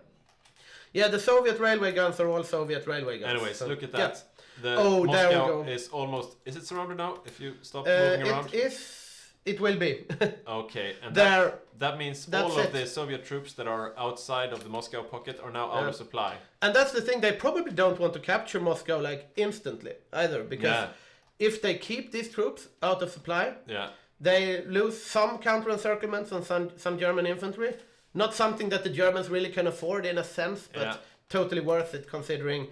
Yeah, the Soviet railway guns are all Soviet railway guns. Anyways, look at that. Yeah. Moscow there we go. is almost... Is it surrounded now, if you stop moving around? It will be. Okay, and There, that means that's all of it. the Soviet troops that are outside of the Moscow pocket are now out of supply. And that's the thing, they probably don't want to capture Moscow like instantly either, because if they keep these troops out of supply, they lose some counter-encirclements and some German infantry. Not something that the Germans really can afford in a sense, but totally worth it considering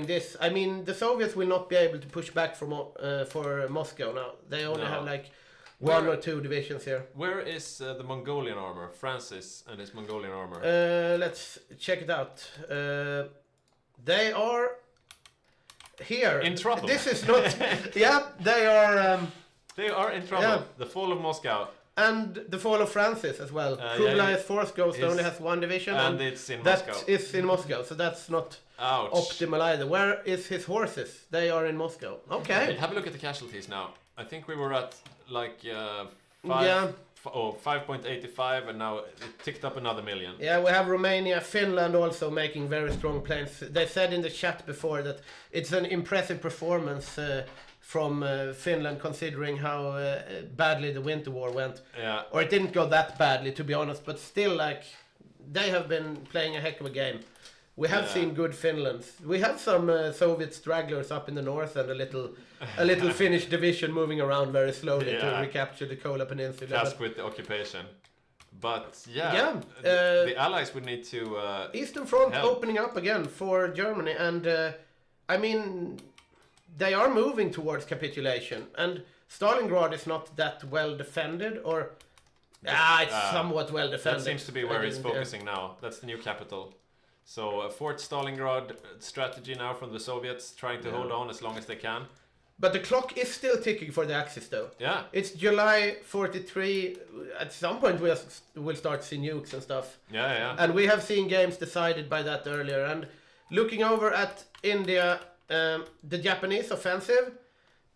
this. I mean, the Soviets will not be able to push back for Moscow now. They only have like one or 2 divisions here. Where is the Mongolian armor? Francis and his Mongolian armor. Let's check it out. They are here. In trouble. This is not... they are... They are in trouble. Yeah. The fall of Moscow. And the fall of Francis as well. Kublai's Fourth Ghost only has 1 division. And it's in Moscow. That is in Moscow, so that's not optimal either. Where is his horses? They are in Moscow. Okay. Have a look at the casualties now. I think we were at like 5.85, and now it ticked up another million. Yeah, we have Romania, Finland also making very strong planes. They said in the chat before that it's an impressive performance from Finland, considering how badly the Winter War went. Yeah. Or it didn't go that badly, to be honest, but still, like, they have been playing a heck of a game. We have seen good Finland. We have some Soviet stragglers up in the north, and a little Finnish division moving around very slowly to recapture the Kola Peninsula. Just with the occupation. But the Allies would need to Eastern Front help. opening up again for Germany, and I mean, they are moving towards capitulation, and Stalingrad is not that well defended, or it's somewhat well defended. That seems to be where he's focusing now. That's the new capital. So Fort Stalingrad strategy now from the Soviets, trying to hold on as long as they can. But the clock is still ticking for the Axis, though. Yeah. It's July 43. At some point we'll start to see nukes and stuff. Yeah. And we have seen games decided by that earlier. And looking over at India, the Japanese offensive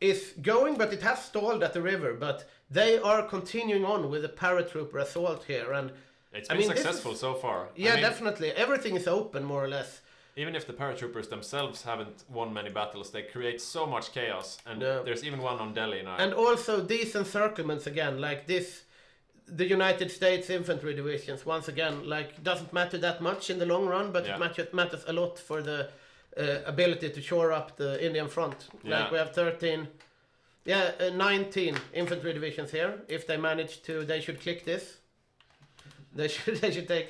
is going, but it has stalled at the river. But they are continuing on with the paratrooper assault here, and it's been successful so far. Yeah, definitely. Everything is open, more or less. Even if the paratroopers themselves haven't won many battles, they create so much chaos. And there's even one on Delhi now. And also these encirclements again, like this, the United States infantry divisions, once again, like, doesn't matter that much in the long run, but it matters a lot for the ability to shore up the Indian front. Yeah. Like we have 19 infantry divisions here. If they manage to, they should click this. They should take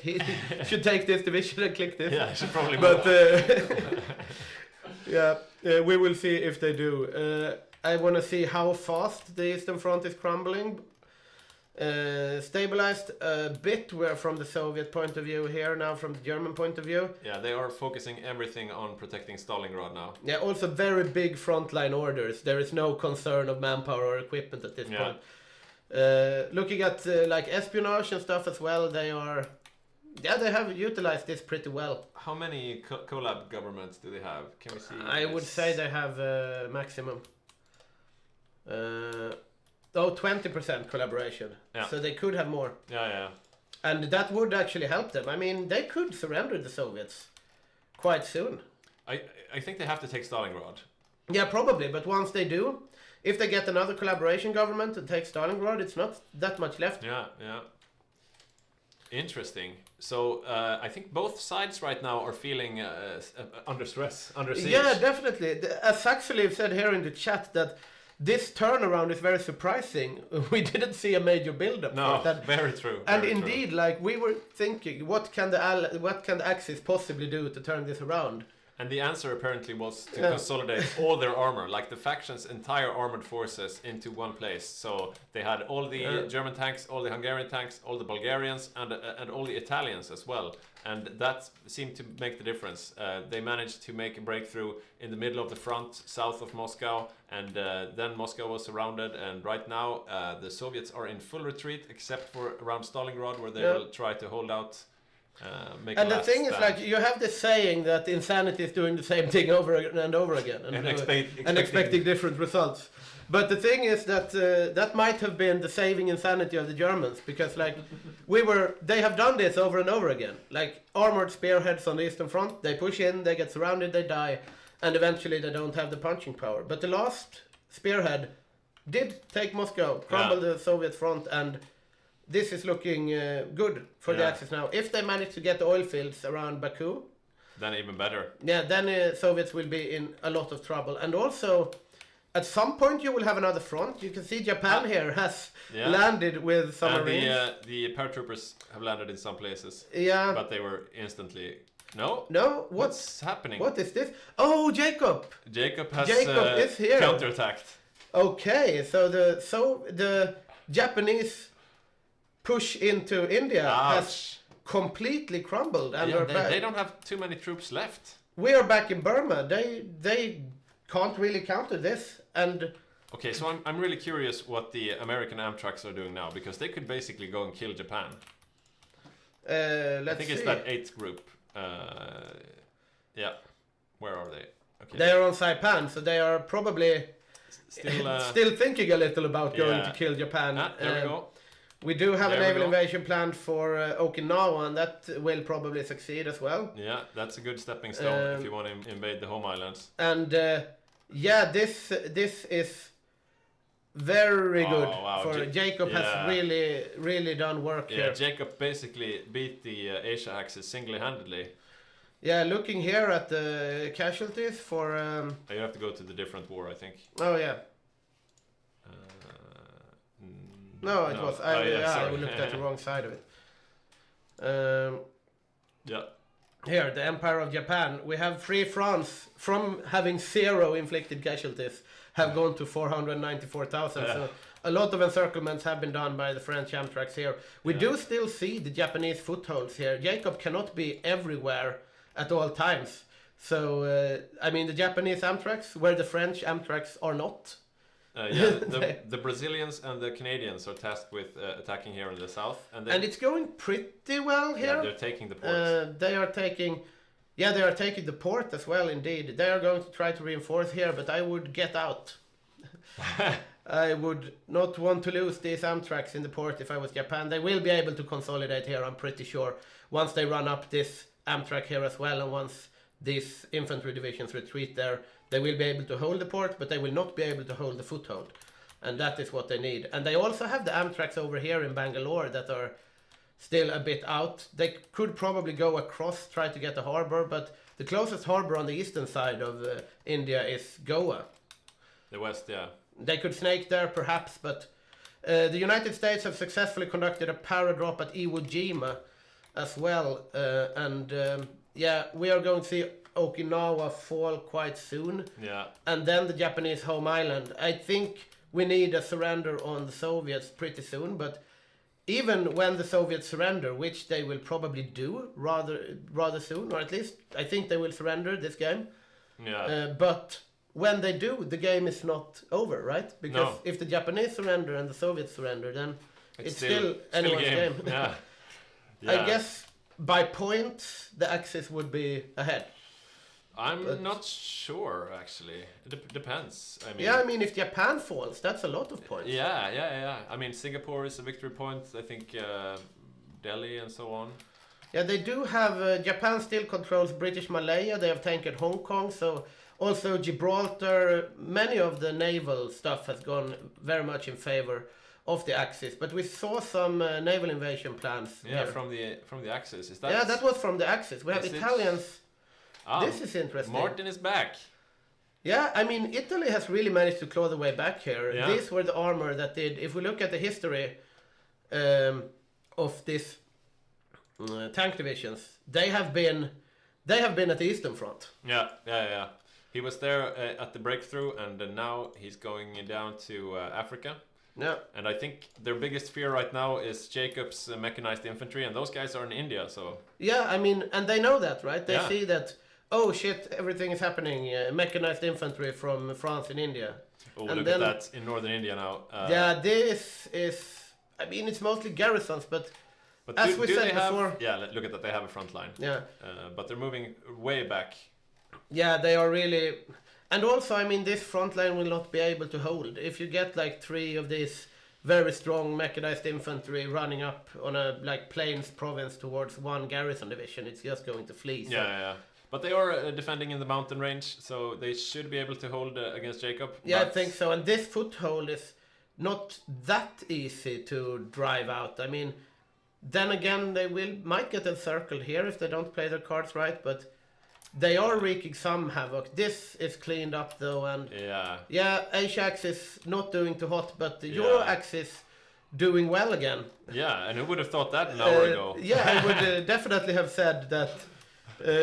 should take this division and click this. Yeah, I should probably. But we will see if they do. I want to see how fast the Eastern Front is crumbling. Stabilized a bit from the Soviet point of view here, now from the German point of view. Yeah, they are focusing everything on protecting Stalingrad now. Yeah, also very big frontline orders. There is no concern of manpower or equipment at this point. Looking at like espionage and stuff as well, they have utilized this pretty well. How many collab governments do they have? Can we see? I would say they have maximum. 20% collaboration. Yeah. So they could have more. Yeah. And that would actually help them. I mean, they could surrender the Soviets quite soon. I think they have to take Stalingrad. Yeah, probably. But once they do, if they get another collaboration government and take Stalingrad, it's not that much left. Yeah. Interesting. So I think both sides right now are feeling under stress, under siege. Yeah, definitely. As Saxeliv said here in the chat, that this turnaround is very surprising. We didn't see a major build-up. No, that. very true. And very indeed, true. like we were thinking, what can the Axis possibly do to turn this around? And the answer apparently was to consolidate all their armor, like the faction's entire armored forces, into one place. So they had all the German tanks, all the Hungarian tanks, all the Bulgarians, and all the Italians as well. And that seemed to make the difference. They managed to make a breakthrough in the middle of the front, south of Moscow, and then Moscow was surrounded. And right now, the Soviets are in full retreat, except for around Stalingrad, where they will try to hold out. And the thing is, like, you have this saying that insanity is doing the same thing over and over again, and expecting different results. But the thing is that that might have been the saving insanity of the Germans, because like they have done this over and over again. Like armored spearheads on the Eastern Front, they push in, they get surrounded, they die, and eventually they don't have the punching power. But the last spearhead did take Moscow, crumble the Soviet front, and this is looking good for the Axis now. If they manage to get the oil fields around Baku, then even better. Yeah, then Soviets will be in a lot of trouble. And also, at some point you will have another front. You can see Japan here has landed with submarines. And the paratroopers have landed in some places. Yeah. But they were instantly... No? No? What's happening? What is this? Oh, Jacob! Jacob has is here. counterattacked. Okay, so the Japanese push into India has completely crumbled, and they don't have too many troops left. We are back in Burma. They can't really counter this, and okay, so I'm really curious what the American Amtraks are doing now, because they could basically go and kill Japan. Let's I think see. it's that 8th group. Yeah, where are they? Okay. They are on Saipan, so they are probably still thinking a little about going to kill Japan. There we go. We do have a naval invasion planned for Okinawa, and that will probably succeed as well. Yeah, that's a good stepping stone if you want to invade the home islands. And this is very good. Wow. For Jacob has really done work here. Yeah, Jacob basically beat the Asia Axis single-handedly. Yeah, looking here at the casualties for... you have to go to the different war, I think. Oh, yeah. No, it was. I looked at the wrong side of it. Here, the Empire of Japan. We have Free France, from having 0 inflicted casualties, have gone to 494,000. So a lot of encirclements have been done by the French Amtraks here. We do still see the Japanese footholds here. Jacob cannot be everywhere at all times. So, I mean, the Japanese Amtraks, where the French Amtraks are not. The Brazilians and the Canadians are tasked with attacking here in the south, and it's going pretty well here. Yeah, they're taking the port. They are taking the port as well. Indeed, they are going to try to reinforce here, but I would get out. I would not want to lose these Amtraks in the port if I was Japan. They will be able to consolidate here, I'm pretty sure, once they run up this Amtrak here as well, and once these infantry divisions retreat there. They will be able to hold the port, but they will not be able to hold the foothold. And that is what they need. And they also have the Amtraks over here in Bangalore that are still a bit out. They could probably go across, try to get the harbor, but the closest harbor on the eastern side of India is Goa. The west, yeah. They could snake there perhaps, but the United States have successfully conducted a paradrop at Iwo Jima as well. We are going to see Okinawa fall quite soon. Yeah. And then the Japanese home island. I think we need a surrender on the Soviets pretty soon, but even when the Soviets surrender, which they will probably do rather soon, or at least I think they will surrender this game. Yeah. But when they do, the game is not over, right? Because if the Japanese surrender and the Soviets surrender, then it's still anyone's game. Yeah. Yeah. I guess by points, the Axis would be ahead. I'm not sure, actually. It depends. I mean, if Japan falls, that's a lot of points. Yeah. I mean, Singapore is a victory point. I think Delhi and so on. Yeah, they do have... Japan still controls British Malaya. They have taken Hong Kong, so... Also, Gibraltar, many of the naval stuff has gone very much in favor of the Axis. But we saw some naval invasion plans. Yeah, from the Axis. Is that? Yeah, that was from the Axis. We have Italians. This is interesting. Martin is back. Yeah, I mean, Italy has really managed to claw the way back here. Yeah. These were the armor that did. If we look at the history of this tank divisions, they have been at the Eastern Front. Yeah. He was there at the breakthrough, and now he's going down to Africa. Yeah. And I think their biggest fear right now is Jacob's mechanized infantry, and those guys are in India, so... Yeah, I mean, and they know that, right? They see that, oh shit, everything is happening. Mechanized infantry from France and India. Oh, and look at that in northern India now. This is... I mean, it's mostly garrisons, but as we said before... Yeah, look at that, they have a front line. Yeah. But they're moving way back. Yeah, they are really... And also, I mean, this front line will not be able to hold. If you get like 3 of these very strong mechanized infantry running up on a like plains province towards one garrison division, it's just going to flee. So. Yeah. But they are defending in the mountain range, so they should be able to hold against Jacob. Yeah, I think so. And this foothold is not that easy to drive out. I mean, then again, they might get encircled here if they don't play their cards right, but... They are wreaking some havoc. This is cleaned up though, and Asia Axis not doing too hot, but the Euro Axis doing well again. Yeah, and who would have thought that an hour ago? Yeah, I would definitely have said that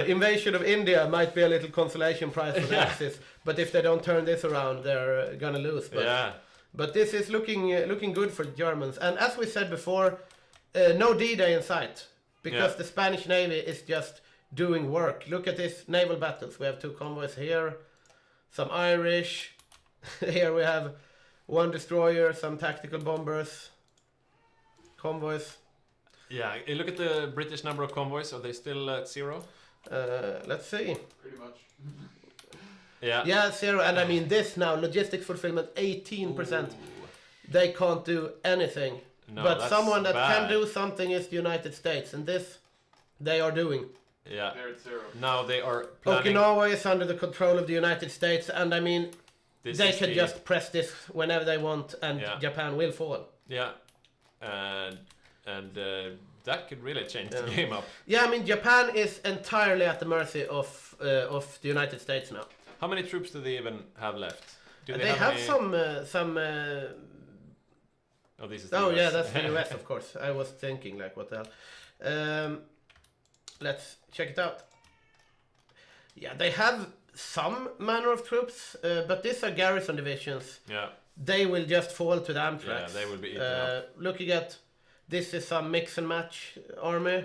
invasion of India might be a little consolation prize for the Axis, but if they don't turn this around, they're gonna lose. But this is looking good for the Germans, and as we said before, no D-Day in sight because the Spanish Navy is just doing work. Look at this naval battles. We have 2 convoys here, some Irish. Here we have 1 destroyer, some tactical bombers, convoys. Yeah, look at the British number of convoys. Are they still at 0? Let's see. Pretty much. Yeah, 0. And I mean this now, logistics fulfillment 18%. Ooh. They can't do anything. No, but someone that bad. can do something is the United States, and this they are doing. Yeah. They're at 0. Now they are planning... Okinawa is under the control of the United States, and I mean, they can just press this whenever they want, and Japan will fall. Yeah, and that could really change the game up. Yeah, I mean, Japan is entirely at the mercy of the United States now. How many troops do they even have left? Do they have some. Oh, this is the US. Yeah, that's the US, of course. I was thinking, like, what the hell. Let's check it out. Yeah, they have some manner of troops, but these are garrison divisions. Yeah. They will just fall to the Amtracs. Yeah, they will be eaten up. Looking at this is some mix and match army.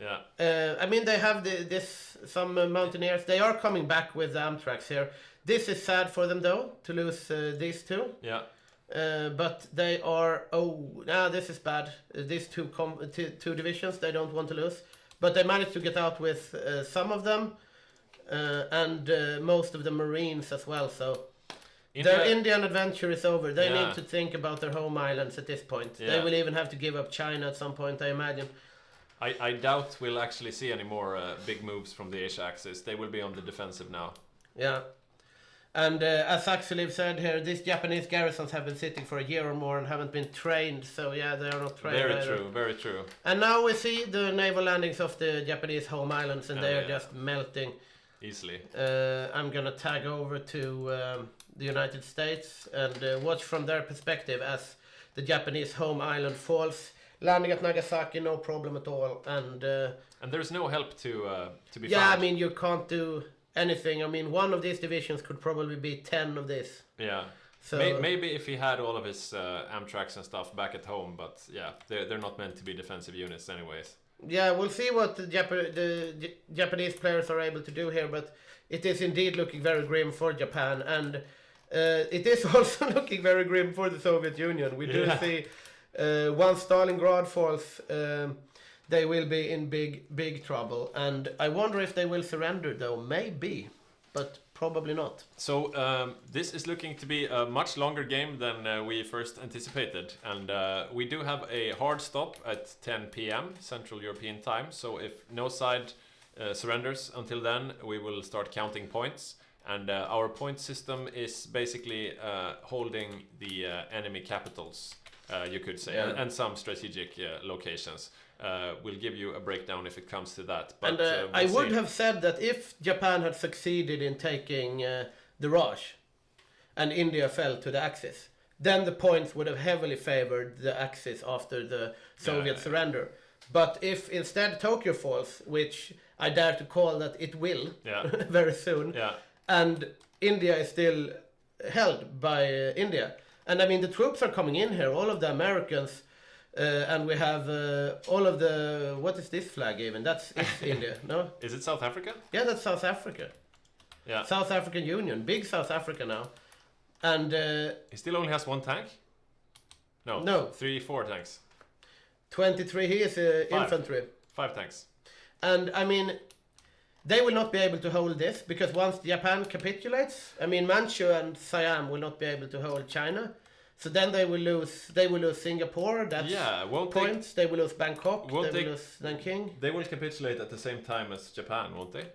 Yeah. I mean, they have some mountaineers. They are coming back with the Amtracs here. This is sad for them though to lose these 2. Yeah. But they are. This is bad. These two divisions they don't want to lose. But they managed to get out with some of them, and most of the Marines as well. So their Indian adventure is over. They need to think about their home islands at this point. Yeah. They will even have to give up China at some point, I imagine. I doubt we'll actually see any more big moves from the Asia Axis. They will be on the defensive now. Yeah. And as Axeliv said here, these Japanese garrisons have been sitting for a year or more and haven't been trained. So yeah, they are not trained. Very true. And now we see the naval landings of the Japanese home islands, and they are just melting. Easily. I'm gonna tag over to the United States and watch from their perspective as the Japanese home island falls. Landing at Nagasaki, no problem at all, and there's no help to be found. Yeah, I mean, you can't do anything. I mean, one of these divisions could probably be 10 of this. Yeah. So maybe if he had all of his Amtraks and stuff back at home, but yeah, they're not meant to be defensive units anyways. Yeah, we'll see what the Japanese players are able to do here, but it is indeed looking very grim for Japan, and it is also looking very grim for the Soviet Union. We do see once Stalingrad falls, they will be in big trouble, and I wonder if they will surrender, though. Maybe, but probably not. So this is looking to be a much longer game than we first anticipated, and we do have a hard stop at 10 p.m. Central European time, so if no side surrenders until then, we will start counting points, and our point system is basically holding the enemy capitals, you could say, and some strategic locations. We'll give you a breakdown if it comes to that. But, and I would have said that if Japan had succeeded in taking the Raj and India fell to the Axis, then the points would have heavily favored the Axis after the Soviet surrender. But if instead Tokyo falls, which I dare to call that it will very soon, and India is still held by India, and I mean the troops are coming in here, all of the Americans. And we have all of the... What is this flag even? That's India, no? Is it South Africa? Yeah, that's South Africa. Yeah. South African Union. Big South Africa now. And... he still only has one tank? No. 3-4 tanks. 23, he is infantry. 5 tanks. And, I mean, they will not be able to hold this, because once Japan capitulates, I mean, Manchu and Siam will not be able to hold China. So then they will lose Singapore, that's points. They will lose Bangkok, they will lose Nanking. They will capitulate at the same time as Japan, won't they?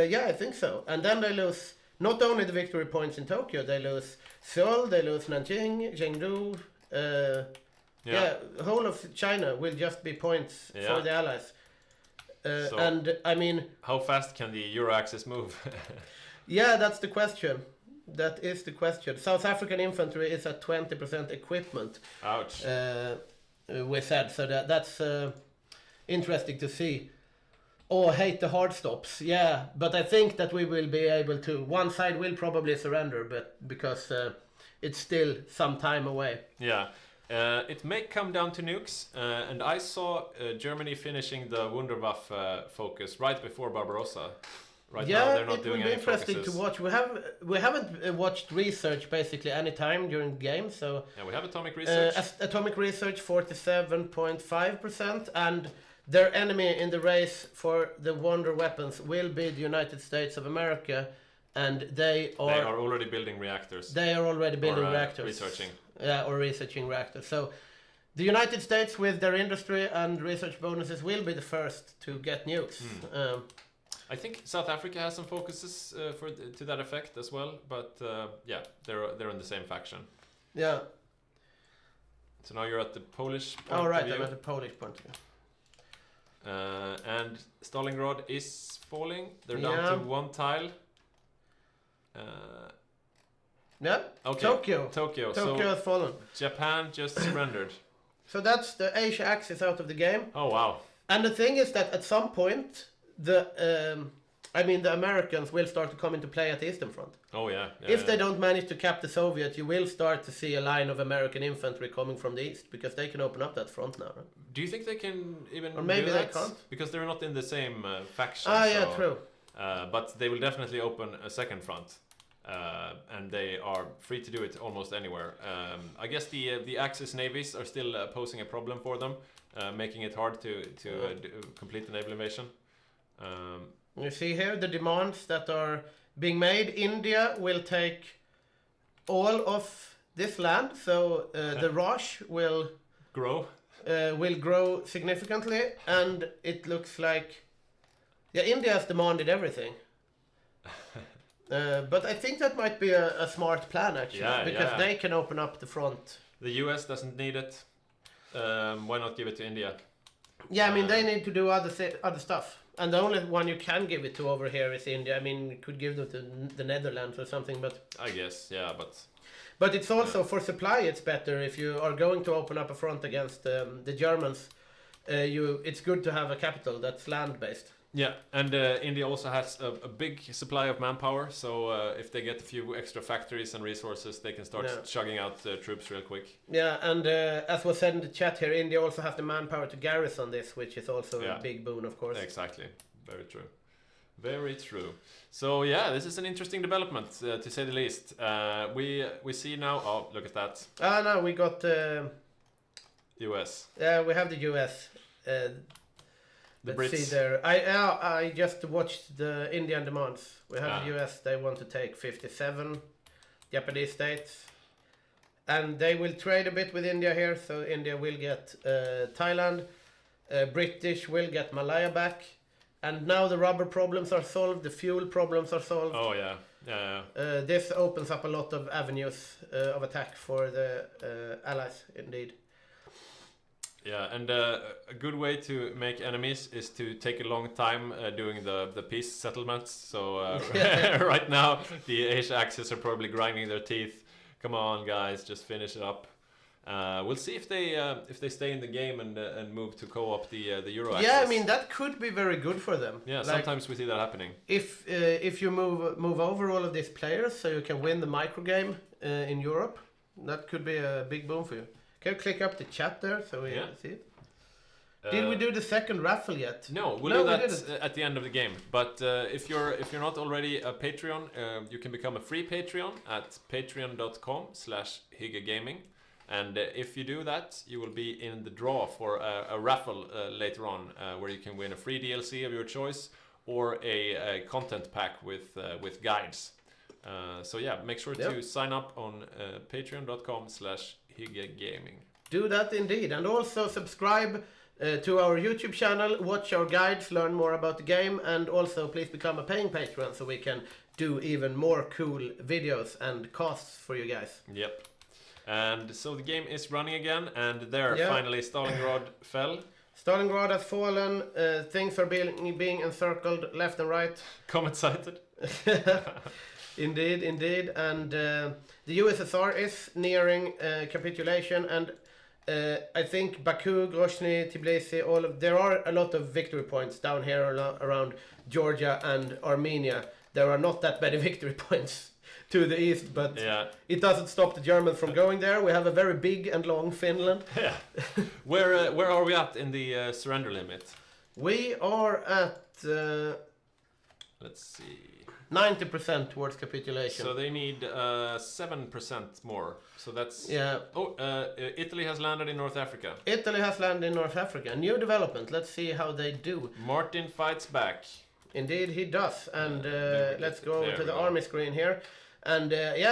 Yeah, I think so. And then they lose not only the victory points in Tokyo, they lose Seoul, they lose Nanjing, Chengdu. The whole of China will just be points for the Allies. So and I mean... How fast can the Euro-Axis move? Yeah, that's the question. That is the question. South African infantry is at 20% equipment. Ouch. We said, so that's interesting to see. Oh, I hate the hard stops. Yeah, but I think that we will be able to. One side will probably surrender, but because it's still some time away. Yeah. It may come down to nukes, and I saw Germany finishing the Wunderwaffe focus right before Barbarossa. Right now, they're not doing any focuses. It will be interesting to watch. We haven't watched research basically any time during the game, so yeah, we have atomic research. Atomic research 47.5%, and their enemy in the race for the wonder weapons will be the United States of America, and they are already building reactors. They are already building reactors. Researching. Yeah, or researching reactors. So the United States, with their industry and research bonuses, will be the first to get nukes. I think South Africa has some focuses to that effect as well, but they're in the same faction. Yeah. So now you're at the Polish point of view. I'm at the Polish point of view. And Stalingrad is falling. They're down to one tile. Okay. Tokyo has fallen. Japan just surrendered. So that's the Asia axis out of the game. Oh wow! And the thing is that at some point, the Americans will start to come into play at the Eastern Front. Oh yeah. If they don't manage to cap the Soviets, you will start to see a line of American infantry coming from the east, because they can open up that front now. Right? Do you think they can even? Or maybe do that? They can't. Because they're not in the same faction. True. But they will definitely open a second front. And they are free to do it almost anywhere. I guess the Axis navies are still posing a problem for them, making it hard to complete the naval invasion. You see here the demands that are being made. India will take all of this land, so the Raj will grow significantly, and it looks like India has demanded everything. But I think that might be a smart plan, actually, because they can open up the front. The US doesn't need it. Why not give it to India? Yeah, I mean, they need to do other stuff. And the only one you can give it to over here is India. I mean, you could give it to the Netherlands or something, but... I guess, yeah, but... But it's also, for supply, it's better if you are going to open up a front against the Germans. It's good to have a capital that's land-based. Yeah, and India also has a big supply of manpower, so if they get a few extra factories and resources, they can start chugging out troops real quick. Yeah, and as was said in the chat here, India also has the manpower to garrison this, which is also a big boon, of course. Exactly, very true. Very true. So yeah, this is an interesting development, to say the least. We see now... Oh, look at that. No, we got... US. Yeah, we have the US. The Let's Brits. see there. I just watched the Indian demands. We have the US, they want to take 57 Japanese states. And they will trade a bit with India here, so India will get Thailand. British will get Malaya back. And now the rubber problems are solved, the fuel problems are solved. Oh yeah, yeah. This opens up a lot of avenues of attack for the allies, indeed. Yeah, and a good way to make enemies is to take a long time doing the peace settlements. So right now the Asia Axis are probably grinding their teeth. Come on, guys, just finish it up. We'll see if they stay in the game and move to co-op the Euro Axis. Yeah, I mean that could be very good for them. Yeah, sometimes we see that happening. If you move over all of these players, so you can win the micro game in Europe, that could be a big boom for you. Can you click up the chat there so we see it? Did we do the second raffle yet? No, we'll do that at the end of the game. But if you're not already a Patreon, you can become a free Patreon at patreon.com/Hygge Gaming. And if you do that, you will be in the draw for a raffle later on, where you can win a free DLC of your choice or a content pack with guides. So yeah, make sure to sign up on patreon.com/Hygge Gaming. Do that indeed, and also subscribe to our YouTube channel, watch our guides, learn more about the game, and also please become a paying patron so we can do even more cool videos and casts for you guys. Yep. And so the game is running again, and there finally Stalingrad fell. Stalingrad has fallen, things are being encircled left and right. Comet sighted. Indeed, and the USSR is nearing capitulation, and I think Baku, Grozny, Tbilisi, there are a lot of victory points down here around Georgia and Armenia. There are not that many victory points to the east, but it doesn't stop the Germans from going there. We have a very big and long Finland. Yeah. Where are we at in the surrender limit? We are at... let's see... 90% towards capitulation. So they need 7% more. So that's... Yeah. Oh, Italy has landed in North Africa. Italy has landed in North Africa. New development. Let's see how they do. Martin fights back. Indeed, he does. And let's go over to the army screen here. And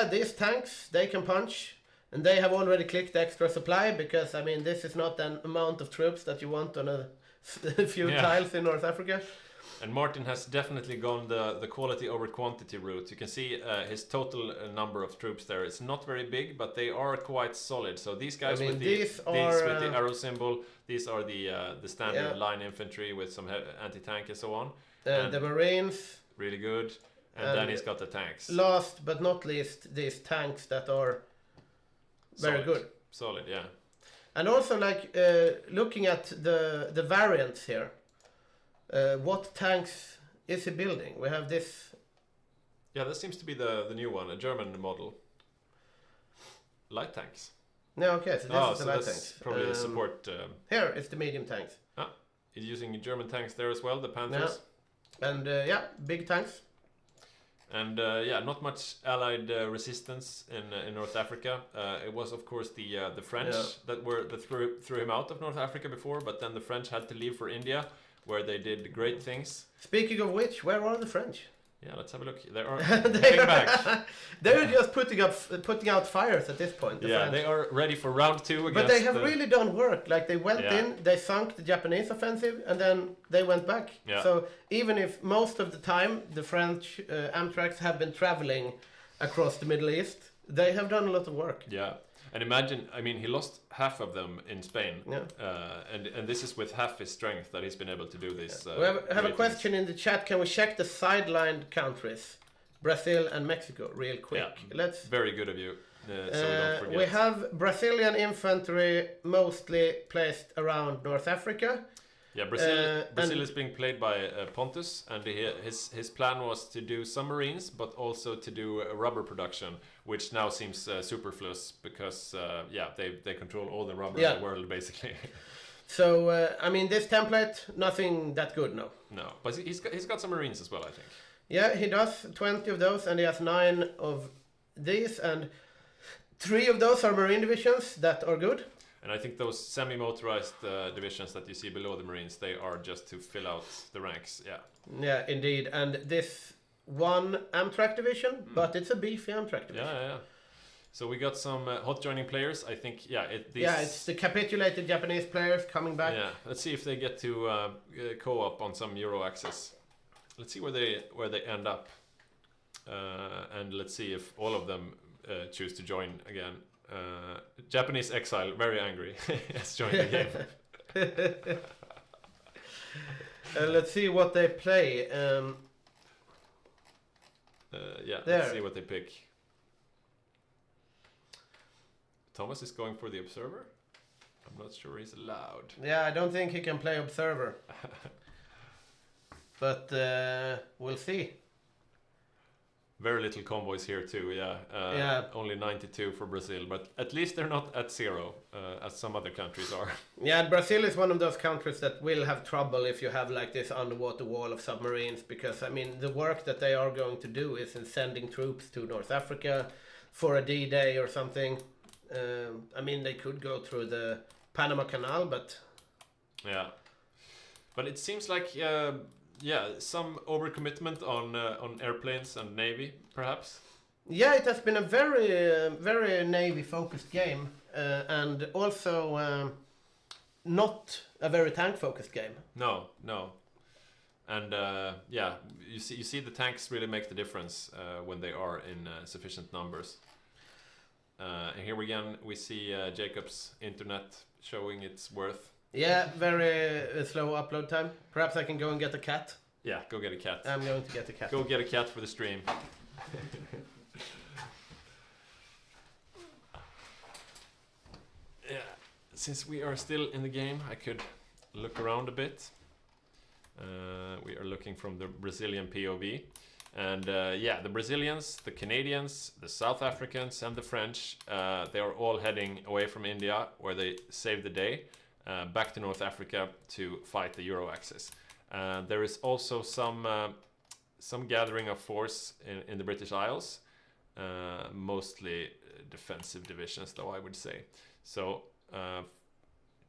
these tanks, they can punch. And they have already clicked extra supply because, I mean, this is not an amount of troops that you want on a few tiles in North Africa. And Martin has definitely gone the quality over quantity route. You can see his total number of troops there. It's not very big, but they are quite solid. So these guys with the arrow symbol, these are the standard line infantry with some anti-tank and so on. And the Marines. Really good. And then he's got the tanks. Last but not least, these tanks that are very good. Solid, yeah. And also, like, looking at the variants here. What tanks is he building? We have this... Yeah, that seems to be the new one, a German model. Light tanks. No, okay, so this is the light tanks. Probably the support... Here is the medium tanks. He's using German tanks there as well, the Panthers. Yeah. And big tanks. And not much Allied resistance in North Africa. It was, of course, the French that threw him out of North Africa before, but then the French had to leave for India, where they did great things. Speaking of which, where are the French? Yeah, let's have a look. They are getting back. They're just putting out fires at this point. French. They are ready for round 2 against. But they have really done work. Like they went in, they sunk the Japanese offensive, and then they went back. Yeah. So even if most of the time the French Amtraks have been traveling across the Middle East, They have done a lot of work. Yeah. And imagine, I mean, he lost half of them in Spain. Yeah. And this is with half his strength that he's been able to do this. We have a question in the chat. Can we check the sidelined countries? Brazil and Mexico, real quick. Yeah. Very good of you. So we don't forget. We have Brazilian infantry mostly placed around North Africa. Yeah, Brazil is being played by Pontus, and his plan was to do submarines, but also to do rubber production, which now seems superfluous because they control all the rubber in the world basically. So I mean, this template, nothing that good, no. No, but he's got submarines as well, I think. Yeah, he does 20 of those, and he has 9 of these, and 3 of those are marine divisions that are good. And I think those semi-motorized divisions that you see below the Marines, they are just to fill out the ranks, yeah. Yeah, indeed. And this one Amtrak division, but it's a beefy Amtrak division. Yeah. So we got some hot joining players, I think, it's the capitulated Japanese players coming back. Yeah, let's see if they get to co-op on some Euro access. Let's see where they end up. And let's see if all of them choose to join again. Japanese exile, very angry, has joined the game. Let's see what they play. Let's see what they pick. Thomas is going for the Observer. I'm not sure he's allowed. Yeah, I don't think he can play Observer. But we'll see. Very little convoys here too, only 92 for Brazil, but at least they're not at 0, as some other countries are. Yeah, Brazil is one of those countries that will have trouble if you have like this underwater wall of submarines, because I mean the work that they are going to do is in sending troops to North Africa for a D-Day or something. I mean they could go through the Panama Canal, but... Yeah, but it seems like... some overcommitment on airplanes and navy, perhaps. Yeah, it has been a very, very navy-focused game, and also not a very tank-focused game. No, and you see the tanks really make the difference when they are in sufficient numbers. And here again we see Jacob's internet showing its worth. Yeah, very slow upload time. Perhaps I can go and get a cat. Yeah, go get a cat. I'm going to get a cat. Go get a cat for the stream. Yeah, since we are still in the game, I could look around a bit. We are looking from the Brazilian POV. And the Brazilians, the Canadians, the South Africans and the French, they are all heading away from India, where they saved the day. Back to North Africa to fight the Euro Axis. There is also some gathering of force in the British Isles, mostly defensive divisions, though I would say. So,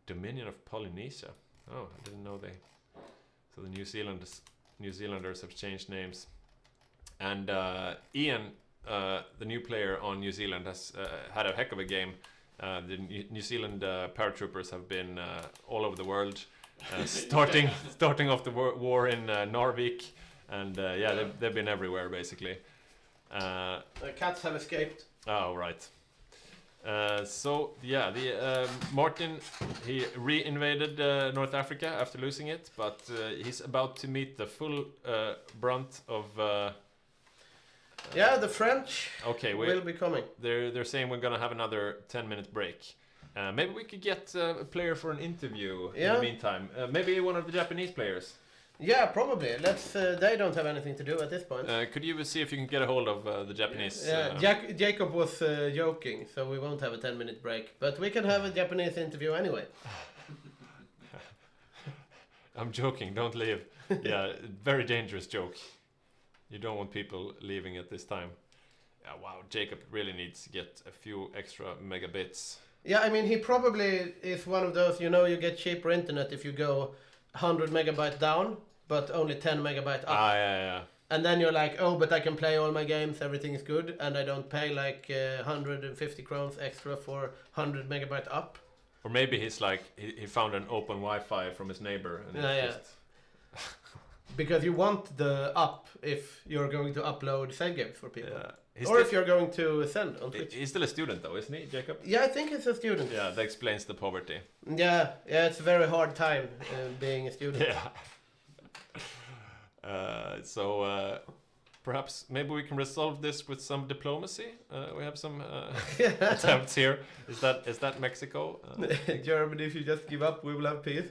Dominion of Polynesia. Oh, I didn't know they. So the New Zealanders have changed names, and Ian, the new player on New Zealand, has had a heck of a game. The New Zealand paratroopers have been all over the world, starting off the war in Narvik, and they've been everywhere basically. The cats have escaped. Oh right. Martin, he re-invaded North Africa after losing it, but he's about to meet the full brunt of. The French will be coming. They're saying we're gonna have another 10-minute break. Maybe we could get a player for an interview in the meantime. Maybe one of the Japanese players. Yeah, probably. Let's. They don't have anything to do at this point. Could you see if you can get a hold of the Japanese? Jacob was joking, so we won't have a 10-minute break. But we can have a Japanese interview anyway. I'm joking. Don't leave. Yeah, very dangerous joke. You don't want people leaving at this time. Wow, Jacob really needs to get a few extra megabits. Yeah, I mean, he probably is one of those, you get cheaper internet if you go 100 megabyte down, but only 10 megabyte up. Yeah. And then you're like, oh, but I can play all my games, everything is good, and I don't pay like 150 crowns extra for 100 megabyte up. Or maybe he's like, he found an open Wi-Fi from his neighbor. And because you want the up if you're going to upload save games for people. Yeah. Or if you're going to send on Twitch. He's still a student though, isn't he, Jacob? Yeah, I think he's a student. Yeah, that explains the poverty. Yeah, it's a very hard time being a student. Yeah. So perhaps maybe we can resolve this with some diplomacy. We have some attempts here. Is that Mexico? Germany, if you just give up, we will have peace.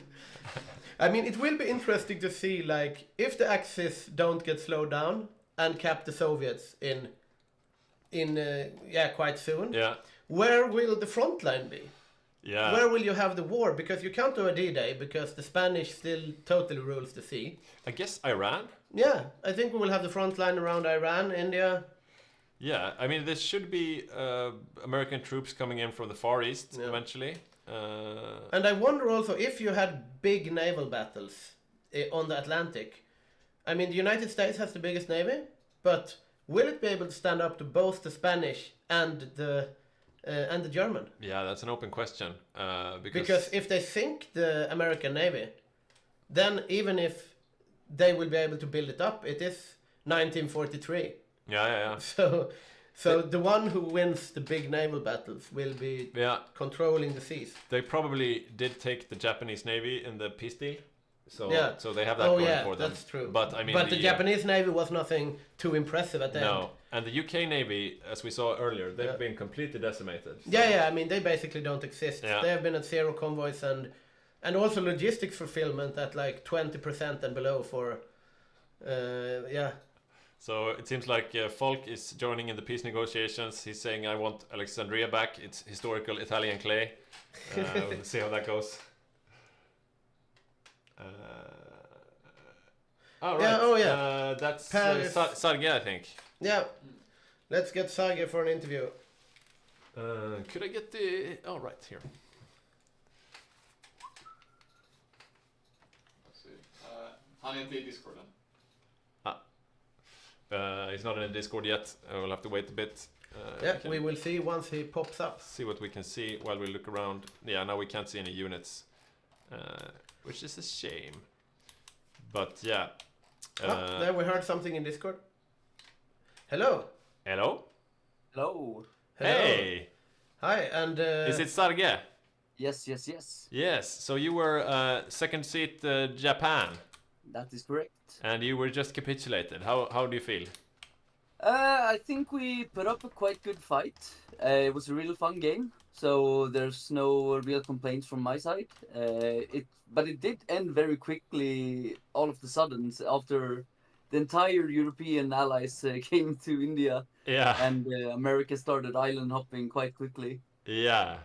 I mean, it will be interesting to see, like, if the Axis don't get slowed down and cap the Soviets in quite soon. Yeah. Where will the front line be? Yeah. Where will you have the war? Because you can't do a D-Day because the Spanish still totally rules the sea. I guess Iran. Yeah, I think we will have the front line around Iran, India. Yeah, I mean, there should be American troops coming in from the Far East eventually. And I wonder also if you had big naval battles on the Atlantic. I mean, the United States has the biggest navy, but will it be able to stand up to both the Spanish and the German? Yeah, that's an open question. Because if they sink the American navy, then even if they will be able to build it up, it is 1943. Yeah. So the one who wins the big naval battles will be controlling the seas. They probably did take the Japanese navy in the peace deal. So they have that going for them. That's true. But I mean, the Japanese navy was nothing too impressive at the end. No, and the UK navy, as we saw earlier, they've been completely decimated. So. Yeah. I mean, they basically don't exist. Yeah. They have been at zero convoys and also logistics fulfillment at like 20% and below for. So it seems like Falk is joining in the peace negotiations. He's saying, "I want Alexandria back. It's historical Italian clay." We'll see how that goes. Right. That's Sarge, I think. Yeah. Let's get Sarge for an interview. Could I get the... Oh, right, here. Let's see. Han är inte i Discorden. He's not in the Discord yet. We'll have to wait a bit. We will see once he pops up. See what we can see while we look around. Yeah, now we can't see any units. Which is a shame. But yeah. There we heard something in Discord. Hello. Hello? Hello. Hey! Hi, and... Is it Sarge? Yes. Yes, so you were second seat Japan. That is correct. And you were just capitulated. How do you feel? I think we put up a quite good fight. It was a real fun game, so there's no real complaints from my side. But it did end very quickly all of the sudden after the entire European allies came to India. Yeah. And America started island hopping quite quickly. Yeah.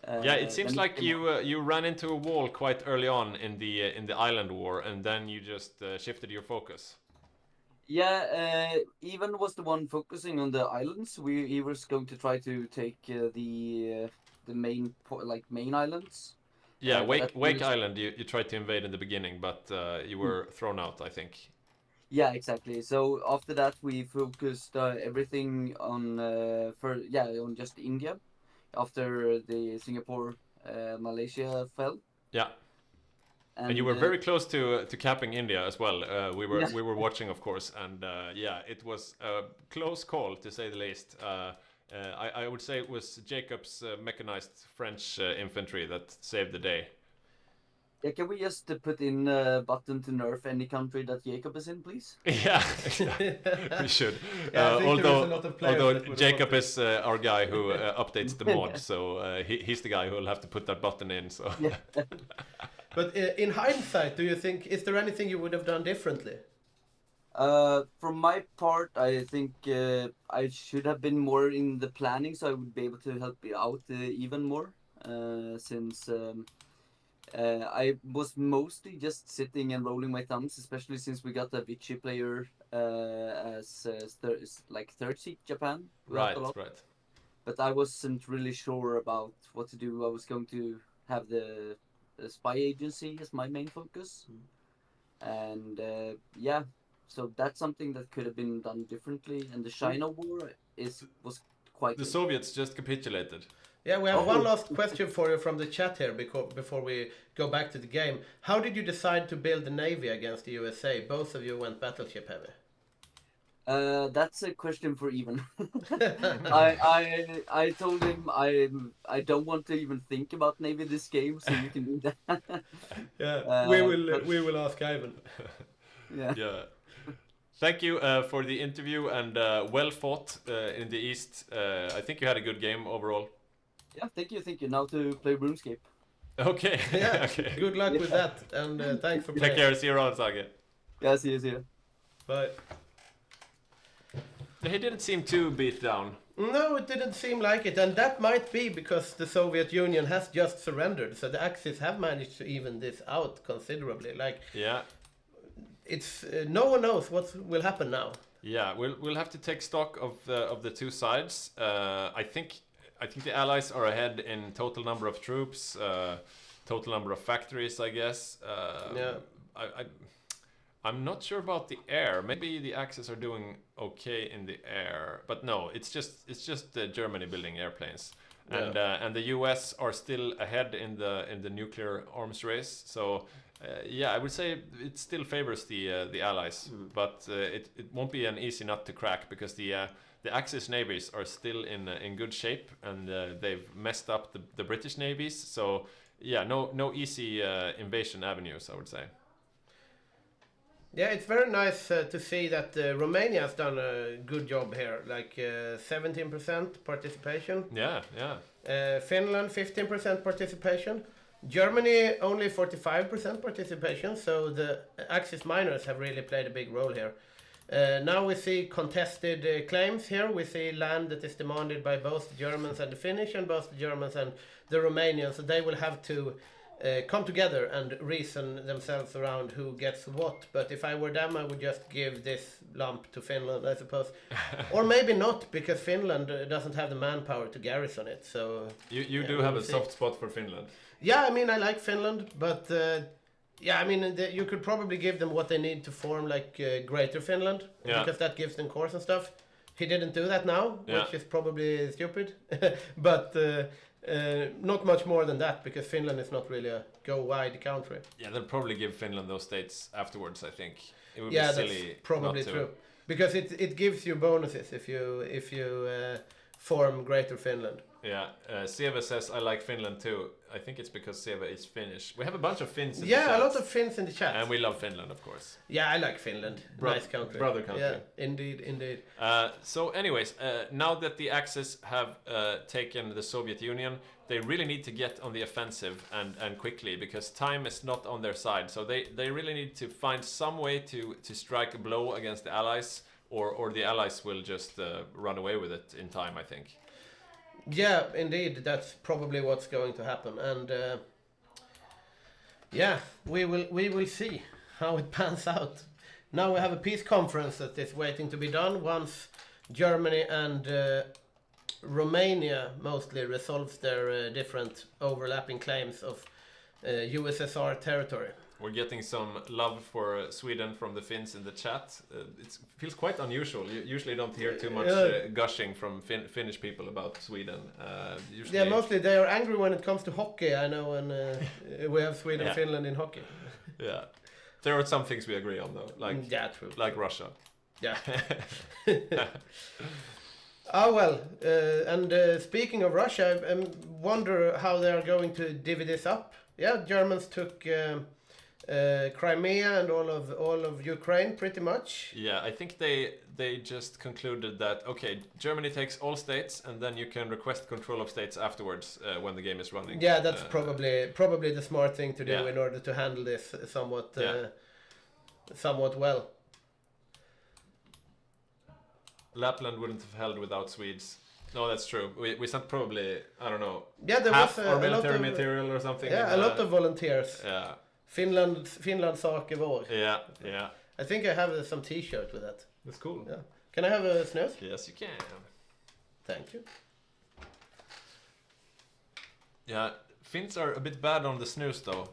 It seems like you ran into a wall quite early on in the island war, and then you just shifted your focus. Yeah, Ivan was the one focusing on the islands. He was going to try to take the main islands. Yeah, Wake Island you tried to invade in the beginning, but you were thrown out, I think. Yeah, exactly. So after that, we focused everything on on just India. After the Singapore, Malaysia fell. Yeah. And you were very close to capping India as well. We were watching, of course, and it was a close call to say the least. I would say it was Jacob's mechanized French infantry that saved the day. Yeah, can we just put in a button to nerf any country that Jacob is in, please? Yeah, we should. Yeah, although Jacob is our guy who updates the mod, so he's the guy who will have to put that button in. So. Yeah. But in hindsight, do you think, is there anything you would have done differently? From my part, I think I should have been more in the planning, so I would be able to help you out even more, since I was mostly just sitting and rolling my thumbs, especially since we got a Vichy player as third seat Japan. Right. But I wasn't really sure about what to do. I was going to have the spy agency as my main focus, and so that's something that could have been done differently. And the China war was quite. The Soviets just capitulated. Yeah, we have one last question for you from the chat here before we go back to the game. How did you decide to build the Navy against the USA? Both of you went battleship heavy. That's a question for Even. I told him I don't want to even think about Navy this game, so you can do that. Yeah, we will ask Ivan. Yeah. Thank you for the interview and well fought in the East. I think you had a good game overall. Yeah, thank you. Now to play RuneScape. Okay. Yeah. Okay. Good luck with that, and thanks for playing. Take care. See you around, Hygge. Yeah, see you. Bye. He didn't seem too beat down. No, it didn't seem like it, and that might be because the Soviet Union has just surrendered, so the Axis have managed to even this out considerably. Like, yeah, it's no one knows what will happen now. Yeah, we'll have to take stock of the two sides. I think the Allies are ahead in total number of troops, total number of factories, I guess. Yeah. I'm not sure about the air. Maybe the Axis are doing okay in the air, but no, it's just Germany building airplanes, and the US are still ahead in the nuclear arms race. So yeah, I would say it still favors the Allies, but it won't be an easy nut to crack because the Axis navies are still in good shape, and they've messed up the British navies. So yeah, no easy invasion avenues, I would say. Yeah, it's very nice to see that Romania has done a good job here, like 17% participation. Yeah. Finland 15% participation. Germany only 45% participation, so the Axis miners have really played a big role here. Now we see contested claims here. We see land that is demanded by both the Germans and the Finnish, and both the Germans and the Romanians. So they will have to come together and reason themselves around who gets what. But if I were them, I would just give this lump to Finland, I suppose. Or maybe not, because Finland doesn't have the manpower to garrison it. So you do have a soft spot for Finland. Yeah, I mean, I like Finland, but yeah, I mean, you could probably give them what they need to form like Greater Finland, because that gives them cores and stuff. He didn't do that now, which is probably stupid, but not much more than that, because Finland is not really a go-wide country. Yeah, they'll probably give Finland those states afterwards, I think. It would be silly. That's probably true, because it gives you bonuses if you form Greater Finland. Yeah, Seva says, I like Finland too. I think it's because Seva is Finnish. We have a bunch of Finns in the chat. Yeah, a lot of Finns in the chat. And we love Finland, of course. Yeah, I like Finland. Nice country. Brother country. Yeah, indeed. So anyways, now that the Axis have taken the Soviet Union, they really need to get on the offensive and quickly, because time is not on their side. So they really need to find some way to strike a blow against the Allies, or the Allies will just run away with it in time, I think. Yeah, indeed, that's probably what's going to happen, and yeah, we will see how it pans out. Now we have a peace conference that is waiting to be done once Germany and Romania mostly resolves their different overlapping claims of USSR territory. We're getting some love for Sweden from the Finns in the chat. It feels quite unusual. You usually don't hear too much gushing from Finnish people about Sweden. Yeah, mostly they are angry when it comes to hockey, I know, and we have Sweden and Finland in hockey. Yeah. There are some things we agree on, though. Like, true. Like Russia. Yeah. Well, and speaking of Russia, I wonder how they are going to divvy this up. Yeah, Germans took Crimea and all of Ukraine, pretty much. Yeah, I think they just concluded that, okay, Germany takes all states, and then you can request control of states afterwards when the game is running. Yeah, that's probably the smart thing to do in order to handle this somewhat well. Lapland wouldn't have held without Swedes. No, that's true. We sent probably, I don't know, there half was our military material or something. Yeah, a lot of volunteers. Yeah. Finland sak är vår. Yeah. I think I have some t-shirt with that. That's cool. Yeah. Can I have a snus? Yes, you can. Thank you. Yeah, Finns are a bit bad on the snus though.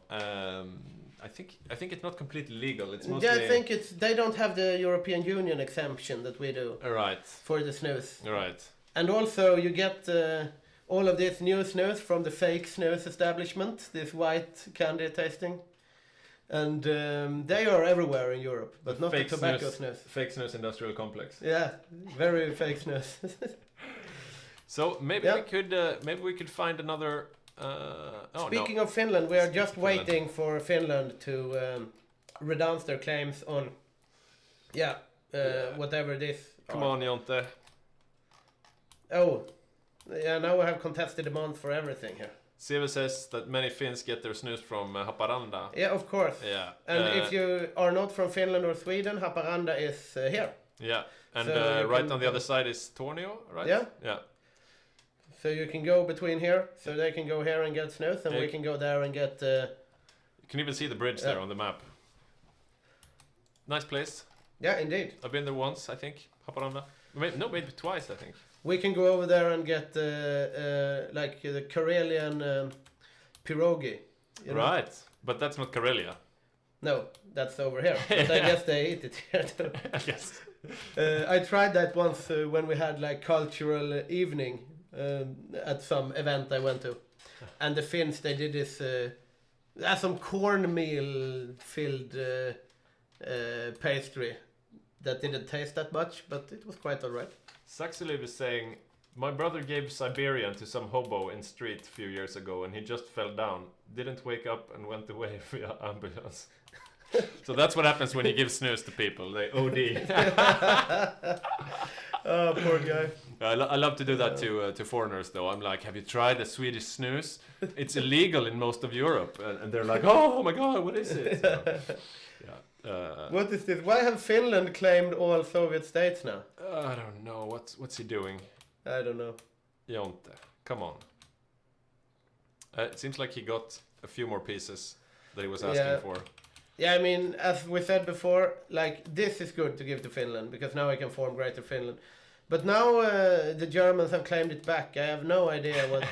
I think it's not completely legal. It's mostly... Yeah, I think they don't have the European Union exemption that we do. Right. For the snus. Right. And also you get all of this new snus from the fake snus establishment, this white candy tasting. And they are everywhere in Europe, but not the tobacco snus. Fake snus industrial complex. Yeah, very fake snus. So maybe we could find another. Speaking of Finland, we are just waiting for Finland to renounce their claims on, whatever it is. Come on, Jonte. Oh, yeah. Now we have contested demands for everything here. Siva says that many Finns get their snus from Haparanda. Yeah, of course. Yeah. And if you are not from Finland or Sweden, Haparanda is here. Yeah, and so right on the other side is Tornio, right? Yeah. Yeah. So you can go between here, so they can go here and get snus, and we can go there and get... You can even see the bridge there on the map. Nice place. Yeah, indeed. I've been there once, I think, Haparanda. Maybe twice, I think. We can go over there and get like the Karelian pierogi. You know? Right, but that's not Karelia. No, that's over here. But I guess they eat it here too. I guess. I tried that once when we had like cultural evening at some event I went to. And the Finns, they did this, some cornmeal filled pastry that didn't taste that much, but it was quite alright. Saxeliv is saying, my brother gave Siberian to some hobo in street a few years ago and he just fell down, didn't wake up and went away via ambulance. So that's what happens when you give snus to people, they OD. Oh, poor guy. I love to do that to foreigners though. I'm like, have you tried the Swedish snus? It's illegal in most of Europe. And they're like, oh my god, what is it? So, what is this? Why have Finland claimed all Soviet states now? I don't know. What's he doing? I don't know. Jonte, come on. It seems like he got a few more pieces that he was asking for. Yeah, I mean, as we said before, like, this is good to give to Finland, because now we can form Greater Finland. But now the Germans have claimed it back. I have no idea what...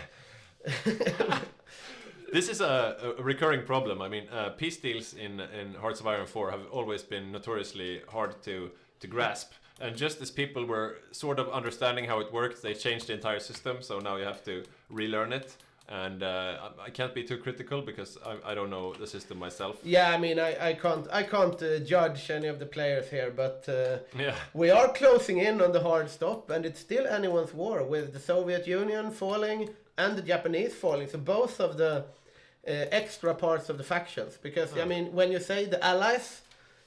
This is a recurring problem. I mean, peace deals in Hearts of Iron 4 have always been notoriously hard to grasp. And just as people were sort of understanding how it worked, they changed the entire system, so now you have to relearn it. And I can't be too critical because I don't know the system myself. Yeah, I mean, I can't judge any of the players here, but we are closing in on the hard stop, and it's still anyone's war with the Soviet Union falling and the Japanese falling. So both of the extra parts of the factions, because I mean, when you say the Allies,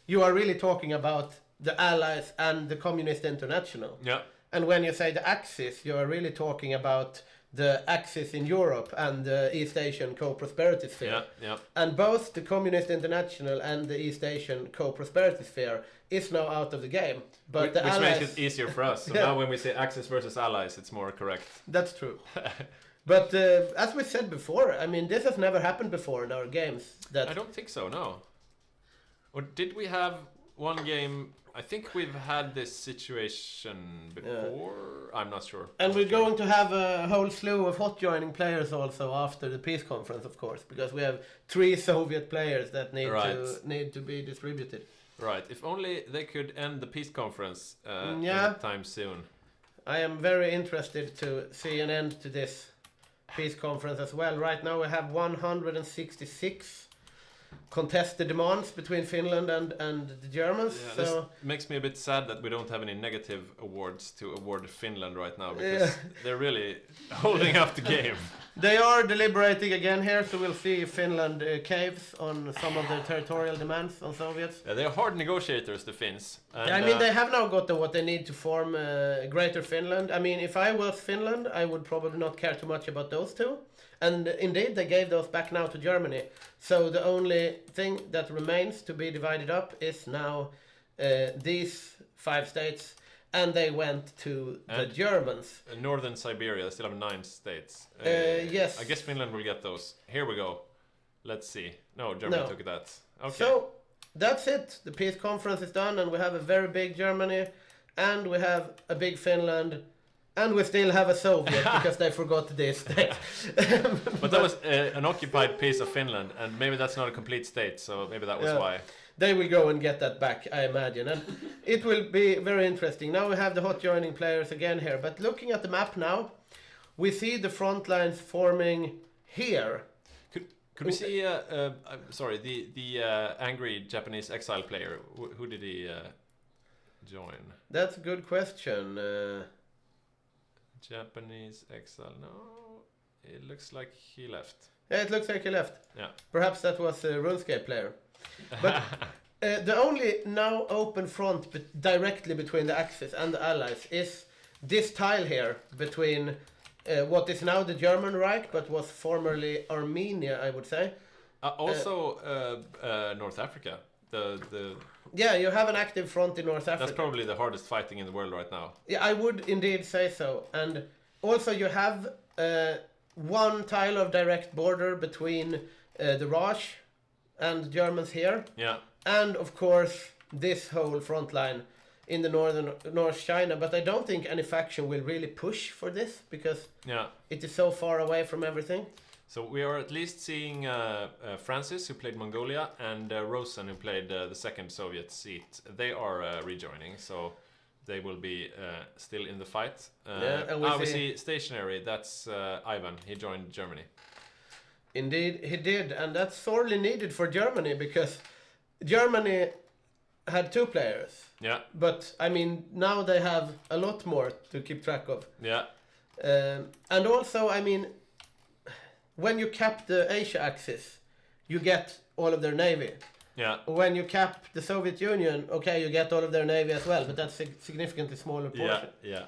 you are really talking about the Allies and the Communist International. Yeah. And when you say the Axis, you are really talking about the Axis in Europe and the East Asian co-prosperity sphere. Yeah, yeah. And both the Communist International and the East Asian co-prosperity sphere is now out of the game. But which Allies... makes it easier for us. So now when we say Axis versus Allies, it's more correct. That's true. But as we said before, I mean, this has never happened before in our games. That I don't think so, no. Or did we have one game... I think we've had this situation before. Yeah. I'm not sure. And we're going to have a whole slew of hot joining players also after the peace conference, of course, because we have 3 Soviet players that need to be distributed. Right. If only they could end the peace conference anytime soon. I am very interested to see an end to this peace conference as well. Right now we have 166 contested demands between Finland and the Germans. Yeah, so this makes me a bit sad that we don't have any negative awards to award Finland right now, because they're really holding up the game. They are deliberating again here, so we'll see if Finland caves on some of their territorial demands on Soviets. Yeah, they're hard negotiators, the Finns. And, I mean, they have now got what they need to form Greater Finland. I mean, if I was Finland, I would probably not care too much about those two. And indeed, they gave those back now to Germany. So the only thing that remains to be divided up is now these 5 states, and they went to the Germans. Northern Siberia, they still have 9 states. Yes. I guess Finland will get those. Here we go. Let's see. No, Germany took that. Okay. So that's it. The peace conference is done, and we have a very big Germany, and we have a big Finland. And we still have a Soviet because they forgot this state. But that was an occupied piece of Finland, and maybe that's not a complete state, so maybe that was why. they will go and get that back, I imagine. And it will be very interesting. Now we have the hot joining players again here. But looking at the map now, we see the front lines forming here. Could we see, sorry, the angry Japanese exile player? Who did he join? That's a good question. Japanese exile, no, it looks like he left. Yeah, it looks like he left. Yeah. Perhaps that was a RuneScape player. But the only now open front directly between the Axis and the Allies is this tile here between what is now the German Reich, but was formerly Armenia, I would say. Also North Africa. Yeah, you have an active front in North Africa. That's probably the hardest fighting in the world right now. Yeah, I would indeed say so. And also you have one tile of direct border between the Raj and the Germans here. Yeah. And of course this whole front line in the North China. But I don't think any faction will really push for this because it is so far away from everything. So we are at least seeing Francis, who played Mongolia, and Rosen, who played the second Soviet seat. They are rejoining, so they will be still in the fight. And we see stationary. That's Ivan. He joined Germany. Indeed, he did, and that's sorely needed for Germany because Germany had 2 players. Yeah. But I mean, now they have a lot more to keep track of. Yeah. And also, I mean, when you cap the Asia axis, you get all of their navy. Yeah. When you cap the Soviet Union, okay, you get all of their navy as well, but that's a significantly smaller portion. Yeah.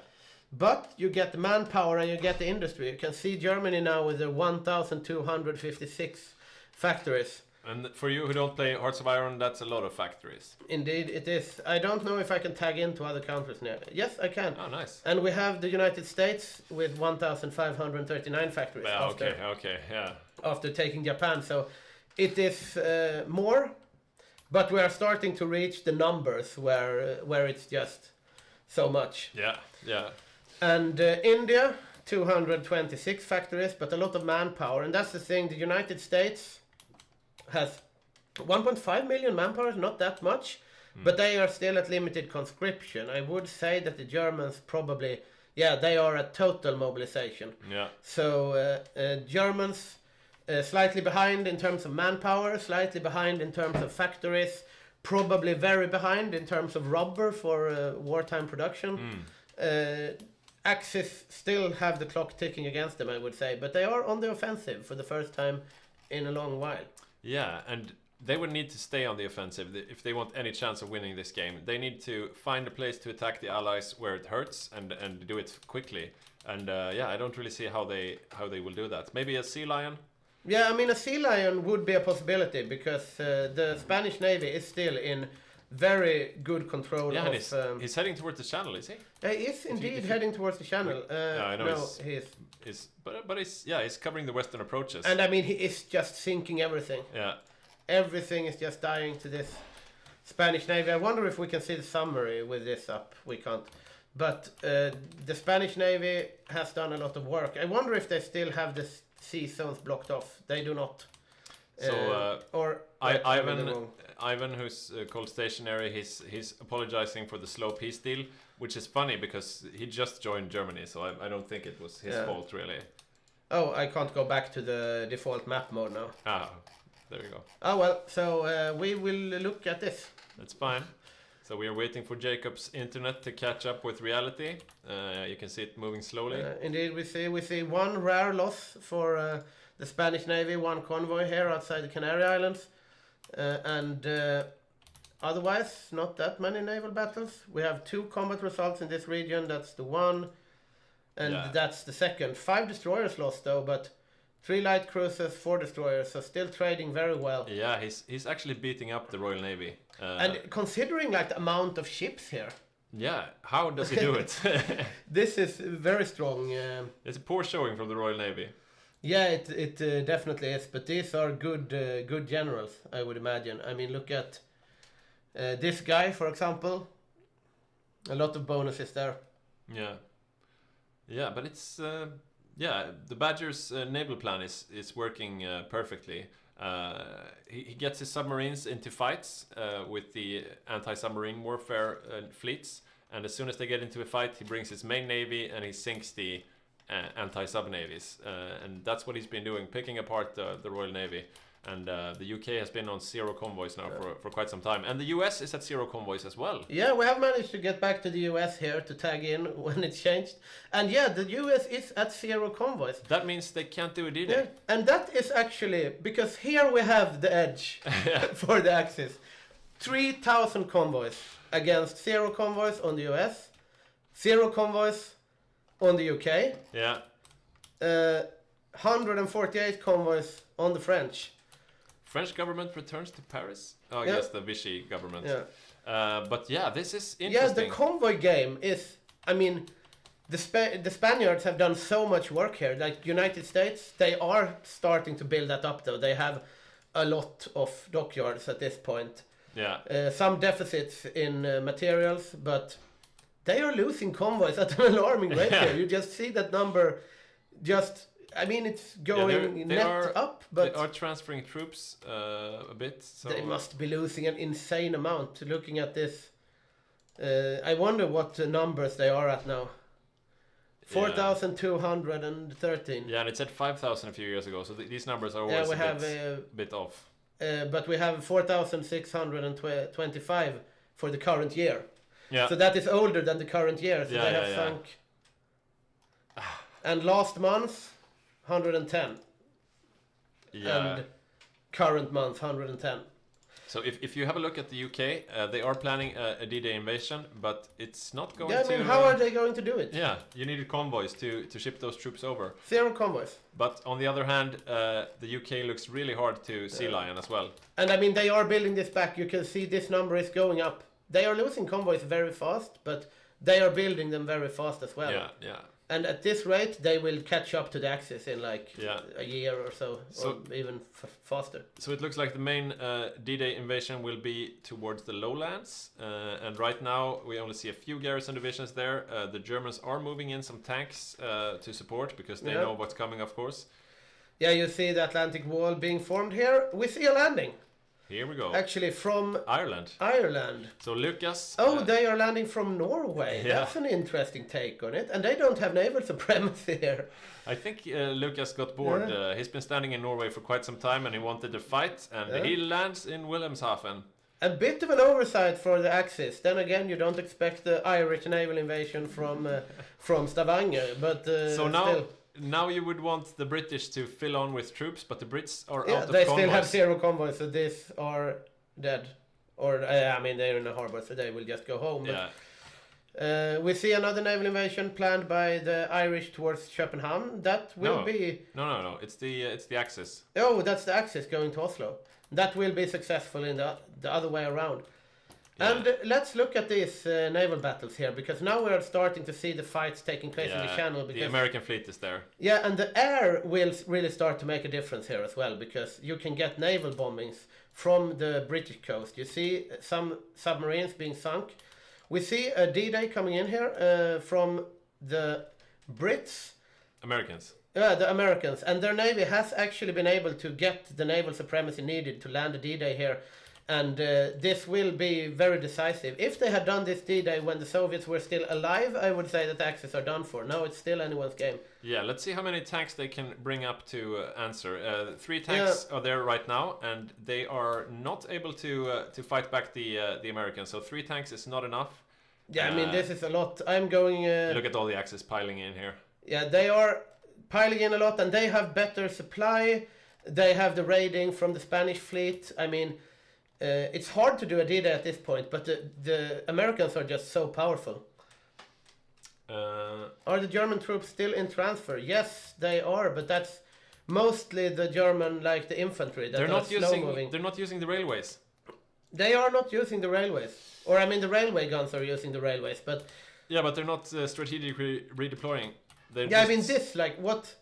But you get the manpower and you get the industry. You can see Germany now with their 1,256 factories. And for you who don't play Hearts of Iron, that's a lot of factories. Indeed, it is. I don't know if I can tag into other countries now. Yes, I can. Oh, nice. And we have the United States with 1,539 factories. Yeah, okay, yeah. After taking Japan, so it is more, but we are starting to reach the numbers where it's just so much. Yeah. And India, 226 factories, but a lot of manpower, and that's the thing. The United States has 1.5 million manpower, not that much, but they are still at limited conscription. I would say that the Germans probably, they are at total mobilization. Yeah. So Germans slightly behind in terms of manpower, slightly behind in terms of factories, probably very behind in terms of rubber for wartime production. Axis still have the clock ticking against them, I would say, but they are on the offensive for the first time in a long while. Yeah, and they would need to stay on the offensive if they want any chance of winning this game. They need to find a place to attack the allies where it hurts and do it quickly. And I don't really see how they will do that. Maybe a sea lion? Yeah, I mean a sea lion would be a possibility because the Spanish Navy is still in very good control. Yeah, and he's heading towards the channel, is he? He is indeed heading towards the channel. I know. No, he is. But he's covering the western approaches. And I mean, he is just sinking everything. Yeah. Everything is just dying to this Spanish Navy. I wonder if we can see the summary with this up. We can't. But the Spanish Navy has done a lot of work. I wonder if they still have the sea zones blocked off. They do not. Ivan, who's called stationary, he's apologizing for the slow peace deal, which is funny because he just joined Germany, so I don't think it was his fault really. Oh, I can't go back to the default map mode now. Ah, there you go. Oh well, so we will look at this. That's fine. So we are waiting for Jacob's internet to catch up with reality. You can see it moving slowly. Indeed, we see one rare loss for the Spanish Navy, one convoy here outside the Canary Islands. And otherwise, not that many naval battles. We have 2 combat results in this region. That's the one, and that's the second. 5 destroyers lost though, but 3 light cruisers, 4 destroyers, so still trading very well. Yeah, he's actually beating up the Royal Navy. And considering like the amount of ships here. Yeah, how does he do it? This is very strong. It's a poor showing from the Royal Navy. Yeah, it definitely is. But these are good generals, I would imagine. I mean, look at this guy, for example. A lot of bonuses there. Yeah, but it's the Badger's naval plan is working perfectly. He gets his submarines into fights with the anti-submarine warfare fleets, and as soon as they get into a fight, he brings his main navy and he sinks the anti-sub navies, and that's what he's been doing, picking apart the Royal Navy. And the UK has been on 0 convoys now for quite some time. And the US is at 0 convoys as well. Yeah, we have managed to get back to the US here to tag in when it's changed. And yeah, the US is at 0 convoys. That means they can't do a D-Day. Yeah, and that is actually, because here we have the edge for the Axis. 3,000 convoys against 0 convoys on the US, 0 convoys on the UK. Yeah. 148 convoys on the French. French government returns to Paris. Oh, yes, the Vichy government. Yeah. But yeah, this is interesting. Yeah, the convoy game is. I mean, the Spaniards have done so much work here. Like United States, they are starting to build that up. Though they have a lot of dockyards at this point. Yeah. Some deficits in materials, but they are losing convoys at an alarming rate here. You just see that number, just. I mean, it's going up, but they are transferring troops a bit. So they must be losing an insane amount. Looking at this, I wonder what numbers they are at now. 4,213. Yeah, and it said 5,000 a few years ago, so these numbers are always a bit off. But we have 4,625 for the current year. Yeah. So that is older than the current year. So they have sunk. And last month. 110. Yeah. And current month 110. So if you have a look at the UK, they are planning a D-Day invasion, but it's not going to... Yeah, I mean, how are they going to do it? Yeah, you needed convoys to ship those troops over. 0 convoys. But on the other hand, the UK looks really hard to Sea Lion as well. And I mean, they are building this back. You can see this number is going up. They are losing convoys very fast, but they are building them very fast as well. Yeah, yeah. And at this rate, they will catch up to the Axis in like a year or so or even faster. So it looks like the main D-Day invasion will be towards the lowlands. And right now, we only see a few garrison divisions there. The Germans are moving in some tanks to support because they know what's coming, of course. Yeah, you see the Atlantic Wall being formed here. We see a landing. Here we go. Actually, from Ireland. So Lucas. they are landing from Norway. Yeah. That's an interesting take on it. And they don't have naval supremacy here. I think Lucas got bored. He's been standing in Norway for quite some time and he wanted to fight. And he lands in Wilhelmshaven. A bit of an oversight for the Axis. Then again, you don't expect the Irish naval invasion from Stavanger. But so now you would want the British to fill on with troops, but the Brits are out of they convoys. still have 0 convoys, so these are dead. Or, I mean, they're in the harbor, so they will just go home. Yeah. But, we see another naval invasion planned by the Irish towards Copenhagen. That will be... No. It's the Axis. Oh, that's the Axis going to Oslo. That will be successful in the other way around. Yeah. And let's look at these naval battles here, because now we are starting to see the fights taking place in the Channel. Because, the American fleet is there. Yeah, and the air will really start to make a difference here as well, because you can get naval bombings from the British coast. You see some submarines being sunk. We see a D-Day coming in here from the Brits. Americans. Yeah, the Americans. And their navy has actually been able to get the naval supremacy needed to land a D-Day here. And this will be very decisive. If they had done this D-Day when the Soviets were still alive, I would say that the Axis are done for. Now it's still anyone's game. Yeah, let's see how many tanks they can bring up to answer. 3 tanks are there right now, and they are not able to fight back the Americans. So 3 tanks is not enough. Yeah, I mean, this is a lot. I'm going... look at all the Axis piling in here. Yeah, they are piling in a lot, and they have better supply. They have the raiding from the Spanish fleet. I mean... it's hard to do a D-Day at this point, but the Americans are just so powerful. Are the German troops still in transfer? Yes, they are, but that's mostly the German, like the infantry. That they're not using the railways. They are not using the railways. Or, I mean, the railway guns are using the railways, but... Yeah, but they're not strategically redeploying. I mean, what...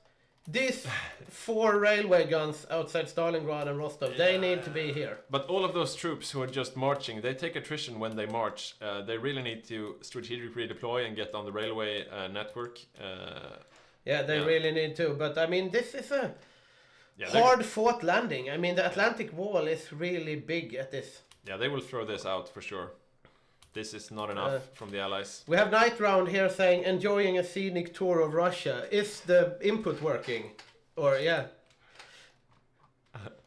These 4 railway guns outside Stalingrad and Rostov, they need to be here. But all of those troops who are just marching, they take attrition when they march. They really need to strategically redeploy and get on the railway network. They really need to. But I mean, this is hard-fought landing. I mean, the Atlantic Wall is really big at this. Yeah, they will throw this out for sure. This is not enough from the Allies. We have Night Round here saying, enjoying a scenic tour of Russia. Is the input working? Or, yeah.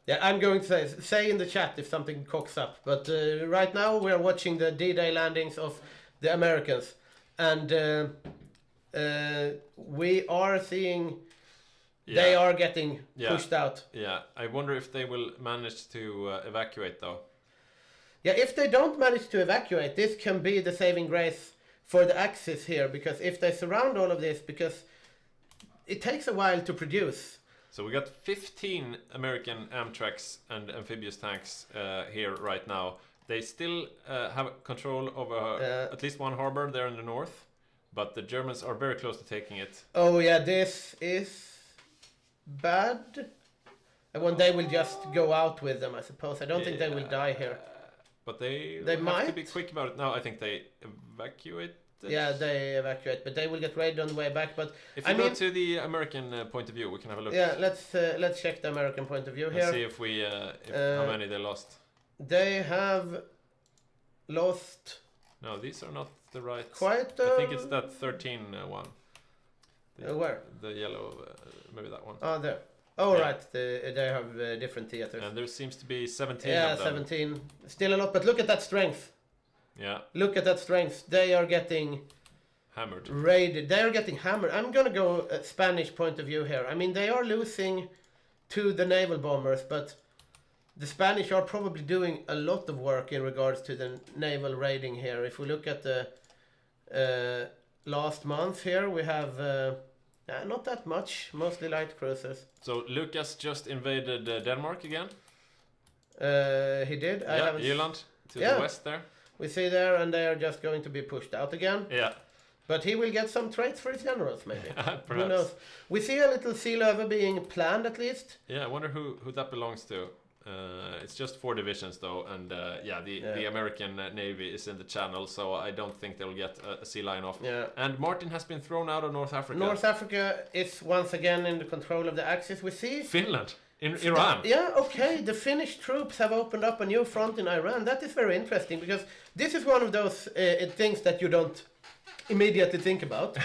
Yeah, I'm going to say in the chat if something cocks up. But right now we are watching the D-Day landings of the Americans. And we are seeing they are getting pushed out. Yeah, I wonder if they will manage to evacuate though. Yeah, if they don't manage to evacuate, this can be the saving grace for the Axis here. Because if they surround all of this, because it takes a while to produce. So we got 15 American Amtraks and amphibious tanks here right now. They still have control over at least one harbor there in the north. But the Germans are very close to taking it. Oh yeah, this is bad. And when they will just go out with them, I suppose. I don't think they will die here. But they might have to be quick about it. No, I think they evacuate. Yeah, they evacuate, but they will get raided on the way back. But if you go to the American point of view, we can have a look. Yeah, let's check the American point of view here. And see if we how many they lost. They have lost. No, these are not the right. Quite. I think it's that 13 one. Where? The yellow, maybe that one. Oh, there. Oh, yeah. Right. They have different theaters. And there seems to be 17 of them. 17. Still a lot, but look at that strength. Yeah. Look at that strength. They are getting hammered. Raided. They are getting hammered. I'm gonna go Spanish point of view here. I mean, they are losing to the naval bombers, but the Spanish are probably doing a lot of work in regards to the naval raiding here. If we look at the last month here, we have not that much, mostly light cruisers. So Lucas just invaded Denmark again? He did. Yeah, Irland to the west there. We see there, and they are just going to be pushed out again. Yeah. But he will get some traits for his generals, maybe. Who knows? We see a little sea level being planned, at least. Yeah, I wonder who that belongs to. It's just 4 divisions, though, and the American Navy is in the channel, so I don't think they'll get a sea line off. Yeah. And Martin has been thrown out of North Africa. North Africa is once again in the control of the Axis. We see Finland. In Iran. Yeah, okay. The Finnish troops have opened up a new front in Iran. That is very interesting because this is one of those things that you don't immediately think about.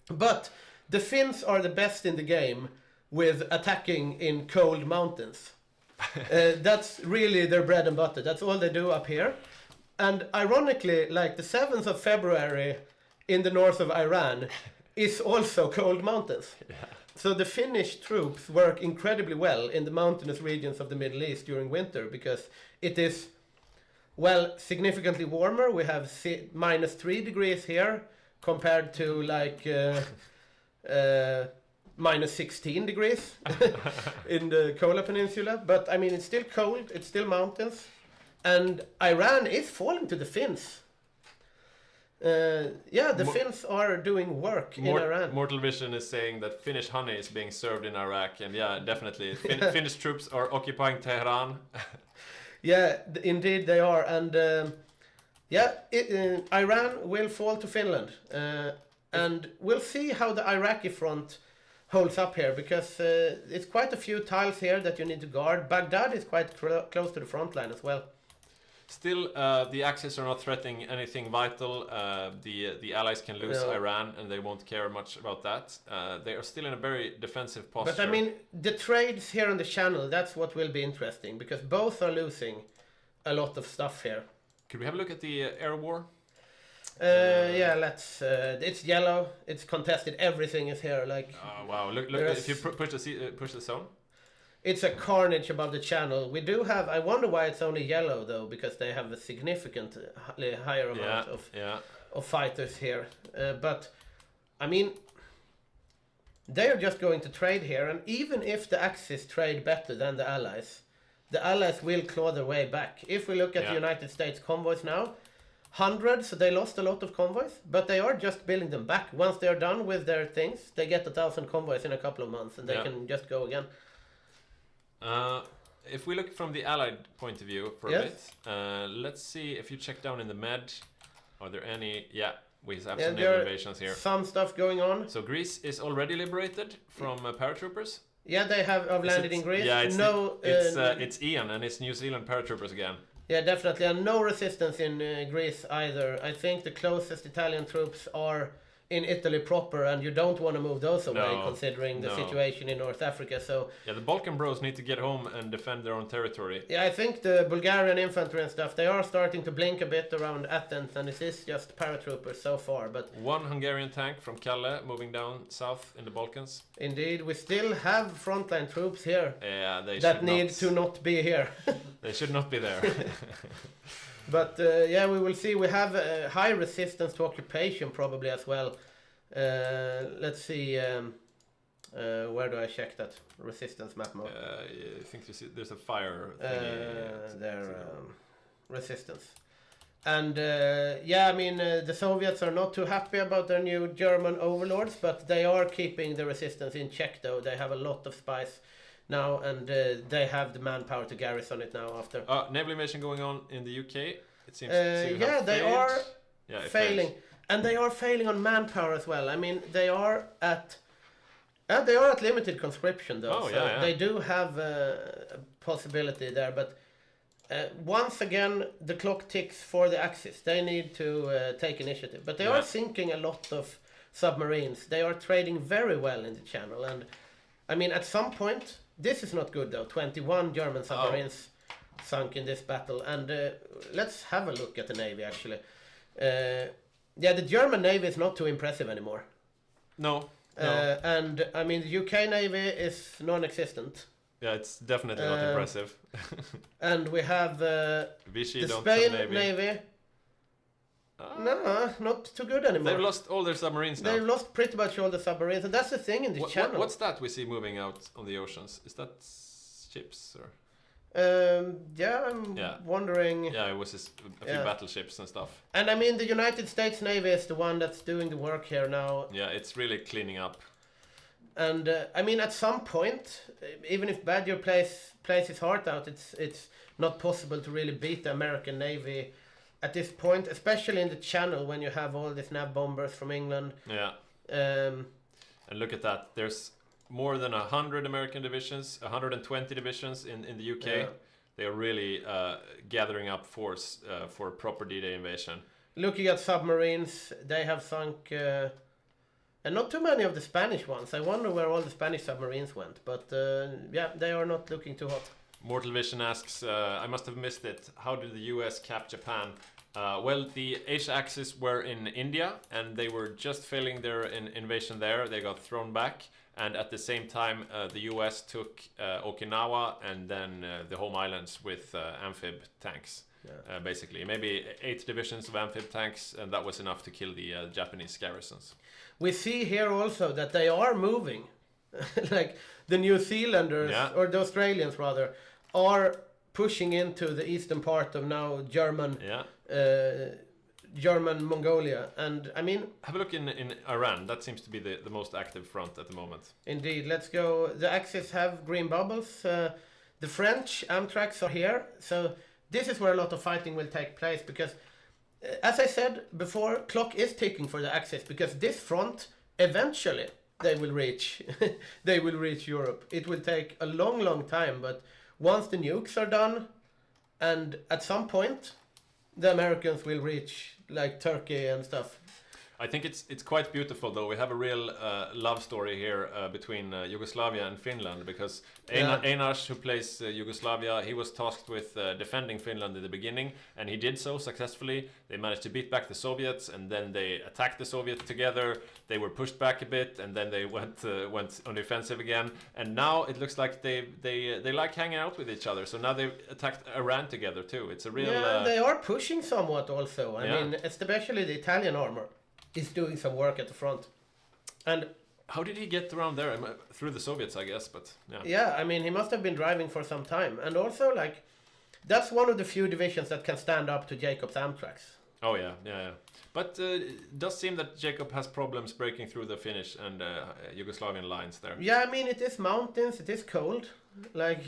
But the Finns are the best in the game with attacking in cold mountains. That's really their bread and butter. That's all they do up here. And ironically, like the 7th of February in the north of Iran is also cold mountains. Yeah. So the Finnish troops work incredibly well in the mountainous regions of the Middle East during winter because it is, well, significantly warmer. We have -3 degrees here compared to like -16 degrees in the Kola Peninsula. But I mean, it's still cold, it's still mountains. And Iran is falling to the Finns. The Finns are doing work in Iran. Mortal Vision is saying that Finnish honey is being served in Iraq, and yeah, definitely. Finnish troops are occupying Tehran. Yeah, indeed they are, and Iran will fall to Finland, and we'll see how the Iraqi front holds up here, because it's quite a few tiles here that you need to guard. Baghdad is quite close to the front line as well. Still, the Axis are not threatening anything vital. The Allies can lose Iran, and they won't care much about that. They are still in a very defensive posture. But I mean, the trades here on the channel, that's what will be interesting, because both are losing a lot of stuff here. Could we have a look at the air war? Let's. It's yellow. It's contested. Everything is here. Like. Oh wow! Look! If you push the zone. It's a carnage above the channel. We do have. I wonder why it's only yellow though, because they have a significant higher amount of fighters here. But I mean, they are just going to trade here, and even if the Axis trade better than the Allies will claw their way back. If we look at the United States convoys now, hundreds. They lost a lot of convoys, but they are just building them back. Once they are done with their things, they get 1,000 convoys in a couple of months, and they can just go again. If we look from the Allied point of view for a bit, let's see if you check down in the med. Are there any? Yeah, We have some naval invasions here. Some stuff going on. So Greece is already liberated from paratroopers. Yeah, they have landed in Greece. Yeah, it's Ian and it's New Zealand paratroopers again. Yeah, definitely, and no resistance in Greece either. I think the closest Italian troops are in Italy proper, and you don't want to move those away, considering the situation in North Africa. So yeah, the Balkan bros need to get home and defend their own territory. Yeah, I think the Bulgarian infantry and stuff, they are starting to blink a bit around Athens, and it is just paratroopers so far. But one Hungarian tank from Kalle moving down south in the Balkans. Indeed, we still have frontline troops here. Yeah, that need to not be here. They should not be there. But yeah, we will see. We have high resistance to occupation probably as well. Let's see. Where do I check that resistance map mode? I think there's a fire thingy. Their resistance. And yeah, I mean, the Soviets are not too happy about their new German overlords, but they are keeping the resistance in check, though. They have a lot of spies now, and they have the manpower to garrison it now after. Naval invasion going on in the UK. It seems. Yeah, they are failing, fails. and they are failing on manpower as well. I mean, they are at limited conscription though, they do have a possibility there. But once again, the clock ticks for the Axis. They need to take initiative, but they are sinking a lot of submarines. They are trading very well in the channel, and I mean, at some point. This is not good though. 21 German submarines sunk in this battle, and let's have a look at the navy actually. Yeah, the German navy is not too impressive anymore. No. And I mean, the UK navy is non-existent. Yeah, it's definitely not impressive. And we have the Spain navy. No, not too good anymore. They've lost all their submarines now. They've lost pretty much all the submarines, and that's the thing in the channel. What's that we see moving out on the oceans? Is that ships or? Yeah, I'm wondering. Yeah, it was a few battleships and stuff. And I mean, the United States Navy is the one that's doing the work here now. Yeah, it's really cleaning up. And I mean, at some point, even if Badger plays his heart out, it's not possible to really beat the American Navy. At this point, especially in the channel, when you have all these nav bombers from England. Yeah. And look at that. There's more than 100 American divisions, 120 divisions in the UK. Yeah. They are really gathering up force for a proper D-Day invasion. Looking at submarines, they have sunk... and not too many of the Spanish ones. I wonder where all the Spanish submarines went. But yeah, they are not looking too hot. Mortal Vision asks, I must have missed it. How did the US cap Japan? Well, the Asia Axis were in India, and they were just failing their invasion there. They got thrown back, and at the same time, the US took Okinawa and then the home islands with amphib tanks. Yeah. Basically, maybe 8 divisions of amphib tanks, and that was enough to kill the Japanese garrisons. We see here also that they are moving, like the New Zealanders, or the Australians rather, are pushing into the eastern part of now German Mongolia. And I mean, have a look in Iran. That seems to be the most active front at the moment. Indeed. Let's go. The Axis have green bubbles. The French Amtraks are here, so this is where a lot of fighting will take place, because as I said before, clock is ticking for the Axis, because this front eventually they will reach they will reach Europe. It will take a long time, but once the nukes are done, and at some point the Americans will reach like Turkey and stuff. I think it's quite beautiful though. We have a real love story here between Yugoslavia and Finland, because Einar, who plays Yugoslavia, he was tasked with defending Finland in the beginning, and he did so successfly. They managed to beat back the Soviets, and then they attacked the Soviets together. They were pushed back a bit, and then they went on defensive again. And now it looks like they like hanging out with each other. So now they've attacked Iran together too. It's a real they are pushing somewhat also. I mean, especially the Italian armor is doing some work at the front. And how did he get around there? Through the Soviets, I guess, but yeah, I mean, he must have been driving for some time. And also, like, that's one of the few divisions that can stand up to Jacob's Amtraks. Oh yeah. But it does seem that Jacob has problems breaking through the Finnish and Yugoslavian lines there. Yeah, I mean, it is mountains, it is cold. Like,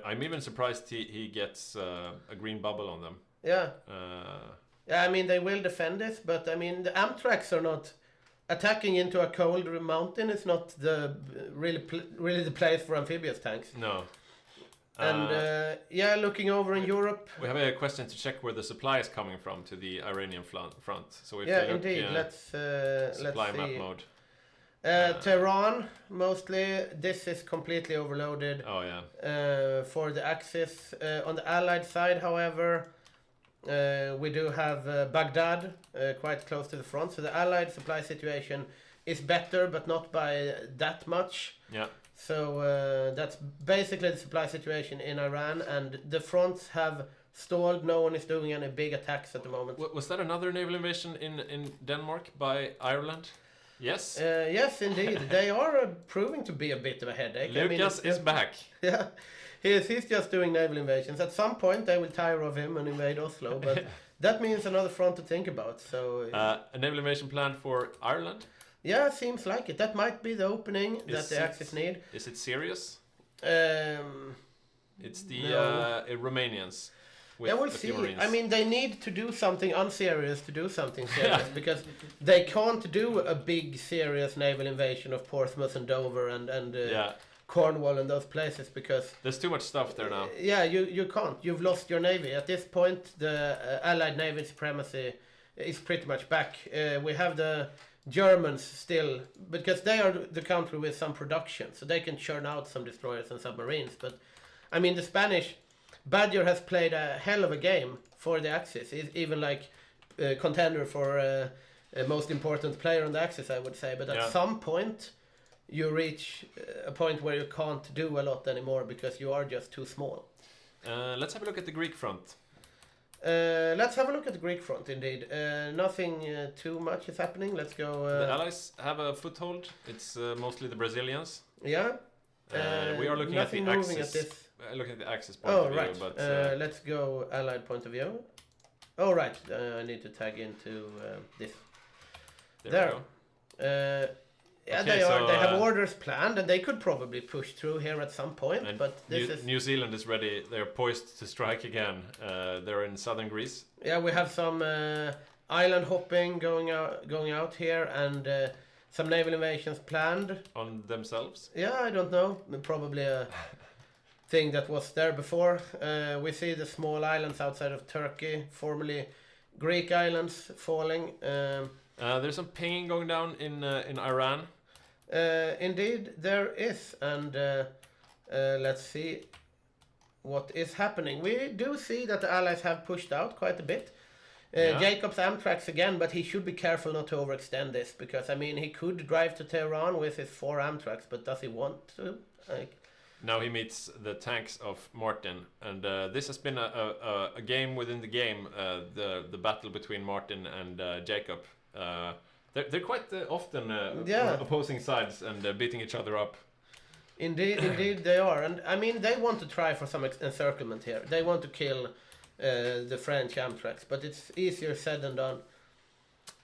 I'm even surprised he gets a green bubble on them. Yeah. Yeah, I mean, they will defend this, but I mean, the Amtraks are not attacking into a cold mountain. Is not the really the place for amphibious tanks. No. And yeah, looking over in Europe, we have a question to check where the supply is coming from to the Iranian front. So if yeah, we look, indeed. Let's supply see. map mode. Tehran, mostly. This is completely overloaded. Oh yeah. For the Axis. On the Allied side, however, we do have Baghdad quite close to the front. So the Allied supply situation is better, but not by that much. Yeah. So that's basically the supply situation in Iran, and the fronts have stalled. No one is doing any big attacks at the moment. Was that another naval invasion in Denmark by Ireland? Yes. Yes, indeed. They are proving to be a bit of a headache. Lucas is back. Yeah, he's just doing naval invasions. At some point, they will tire of him and invade Oslo, but that means another front to think about. So a naval invasion plan for Ireland? Yeah, seems like it. That might be the opening that the Axis need. Is it serious? It's the Romanians. Yeah, we'll see. I mean, they need to do something unserious to do something serious because they can't do a big, serious naval invasion of Portsmouth and Dover and Cornwall and those places because there's too much stuff there now. Yeah, you can't. You've lost your navy at this point. The Allied naval supremacy is pretty much back. We have the Germans still because they are the country with some production, so they can churn out some destroyers and submarines. But I mean, the Spanish Badger has played a hell of a game for the Axis. He's even like contender for most important player on the Axis, I would say. But at some point, you reach a point where you can't do a lot anymore because you are just too small. Let's have a look at the Greek front. Let's have a look at the Greek front, indeed. Nothing too much is happening. Let's go... the Allies have a foothold. It's mostly the Brazilians. Yeah. We are looking at the Axis. Looking at the Axis point of view. Right. But, let's go Allied point of view. Oh, right. I need to tag into this. There we go. Yeah, okay, they have orders planned, and they could probably push through here at some point. But New Zealand is ready. They're poised to strike again. They're in southern Greece. Yeah, we have some island hopping going out here, and some naval invasions planned on themselves. Yeah, I don't know. Probably a thing that was there before. We see the small islands outside of Turkey, formerly Greek islands, falling. There's some pinging going down in Iran. Indeed, there is, and let's see what is happening. We do see that the Allies have pushed out quite a bit. Jacob's Amtraks again, but he should be careful not to overextend this, because, I mean, he could drive to Tehran with his 4 Amtraks, but does he want to? Now he meets the tanks of Martin, and this has been a game within the game, the battle between Martin and Jacob. They're quite often opposing sides and beating each other up. Indeed they are, and I mean they want to try for some encirclement here. They want to kill the French Amtraks, but it's easier said than done.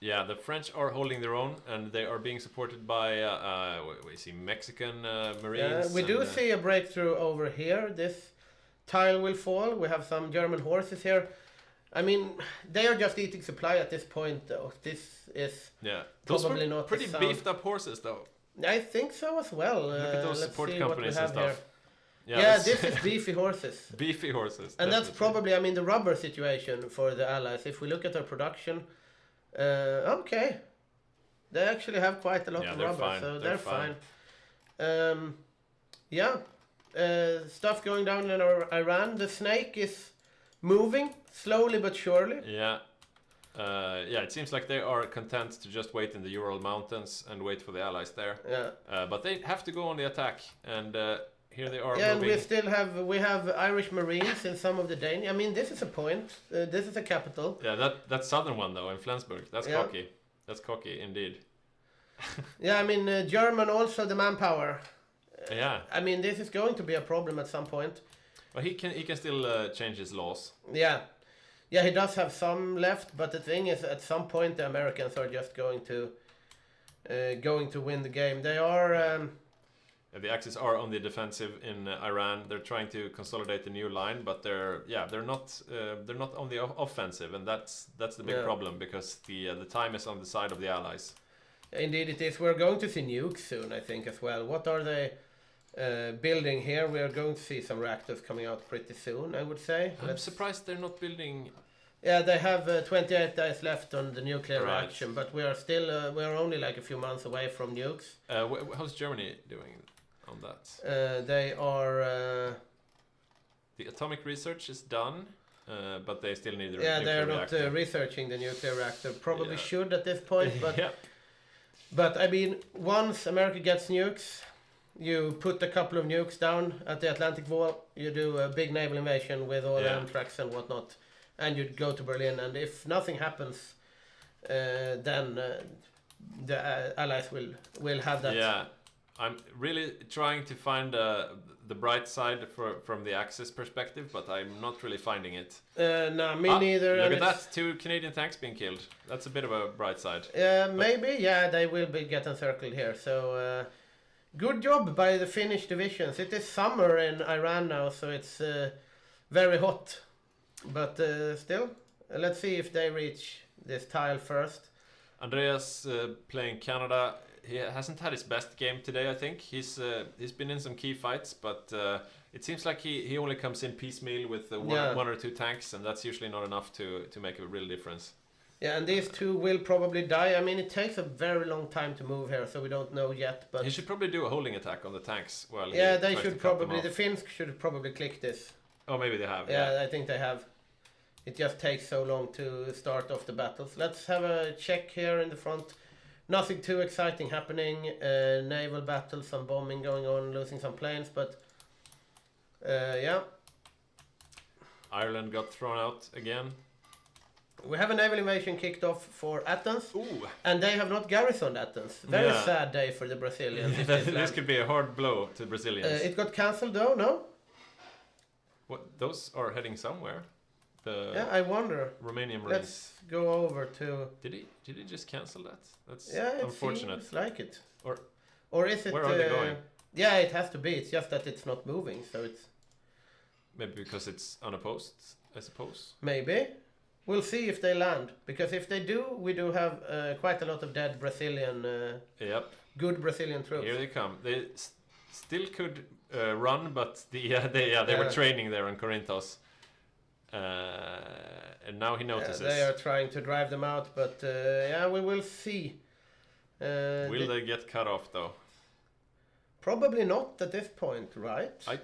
Yeah, the French are holding their own, and they are being supported by we see Mexican Marines. We do see a breakthrough over here. This tile will fall. We have some German horses here. I mean, they are just eating supply at this point, though. This is probably not pretty beefed up horses, though. I think so as well. Look at those support companies and stuff. Here. Yeah, this is beefy horses. Beefy horses. And that's probably, I mean, the rubber situation for the Allies. If we look at their production, okay, they actually have quite a lot of rubber, so they're fine. Stuff going down in Iran. The snake is moving slowly but surely. It seems like they are content to just wait in the Ural Mountains and wait for the Allies there. But they have to go on the attack, and here they are. Yeah, moving. And we still have Irish Marines in some of the Danish. I mean, this is a point. This is a capital. Yeah, that southern one though in Flensburg. That's cocky. That's cocky indeed. Yeah, I mean German also the manpower. Yeah. I mean, this is going to be a problem at some point. Well, he can still change his laws. Yeah, he does have some left, but the thing is, at some point, the Americans are just going to win the game. They are The Axis are on the defensive in Iran. They're trying to consolidate the new line, but they're not on the offensive, and that's the big problem, because the time is on the side of the Allies. Indeed, it is. We're going to see nukes soon, I think, as well. What are they building here? We are going to see some reactors coming out pretty soon, I would say. I'm surprised they're not building. Yeah, they have 28 days left on the nuclear reaction, but we are still we are only like a few months away from nukes. How's Germany doing on that? They are. The atomic research is done, but they still need the nuclear reactor. They're not researching the nuclear reactor. Probably should at this point, but yeah. But I mean, once America gets nukes, you put a couple of nukes down at the Atlantic Wall. You do a big naval invasion with all the Amtraks and whatnot, and you go to Berlin. And if nothing happens, then the Allies will have that. Yeah, I'm really trying to find the bright side from the Axis perspective, but I'm not really finding it. No, me neither. Look at that, 2 Canadian tanks being killed. That's a bit of a bright side. Maybe, yeah, they will get encircled here. So, good job by the Finnish divisions. It is summer in Iran now, so it's very hot. But still, let's see if they reach this tile first. Andreas playing Canada. He hasn't had his best game today, I think. He's been in some key fights, but it seems like he only comes in piecemeal with one or 2 tanks, and that's usually not enough to make a real difference. Yeah, and these 2 will probably die. I mean, it takes a very long time to move here, so we don't know yet. But he should probably do a holding attack on the tanks. Well, they should probably. The Finns should probably click this. Oh, maybe they have. Yeah, I think they have. It just takes so long to start off the battles. Let's have a check here in the front. Nothing too exciting happening. Naval battles, some bombing going on, losing some planes, but yeah. Ireland got thrown out again. We have a naval invasion kicked off for Athens. Ooh. And they have not garrisoned Athens. Very sad day for the Brazilians. This could be a hard blow to the Brazilians. It got cancelled though, no? What? Those are heading somewhere. I wonder. Romanian Marines. Let's go over to. Did he just cancel that? That's it unfortunate. Seems like it. Or is it? Where are they going? Yeah, it has to be. It's just that it's not moving, so it's. Maybe because it's unopposed, I suppose. Maybe. We'll see if they land, because if they do, we do have quite a lot of dead Brazilian. Good Brazilian troops. Here they come. They still could run, but they were training there in Corinthos. And now he notices. They are trying to drive them out, but we will see. Will they get cut off though? Probably not at this point, right? I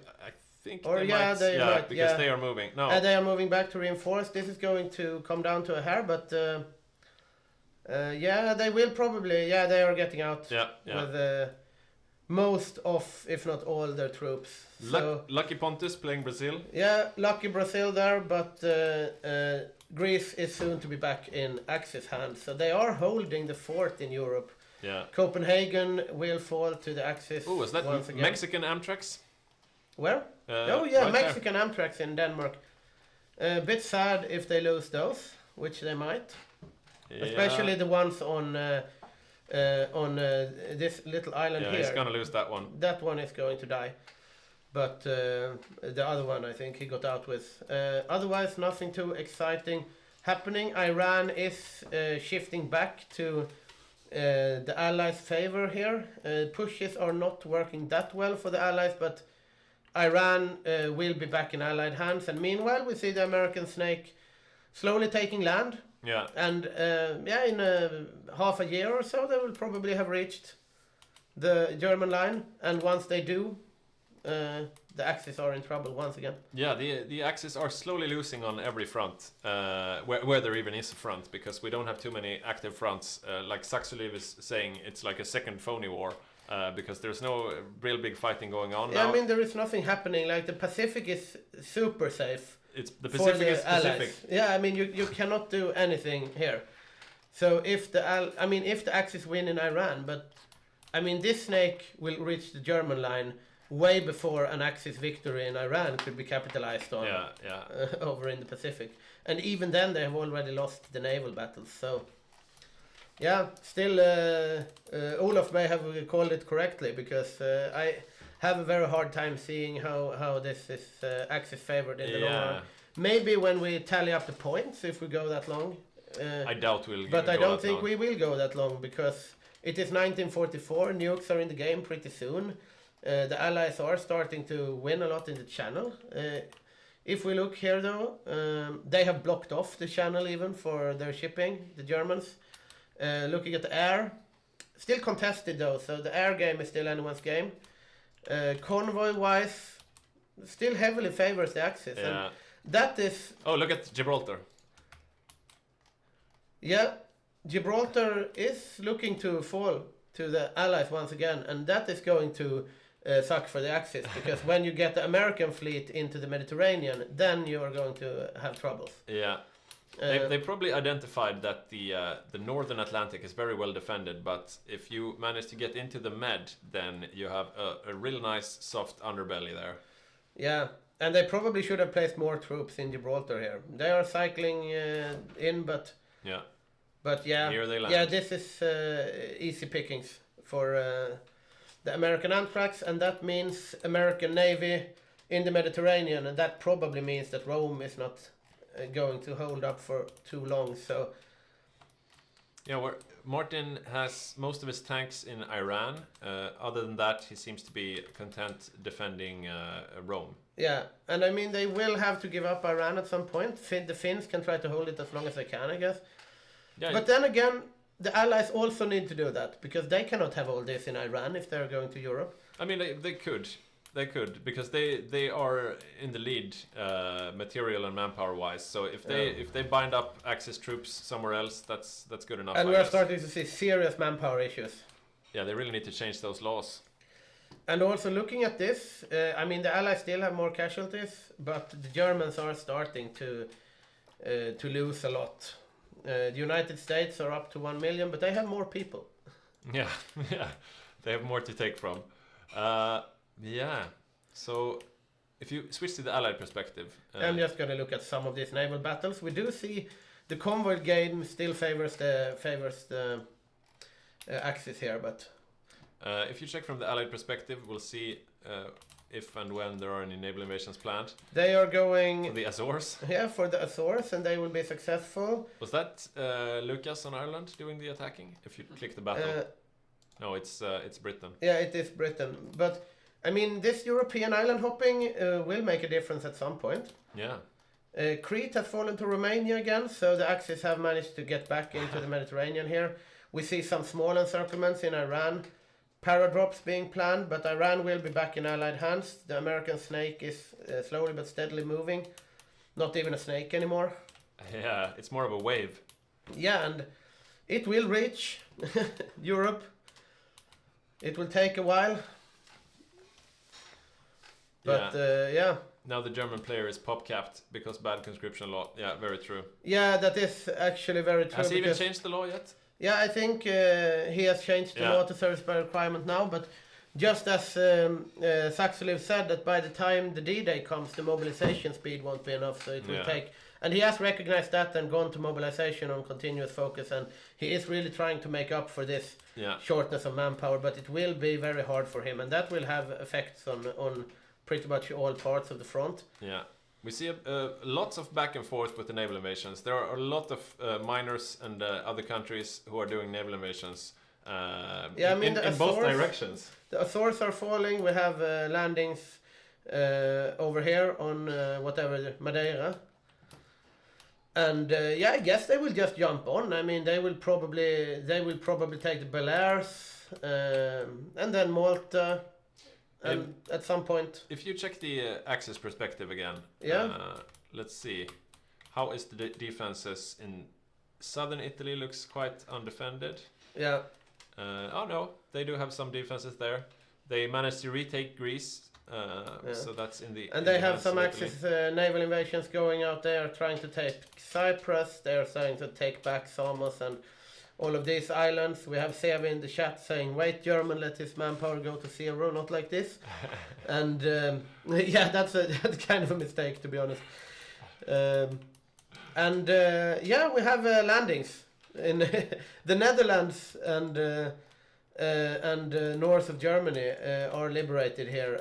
think or they might, because they are moving. No, they are moving back to reinforce. This is going to come down to a hair, but they will probably. Yeah, they are getting out. With most of, if not all, their troops. So, Lucky Pontus playing Brazil. Yeah, lucky Brazil there, but Greece is soon to be back in Axis hands. So they are holding the fort in Europe. Yeah. Copenhagen will fall to the Axis. Oh, is that once again. Mexican Amtraks? Where? Right Mexican Amtraks in Denmark. A bit sad if they lose those, which they might. Yeah. Especially the ones on this little island here. He's gonna lose that one. That one is going to die. But the other one, I think he got out with. Otherwise, nothing too exciting happening. Iran is shifting back to the Allies' favor here. Pushes are not working that well for the Allies, but Iran will be back in Allied hands. And meanwhile, we see the American snake slowly taking land. Yeah. And in half a year or so, they will probably have reached the German line. And once they do, the Axis are in trouble once again. Yeah, the Axis are slowly losing on every front, where there even is a front, because we don't have too many active fronts. Like Saxoliv is saying, it's like a second phony war, because there's no real big fighting going on now. I mean, there is nothing happening. Like, the Pacific is super safe. It's the Pacific is Pacific. Allies. Yeah, I mean, you cannot do anything here. So if the Axis win in Iran, but I mean, this snake will reach the German line way before an Axis victory in Iran could be capitalized on. Over in the Pacific, and even then they have already lost the naval battles. So yeah, still Olaf may have called it correctly, because have a very hard time seeing how this is Axis favored in the long run. Maybe when we tally up the points, if we go that long. I doubt we'll. But I don't think we will go that long because it is 1944. Nukes are in the game pretty soon. The Allies are starting to win a lot in the channel. If we look here though, they have blocked off the channel even for their shipping, the Germans. Looking at the air, still contested though, so the air game is still anyone's game. Convoy-wise, still heavily favors the Axis. Yeah. And that is... Oh, look at Gibraltar. Yeah, Gibraltar is looking to fall to the Allies once again, and that is going to suck for the Axis, because when you get the American fleet into the Mediterranean, then you are going to have troubles. Yeah. They probably identified that the northern Atlantic is very well defended, but if you manage to get into the Med, then you have a real nice soft underbelly there. Yeah, and they probably should have placed more troops in Gibraltar here. They are cycling in, but yeah, here they land. Yeah, this is easy pickings for the American Anthrax, and that means American Navy in the Mediterranean, and that probably means that Rome is not going to hold up for too long. So yeah, Martin has most of his tanks in Iran. Other than that, he seems to be content defending Rome. Yeah, and I mean they will have to give up Iran at some point. The Finns can try to hold it as long as they can, I guess. Yeah, but then again, the Allies also need to do that, because they cannot have all this in Iran if they're going to Europe. I mean, they could, because they are in the lead material and manpower wise. So if they bind up Axis troops somewhere else, that's good enough. And we're starting to see serious manpower issues. Yeah, they really need to change those laws. And also looking at this, I mean the Allies still have more casualties, but the Germans are starting to lose a lot. The United States are up to 1 million, but they have more people. Yeah, they have more to take from. Yeah, so if you switch to the Allied perspective... I'm just going to look at some of these naval battles. We do see the convoy game still favors the Axis here, but... if you check from the Allied perspective, we'll see if and when there are any naval invasions planned. They are going... For the Azores? Yeah, for the Azores, and they will be successful. Was that Lucas on Ireland doing the attacking? If you click the battle? No, it's Britain. Yeah, it is Britain. But, I mean, this European island hopping will make a difference at some point. Yeah. Crete has fallen to Romania again, so the Axis have managed to get back into the Mediterranean here. We see some small encirclements in Iran. Paradrops being planned, but Iran will be back in Allied hands. The American snake is slowly but steadily moving. Not even a snake anymore. Yeah, it's more of a wave. Yeah, and it will reach Europe. It will take a while. But yeah. Now the German player is pop-capped because bad conscription law. Yeah, very true. Yeah, that is actually very true. Has he even changed the law yet? Yeah, I think he has changed the law to service by requirement now, but just as Saxeliv said, that by the time the D-Day comes, the mobilization speed won't be enough, so it will take... And he has recognized that and gone to mobilization on continuous focus, and he is really trying to make up for this shortness of manpower, but it will be very hard for him, and that will have effects on pretty much all parts of the front. Yeah. We see lots of back and forth with the naval invasions. There are a lot of miners and other countries who are doing naval invations in both directions. The Azores are falling. We have landings over here on Madeira. And I guess they will just jump on. I mean, they will probably take the Balears and then Malta. And at some point... If you check the Axis perspective again, let's see. How is the defenses in southern Italy? Looks quite undefended. Yeah. Oh no, they do have some defenses there. They managed to retake Greece, so that's in the... And they have some Axis naval invasions going out there, trying to take Cyprus. They are trying to take back Samos and all of these islands. We have Sevi in the chat saying, wait, German, let his manpower go to zero, not like this. And that's kind of a mistake, to be honest. We have landings in the Netherlands and north of Germany are liberated here.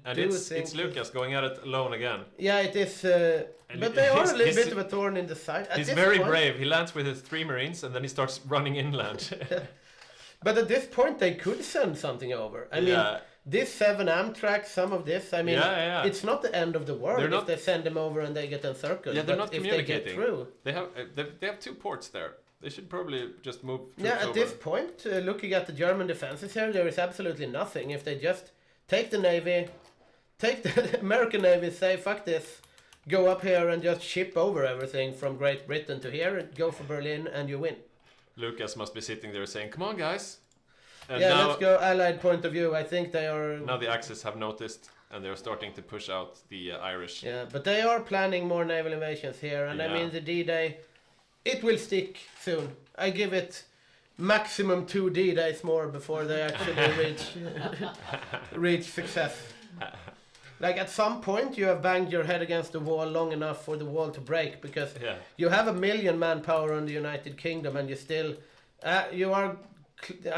It's Lucas going at it alone again. Yeah, it is. But they are a little bit of a thorn in the side. He's very brave. He lands with his 3 Marines and then he starts running inland. But at this point, they could send something over. I mean, this 7 Amtrak, some of this. I mean, it's not the end of the world if they send them over and they get encircled. Yeah, they're not communicating. If they get through, they have 2 ports there. They should probably just move. At this point, looking at the German defenses here, there is absolutely nothing. If they just take the Navy, take the American Navy, say, fuck this, go up here and just ship over everything from Great Britain to here, and go for Berlin, and you win. Lucas must be sitting there saying, come on, guys. And now, let's go Allied point of view. I think they are... Now the Axis have noticed, and they're starting to push out the Irish. Yeah, but they are planning more naval invasions here, and I mean, the D-Day... It will stick soon. I give it maximum 2 D-days more before they actually reach success. Like at some point you have banged your head against the wall long enough for the wall to break, because you have 1 million manpower on the United Kingdom and you still... I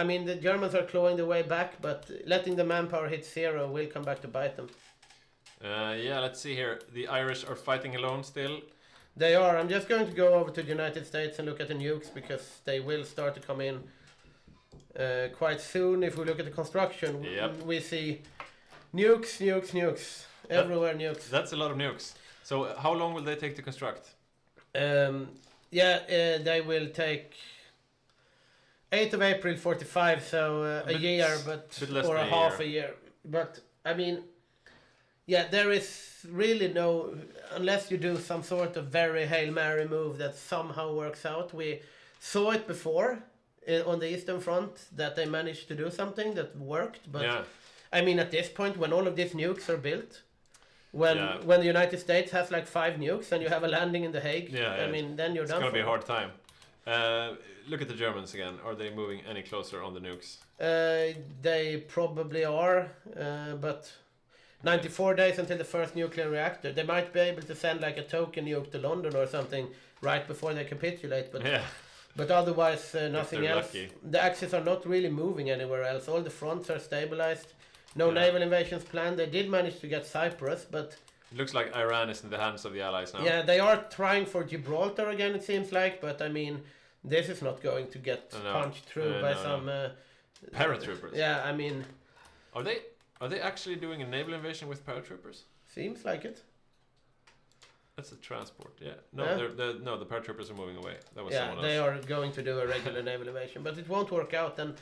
mean, the Germans are clawing the way back, but letting the manpower hit 0 will come back to bite them. Let's see here. The Irish are fighting alone still. They are. I'm just going to go over to the United States and look at the nukes, because they will start to come in quite soon. If we look at the construction, we see nukes. Everywhere nukes. That's a lot of nukes. So how long will they take to construct? They will take 8th of April 45, so a year, or a half a year. But, I mean, there is really no, unless you do some sort of very Hail Mary move that somehow works out. We saw it before on the Eastern Front, that they managed to do something that worked. But I mean, at this point, when all of these nukes are built, when the United States has like 5 nukes and you have a landing in The Hague, I mean, then you're done. It's going to be a hard time. Look at the Germans again. Are they moving any closer on the nukes? They probably are, but 94 days until the first nuclear reactor. They might be able to send like a token nuke to London or something right before they capitulate, but otherwise nothing else. Lucky. The Axis are not really moving anywhere else. All the fronts are stabilized. No naval invasions planned. They did manage to get Cyprus, but... It looks like Iran is in the hands of the Allies now. Yeah, they are trying for Gibraltar again, it seems like, but I mean, this is not going to get punched through by some... paratroopers. Yeah, I mean... Are they actually doing a naval invasion with paratroopers? Seems like it. That's a transport, No, the paratroopers are moving away. That was someone else. They are going to do a regular naval invasion, but it won't work out. And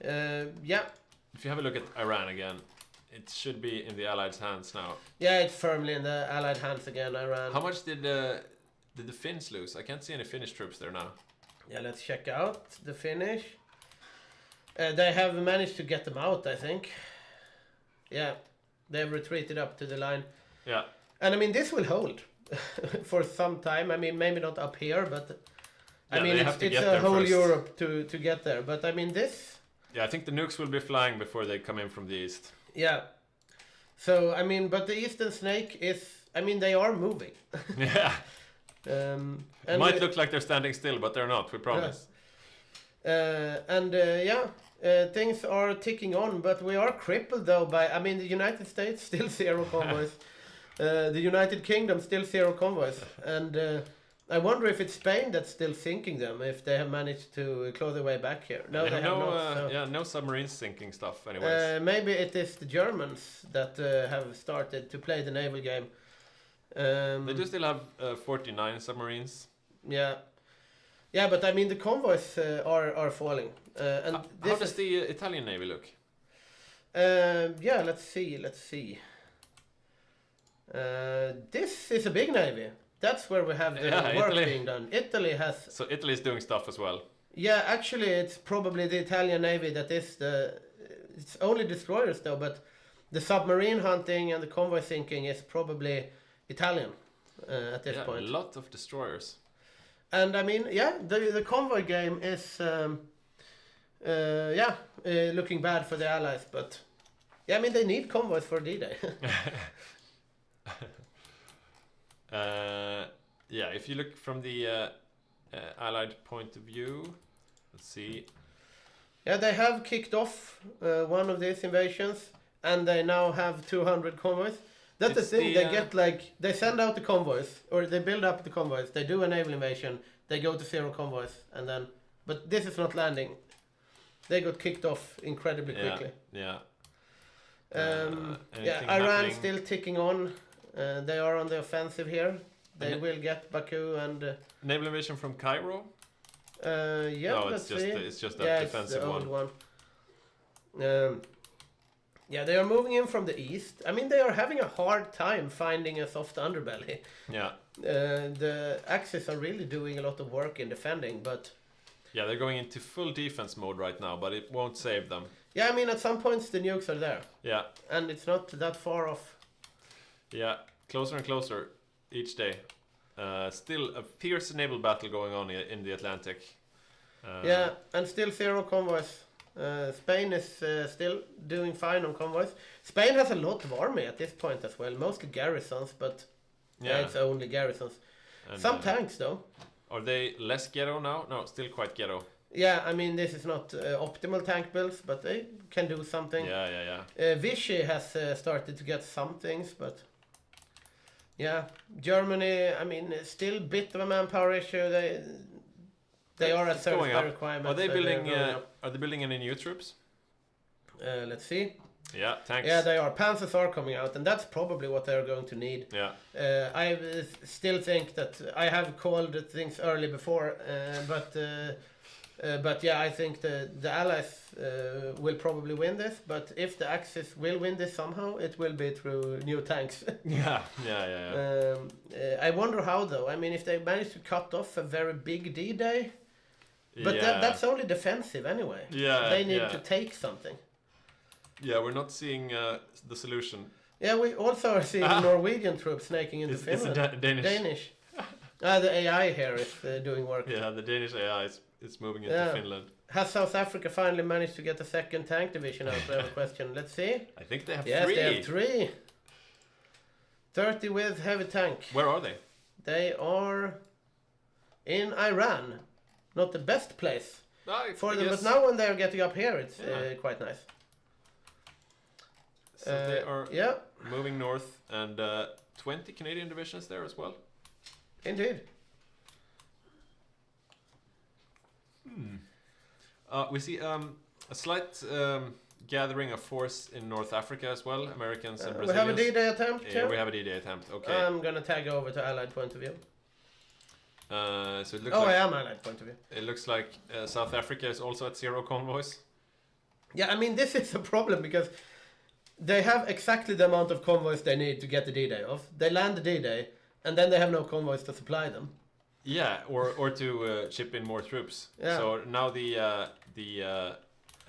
if you have a look at Iran again, it should be in the Allies' hands now. Yeah, it's firmly in the Allied hands again, Iran. How much did the Finns lose? I can't see any Finnish troops there now. Yeah, let's check out the Finnish. They have managed to get them out, I think. Yeah, they've retreated up to the line. Yeah. And I mean, this will hold for some time. I mean, maybe not up here, but I mean, it's a whole first. Europe to get there. But I mean, this... Yeah, I think the nukes will be flying before they come in from the east. Yeah. So, I mean, but the Eastern Snake is... I mean, they are moving. Yeah. It might look like they're standing still, but they're not, we promise. Things are ticking on, but we are crippled though by... I mean, the United States still 0 convoys. The United Kingdom still 0 convoys. And I wonder if it's Spain that's still sinking them, if they have managed to claw their way back here. No, they have not. No submarines sinking stuff anyways. Maybe it is the Germans that have started to play the naval game. They do still have 49 submarines. Yeah. Yeah, but I mean, the convoys are falling. How does the Italian Navy look? Let's see. This is a big navy. That's where we have the work being done. Italy has... So Italy is doing stuff as well? Yeah, actually, it's probably the Italian Navy that is it's only destroyers though, but the submarine hunting and the convoy sinking is probably Italian at this point. A lot of destroyers. And I mean, the convoy game is, looking bad for the Allies, but I mean, they need convoys for D-Day. If you look from the Allied point of view, let's see. Yeah, they have kicked off one of these invasions, and they now have 200 convoys. That's the thing. They get they send out the convoys, or they build up the convoys. They do a naval invasion. They go to 0 convoys, and then. But this is not landing. They got kicked off incredibly quickly. Yeah. Iran still ticking on. They are on the offensive here. They will get Baku and. Naval invasion from Cairo. No, it's just a defensive it's the old one. They are moving in from the east. I mean, they are having a hard time finding a soft underbelly. Yeah. The Axis are really doing a lot of work in defending, but... Yeah, they're going into full defense mode right now, but it won't save them. Yeah, I mean, at some points the nukes are there. Yeah. And it's not that far off. Yeah, closer and closer each day. Still a fierce naval battle going on in the Atlantic. And still 0 convoys. Spain is still doing fine on convoys. Spain has a lot of army at this point as well. Mostly garrisons, but it's only garrisons. And some tanks, though. Are they less ghetto now? No, still quite ghetto. Yeah, I mean, this is not optimal tank builds, but they can do something. Yeah. Vichy has started to get some things, but... Yeah, Germany, I mean, still a bit of a manpower issue. They are at certain requirements. Are they building any new troops? Let's see. Yeah, tanks. Yeah, they are. Panzers are coming out, and that's probably what they're going to need. Yeah. I still think that I have called things early before, but yeah, I think the Allies will probably win this. But if the Axis will win this somehow, it will be through new tanks. Yeah. I wonder how, though. I mean, if they manage to cut off a very big D-Day, but that's only defensive anyway. Yeah, they need to take something. Yeah, we're not seeing the solution. Yeah, we also are seeing Norwegian troops snaking into Finland. It's Danish. The AI here is doing work. Yeah, the Danish AI is moving into Finland. Has South Africa finally managed to get a second tank division out? I have a question. Let's see. I think they have 3. Yes, they have 3. 30 with heavy tank. Where are they? They are in Iran. Not the best place for them, but now when they're getting up here, it's quite nice. So they are moving north, and 20 Canadian divisions there as well. Indeed. We see a slight gathering of force in North Africa as well, Americans and Brazilians. We have a D-Day attempt. Yeah, we have a D-Day attempt. Okay. I'm gonna tag over to Allied point of view. So it looks I am Allied point of view. It looks like South Africa is also at 0 convoys. Yeah, I mean, this is a problem because they have exactly the amount of convoys they need to get the D-Day off. They land the D-Day, and then they have no convoys to supply them. Yeah, or to ship in more troops. Yeah. So now the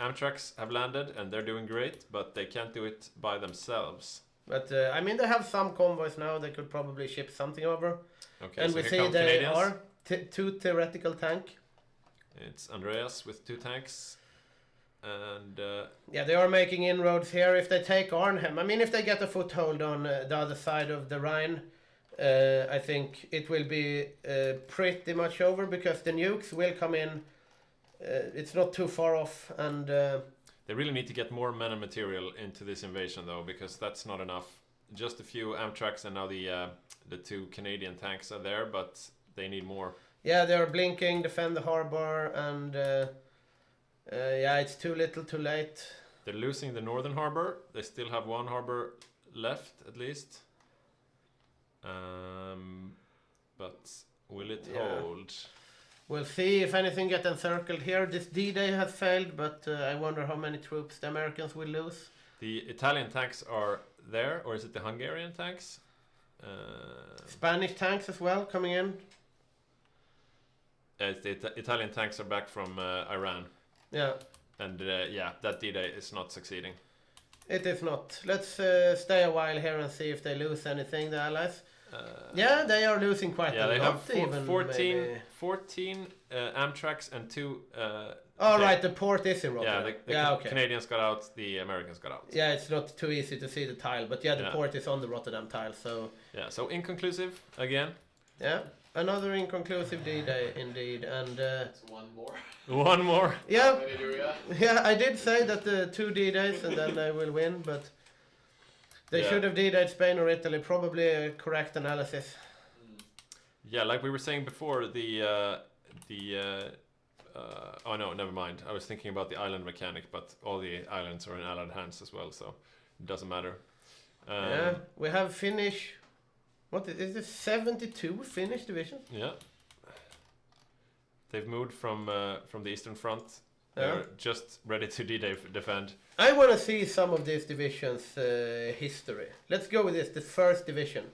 Amtraks have landed, and they're doing great, but they can't do it by themselves. But, I mean, they have some convoys now. They could probably ship something over. Okay, and so we here see come they Canadians. are 2 theoretical tank. It's Andreas with 2 tanks. And they are making inroads here. If they take Arnhem, I mean, if they get a foothold on the other side of the Rhine, I think it will be pretty much over because the nukes will come in. It's not too far off, and they really need to get more men and material into this invasion, though, because that's not enough. Just a few Amtraks and now the 2 Canadian tanks are there, but they need more. Yeah, they are blinking, defend the harbor, and it's too little, too late. They're losing the northern harbor. They still have 1 harbor left, at least. But will it hold? We'll see if anything gets encircled here. This D-Day has failed, but I wonder how many troops the Americans will lose. The Italian tanks are there, or is it the Hungarian tanks? Spanish tanks as well coming in. It's the Italian tanks are back from Iran. Yeah. And that D-Day is not succeeding. It is not. Let's stay a while here and see if they lose anything, the Allies. They are losing quite a lot. They have 14 Amtraks and 2... right, the port is in Rotterdam. The Canadians got out, the Americans got out. Yeah, it's not too easy to see the tile, but the port is on the Rotterdam tile, so... Yeah, so inconclusive, again. Yeah, another inconclusive D-Day indeed, and one more. One more. Yeah, yeah. I did say that the 2 D-Days and then they will win, but they should have D-Dayed Spain or Italy. Probably a correct analysis. Yeah, like we were saying before, oh no, never mind. I was thinking about the island mechanic, but all the islands are in Allied hands as well, so it doesn't matter. Yeah, we have Finnish. What is this? 72 Finnish divisions? Yeah. They've moved from the Eastern Front. They're just ready to D-Day defend. I want to see some of these divisions' history. Let's go with this. The first division.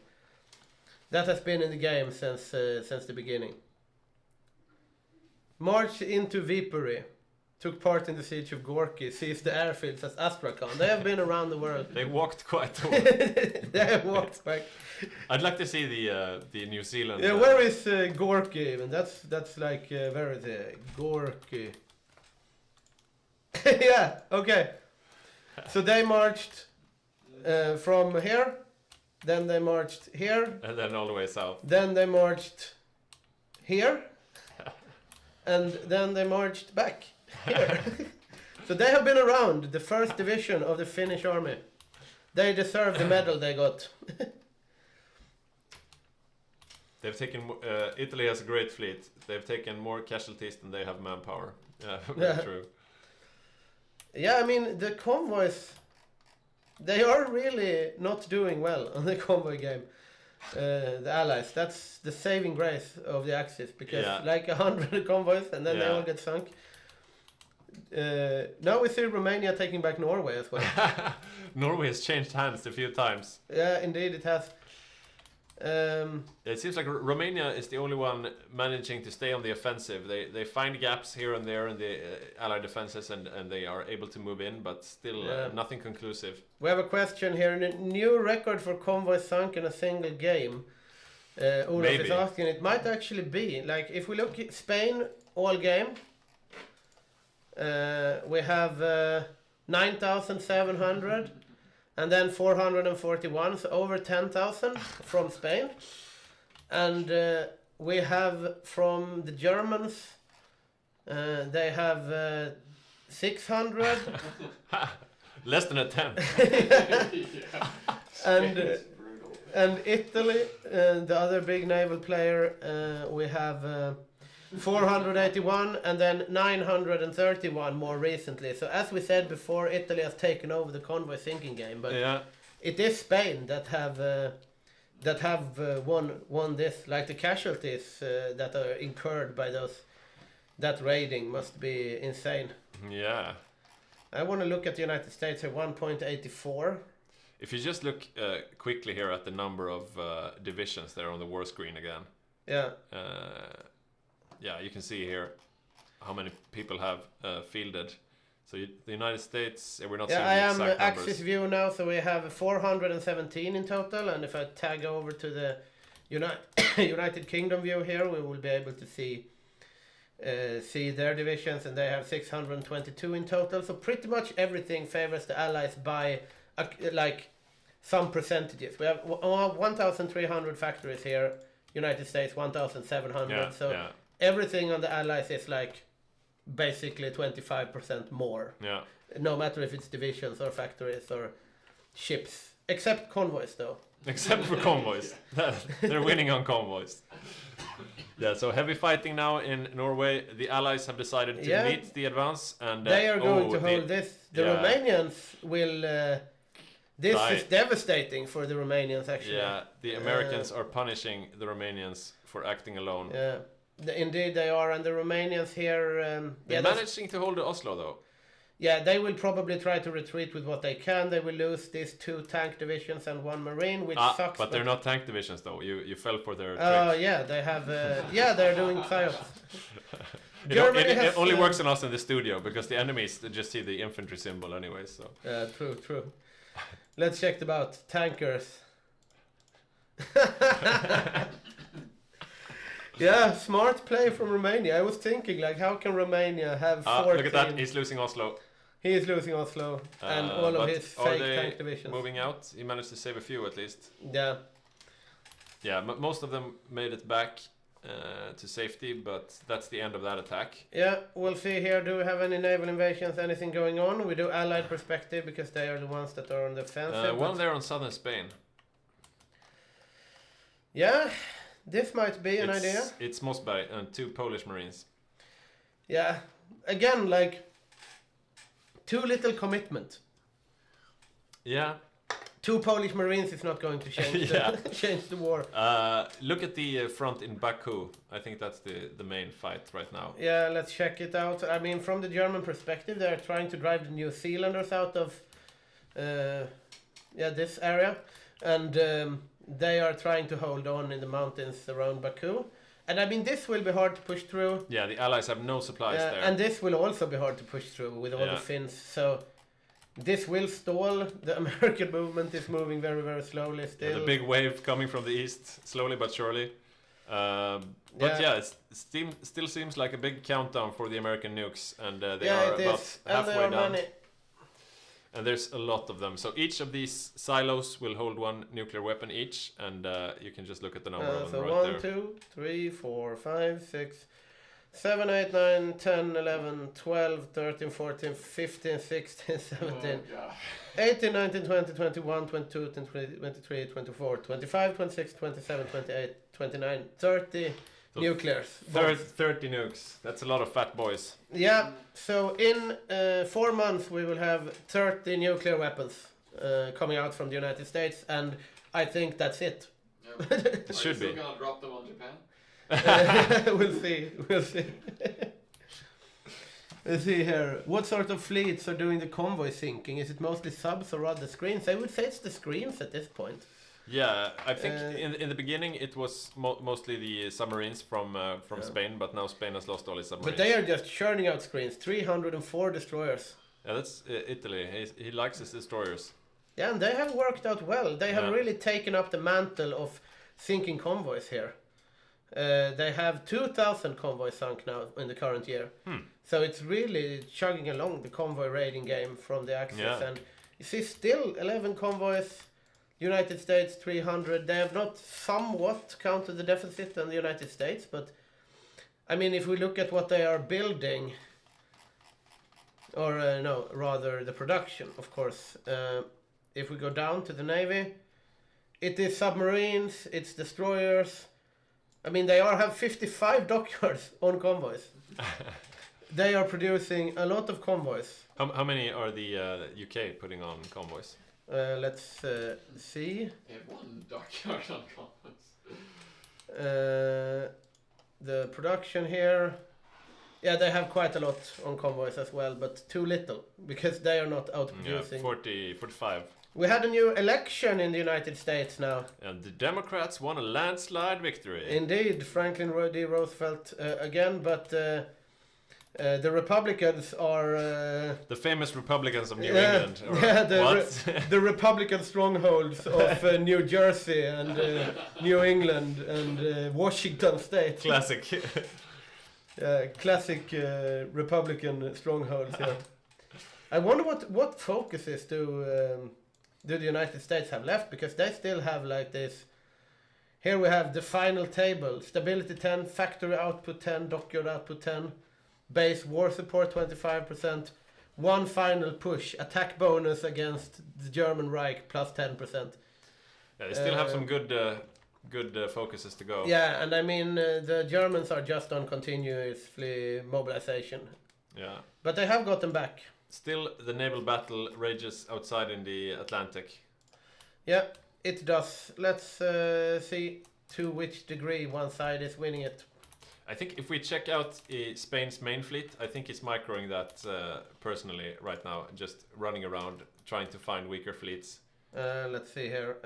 That has been in the game since the beginning. Marched into Viipuri. Took part in the siege of Gorky. Seized the airfields as Astrakhan. They have been around the world. They walked quite a way. They have walked back. I'd like to see the New Zealand. Yeah, where is Gorky even? That's like where is it? Gorky. Yeah. Okay. So they marched from here. Then they marched here. And then all the way south. Then they marched here. And then they marched back here. So they have been around, the first division of the Finnish army. They deserve the medal they got. They've taken... Italy has a great fleet. They've taken more casualties than they have manpower. Yeah, very true. Yeah, I mean, the convoys... They are really not doing well on the convoy game. The Allies. That's the saving grace of the Axis. Because like 100 convoys and then they all get sunk. Now we see Romania taking back Norway as well. Norway has changed hands a few times. Yeah, indeed it has. It seems like Romania is the only one managing to stay on the offensive. They find gaps here and there in the Allied defenses and they are able to move in, but still nothing conclusive. We have a question here. A new record for convoys sunk in a single game. Olaf is asking. It might actually be. Like, if we look at Spain, all game, we have 9,700. And then 441, so over 10,000 from Spain. And we have from the Germans, they have 600. Less than a tenth. And Italy, the other big naval player, we have 481 and then 931 more recently. So as we said before, Italy has taken over the convoy sinking game, but it is Spain that have won this. Like the casualties that are incurred by that raiding must be insane. Yeah. I want to look at the United States here, 1.84. If you just look quickly here at the number of divisions there on the war screen again. Yeah. Yeah, you can see here how many people have fielded. So the United States, we're not seeing the exact numbers. I am Axis view now, so we have 417 in total. And if I tag over to the United Kingdom view here, we will be able to see their divisions, and they have 622 in total. So pretty much everything favors the Allies by like some percentages. We have 1,300 factories here. United States 1,700. Everything on the Allies is like basically 25% more. Yeah. No matter if it's divisions or factories or ships. Except convoys though. Except for convoys. They're winning on convoys. Yeah, so heavy fighting now in Norway. The Allies have decided to meet the advance. And they are going to hold this. The Romanians will... this is devastating for the Romanians actually. Yeah, the Americans are punishing the Romanians for acting alone. Yeah. Indeed they are, and the Romanians here... they're managing to hold Oslo though. Yeah, they will probably try to retreat with what they can. They will lose these 2 tank divisions and 1 marine, which sucks. But they're not tank divisions though. You fell for their trick. Oh yeah, they have... they're doing psyops. It only works on us in the studio, because the enemies just see the infantry symbol anyway, so... Yeah, true. Let's check about tankers. Yeah, smart play from Romania. I was thinking, like, how can Romania have 14... Look at that, he's losing Oslo. He is losing Oslo, and all of his fake tank divisions. Moving out? He managed to save a few at least. Yeah. Yeah, most of them made it back to safety, but that's the end of that attack. Yeah, we'll see here. Do we have any naval invasions, anything going on? We do Allied perspective because they are the ones that are on the offensive. One there on southern Spain. Yeah, this might be an idea. It's Mossberg and 2 Polish Marines. Yeah, again, like, too little commitment. Yeah. 2 Polish Marines is not going to change, change the war. Look at the front in Baku. I think that's the main fight right now. Yeah, let's check it out. I mean, from the German perspective, they're trying to drive the New Zealanders out of this area. And they are trying to hold on in the mountains around Baku. And I mean, this will be hard to push through. Yeah, the Allies have no supplies there. And this will also be hard to push through with all the Finns. So this will stall. The American movement is moving very, very slowly still. Yeah, the big wave coming from the east, slowly but surely. It still seems like a big countdown for the American nukes, and they are about halfway down. And there's a lot of them. So each of these silos will hold 1 nuclear weapon each, and you can just look at the number of them right there. So 1, 2, 3, 4, 5, 6, 7, 8, 9, 10, 11, 12, 13, 14, 15, 16, 17, 18, 19, 20, 21, 22, 23, 24, 25, 26, 27, 28, 29, 30 nuclears. 30 nukes. That's a lot of fat boys. Yeah, so in 4 months we will have 30 nuclear weapons coming out from the United States, and I think that's it. Yeah. It should be. Are you still gonna drop them on Japan? We'll see. Let's see here. What sort of fleets are doing the convoy sinking? Is it mostly subs or rather screens? I would say it's the screens at this point. Yeah, I think in the beginning it was mostly the submarines from Spain, but now Spain has lost all its submarines. But they are just churning out screens. 304 destroyers. Yeah, that's Italy. He likes his destroyers. Yeah, and they have worked out well. They have really taken up the mantle of sinking convoys here. They have 2,000 convoys sunk now in the current year. So it's really chugging along the convoy raiding game from the Axis. Yeah. And you see still 11 convoys, United States 300. They have not somewhat counted the deficit on the United States, but I mean, if we look at what they are building, or rather the production, of course, if we go down to the Navy, it is submarines, it's destroyers. I mean, they have 55 dockyards on convoys. They are producing a lot of convoys. How many are the UK putting on convoys? Let's see. They have 1 dockyard on convoys. The production here. Yeah, they have quite a lot on convoys as well, but too little, because they are not outproducing. 45. We had a new election in the United States now. And the Democrats won a landslide victory. Indeed, Franklin D. Roosevelt again, but the Republicans are... the famous Republicans of New England. The Republican strongholds of New Jersey and New England and Washington State. Classic. Classic Republican strongholds here. I wonder what focuses do the United States have left, because they still have like this. Here we have the final table: stability 10, factory output 10, dockyard output 10, base war support 25%, one final push, attack bonus against the German Reich plus 10%. Yeah, they still have some good focuses to go. Yeah, and I mean the Germans are just on continuously mobilization. Yeah. But they have gotten back. Still, the naval battle rages outside in the Atlantic. Yeah, it does. Let's see to which degree one side is winning it. I think if we check out Spain's main fleet, I think he's microing that personally right now, just running around trying to find weaker fleets. Let's see here.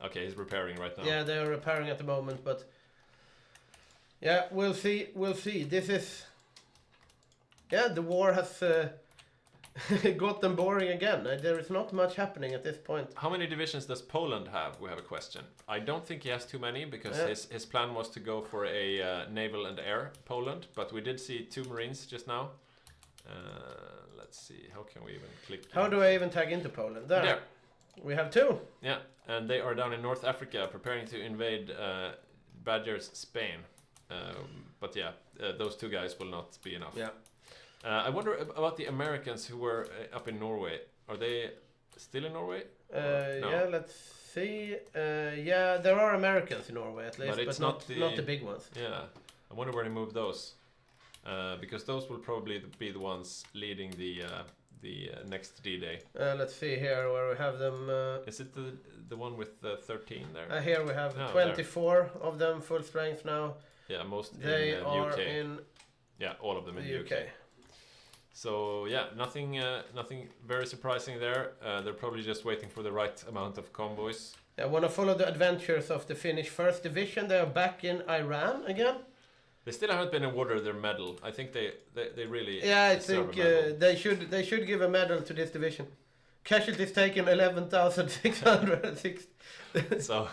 Okay, he's repairing right now. Yeah, they are repairing at the moment, but yeah, we'll see. We'll see. This is... Yeah, the war has got them boring again. There is not much happening at this point. How many divisions does Poland have? We have a question. I don't think he has too many, because his plan was to go for a naval and air Poland, but we did see 2 Marines just now. Let's see, how can we even click? How do I even tag into Poland? There. We have 2. Yeah, and they are down in North Africa preparing to invade Badgers Spain. But yeah, those 2 guys will not be enough. Yeah. I wonder about the Americans who were up in Norway. Are they still in Norway? No. Yeah, let's see. Yeah, there are Americans in Norway at least, but not the big ones. Yeah, I wonder where they moved those. Because those will probably be the ones leading the next D-Day. Let's see here where we have them. Is it the one with 13 there? Here we have 24 of them full strength now. Yeah, most they in are UK. in. Yeah, all of them in the UK. So yeah, nothing very surprising there. They're probably just waiting for the right amount of convoys. I want to follow the adventures of the Finnish 1st Division. They are back in Iran again. They still haven't been awarded their medal. I think they really. Yeah, I think they should give a medal to this division. Casualties taken 11,660. So.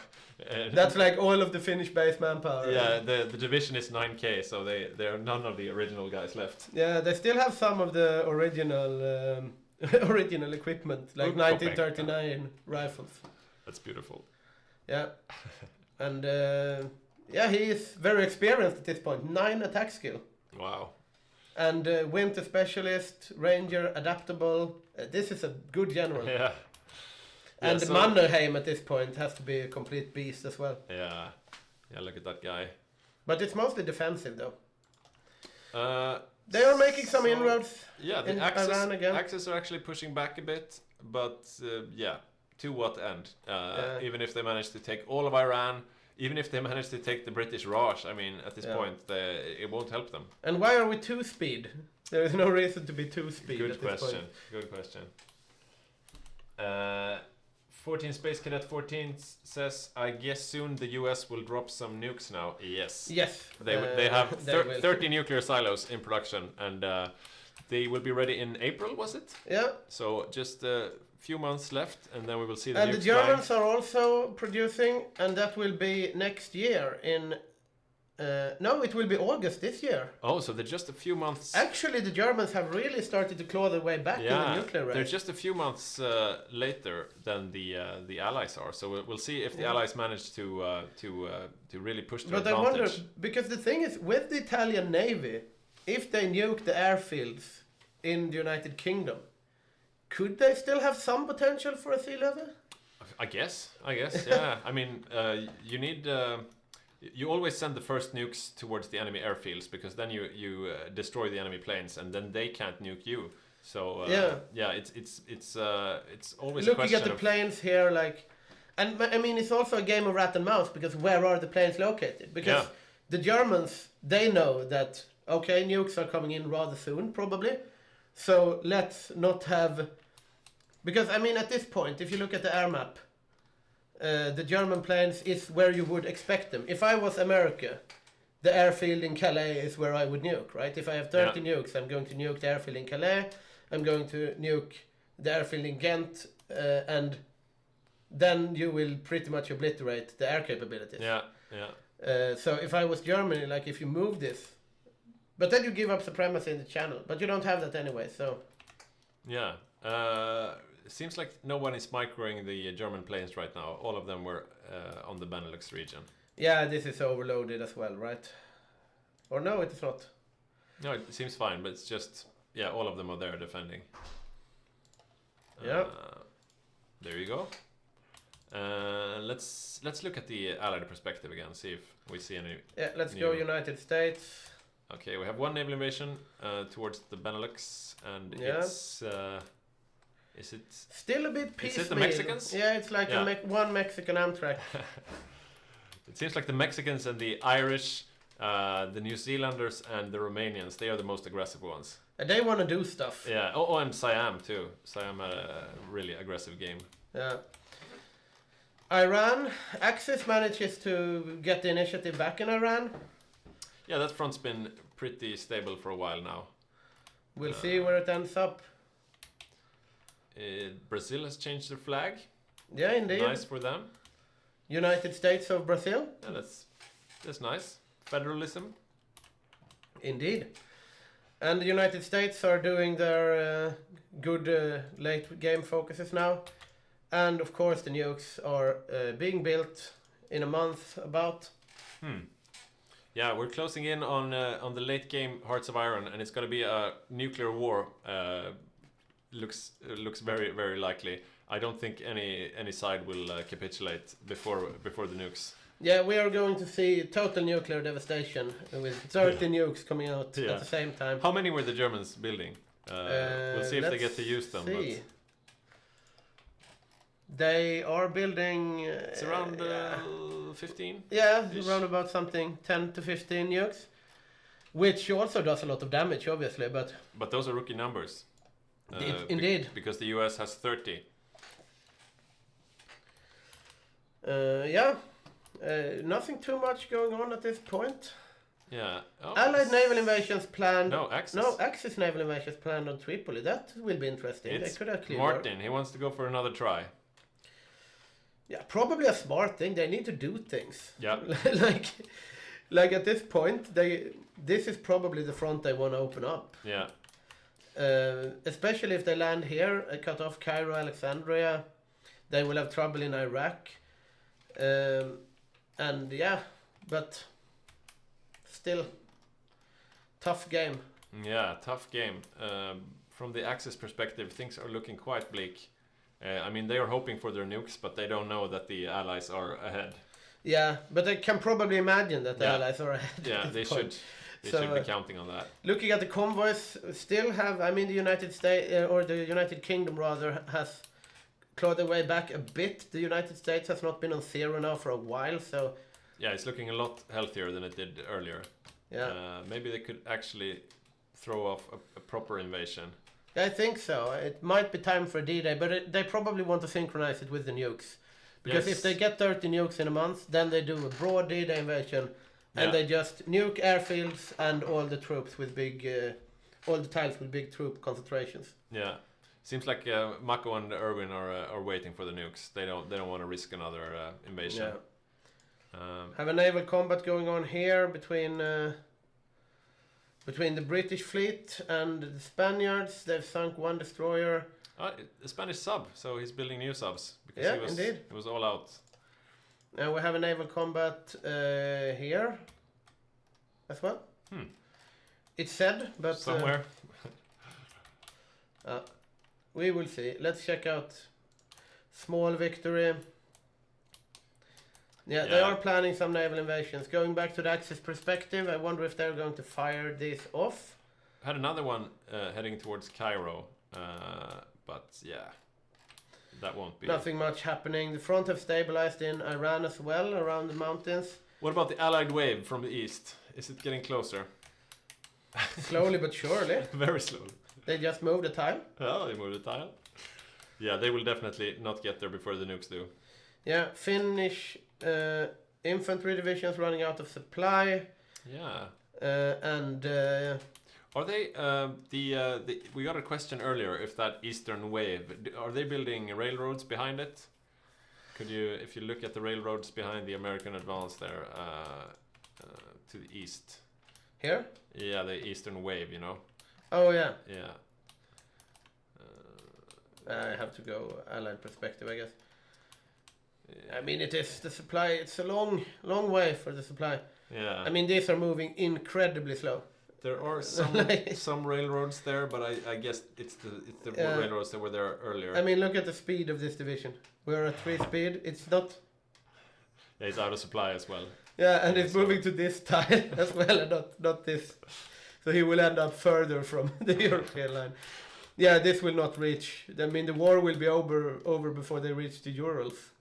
That's like all of the Finnish base manpower. Yeah, the division is 9k, so there are none of the original guys left. Yeah, they still have some of the original original equipment, like 1939 rifles. That's beautiful. Yeah, and yeah, he is very experienced at this point. 9 attack skill. Wow. And winter specialist, ranger, adaptable. This is a good general. Yeah. And Mannerheim at this point has to be a complete beast as well. Yeah, look at that guy. But it's mostly defensive though. They are making some inroads. Yeah, the Iran again. Axis are actually pushing back a bit, but yeah, to what end? Even if they manage to take all of Iran, even if they manage to take the British Raj, I mean, at this point, it won't help them. And why are we 2-speed? There is no reason to be 2-speed. Good question. Good question. 14 Space Cadet 14 says, I guess soon the US will drop some nukes now. Yes. Yes. They have 30 nuclear silos in production, and they will be ready in April, was it? Yeah. So just a few months left, and then we will see the nukes. And the Germans flying. are also producing, and that will be next year in... no, it will be August this year. Oh, so they're just a few months... Actually, the Germans have really started to claw their way back in the nuclear race. They're just a few months later than the Allies are. So we'll see if the Allies manage to really push their advantage. But I wonder, because the thing is, with the Italian Navy, if they nuke the airfields in the United Kingdom, could they still have some potential for a sea level? I guess, yeah. I mean, you need... you always send the first nukes towards the enemy airfields, because then you destroy the enemy planes, and then they can't nuke you. So yeah, it's always looking a question at the planes here, like, and I mean it's also a game of rat and mouse, because where are the planes located? Because the Germans, they know that nukes are coming in rather soon, probably. So let's not have, because I mean at this point, if you look at the air map. The German planes is where you would expect them. If I was America, the airfield in Calais is where I would nuke, right? If I have 30 nukes, I'm going to nuke the airfield in Calais, I'm going to nuke the airfield in Ghent, and then you will pretty much obliterate the air capabilities. So if I was Germany, like if you move this, but then you give up supremacy in the channel, but you don't have that anyway, so... Yeah. It seems like no one is microing the German planes right now. All of them were on the Benelux region. Yeah, this is overloaded as well, right? Or no, it's not. No, it seems fine, but it's just... Yeah, all of them are there defending. Yeah. There you go. Let's look at the Allied perspective again, see if we see any... Yeah, let's go United States. Okay, we have one naval invasion towards the Benelux, and it's... Is it still a bit piecemeal? Is it the Mexicans? Yeah, it's like one Mexican Amtrak. It seems like the Mexicans and the Irish, the New Zealanders and the Romanians, they are the most aggressive ones. And they want to do stuff. Yeah. Oh, and Siam too. Siam had a really aggressive game. Yeah. Iran, Axis manages to get the initiative back in Iran. Yeah, that front's been pretty stable for a while now. We'll see where it ends up. Brazil has changed their flag. Yeah, indeed. Nice for them. United States of Brazil. Yeah, that's nice. Federalism. Indeed. And the United States are doing their good late game focuses now. and of course the nukes are being built in a month about. Yeah, we're closing in on the late game Hearts of Iron, and it's going to be a nuclear war. Looks very, very likely. I don't think any side will capitulate before the nukes. Yeah, we are going to see total nuclear devastation with 30 nukes coming out at the same time. How many were the Germans building? We'll see if they get to use them. But they are building... it's around 15? Yeah, around about something, 10 to 15 nukes. Which also does a lot of damage, obviously, but... But those are rookie numbers. Indeed. Because the US has 30. Nothing too much going on at this point. Yeah. Oh, Allied naval invasions planned. No, Axis. No, Axis naval invasions planned on Tripoli. That will be interesting. It's they could actually Martin. He wants to go for another try. Yeah, probably a smart thing. They need to do things. Yeah. like at this point, this is probably the front they want to open up. Yeah. Especially if they land here, cut off Cairo, Alexandria, they will have trouble in Iraq. And yeah, but still, tough game. Yeah, tough game. From the Axis perspective, things are looking quite bleak. I mean, they are hoping for their nukes, but they don't know that the Allies are ahead. Yeah, but they can probably imagine that the Allies are ahead. Yeah, they should. They should be counting on that. Looking at the convoys, still have. I mean, the United States or the United Kingdom rather has clawed their way back a bit. The United States has not been on zero now for a while, so. Yeah, it's looking a lot healthier than it did earlier. Yeah. Maybe they could actually throw off a proper invasion. I think so. It might be time for D-Day, but they probably want to synchronize it with the nukes. Because if they get 30 nukes in a month, then they do a broad D-Day invasion, and they just nuke airfields and all the troops with big, all the tiles with big troop concentrations. Yeah, seems like Mako and Irwin are waiting for the nukes. They don't want to risk another invasion. Yeah. Have a naval combat going on here between the British fleet and the Spaniards. They've sunk one destroyer. The Spanish sub, so he's building new subs. Because he was all out. And we have a naval combat here as well. It's said, but... Somewhere. We will see. Let's check out small victory. Yeah, they are planning some naval invasions. Going back to the Axis perspective, I wonder if they're going to fire this off. Had another one heading towards Cairo, but yeah, that won't be. Nothing much happening. The front have stabilized in Iran as well, around the mountains. What about the Allied wave from the east? Is it getting closer? Slowly but surely. Very slowly. They just moved a tile. Oh, they moved a tile. Yeah, they will definitely not get there before the nukes do. Yeah, Finnish infantry divisions running out of supply. Yeah. Are they we got a question earlier if that eastern wave, are they building railroads behind it? Could you, if you look at the railroads behind the American advance there to the east? Here? Yeah, the eastern wave, you know. Oh yeah. Yeah. I have to go Allied perspective, I guess. Yeah. I mean, it is the supply. It's a long way for the supply. Yeah. I mean, these are moving incredibly slow. There are some railroads there, but I guess it's the railroads that were there earlier. I mean, look at the speed of this division. We're at 3 speed. It's not. Yeah, it's out of supply as well. Yeah, and it's moving to this tile as well, and not this. So he will end up further from the European line. Yeah, this will not reach. I mean, the war will be over before they reach the Urals.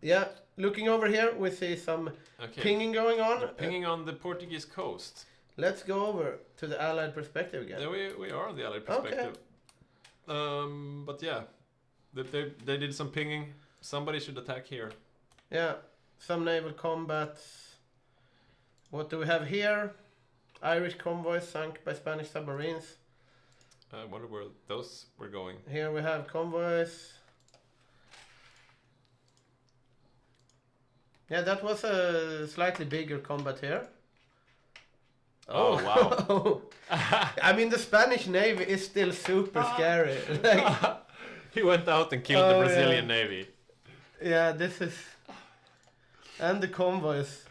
Yeah, looking over here, we see some pinging going on. Pinging on the Portuguese coast. Let's go over to the Allied perspective again. There we are on the Allied perspective. Okay. But yeah, they did some pinging. Somebody should attack here. Yeah, some naval combats. What do we have here? Irish convoys sunk by Spanish submarines. I wonder where those were going. Here we have convoys. Yeah, that was a slightly bigger combat here. Oh wow. I mean, the Spanish Navy is still super scary. Like, He went out and killed the Brazilian Navy. Yeah, this is... And the convoys.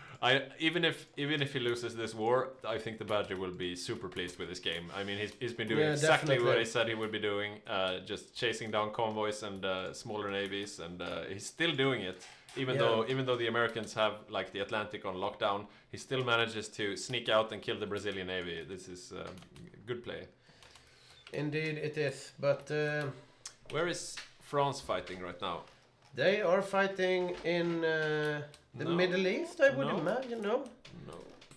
Even if he loses this war, I think the Badger will be super pleased with this game. I mean, he's been doing exactly what he said he would be doing, just chasing down convoys and smaller navies, and he's still doing it. Even though the Americans have like the Atlantic on lockdown, he still manages to sneak out and kill the Brazilian Navy. This is good play. Indeed, it is. But where is France fighting right now? They are fighting in the Middle East, I would imagine. No.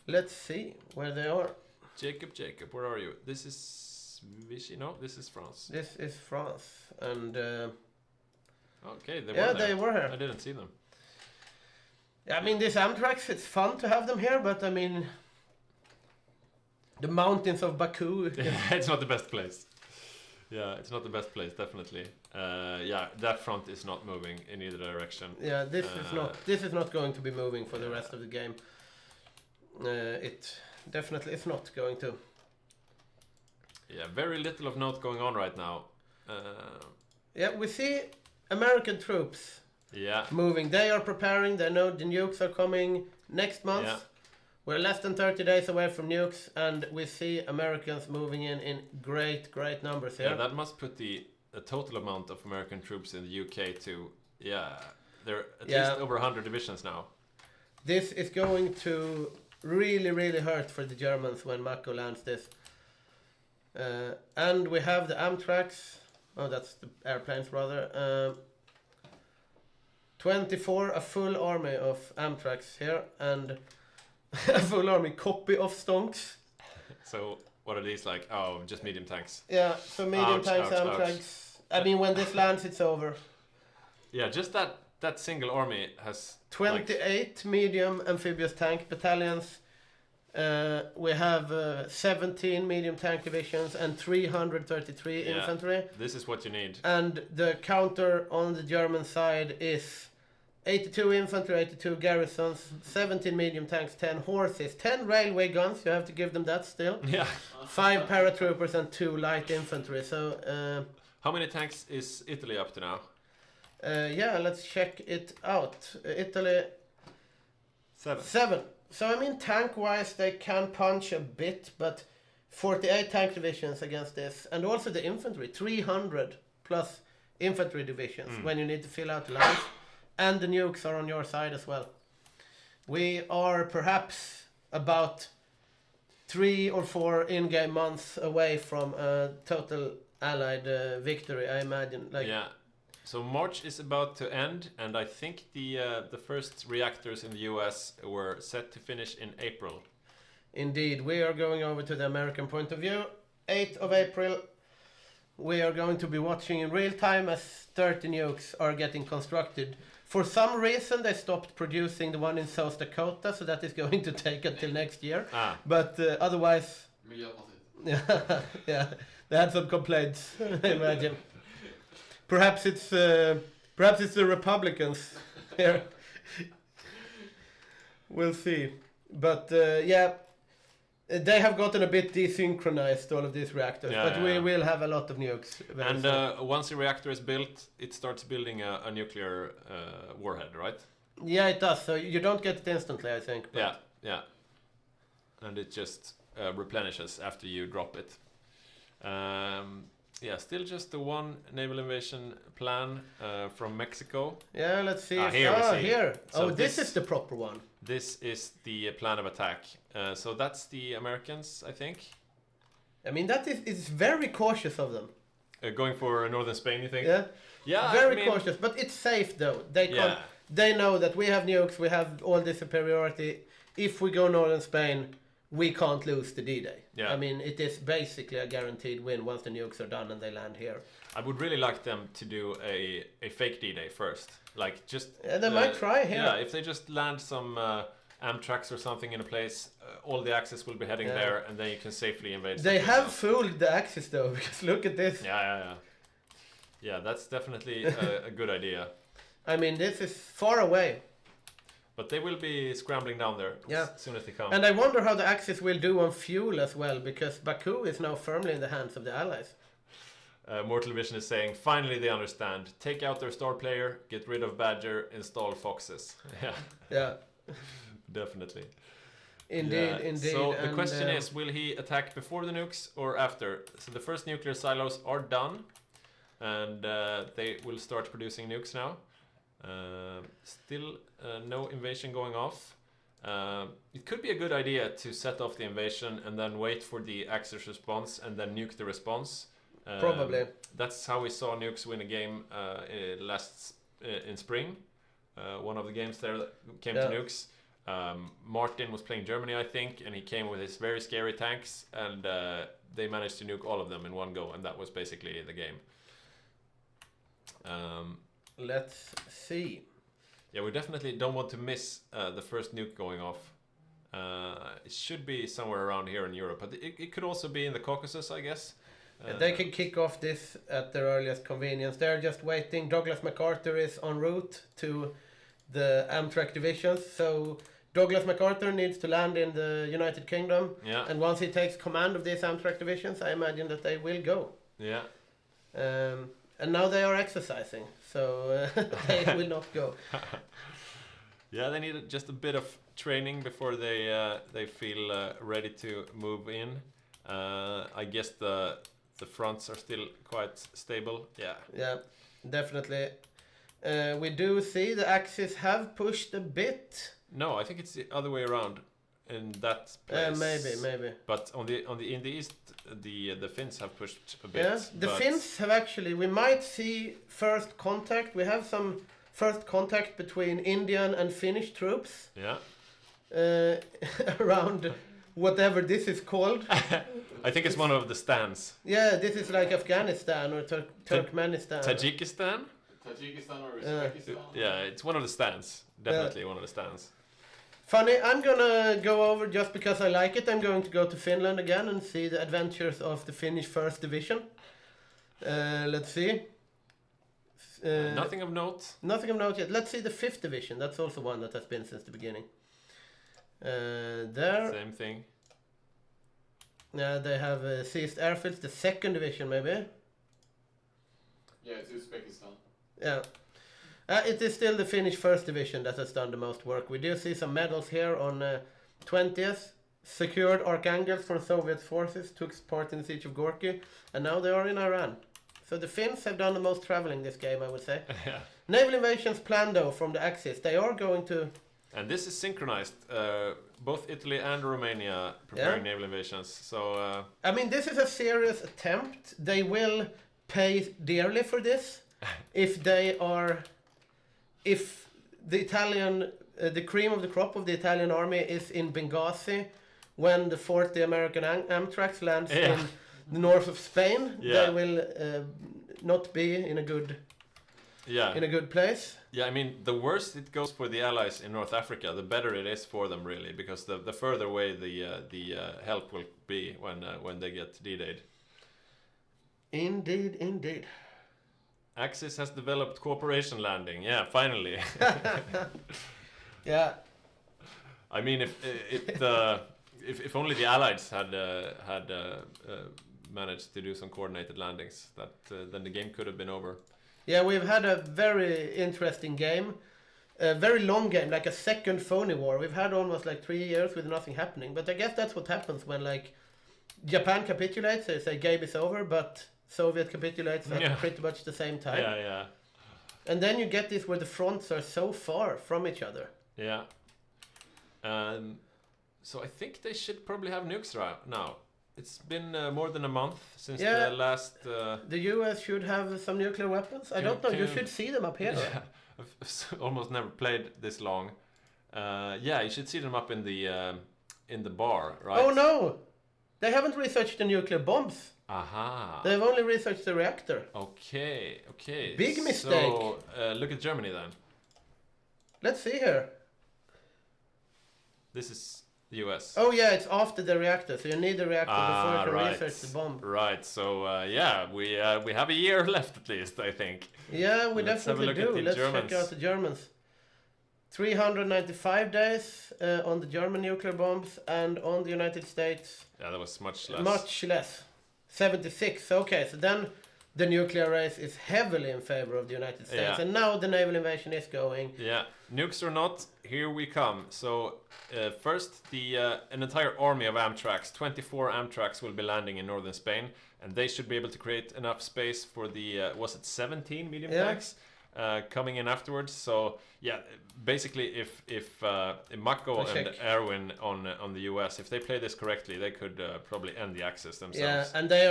Let's see where they are. Jacob, where are you? This is Vichy. No, this is France. This is France, and okay, they were here. I didn't see them. I mean, these Amtraks, it's fun to have them here, but I mean, the mountains of Baku. It's not the best place. Yeah, it's not the best place, definitely. That front is not moving in either direction. Yeah, this is not going to be moving for the rest of the game. It definitely is not going to. Yeah, very little of note going on right now. Yeah, we see American troops moving. They are preparing. They know the nukes are coming next month. Yeah. We're less than 30 days away from nukes, and we see Americans moving in great numbers here. Yeah, that must put the total amount of American troops in the UK to, they're at least over 100 divisions now. This is going to really hurt for the Germans when Mako lands this. And we have the Amtraks. Oh, that's the airplanes, rather. 24, a full army of Amtraks here, and a full army copy of Stonks. So what are these like? Oh, just medium tanks. Yeah, so medium tanks, Amtraks. I mean, when this lands, it's over. Yeah, just that single army has 28 medium amphibious tank battalions. We have 17 medium tank divisions and 333 infantry. This is what you need. And the counter on the German side is 82 infantry, 82 garrisons, 17 medium tanks, 10 horses, 10 railway guns, you have to give them that still. Yeah. 5 paratroopers and 2 light infantry. So how many tanks is Italy up to now? Let's check it out. Italy 7. So I mean, tank-wise they can punch a bit, but 48 tank divisions against this, and also the infantry, 300 plus infantry divisions when you need to fill out the lines. And the nukes are on your side as well. We are perhaps about 3 or 4 in-game months away from a total Allied victory, I imagine. So March is about to end, and I think the first reactors in the US were set to finish in April. Indeed, we are going over to the American point of view. 8th of April, we are going to be watching in real time as 30 nukes are getting constructed. For some reason, they stopped producing the one in South Dakota, so that is going to take until next year. But otherwise, they had some complaints. I imagine. Perhaps it's the Republicans here. We'll see. But they have gotten a bit desynchronized, all of these reactors. We will have a lot of nukes. And once a reactor is built, it starts building a nuclear warhead, right? Yeah, it does. So you don't get it instantly, I think. But Yeah. And it just replenishes after you drop it. Still just the one naval invasion plan from Mexico. Yeah, let's see. Here. So this is the proper one. This is the plan of attack. So that's the Americans, I think. I mean, it's very cautious of them. Going for northern Spain, you think? Yeah. Very cautious, but it's safe though. They know that we have nukes, we have all this superiority. If we go northern Spain, we can't lose the D-Day. Yeah. I mean, it is basically a guaranteed win once the nukes are done and they land here. I would really like them to do a fake D-Day first. Like, just... they might try here. Yeah, if they just land some Amtraks or something in a place, all the Axis will be heading there, and then you can safely invade. They have fooled the Axis, though, because look at this. Yeah, that's definitely a good idea. I mean, this is far away. But they will be scrambling down there as soon as they come. And I wonder how the Axis will do on fuel as well, because Baku is now firmly in the hands of the Allies. Mortal Vision is saying, finally they understand. Take out their star player, get rid of Badger, install Foxes. Yeah. Yeah. Definitely. Indeed. So the question is, will he attack before the nukes or after? So the first nuclear silos are done, and they will start producing nukes now. Still no invasion going off. It could be a good idea to set off the invasion and then wait for the Axis response and then nuke the response. Probably. That's how we saw nukes win a game in spring. One of the games there that came to nukes. Martin was playing Germany, I think, and he came with his very scary tanks, and they managed to nuke all of them in one go, and that was basically the game. Let's see. Yeah, we definitely don't want to miss the first nuke going off. It should be somewhere around here in Europe, but it could also be in the Caucasus, I guess. They can kick off this at their earliest convenience. They're just waiting. Douglas MacArthur is en route to the Amtrak divisions, so Douglas MacArthur needs to land in the United Kingdom. Yeah. And once he takes command of these Amtrak divisions, I imagine that they will go. Yeah. And now they are exercising, so they will not go. Yeah, they need just a bit of training before they feel ready to move in. I guess the fronts are still quite stable. Yeah. Yeah, definitely. We do see the Axis have pushed a bit. No, I think it's the other way around in that place. Maybe. But in the east, the Finns have pushed a bit. Yeah, the Finns have actually. We might see first contact. We have some first contact between Indian and Finnish troops. Yeah. Around whatever this is called. I think it's one of the stands. Yeah, this is like Afghanistan or Turkmenistan. Tajikistan? Tajikistan or Uzbekistan? Yeah, it's one of the stands. Definitely one of the stands. Funny, I'm gonna go over just because I like it. I'm going to go to Finland again and see the adventures of the Finnish 1st Division. Let's see. Nothing of note. Nothing of note yet. Let's see the 5th Division. That's also one that has been since the beginning. There. Same thing. Yeah, they have seized airfields. The 2nd Division, maybe. Yeah, it's Uzbekistan. Yeah. It is still the Finnish 1st Division that has done the most work. We do see some medals here on 20th. Secured Archangels from Soviet forces, took part in the siege of Gorky, and now they are in Iran. So the Finns have done the most traveling this game, I would say. Yeah. Naval invasions planned, though, from the Axis. They are going to... And this is synchronized. Both Italy and Romania preparing naval invasions. So I mean, this is a serious attempt. They will pay dearly for this if they are... If the Italian... the cream of the crop of the Italian army is in Benghazi when the 40 American Amtrak lands in the north of Spain, they will not be in a good place. Yeah, I mean, the worse it goes for the Allies in North Africa, the better it is for them, really, because the further away the help will be when they get D-Day'd. Indeed. Axis has developed cooperation landing. Yeah, finally. Yeah. I mean, if only the Allies had managed to do some coordinated landings, then the game could have been over. Yeah, we've had a very interesting game, a very long game, like a second phony war. We've had almost like 3 years with nothing happening. But I guess that's what happens when like Japan capitulates. They say game is over, but Soviet capitulates at pretty much the same time. Yeah. And then you get this where the fronts are so far from each other. Yeah. So I think they should probably have nukes now. It's been more than a month since the last... The US should have some nuclear weapons. I don't know, you should see them up here. Yeah, I've almost never played this long. Yeah, you should see them up in the bar, right? Oh no! They haven't researched the nuclear bombs. Aha. They've only researched the reactor. Okay. Big mistake. So, look at Germany then. Let's see here. This is the US. Oh yeah, it's after the reactor, so you need the reactor before you can research the bomb. Right, so we have a year left at least, I think. Yeah, we definitely do. Let's check out the Germans. 395 days on the German nuclear bombs, and on the United States... Yeah, that was much less. Much less. 76, okay, so then the nuclear race is heavily in favor of the United States, and now the naval invasion is going. Yeah, nukes or not, here we come. So first, an entire army of Amtraks, 24 Amtraks, will be landing in northern Spain, and they should be able to create enough space for the 17 medium tanks coming in afterwards. So yeah, basically, if Mako and Erwin on the US, if they play this correctly, they could probably end the Axis themselves. Yeah, and they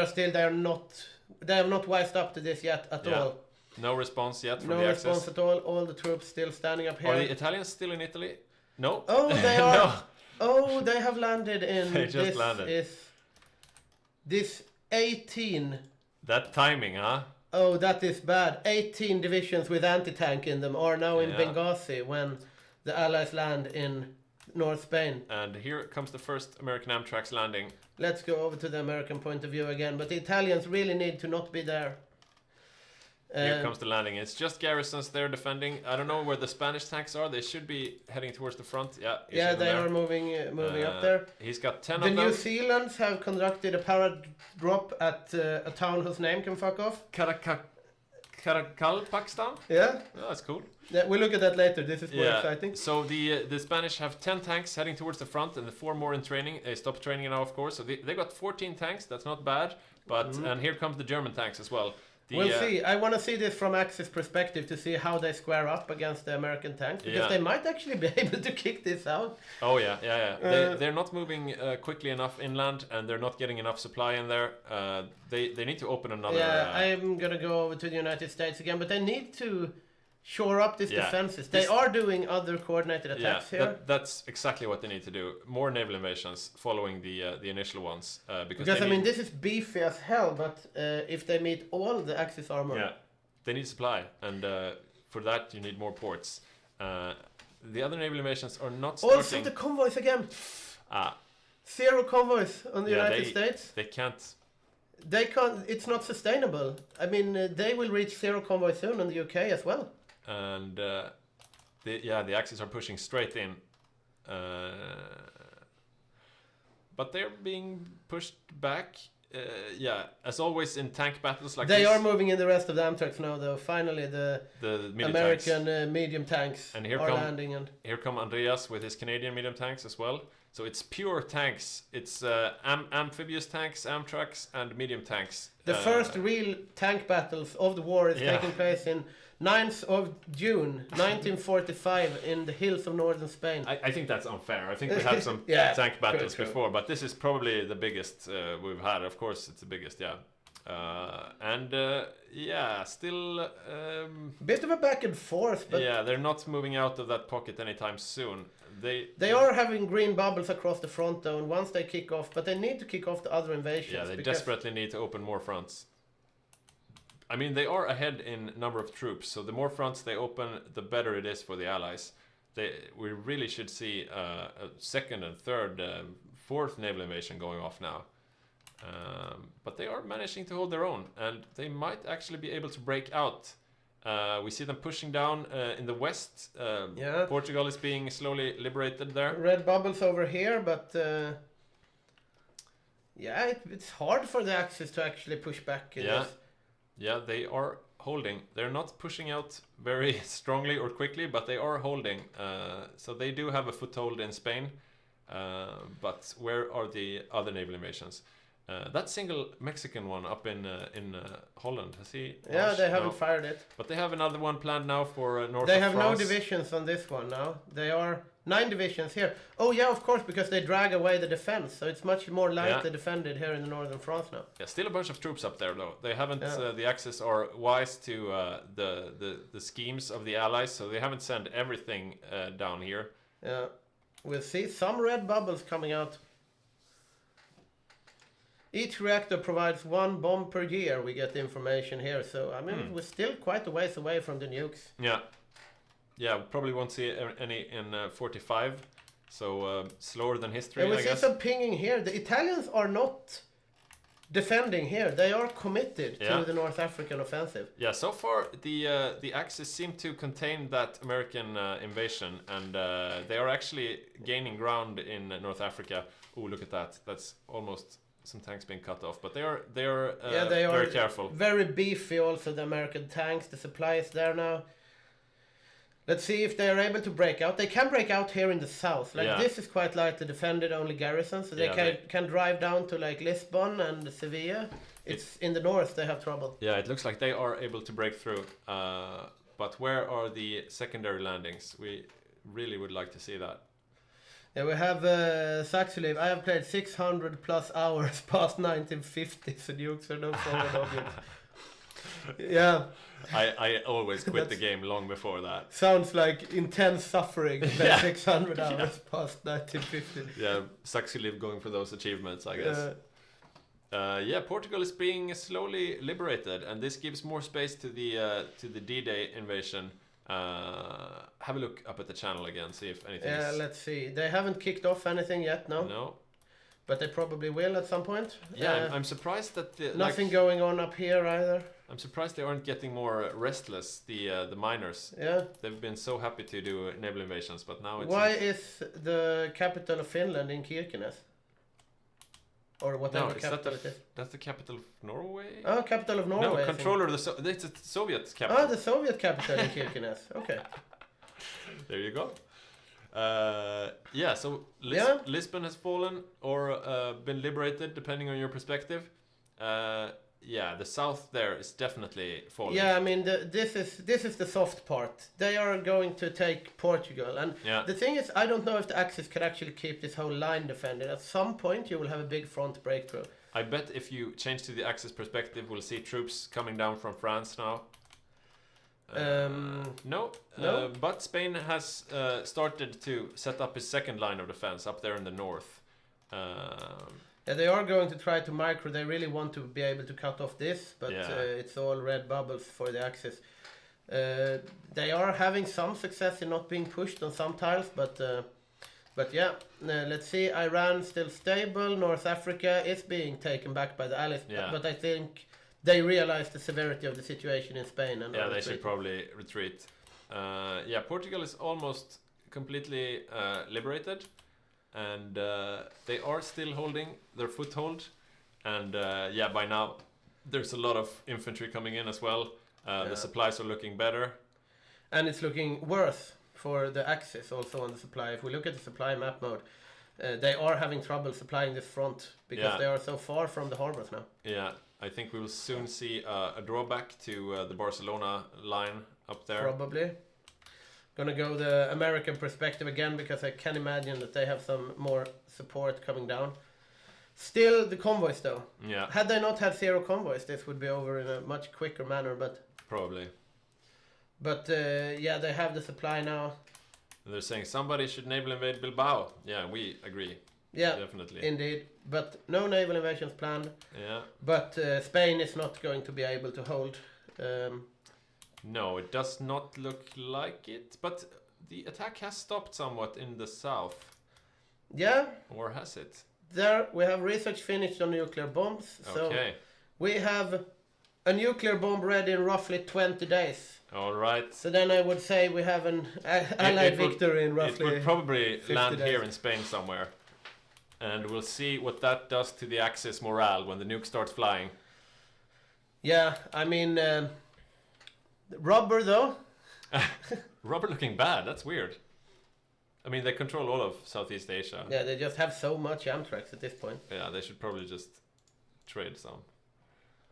have not wised up to this yet at all. No response yet from the Axis. No response at all. All the troops still standing up here. Are the Italians still in Italy? No. Oh, they are. No. Oh, they have landed in. They just landed. This 18. That timing, huh? Oh, that is bad. 18 divisions with anti-tank in them are now in Benghazi when the Allies land in North Spain. And here comes the first American Amtraks landing. Let's go over to the American point of view again. But the Italians really need to not be there. Here comes the landing. It's just garrisons they're defending. I don't know where the Spanish tanks are. They should be heading towards the front. Yeah, they are moving up there. He's got 10 of them. The New Zealanders have conducted a parade drop at a town whose name can fuck off. Pakistan? Yeah. Oh, that's cool. Yeah, we'll look at that later. This is more exciting. So the Spanish have 10 tanks heading towards the front and the 4 more in training. They stopped training now, of course. So they got 14 tanks. That's not bad. But and here comes the German tanks as well. We'll see. I want to see this from Axis perspective to see how they square up against the American tanks, because they might actually be able to kick this out. Oh yeah. They're not moving quickly enough inland, and they're not getting enough supply in there. They need to open another. Yeah, I'm gonna go over to the United States again, but they need to shore up these defenses. They are doing other coordinated attacks here. That's exactly what they need to do. More naval invasions following the initial ones. Because I mean, this is beefy as hell, but if they meet all the Axis armor... they need supply, and for that you need more ports. The other naval invasions are not starting... Also the convoys again! 0 convoys on the United States. They can't... They can't... It's not sustainable. I mean, they will reach 0 convoys soon in the UK as well. And the Axis are pushing straight in, but they're being pushed back. As always in tank battles like they this. Are moving in the rest of the Amtraks now, though. Finally, the American medium tanks and are landing. And here come Andreas with his Canadian medium tanks as well. So it's pure tanks. It's amphibious tanks, Amtraks, and medium tanks. The first real tank battles of the war is taking place in 9th of June 1945 in the hills of northern Spain. I think that's unfair. I think we had some tank battles before, but this is probably the biggest we've had. Of course, it's the biggest, still... bit of a back and forth, but... Yeah, they're not moving out of that pocket anytime soon. They are having green bubbles across the front, though, and once they kick off, but they need to kick off the other invasions. Yeah, they desperately need to open more fronts. I mean, they are ahead in number of troops, so the more fronts they open, the better it is for the Allies. We really should see a second and third, fourth naval invasion going off now. But they are managing to hold their own, and they might actually be able to break out. We see them pushing down in the west. Portugal is being slowly liberated there. Red bubbles over here, but it's hard for the Axis to actually push back in this. Yeah, they are holding. They're not pushing out very strongly or quickly, but they are holding. So they do have a foothold in Spain. But where are the other naval invasions? That single Mexican one up in Holland, has he? Yeah, they haven't fired it. But they have another one planned now for north They of have France. no divisions on this one now. They are 9 divisions here. Oh yeah, of course, because they drag away the defense, so it's much more lightly defended here in the northern France now. Yeah, still a bunch of troops up there though. They haven't. The Axis are wise to the schemes of the Allies, so they haven't sent everything down here. Yeah, we'll see some red bubbles coming out. Each reactor provides 1 bomb per year, we get the information here. So, I mean, we're still quite a ways away from the nukes. Yeah, we probably won't see any in 45. So, slower than history, I guess. See some pinging here. The Italians are not defending here. They are committed to the North African offensive. Yeah, so far the Axis seem to contain that American invasion. And they are actually gaining ground in North Africa. Oh, look at that. That's almost some tanks being cut off, but they are they very careful. Very beefy also, the American tanks. The supply is there now. Let's see if they are able to break out. They can break out here in the south. This is quite lightly defended, only garrison, so they can drive down to like Lisbon and Sevilla. It's in the north they have trouble. Yeah, it looks like they are able to break through. But where are the secondary landings? We really would like to see that. Yeah, we have Saxiliv. I have played 600 plus hours past 1950, so nukes are no forward objects. Yeah. I always quit the game long before that. Sounds like intense suffering. 600 hours past 1950. Yeah, Saxiliv going for those achievements, I guess. Portugal is being slowly liberated, and this gives more space to the D-Day invasion. Have a look up at the channel again, see if anything. Yeah, let's see. They haven't kicked off anything yet, no. No. But they probably will at some point. Yeah, I'm surprised that nothing going on up here either. I'm surprised they aren't getting more restless. The miners. Yeah. They've been so happy to do naval invasions, but now it's. Why is the capital of Finland in Kirkenes? Or whatever capital it is. That's the capital of Norway? Oh, capital of Norway. No, controller of the it's a Soviet capital. Oh, the Soviet capital in Kirkenes. Okay. There you go. So Lisbon has fallen or been liberated, depending on your perspective. The south there is definitely falling. Yeah, I mean, this is the soft part. They are going to take Portugal, and the thing is, I don't know if the Axis can actually keep this whole line defended. At some point, you will have a big front breakthrough. I bet if you change to the Axis perspective, we'll see troops coming down from France now. No. But Spain has started to set up his second line of defense up there in the north. Yeah, they are going to try to micro. They really want to be able to cut off this, but it's all red bubbles for the Axis. They are having some success in not being pushed on some tiles, but let's see. Iran still stable. North Africa is being taken back by the Allies, but I think they realize the severity of the situation in Spain. And they should probably retreat. Portugal is almost completely liberated. And they are still holding their foothold, and by now there's a lot of infantry coming in as well. The supplies are looking better, and it's looking worse for the Axis also on the supply. If we look at the supply map mode, they are having trouble supplying this front because they are so far from the harbors now. Yeah, I think we will soon see a drawback to the Barcelona line up there. Probably. Gonna go the American perspective again because I can imagine that they have some more support coming down. Still the convoys though. Yeah. Had they not had 0 convoys, this would be over in a much quicker manner, but probably. But they have the supply now. They're saying somebody should naval invade Bilbao. Yeah, we agree. Yeah, definitely. Indeed. But no naval invasions planned. Yeah. But Spain is not going to be able to hold. No, it does not look like it. But the attack has stopped somewhat in the south. Yeah. Or has it? There we have research finished on nuclear bombs. So we have a nuclear bomb ready in roughly 20 days. All right. So then I would say we have an allied victory in roughly. It would probably land here in Spain somewhere. And we'll see what that does to the Axis morale when the nuke starts flying. Yeah, I mean, rubber though. Rubber looking bad, that's weird. I mean, they control all of Southeast Asia. Yeah, they just have so much Amtrak at this point. Yeah, they should probably just trade some.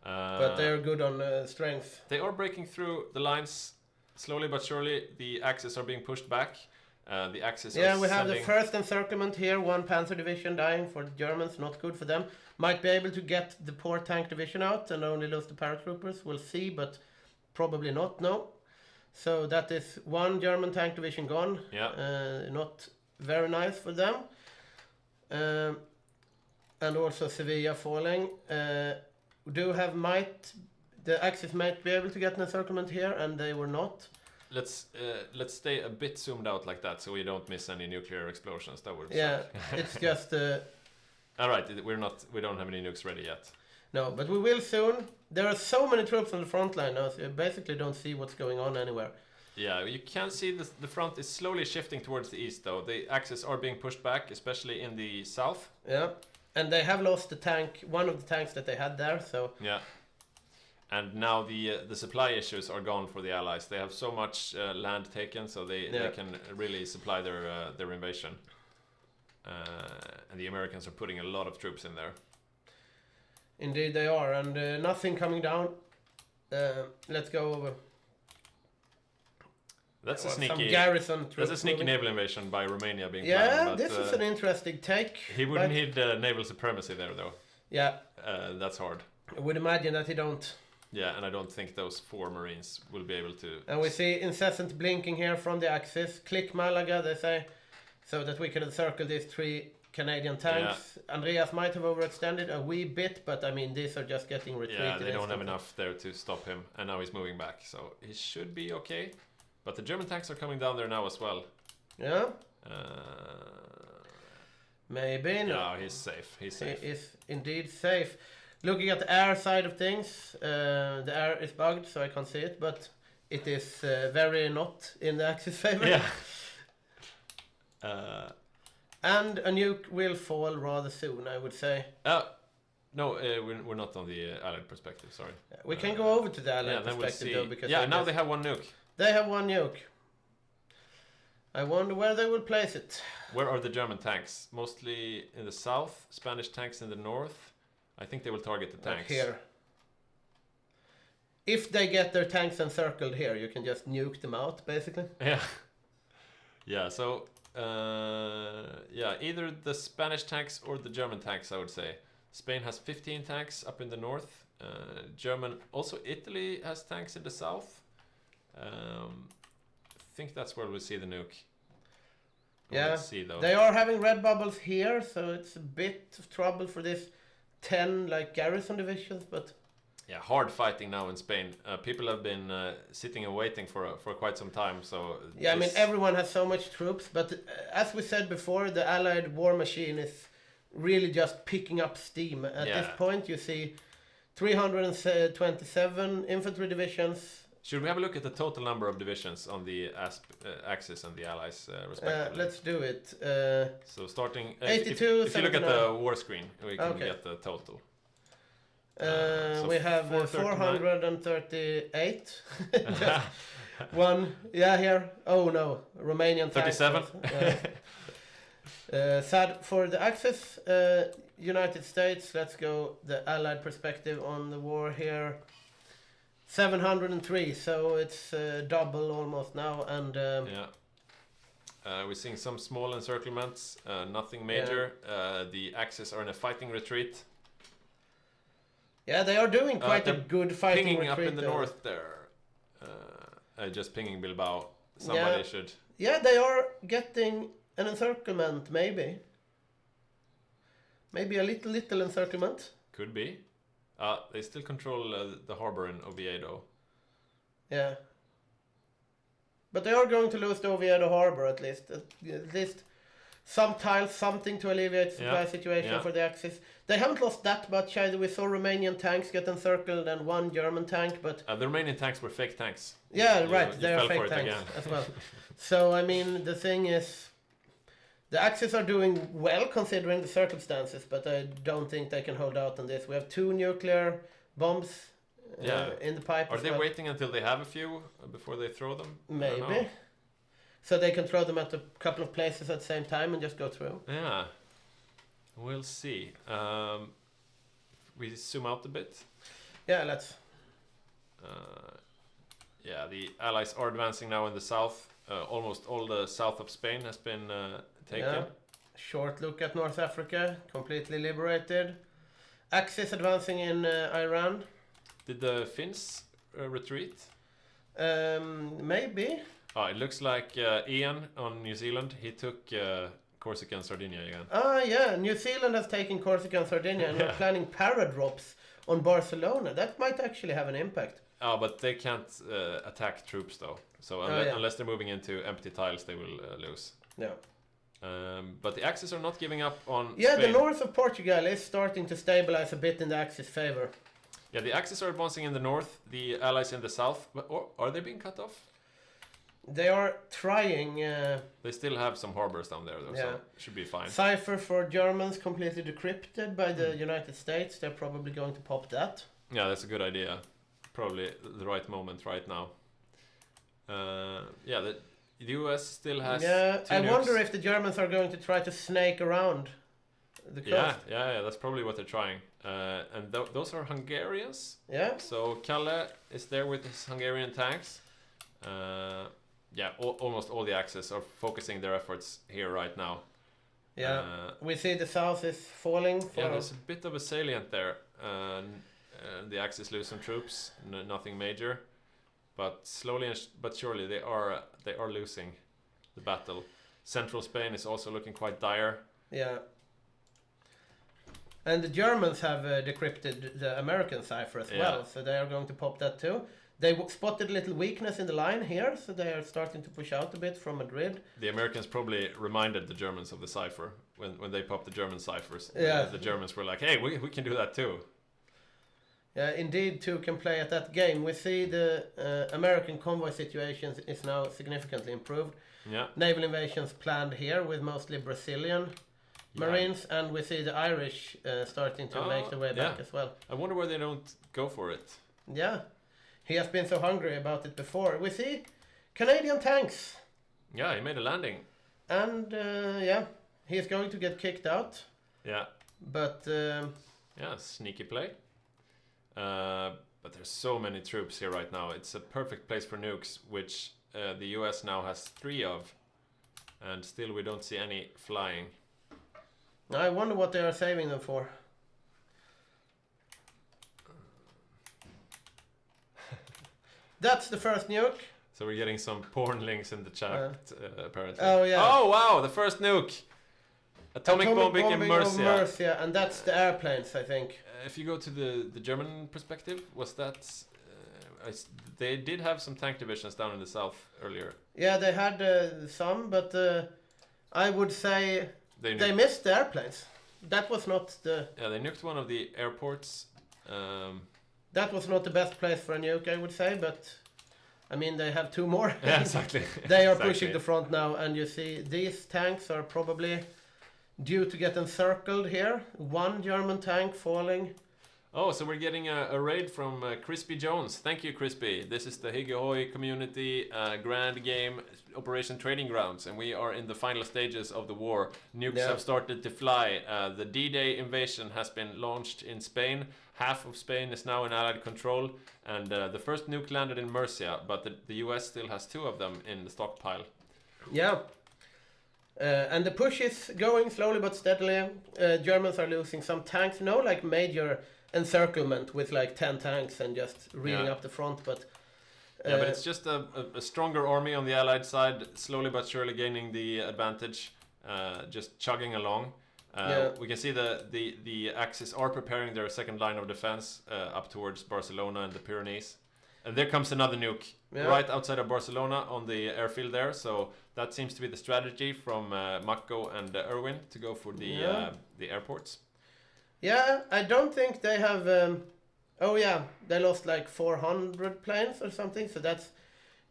But they're good on strength. They are breaking through the lines slowly but surely. The Axis are being pushed back. The Axis are we have the first encirclement here. 1 Panzer division dying for the Germans. Not good for them. Might be able to get the poor tank division out and only lose the paratroopers. We'll see, but probably not, no. So that is 1 German tank division gone. Yeah. Not very nice for them. And also Sevilla falling. Do have the Axis might be able to get an encirclement here, and they were not. Let's stay a bit zoomed out like that, so we don't miss any nuclear explosions. That would suck. It's just. All right, we don't have any nukes ready yet. No, but we will soon. There are so many troops on the front line now, so you basically don't see what's going on anywhere. Yeah, you can see the front is slowly shifting towards the east, though. The Axis are being pushed back, especially in the south. Yeah, And they have lost the tank, one of the tanks that they had there, so... Yeah. And now the supply issues are gone for the Allies. They have so much land taken, so they can really supply their invasion. And the Americans are putting a lot of troops in there. Indeed they are, and nothing coming down. Let's go over. That's a sneaky naval invasion by Romania being planned. Yeah, this is an interesting take. He wouldn't need naval supremacy there, though. Yeah. That's hard. I would imagine that he don't. Yeah, and I don't think those 4 Marines will be able to... And we see incessant blinking here from the Axis. Click Malaga, they say, so that we can encircle these 3 Canadian tanks. Yeah. Andreas might have overextended a wee bit, but I mean, these are just getting retreated. Yeah, they don't have enough there to stop him, and now he's moving back, so he should be okay. But the German tanks are coming down there now as well. Yeah. Maybe. No, he's safe. He's safe. He is indeed safe. Looking at the air side of things, the air is bugged, so I can't see it, but it is very not in the Axis favor. Yeah. And a nuke will fall rather soon, I would say. No, we're not on the Allied perspective, sorry. We can go over to the Allied perspective, though, because... Yeah, now they have 1 nuke. They have 1 nuke. I wonder where they will place it. Where are the German tanks? Mostly in the south, Spanish tanks in the north. I think they will target the tanks. Here. If they get their tanks encircled here, you can just nuke them out, basically. Yeah. Yeah, so... yeah, either the Spanish tanks or the German tanks, I would say. Spain has 15 tanks up in the north. Also Italy has tanks in the south. I think that's where we'll see the nuke. Yeah, see, they are having red bubbles here, so it's a bit of trouble for this 10 garrison divisions, but... Yeah, hard fighting now in Spain. People have been sitting and waiting for quite some time, so... Yeah, I mean, everyone has so much troops, but as we said before, the Allied war machine is really just picking up steam. At this point, you see 327 infantry divisions. Should we have a look at the total number of divisions on the Axis and the Allies, respectively? Let's do it. So starting... 82, if you look at the war screen, we can get the total. So we have 438. One, here. Oh no, Romanian 37. Sad for the Axis. United States, let's go the Allied perspective on the war here. 703, so it's double almost now, and we're seeing some small encirclements, nothing major. The Axis are in a fighting retreat. Yeah, they are doing quite a good fighting pinging retreat. Up in the north there. Just pinging Bilbao. Somebody should... Yeah, they are getting an encirclement, maybe. Maybe a little encirclement. Could be. They still control the harbor in Oviedo. Yeah. But they are going to lose the Oviedo harbor at least. At least some tiles, something to alleviate the supply situation for the Axis. They haven't lost that much either. We saw Romanian tanks get encircled and 1 German tank, but... the Romanian tanks were fake tanks. Yeah, right. They are fake tanks as well. So, I mean, the thing is... The Axis are doing well considering the circumstances, but I don't think they can hold out on this. We have 2 nuclear bombs in the pipe. Are they waiting until they have a few before they throw them? Maybe. So they can throw them at a couple of places at the same time and just go through. Yeah. We'll see. We zoom out a bit. Yeah, let's. The Allies are advancing now in the south. Almost all the south of Spain has been taken. Yeah. Short look at North Africa, completely liberated. Axis advancing in Iran. Did the Finns retreat? Maybe. It looks like Ian on New Zealand, he took Corsica and Sardinia again. Yeah, New Zealand has taken Corsica and Sardinia and we're planning paradrops on Barcelona. That might actually have an impact. But they can't attack troops though. So unless they're moving into empty tiles, they will lose. Yeah. But the Axis are not giving up on Spain. The north of Portugal is starting to stabilize a bit in the Axis favor. Yeah, the Axis are advancing in the north, the Allies in the south. But are they being cut off? They are trying. They still have some harbors down there, though, so it should be fine. Cipher for Germans completely decrypted by the United States. They're probably going to pop that. Yeah, that's a good idea. Probably the right moment right now. The US still has. Yeah, I nukes. wonder if the Germans are going to try to snake around the coast. Yeah, that's probably what they're trying. And those are Hungarians. Yeah. So Kalle is there with his Hungarian tanks. Almost all the Axis are focusing their efforts here right now. Yeah, we see the south is falling. There's a bit of a salient there. The Axis lose some troops, nothing major, but slowly but surely they are losing the battle. Central Spain is also looking quite dire. Yeah. And the Germans have decrypted the American cipher as well, so they are going to pop that too. They spotted a little weakness in the line here, so they are starting to push out a bit from Madrid. The Americans probably reminded the Germans of the cipher when they popped the German ciphers. Yeah. The Germans were like, hey, we can do that too. Yeah, indeed, two can play at that game. We see the American convoy situation is now significantly improved. Yeah. Naval invasions planned here with mostly Brazilian Marines, and we see the Irish starting to make their way back as well. I wonder why they don't go for it. Yeah. He has been so hungry about it before. We see Canadian tanks. Yeah, he made a landing. And he's going to get kicked out. Yeah. But sneaky play. But there's so many troops here right now. It's a perfect place for nukes, which the US now has 3 of. And still we don't see any flying. I wonder what they are saving them for. That's the first nuke. So we're getting some porn links in the chat, apparently. Oh, yeah. Oh, wow, the first nuke! Atomic bombing in Murcia. And that's the airplanes, I think. If you go to the German perspective, was that... they did have some tank divisions down in the south earlier. Yeah, they had some, but I would say they missed the airplanes. That was not the... Yeah, they nuked one of the airports. That was not the best place for a nuke, I would say, but I mean, they have 2 more. Yeah, exactly. They are pushing the front now, and you see these tanks are probably due to get encircled here. 1 German tank falling. Oh, so we're getting a raid from Crispy Jones. Thank you, Crispy. This is the Hygge HOI community grand game Operation Trading Grounds, and we are in the final stages of the war. Nukes have started to fly. The D-Day invasion has been launched in Spain. Half of Spain is now in Allied control, and the first nuke landed in Murcia, but the US still has 2 of them in the stockpile. Yeah. And the push is going slowly but steadily. Germans are losing some tanks. No, like major encirclement with like 10 tanks and just reeling up the front, but but it's just a stronger army on the Allied side, slowly but surely gaining the advantage, just chugging along. We can see the Axis are preparing their second line of defense up towards Barcelona and the Pyrenees. And there comes another nuke right outside of Barcelona on the airfield there. So that seems to be the strategy from Mako and Erwin to go for the airports. Yeah, I don't think they have... they lost like 400 planes or something. So that's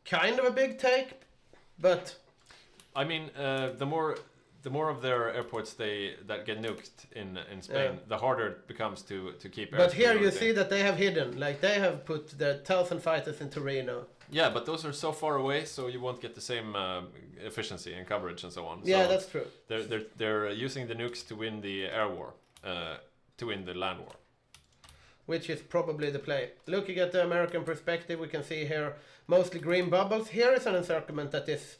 kind of a big take, but... I mean, the more of their airports that get nuked in Spain, the harder it becomes to keep. But here you see that they have hidden, like they have put the 1,000 fighters in Torino. Yeah, but those are so far away, so you won't get the same efficiency and coverage and so on. Yeah, so that's true. They're using the nukes to win the air war, to win the land war. Which is probably the play. Looking at the American perspective, we can see here mostly green bubbles. Here is an encirclement that is...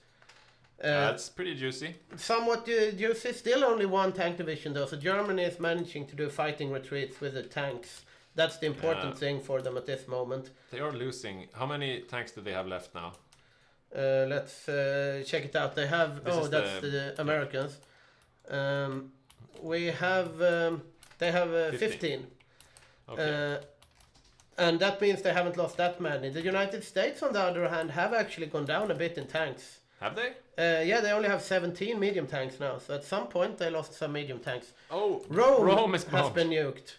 that's pretty juicy. Somewhat juicy. Still only 1 tank division though. So Germany is managing to do fighting retreats with the tanks. That's the important thing for them at this moment. They are losing. How many tanks do they have left now? Let's check it out. They have... that's the Americans. They have 15. Okay. And that means they haven't lost that many. The United States, on the other hand, have actually gone down a bit in tanks. Have they? They only have 17 medium tanks now. So at some point they lost some medium tanks. Oh, Rome has been nuked.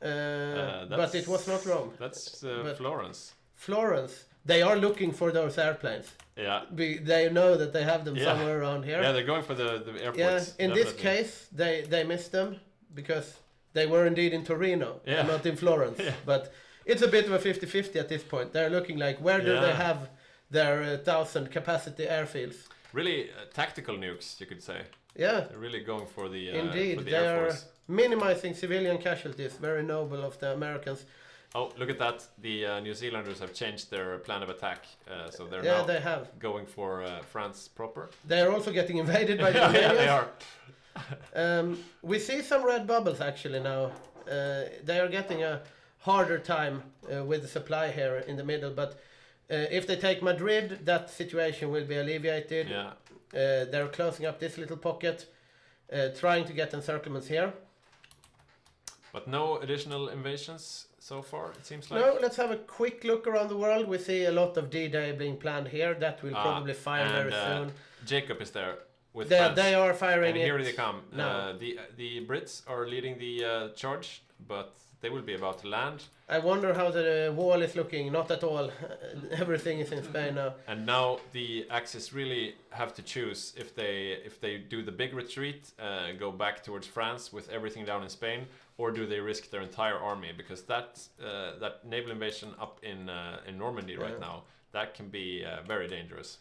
But it was not Rome. That's Florence. Florence. they are looking for those airplanes. Yeah. They know that they have them somewhere around here. Yeah, they're going for the airports. Yeah, in this definitely. case, they missed them because they were indeed in Torino, and not in Florence. Yeah. But it's a bit of a 50-50 at this point. They're looking like, where do they have their 1,000 capacity airfields? Really tactical nukes, you could say. Yeah. They're really going for the Indeed, for the they Air are Force. minimizing civilian casualties. Very noble of the Americans. Oh, look at that. The New Zealanders have changed their plan of attack. So they're Yeah, now they have. going for France proper. They are also getting invaded by the Yeah, Romanians. they are. We see some red bubbles actually now. They are getting a harder time with the supply here in the middle, but if they take Madrid, that situation will be alleviated. Yeah. They're closing up this little pocket, trying to get encirclements here. But no additional invasions so far, it seems like. No, let's have a quick look around the world. We see a lot of D-Day being planned here. That will probably fire very soon. Jacob is there with France. They are firing and it. here they come. No. The Brits are leading the charge, but they will be about to land. I wonder how the wall is looking. Not at all. Everything is in Spain now. And now the Axis really have to choose if they do the big retreat, go back towards France with everything down in Spain, or do they risk their entire army? Because that naval invasion up in Normandy right now, that can be very dangerous.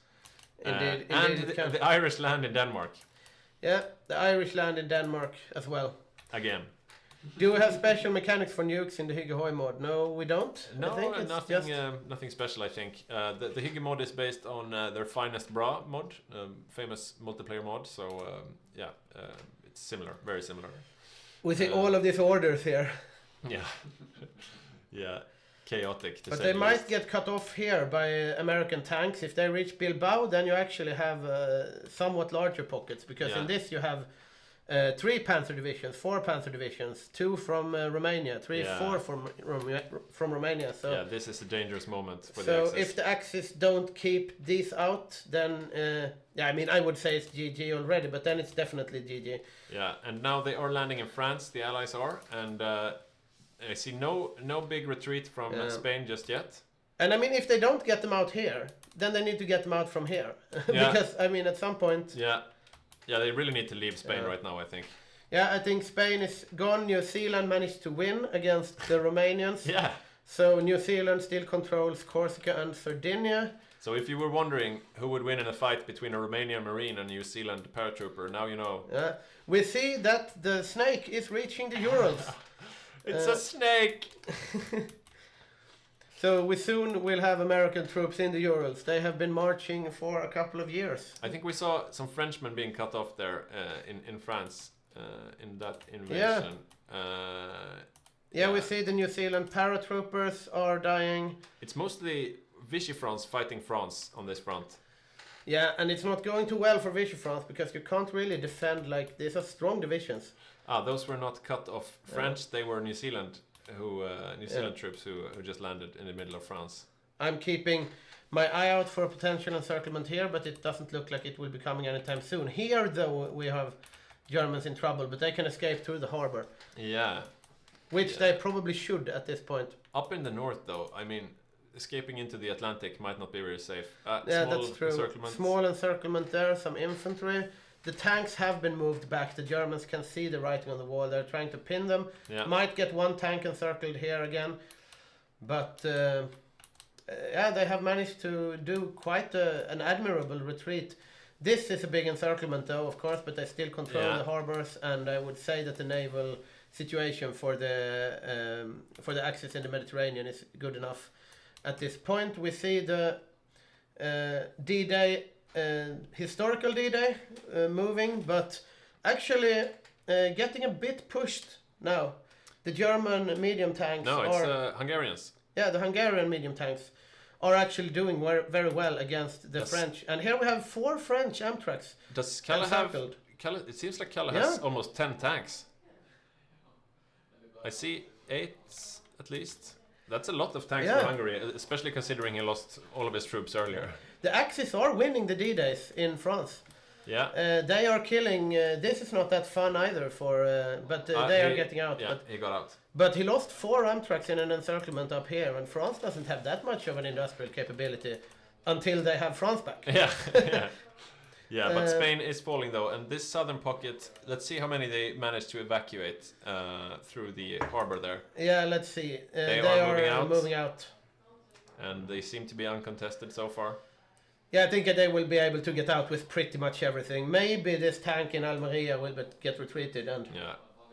Indeed, and the Irish land in Denmark. Yeah, the Irish land in Denmark as well. Again. Do we have special mechanics for nukes in the Hygge HOI mod? No, we don't. No, I think it's nothing, just... nothing special. I think the Hygge mod is based on their Finest Bra mod, famous multiplayer mod. So it's similar, very similar. We see all of these orders here. Yeah, yeah, chaotic. But they might get cut off here by American tanks. If they reach Bilbao, then you actually have somewhat larger pockets, because in this you have 3 Panzer divisions, 4 Panzer divisions, 2 from Romania, 4 from Romania. So yeah, this is a dangerous moment for the Axis. So if the Axis don't keep these out, then I mean, I would say it's GG already, but then it's definitely GG. Yeah, and now they are landing in France. The Allies are, and I see no big retreat from Spain just yet. And I mean, if they don't get them out here, then they need to get them out from here, because I mean, at some point. Yeah, they really need to leave Spain right now, I think. Yeah, I think Spain is gone. New Zealand managed to win against the Romanians. Yeah. So New Zealand still controls Corsica and Sardinia. So if you were wondering who would win in a fight between a Romanian Marine and a New Zealand paratrooper, now you know. Yeah. We see that the snake is reaching the Urals. It's a snake! So we soon will have American troops in the Urals. They have been marching for a couple of years. I think we saw some Frenchmen being cut off there in France in that invasion. We see the New Zealand paratroopers are dying. It's mostly Vichy France fighting France on this front. Yeah, and it's not going too well for Vichy France, because you can't really defend, like, these are strong divisions. Those were not cut off French, they were New Zealand. New Zealand troops who just landed in the middle of France. I'm keeping my eye out for a potential encirclement here, but it doesn't look like it will be coming anytime soon. Here, though, we have Germans in trouble, but they can escape through the harbor. Yeah. Which they probably should at this point. Up in the north, though, I mean, escaping into the Atlantic might not be very safe. That's true. Small encirclement there, some infantry. The tanks have been moved back. The Germans can see the writing on the wall. They're trying to pin them. Yeah. Might get one tank encircled here again. But they have managed to do quite an admirable retreat. This is a big encirclement, though, of course, but they still control the harbors. And I would say that the naval situation for the Axis in the Mediterranean is good enough. At this point, we see the D-Day. Historical D-Day moving, but actually getting a bit pushed now. The German medium tanks it's Hungarians. Yeah, the Hungarian medium tanks are actually doing very well against the French. And here we have 4 French Amtraks. Does Kalle have... it seems like Kalle has almost 10 tanks. I see 8 at least. That's a lot of tanks for Hungary, especially considering he lost all of his troops earlier. The Axis are winning the D-Days in France. Yeah. They are killing... this is not that fun either, but they are getting out. Yeah, he got out. But he lost 4 Amtraks in an encirclement up here, and France doesn't have that much of an industrial capability until they have France back. Yeah, yeah. But Spain is falling though, and this southern pocket. Let's see how many they managed to evacuate through the harbor there. Yeah, let's see. They are moving out, and they seem to be uncontested so far. Yeah, I think they will be able to get out with pretty much everything. Maybe this tank in Almeria will get retreated and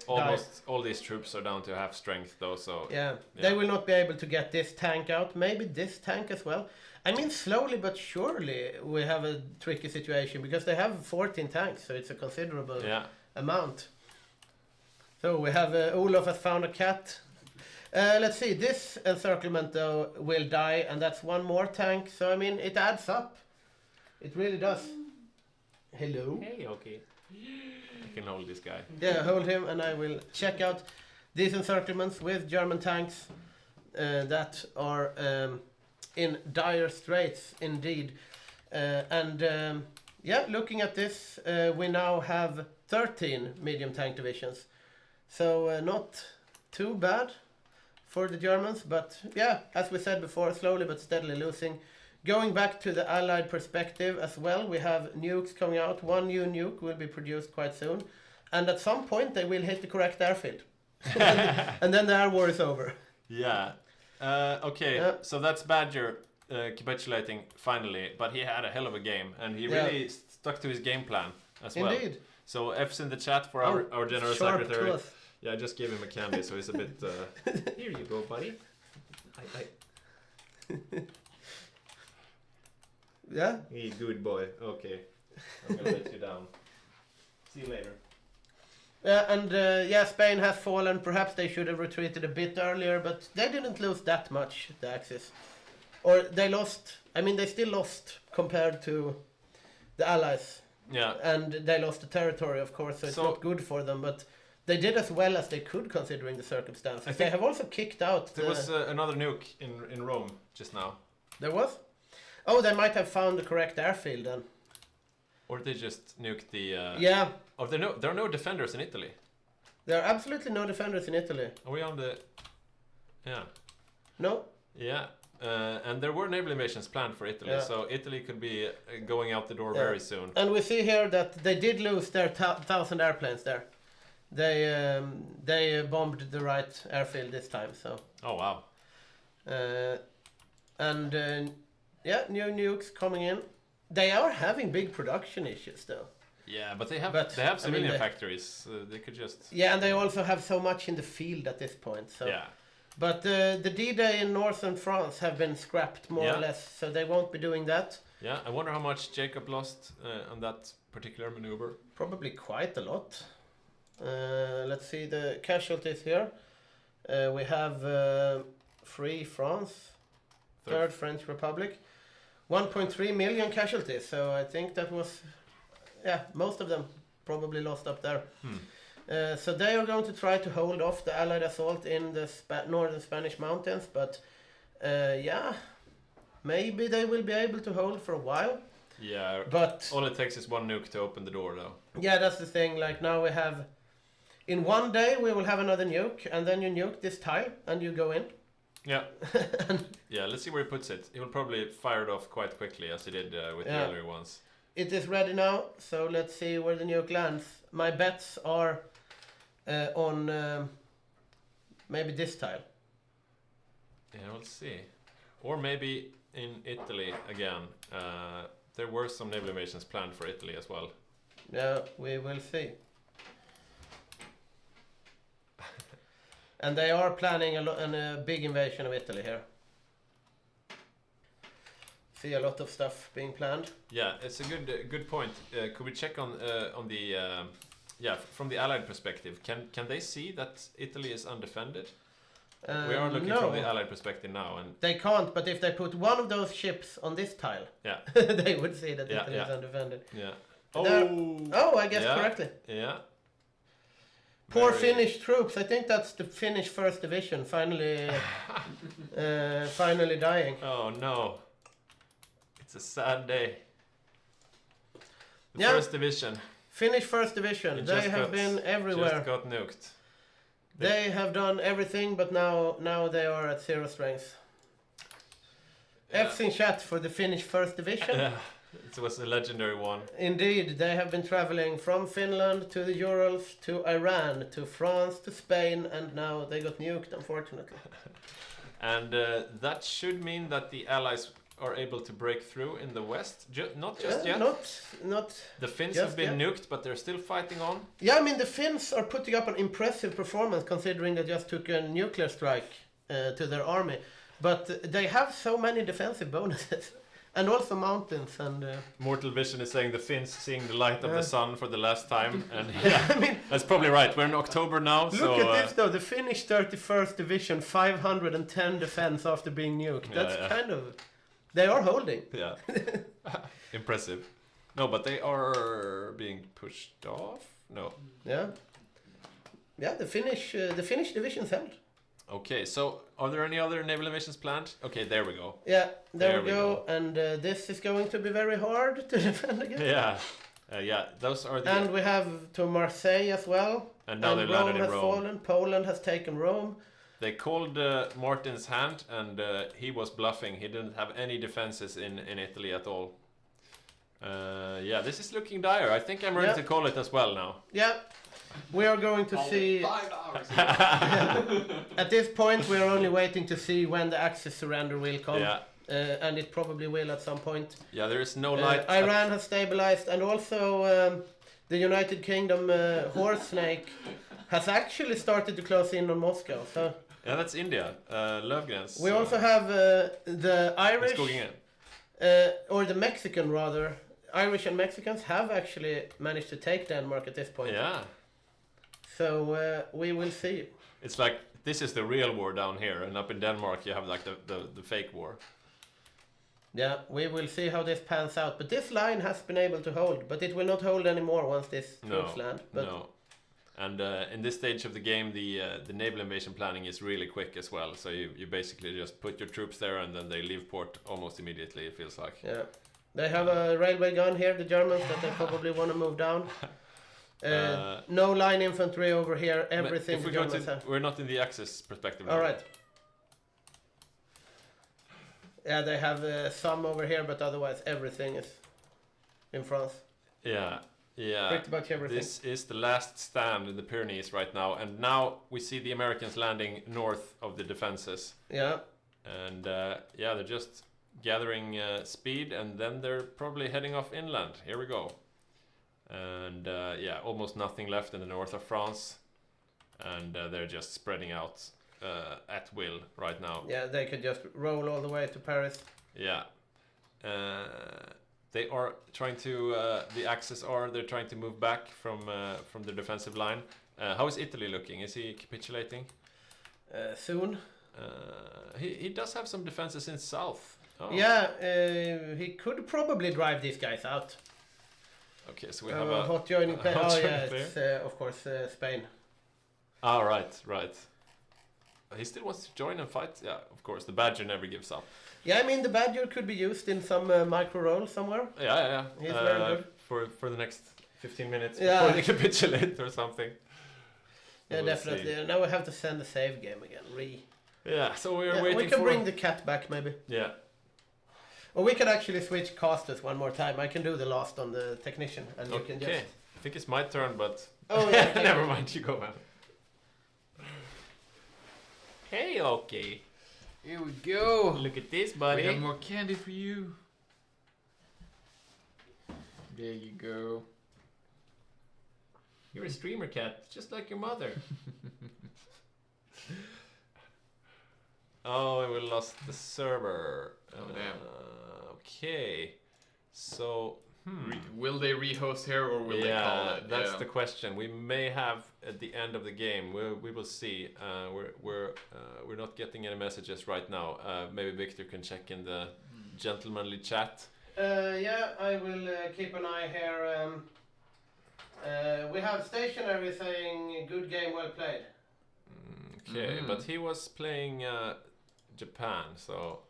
almost all these troops are down to half strength though, so they will not be able to get this tank out. Maybe this tank as well. I mean, slowly but surely we have a tricky situation because they have 14 tanks, so it's a considerable amount. So we have Olof has found a cat. Let's see, this encirclement though will die, and that's one more tank. So I mean, it adds up. It really does. Hello. Hey, okay. I can hold this guy. Yeah, hold him, and I will check out these encirclements with German tanks that are in dire straits indeed. Looking at this, we now have 13 medium tank divisions. So not too bad for the Germans, but yeah, as we said before, slowly but steadily losing. Going back to the Allied perspective as well, we have nukes coming out. One new nuke will be produced quite soon, and at some point they will hit the correct airfield. And then the air war is over. Yeah. So that's Badger capitulating finally, but he had a hell of a game, and he really stuck to his game plan as well. Indeed. So F's in the chat for our General Secretary. Tooth. Yeah, I just gave him a candy, so he's a bit... Here you go, buddy. Yeah? Hey, good boy. Okay. I'm gonna let you down. See you later. Spain has fallen. Perhaps they should have retreated a bit earlier, but they didn't lose that much, the Axis. Or they lost... I mean, they still lost compared to the Allies. Yeah. And they lost the territory, of course, so it's not good for them, but... They did as well as they could considering the circumstances. They have also kicked out... There was another nuke in Rome just now. There was? Oh, they might have found the correct airfield then. Or they just nuked the... Yeah. Or there are no defenders in Italy. There are absolutely no defenders in Italy. Are we on the... Yeah. No? Yeah. And there were naval invasions planned for Italy, so Italy could be going out the door very soon. And we see here that they did lose their 1,000 airplanes there. They bombed the right airfield this time, so. Oh wow. New nukes coming in. They are having big production issues though. Yeah, but they have civilian factories. They could just. Yeah, and they also have so much in the field at this point. So. Yeah. But the D-Day in northern France have been scrapped more or less, so they won't be doing that. Yeah, I wonder how much Jacob lost on that particular maneuver. Probably quite a lot. Let's see the casualties here. We have Free France, Third French Republic, 1.3 million casualties. So I think that was, most of them probably lost up there. So they are going to try to hold off the Allied assault in the northern Spanish mountains, but maybe they will be able to hold for a while. Yeah, but all it takes is one nuke to open the door though. Yeah, that's the thing. Like now we have... In one day we will have another nuke, and then you nuke this tile, and you go in. Yeah. Yeah, let's see where he puts it. He will probably fire it off quite quickly, as he did with the earlier ones. It is ready now, so let's see where the nuke lands. My bets are on maybe this tile. Yeah, we'll see. Or maybe in Italy again. There were some naval invasions planned for Italy as well. Yeah, we will see. And they are planning a big invasion of Italy here. See a lot of stuff being planned. Yeah, it's a good point. Could we check on the from the Allied perspective? Can they see that Italy is undefended? We are looking from the Allied perspective now, and they can't. But if they put one of those ships on this tile, they would see that Italy is undefended. Yeah. I guess correctly. Yeah. Poor Finnish troops. I think that's the Finnish 1st Division finally dying. Oh no. It's a sad day. The 1st Division. Finnish 1st Division. They have been everywhere. Just got nuked. They have done everything, but now they are at 0 strength. F's in chat for the Finnish first division. It was a legendary one. Indeed, they have been traveling from Finland to the Urals, to Iran, to France, to Spain, and now they got nuked, unfortunately. And that should mean that the Allies are able to break through in the west. Not just yet. Not. The Finns have been nuked, but they're still fighting on. Yeah, I mean, the Finns are putting up an impressive performance considering they just took a nuclear strike to their army. But they have so many defensive bonuses. And also mountains and... Mortal Vision is saying the Finns seeing the light of the sun for the last time. And yeah, I mean, that's probably right. We're in October now, look at this though. The Finnish 31st Division, 510 defense after being nuked. That's kind of... They are holding. Yeah. Impressive. No, but they are being pushed off? No. Yeah. Yeah, the Finnish division's held. Okay, so are there any other naval invasions planned? Okay, there we go. Yeah, there we go. And this is going to be very hard to defend again. Yeah. Yeah, those are the... And we have to Marseille as well. And now they landed in Rome Rome. has fallen. Poland has taken Rome. They called Martin's hand, and he was bluffing. He didn't have any defenses in Italy at all. Yeah, this is looking dire. I think I'm ready to call it as well now. Yeah. We are going to see... 5 hours. At this point, we are only waiting to see when the Axis surrender will come. Yeah. And it probably will at some point. Yeah, there is no light. Iran has stabilized, and also the United Kingdom horse snake has actually started to close in on Moscow. So yeah, that's India. Löfgrens. we also have the Irish, or the Mexican rather. Irish and Mexicans have actually managed to take Denmark at this point. Yeah. So we will see. It's like this is the real war down here, and up in Denmark you have like the fake war. Yeah, we will see how this pans out. But this line has been able to hold, but it will not hold anymore once this troops land. But no. And in this stage of the game, the naval invasion planning is really quick as well. So you basically just put your troops there, and then they leave port almost immediately. It feels like. Yeah, they have a railway gun here, the Germans, that they probably want to move down. No line infantry over here. Everything the Germans have. We're not in the Axis perspective. All right. Yeah, they have some over here, but otherwise everything is in France. Yeah, yeah. Pretty much everything. This is the last stand in the Pyrenees right now, and now we see the Americans landing north of the defenses. Yeah. And yeah, they're just gathering speed, and then they're probably heading off inland. Here we go. And yeah, almost nothing left in the north of France, and they're just spreading out at will right now. Yeah, they could just roll all the way to Paris. Yeah. They are trying to, the Axis they're trying to move back from the defensive line. How is Italy looking? Is he capitulating? Soon. He does have some defenses in south. Oh. Yeah, he could probably drive these guys out. Okay, so we have a hot joining player. Oh yeah, player? it's of course Spain. Ah, right. He still wants to join and fight. Yeah, of course. The Badger never gives up. Yeah, I mean the Badger could be used in some micro role somewhere. Yeah. He's very good for the next 15 minutes Yeah. before they capitulate or something. Yeah, We'll definitely. see. Now we have to send a save game again. Yeah, so we're waiting we can for... bring the cat back maybe. Yeah. Or we can actually switch casters one more time. I can do the last on the technician, and you can just. Okay. I think it's my turn, but... Oh yeah. Okay. Never mind, you go, man. Hey, okay. Here we go. Look at this, buddy. We have more candy for you. There you go. You're a streamer cat, just like your mother. Oh, we lost the server. Oh, damn. Okay. So, Will they rehost here or will they call it? That's the question. We may have at the end of the game. We will see. We're not getting any messages right now. Maybe Victor can check in the gentlemanly chat. Yeah, I will keep an eye here. We have stationary saying good game, well played. Okay, but he was playing Japan, so...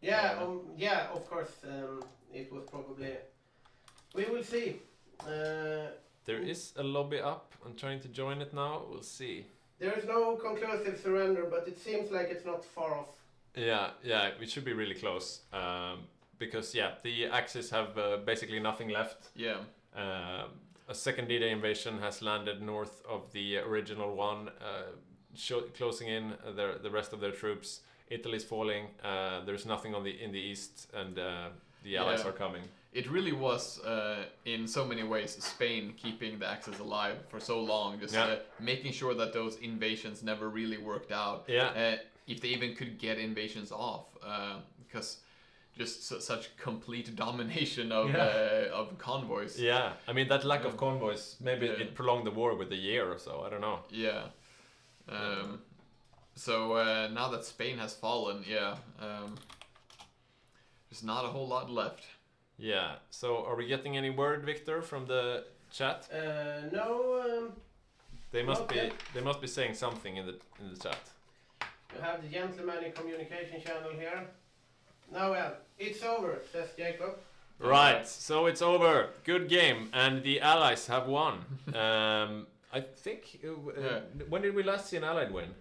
Yeah, of course, it was probably... We will see. There is a lobby up. I'm trying to join it now. We'll see. There is no conclusive surrender, but it seems like it's not far off. Yeah, it should be really close. Because the Axis have basically nothing left. Yeah. A second D-Day invasion has landed north of the original one, closing in the rest of their troops. Italy's falling. There's nothing in the east, and the Allies are coming. It really was, in so many ways, Spain keeping the Axis alive for so long, just making sure that those invasions never really worked out. Yeah. If they even could get invasions off, because just such complete domination of convoys. Yeah, I mean that lack of convoys, maybe it prolonged the war with a year or so. I don't know. Yeah. So now that Spain has fallen, there's not a whole lot left. Yeah. So are we getting any word, Victor, from the chat? No. They must be saying something in the chat. You have the gentlemanly communication channel here. Now, it's over, says Jacob. Right, so it's over. Good game, and the Allies have won. I think. When did we last see an Allied win?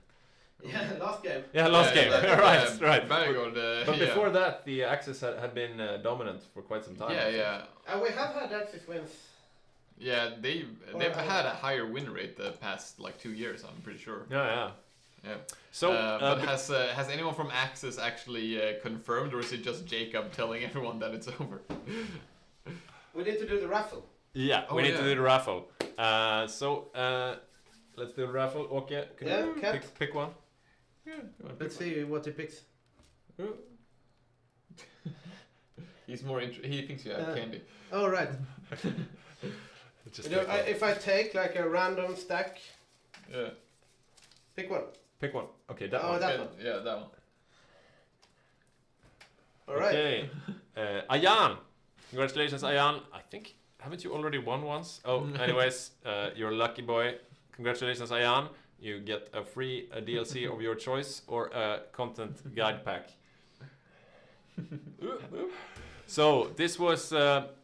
Yeah, last game. Yeah, last game. Right. Very good. But before that, the Axis had been dominant for quite some time. Yeah. And we have had Axis wins. Yeah, they've had a higher win rate the past 2 years. I'm pretty sure. Yeah. So, but has anyone from Axis actually confirmed, or is it just Jacob telling everyone that it's over? We need to do the raffle. Yeah, we need to do the raffle. So let's do the raffle. Okay, can you pick one? Yeah. Let's see what he picks. He's more he thinks you have candy. Oh right. If I take a random stack. Yeah. Pick one. Pick one. Okay, that one. That one. Yeah, that one. All right. Okay. Ayan. Congratulations, Ayan. I think, haven't you already won once? Oh, anyways, you're a lucky boy. Congratulations, Ayan. You get a free DLC of your choice or a content guide pack. So this was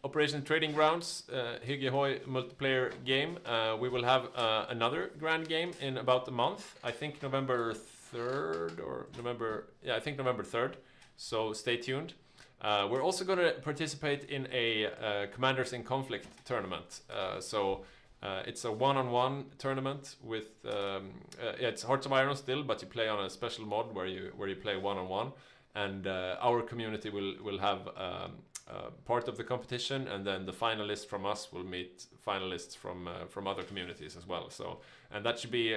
Operation Trading Grounds, Hygge HOI multiplayer game. We will have another grand game in about a month. I think November 3rd or November. Yeah, I think November 3rd. So stay tuned. We're also going to participate in a Commanders in Conflict tournament. So it's a one-on-one tournament with it's Hearts of Iron still, but you play on a special mod where you play one-on-one. And our community will have part of the competition, and then the finalists from us will meet finalists from other communities as well. So, and that should be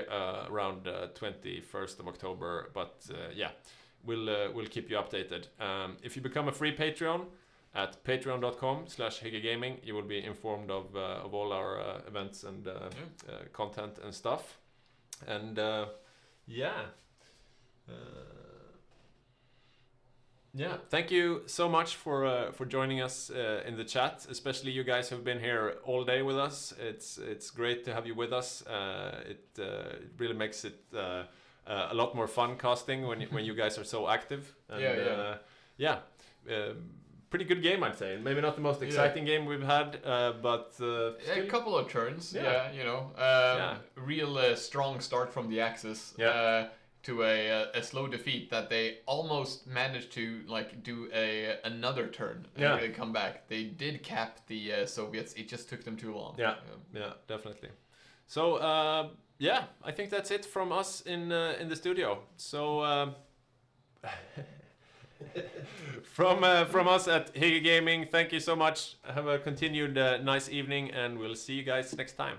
around 21st of October. But we'll keep you updated. If you become a free Patreon at patreon.com/Hygge Gaming, you will be informed of all our events and content and stuff. And thank you so much for joining us in the chat, especially you guys who've been here all day with us. It's great to have you with us. It really makes it a lot more fun casting when you guys are so active. And, pretty good game, I'd say. Maybe not the most exciting game we've had, but still... a couple of turns. Real strong start from the Axis. To a slow defeat that they almost managed to do another turn and come back. They did cap the Soviets. It just took them too long. Yeah, definitely. So I think that's it from us in the studio. So from us at Hygge Gaming, thank you so much. Have a continued nice evening, and we'll see you guys next time.